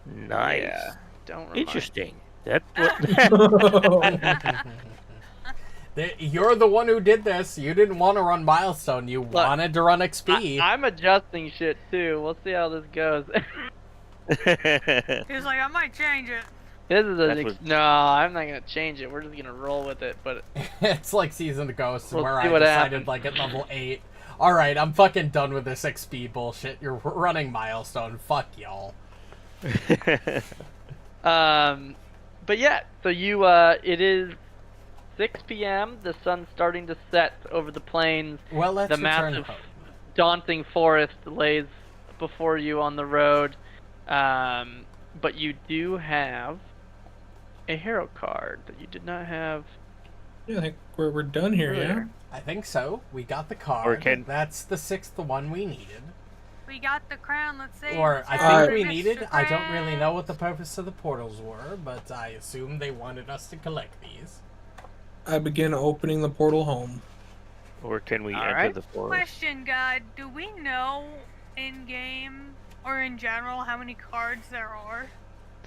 Nice. Yeah, don't remind Interesting. That's what. You're the one who did this. You didn't want to run milestone. You wanted to run XP. I'm adjusting shit too. We'll see how this goes. He's like, I might change it. This is no, I'm not gonna change it. We're just gonna roll with it. But It's like Season of Ghosts We'll where see I what decided happens. like at level 8. Alright, I'm fucking done with this XP bullshit. You're running milestone. Fuck y'all. but yeah, so you it is 6 p.m. The sun's starting to set over the plains. Well, let's The return massive, home. daunting forest lays before you on the road. But you do have a hero card that you did not have. Yeah, I think we're done here, yeah? earlier. I think so. We got the card. Or can- That's the 6th one we needed. We got the crown, let's see. Or I Alright. think we needed. I don't really know what the purpose of the portals were, but I assume they wanted us to collect these. I begin opening the portal home. Or can we enter Alright. the forest? Question, God, do we know in game or in general how many cards there are?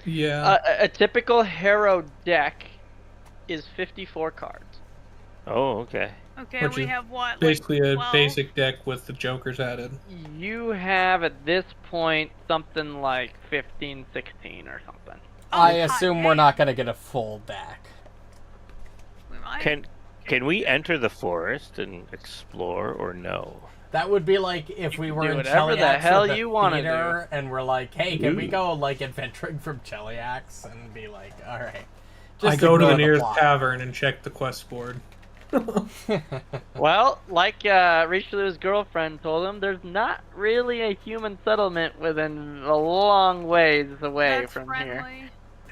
Yeah. A typical hero deck is 54 cards. Oh, okay. Okay, Which we is have what? Basically like a 12? basic deck with the jokers added. You have at this point something like 15, 16 or something. Oh, I hot assume damn. we're not going to get a full deck. We might. Can we enter the forest and explore or no? That would be like if we were do in whatever the Cheliax hell or the you wanna theater and we're like, hey, can we Ooh. go like adventuring from Cheliax and be like, all right. I go to ignore the nearest plot. tavern and check the quest board. Well, like Rishalou's girlfriend told him, there's not really a human settlement within a long ways away That's from friendly. here.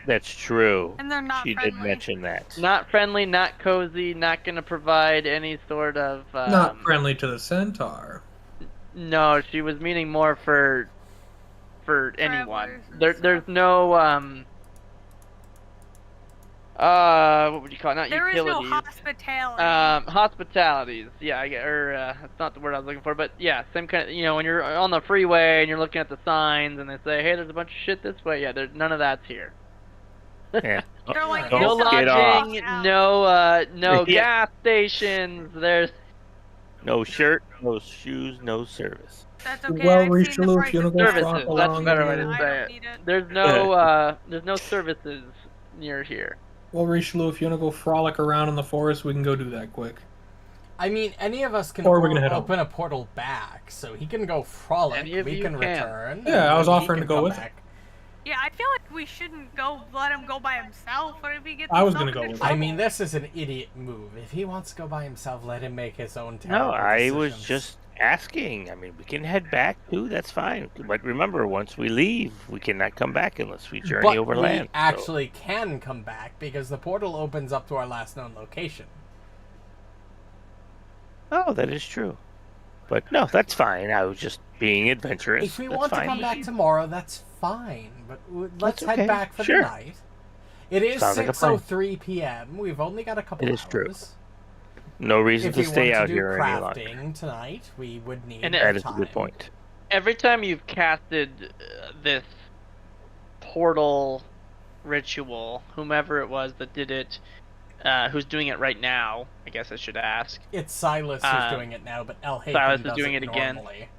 That's true. And they're not She friendly. did mention that. Not friendly, not cozy, not going to provide any sort of... Not friendly to the centaur. No, she was meaning more for anyone. Travelers and There's stuff. no what would you call it? Not There is no utilities. hospitality. Hospitalities. Yeah, that's not the word I was looking for, but yeah, same kind of. You know, when you're on the freeway and you're looking at the signs and they say, "Hey, there's a bunch of shit this way." Yeah, there's none of that's here. Yeah. They're like, Don't No it's get lodging, off. no Yeah. gas stations. There's No shirt, no shoes, no service. That's okay. Well, I've seen the Richelieu, price if you of wanna go gas. frolic services. That's a along better way to here. I say don't it. need it. There's no services near here. Well, Richelieu, if you want to go frolic around in the forest, we can go do that quick. I mean, any of us can Or we're gonna head open a portal back, so he can go frolic. Any of We you can can. return. Yeah, I was and he offering can to go come with back. Yeah, I feel like we shouldn't let him go by himself. What if he gets I was himself gonna go into with I trouble? mean, this is an idiot move. If he wants to go by himself, let him make his own No, terrible I was decisions. just asking. I mean, we can head back too. That's fine. But remember, once we leave, we cannot come back unless we journey But overland. we actually can come back because the portal opens up to our last known location. Oh, that is true. But no, that's fine. I was just being adventurous. If we That's want fine. to come back tomorrow, that's fine. But let's That's head okay. back for Sure. the night. It is Sounds like a plan. 6:03 p.m. We've only got a couple It hours. is true. No reason If to we stay want out to do here any longer. crafting tonight, we would need And more That is a time. good point. Every time you've casted this portal ritual, whomever it was that did it, who's doing it right now, I guess I should ask. It's Sylas Uh, who's doing it now, but Alhatham Sylas is does doing it again. normally.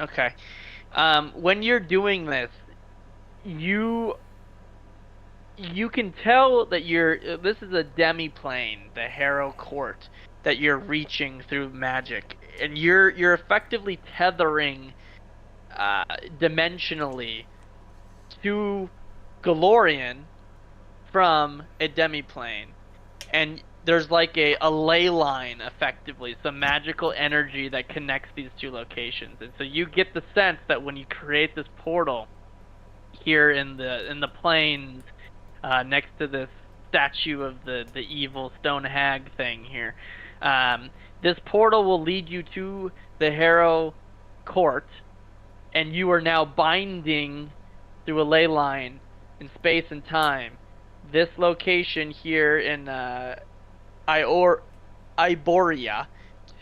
Okay. When you're doing this, you can tell that this is a demi-plane, the Harrow Court, that you're reaching through magic, and you're effectively tethering dimensionally to Galorian from a demi-plane, and there's like a ley line, effectively, some magical energy that connects these two locations. And so you get the sense that when you create this portal here in the plains, next to this statue of the evil stone hag thing here, this portal will lead you to the Harrow Court, and you are now binding through a ley line in space and time this location here in Iboria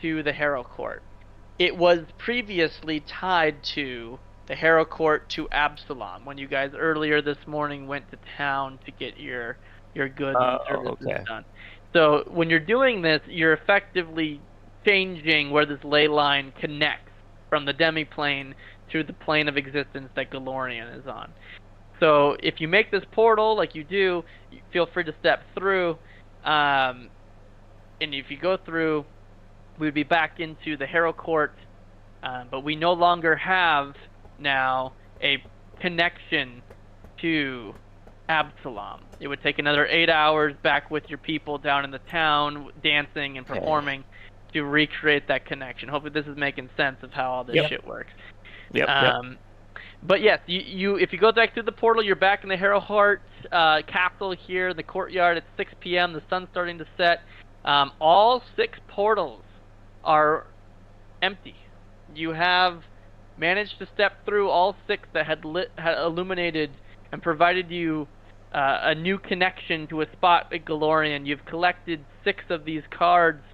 to the Harrow Court. It was previously tied to the Harrow Court to Absalom when you guys earlier this morning went to town to get your goods and services done. So when you're doing this, you're effectively changing where this ley line connects from the demiplane to the plane of existence that Galorian is on. So if you make this portal like you do, feel free to step through. And if you go through, we'd be back into the Harrow Court. But we no longer have now a connection to Absalom. It would take another 8 hours back with your people down in the town, dancing and performing to recreate that connection. Hopefully this is making sense of how all this shit works. But yes, you if you go back through the portal, you're back in the Harrow Heart castle here in the courtyard at 6 p.m. The sun's starting to set. All 6 portals are empty. You have managed to step through all 6 that had illuminated and provided you a new connection to a spot at Galorian. You've collected 6 of these cards.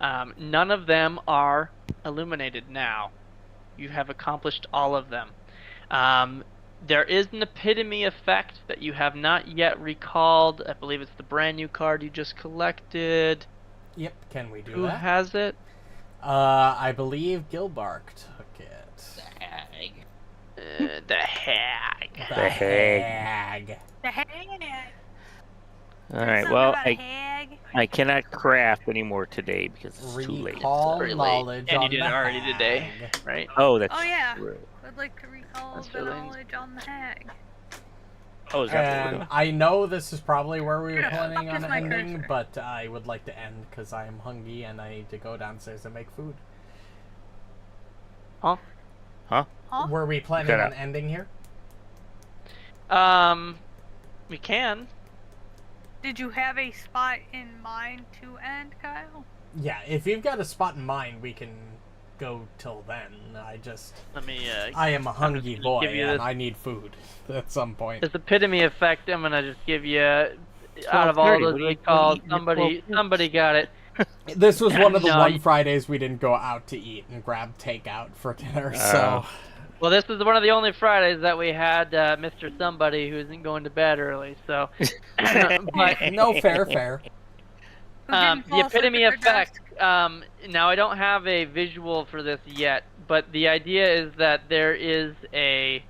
None of them are illuminated now. You have accomplished all of them. There is an epitome effect that you have not yet recalled. I believe it's the brand new card you just collected. Yep, can we do Who that? has it? I believe Gilbark took it. The hag. The hag. The hag. All right. Something Well, about a hag. I cannot craft anymore today because it's too late. Recall Very late. knowledge And you on did the it already hag. today, right? Oh, that's Oh yeah. true. I'd like to recall That's the really- knowledge on the hag. Oh, is that what we're And doing? I know this is probably where we were Yeah, planning fuck on is my ending, cursor? but I would like to end because I am hungry and I need to go downstairs and make food. Huh? Huh? Were we planning Shut on up. ending here? We can. Did you have a spot in mind to end, Kyle? Yeah, if you've got a spot in mind, we can go till then. Let me. I am a hungry just gonna boy give you and this. I need food at some point. This epitome effect, I'm gonna just give you. Out of all 12:30, those what are you recalls, eating at somebody got it. This was one of the No, one you- Fridays we didn't go out to eat and grab takeout for dinner, so... Well, this is one of the only Fridays that we had Mr. Somebody who isn't going to bed early, so. But No, fair. Who didn't the fall asleep epitome at their effect. Now I don't have a visual for this yet, but the idea is that there is a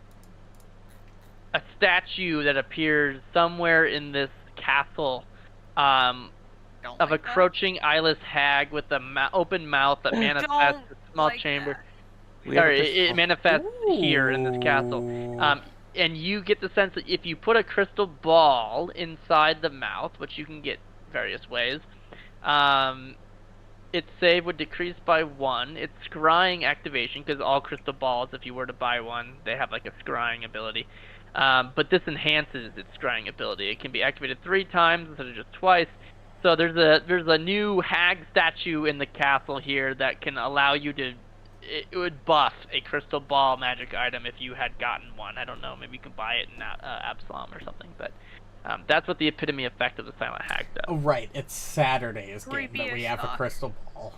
statue that appears somewhere in this castle. Don't Of a like that. crouching eyeless hag with a open mouth that manifests Don't a small like chamber. that. We have a Sorry, it crystal. manifests here in this castle. And you get the sense that if you put a crystal ball inside the mouth, which you can get various ways, its save would decrease by 1. Its scrying activation, because all crystal balls, if you were to buy one, they have like a scrying ability. But this enhances its scrying ability. It can be activated 3 times instead of just twice. So there's a new hag statue in the castle here that can allow you to. It would buff a crystal ball magic item if you had gotten one. I don't know. Maybe you can buy it in Absalom or something. But that's what the epitome effect of the silent hag does. Oh, right, it's Saturday's game Creepy that we as have a fuck. crystal ball.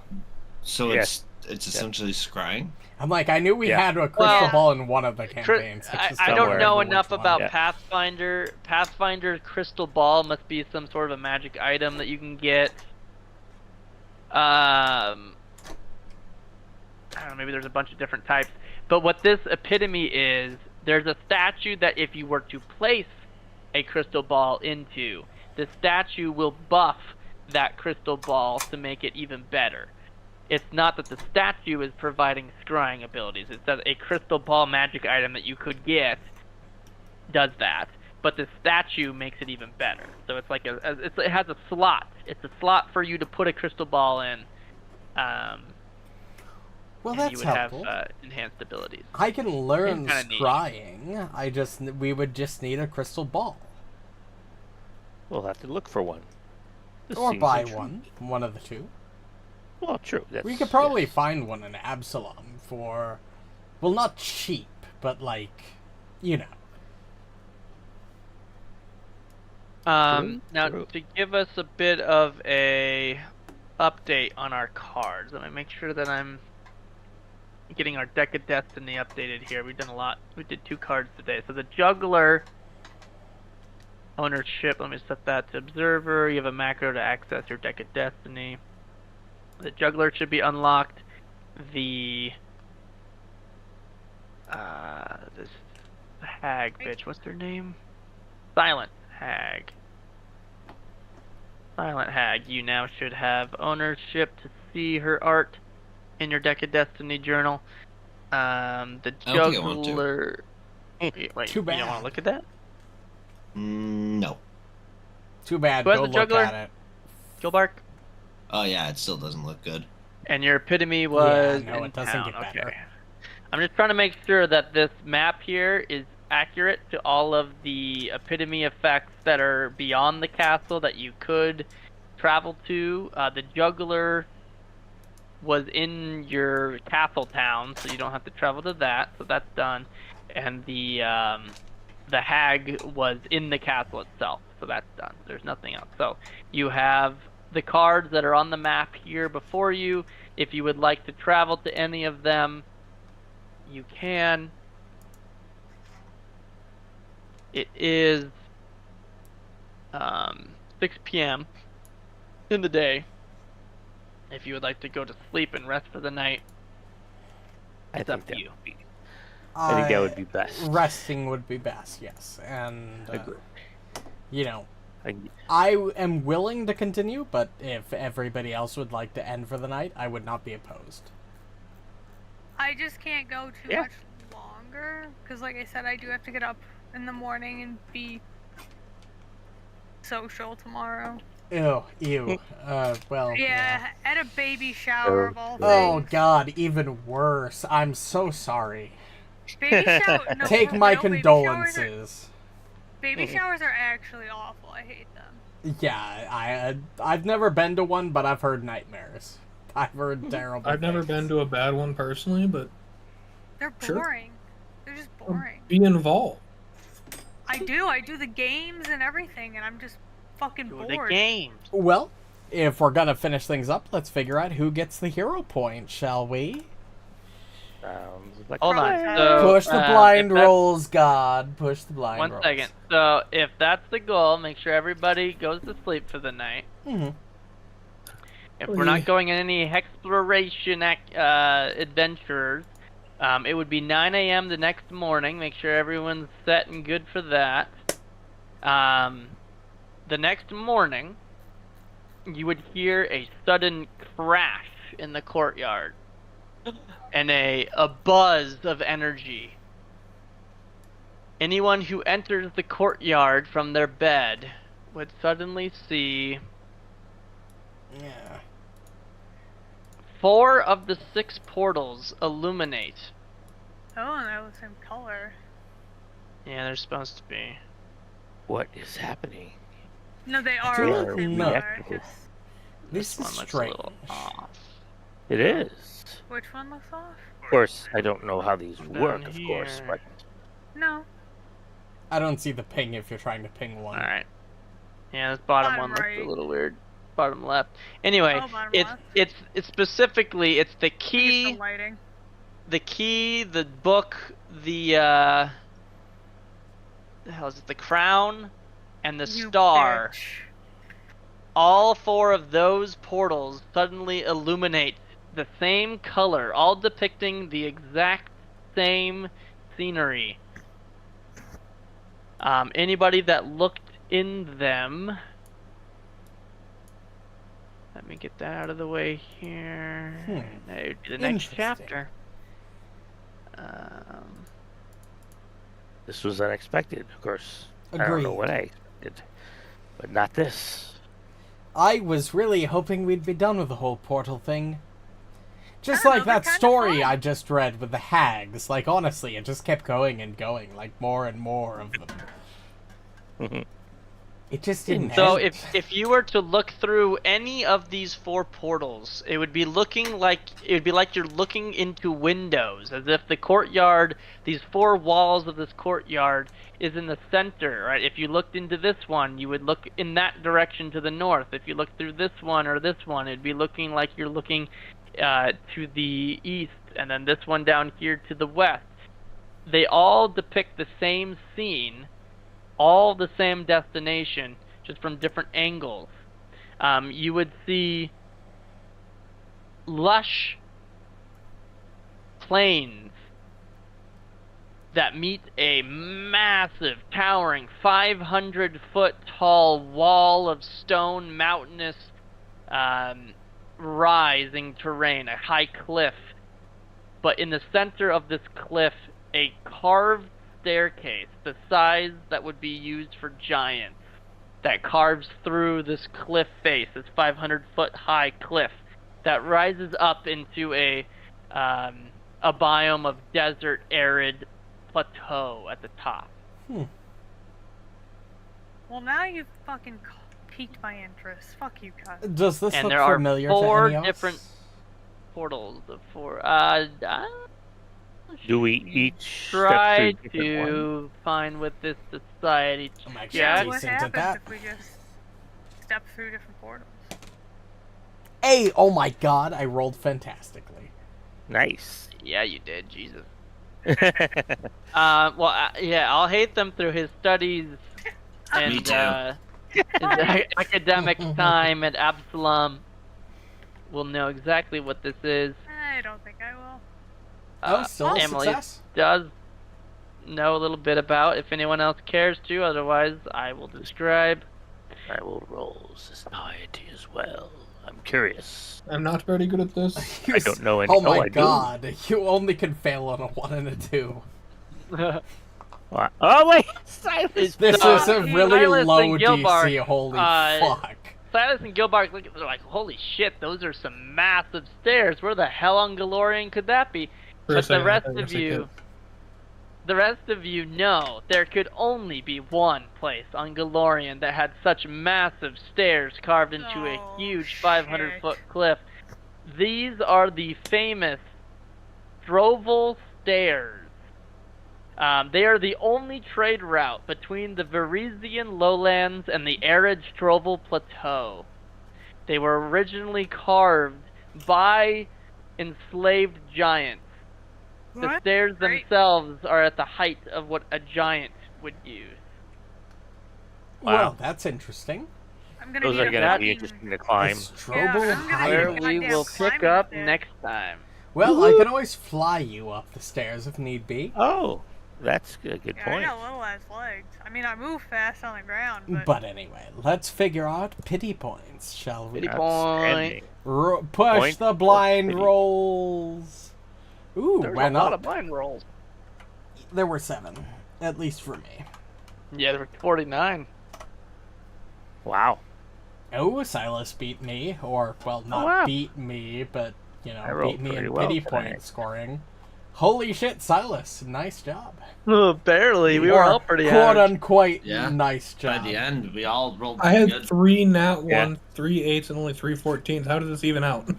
So Yes. it's essentially scrying. I'm like, I knew we Yeah. had a crystal Well, ball in one of the campaigns. just I don't don't remember know which enough one. about Yeah. Pathfinder. Pathfinder's crystal ball must be some sort of a magic item that you can get. I don't know, maybe there's a bunch of different types. But what this epitome is, there's a statue that if you were to place a crystal ball into, the statue will buff that crystal ball to make it even better. It's not that the statue is providing scrying abilities. It's that a crystal ball magic item that you could get does that, but the statue makes it even better. So it's like it has a slot. It's a slot for you to put a crystal ball in. Well, and that's you would helpful. have enhanced abilities. I can learn It's kinda neat. scrying. We would just need a crystal ball. We'll have to look for one. This Or seems buy interesting. one of the two. Well, true. That's, We could probably yes. find one in Absalom for well, not cheap, but like, you know. Now True. to give us a bit of a update on our cards, let me make sure that I'm getting our deck of destiny updated here. We've done a lot. We did 2 cards today. So the juggler ownership, let me set that to observer. You have a macro to access your deck of destiny. The juggler should be unlocked. The this hag bitch, what's their name? Silent hag. Silent hag, you now should have ownership to see her art in your deck of destiny journal. The I don't think I want to. juggler. Wait, Too you bad. don't want to look at that? No. Too bad. Who has Go the look juggler? at it. Gilbark? Oh yeah, it still doesn't look good. And your epitome was no, in it doesn't town. get better. Okay. I'm just trying to make sure that this map here is accurate to all of the epitome effects that are beyond the castle that you could travel to. The juggler was in your castle town, so you don't have to travel to that. So that's done. And the hag was in the castle itself, so that's done. There's nothing else. So you have the cards that are on the map here before you. If you would like to travel to any of them, you can. It is 6 p.m. in the day. If you would like to go to sleep and rest for the night, it's up to you. I think that would be best. Resting would be best, yes. And, Agree. you know, I, I am willing to continue, but if everybody else would like to end for the night, I would not be opposed. I just can't go too much longer because, like I said, I do have to get up in the morning and be social tomorrow. Ew. Well. Yeah, at a baby shower of all things. Oh God, even worse. I'm so sorry. Baby shower. No, Take for my real, condolences. Baby showers are actually awful. I hate them. Yeah, I've never been to one, but I've heard nightmares. I've heard terrible. I've never been to a bad one personally, but They're Sure. boring. They're just boring. be involved. I do the games and everything, and I'm just fucking Do bored. the games. Well, if we're gonna finish things up, let's figure out who gets the hero point, shall we? sounds like Hold on. Probably. So, Push the if blind that's- rolls, God. Push the blind One rolls. second. So if that's the goal, make sure everybody goes to sleep for the night. Mm-hmm. If we're not going on any exploration adventures, it would be 9 a.m. the next morning. Make sure everyone's set and good for that. The next morning, you would hear a sudden crash in the courtyard and a buzz of energy. Anyone who enters the courtyard from their bed would suddenly see Yeah. 4 of the 6 portals illuminate. Oh, and they're the same color. Yeah, they're supposed to be. what is happening? No, they are feel all like the same no. color. Just This one is looks strange. a little off. It is. which one looks off? Of course, I don't know how these Down work, of course, here. but No. I don't see the ping if you're trying to ping one. Alright. Yeah, this bottom Bottom one right. looks a little weird. Bottom left. Anyway, Oh, bottom it's left. it's specifically it's the I think it's key, the lighting. the book, the hell is it? The crown and the You star. bitch. All 4 of those portals suddenly illuminate the same color, all depicting the exact same scenery. Anybody that looked in them. Let me get that out of the way here. That would be the next Interesting. chapter. this was unexpected, of course. I don't know Agreed. what I expected, but not this. I was really hoping we'd be done with the whole portal thing. Just I don't like know, that they're kinda story fun. I just read with the hags. Like, honestly, it just kept going and going. Like, more and more of them. It just didn't. So end. if you were to look through any of these 4 portals, it would be like you're looking into windows, as if the courtyard, these 4 walls of this courtyard, is in the center, right? If you looked into this one, you would look in that direction to the north. If you look through this one or this one, it'd be looking like you're looking to the east, and then this one down here to the west. They all depict the same scene, all the same destination, just from different angles. You would see lush plains that meet a massive, towering, 500-foot tall wall of stone, mountainous, rising terrain, a high cliff. But in the center of this cliff, a carved staircase, the size that would be used for giants, that carves through this cliff face, this 500-foot high cliff, that rises up into a biome of desert, arid plateau at the top. Well, now you've fucking piqued my interest. Fuck you, guys. Does this And look there are familiar 4 to any of us? different portals of 4. Do we each Try step through different ones? to find what this society. I'm actually Yeah, what decent at happens that. if we just step through different portals? Hey, oh my god, I rolled fantastically. Nice. Yeah, you did, Jesus. Well, yeah, I'll hate them through his studies and Me too. his academic time at Absalom. Will know exactly what this is. I don't think I will. Oh, still a Emily success? does know a little bit about, if anyone else cares to. Otherwise, I will describe. I will roll society as well. I'm curious. I'm not very good at this. I don't know any. Oh my I do. god, you only can fail on a 1 and a 2. What? Oh wait, Silas. This So, is a really Sylas low and Gilbark, DC, holy fuck. Sylas and Gilbark look at, they're like, holy shit, those are some massive stairs. Where the hell on Galorian could that be? For a But the second, I rest thought of you you, said know there could only be one place on Galorian that had such massive stairs carved into a Oh, huge shit. 500-foot cliff. These are the famous Stroval Stairs. They are the only trade route between the Varisian lowlands and the arid Stroval Plateau. They were originally carved by enslaved giants. The What? stairs Great. themselves are at the height of what a giant would use. Wow. Well, that's interesting. I'm gonna Those need are a gonna be fucking- interesting to climb. Strobel Yeah, I'm gonna High. need Where a we goddamn will pick climbing up stick. next time. Well, I can always fly you up the stairs if need be. Oh, that's a good Yeah, point. I got little ass legs. I mean, I move fast on the ground, but But anyway, let's figure out pity points, shall we? Pity Outstanding. Push Point the for blind pity. rolls. Ooh, There's went a lot up. of blind rolls. There were 7, at least for me. Yeah, there were 49. Wow. Oh, Sylas beat me, or well, not wow. beat me, but you I know, rolled beat me in pretty well pity today. point scoring. Holy shit, Sylas, nice job. Barely. We Or were all pretty quote average. unquote Yeah. nice By job. the end, we all rolled I had good. 3 nat 1s, Yeah. 3 8s, and only 3 14s. How does this even out? 4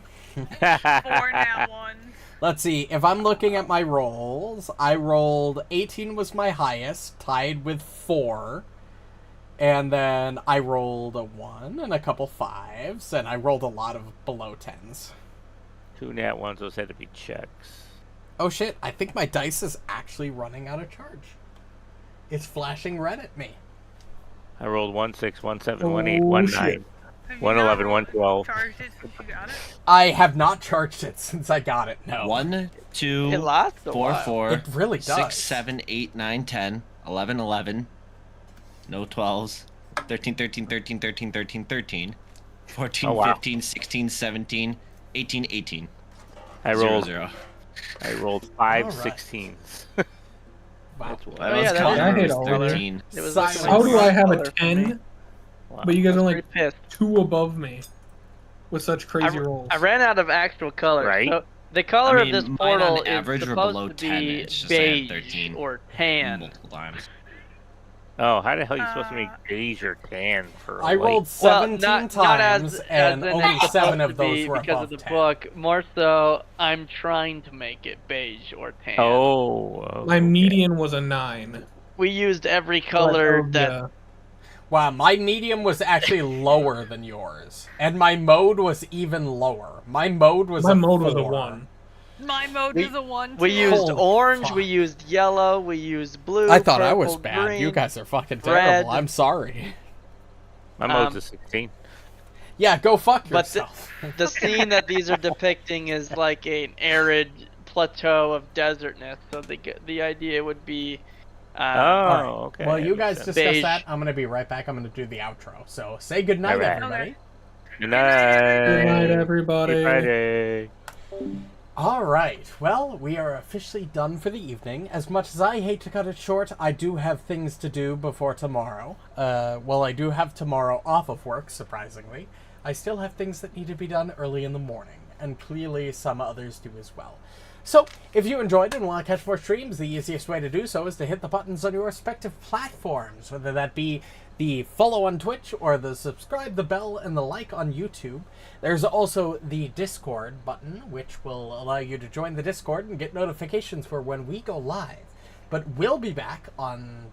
nat 1s. Let's see, if I'm looking at my rolls, I rolled 18 was my highest, tied with 4. And then I rolled a 1 and a couple 5s, and I rolled a lot of below 10s. 2 nat 1s, those had to be checks. Oh shit, I think my dice is actually running out of charge. It's flashing red at me. I rolled 1 6, 1 7, Oh, 1 8, 1 shit. 9. Have you 111, not 112. Charged it since you got it? I have not charged it since I got it, no. 1, 2, It lasts a 4, while. 4, It really does. 6, 7, 8, 9, 10, 11, 11. No 12s. 13, 13, 13, 13, 13, 13. 14, Oh, wow. 15, 16, 17, 18, 18. I 0, rolled 0. I rolled 5 Alright. 16s. Wow. That's what Oh, I yeah, was that calling I it hate was all of it. 13. It was Silence. like How do I have a color for me. 10? Wow. But you guys I are was like pretty pissed. 2 above me with such crazy rolls. I ran out of actual colors. Right. So the color I mean, of this mine portal on average is were supposed below to 10, be it's just I had beige 13. or tan. Multiple times. Oh, how the hell are you supposed to make beige or tan for I white? rolled 17 times, not as and in only it's 7 supposed of to those be were because above of the 10. book. More so, I'm trying to make it beige or tan. Oh, My okay. median was a 9. We used every But, color oh, that. yeah. Wow, my medium was actually lower than yours. And my mode was even lower. My mode was My a mode was a 4. 1. My mode We- was a 1 We too. used Holy orange, fuck. we used yellow, we used blue. I thought I was purple, bad. Green. You guys are fucking red. terrible. I'm sorry. My mode's a 16. Yeah, go fuck But the- yourself. The scene that these are depicting is like an arid plateau of desertness, so the idea would be. Alright. Okay. Well, you guys understand. discuss Beige. that. I'm going to be right back. I'm going to do the outro. So say goodnight, Alright. everybody. Okay. Good night. Good night, everybody. Happy Friday. All right. Well, we are officially done for the evening. As much as I hate to cut it short, I do have things to do before tomorrow. Well, I do have tomorrow off of work, surprisingly. I still have things that need to be done early in the morning, and clearly some others do as well. So, if you enjoyed and want to catch more streams, the easiest way to do so is to hit the buttons on your respective platforms, whether that be the follow on Twitch or the subscribe, the bell, and the like on YouTube. There's also the Discord button, which will allow you to join the Discord and get notifications for when we go live. But we'll be back on...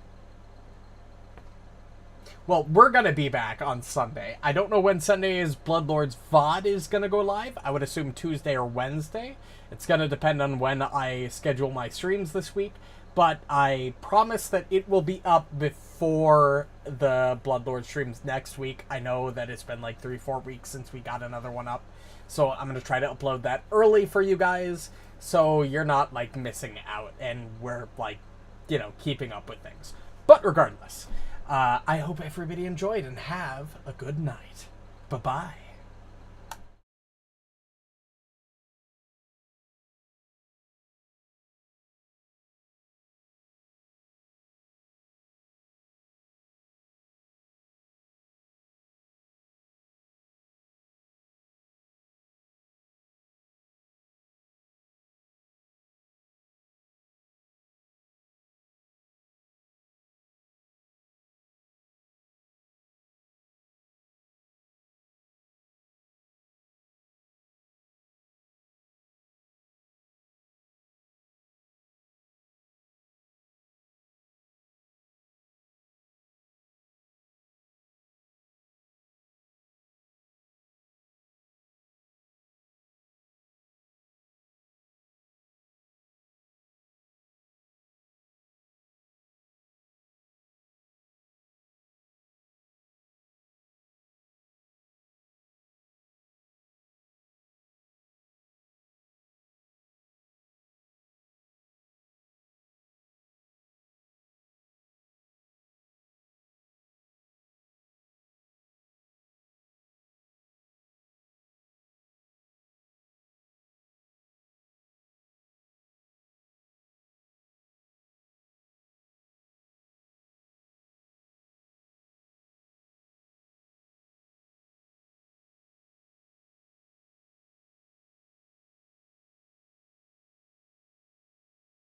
Well, we're going to be back on Sunday. I don't know when Sunday's Bloodlord's VOD is going to go live. I would assume Tuesday or Wednesday. It's going to depend on when I schedule my streams this week. But I promise that it will be up before the Bloodlord streams next week. I know that it's been like 3-4 weeks since we got another one up. So I'm going to try to upload that early for you guys. So you're not like missing out. And we're like, you know, keeping up with things. But regardless, I hope everybody enjoyed and have a good night. Bye-bye.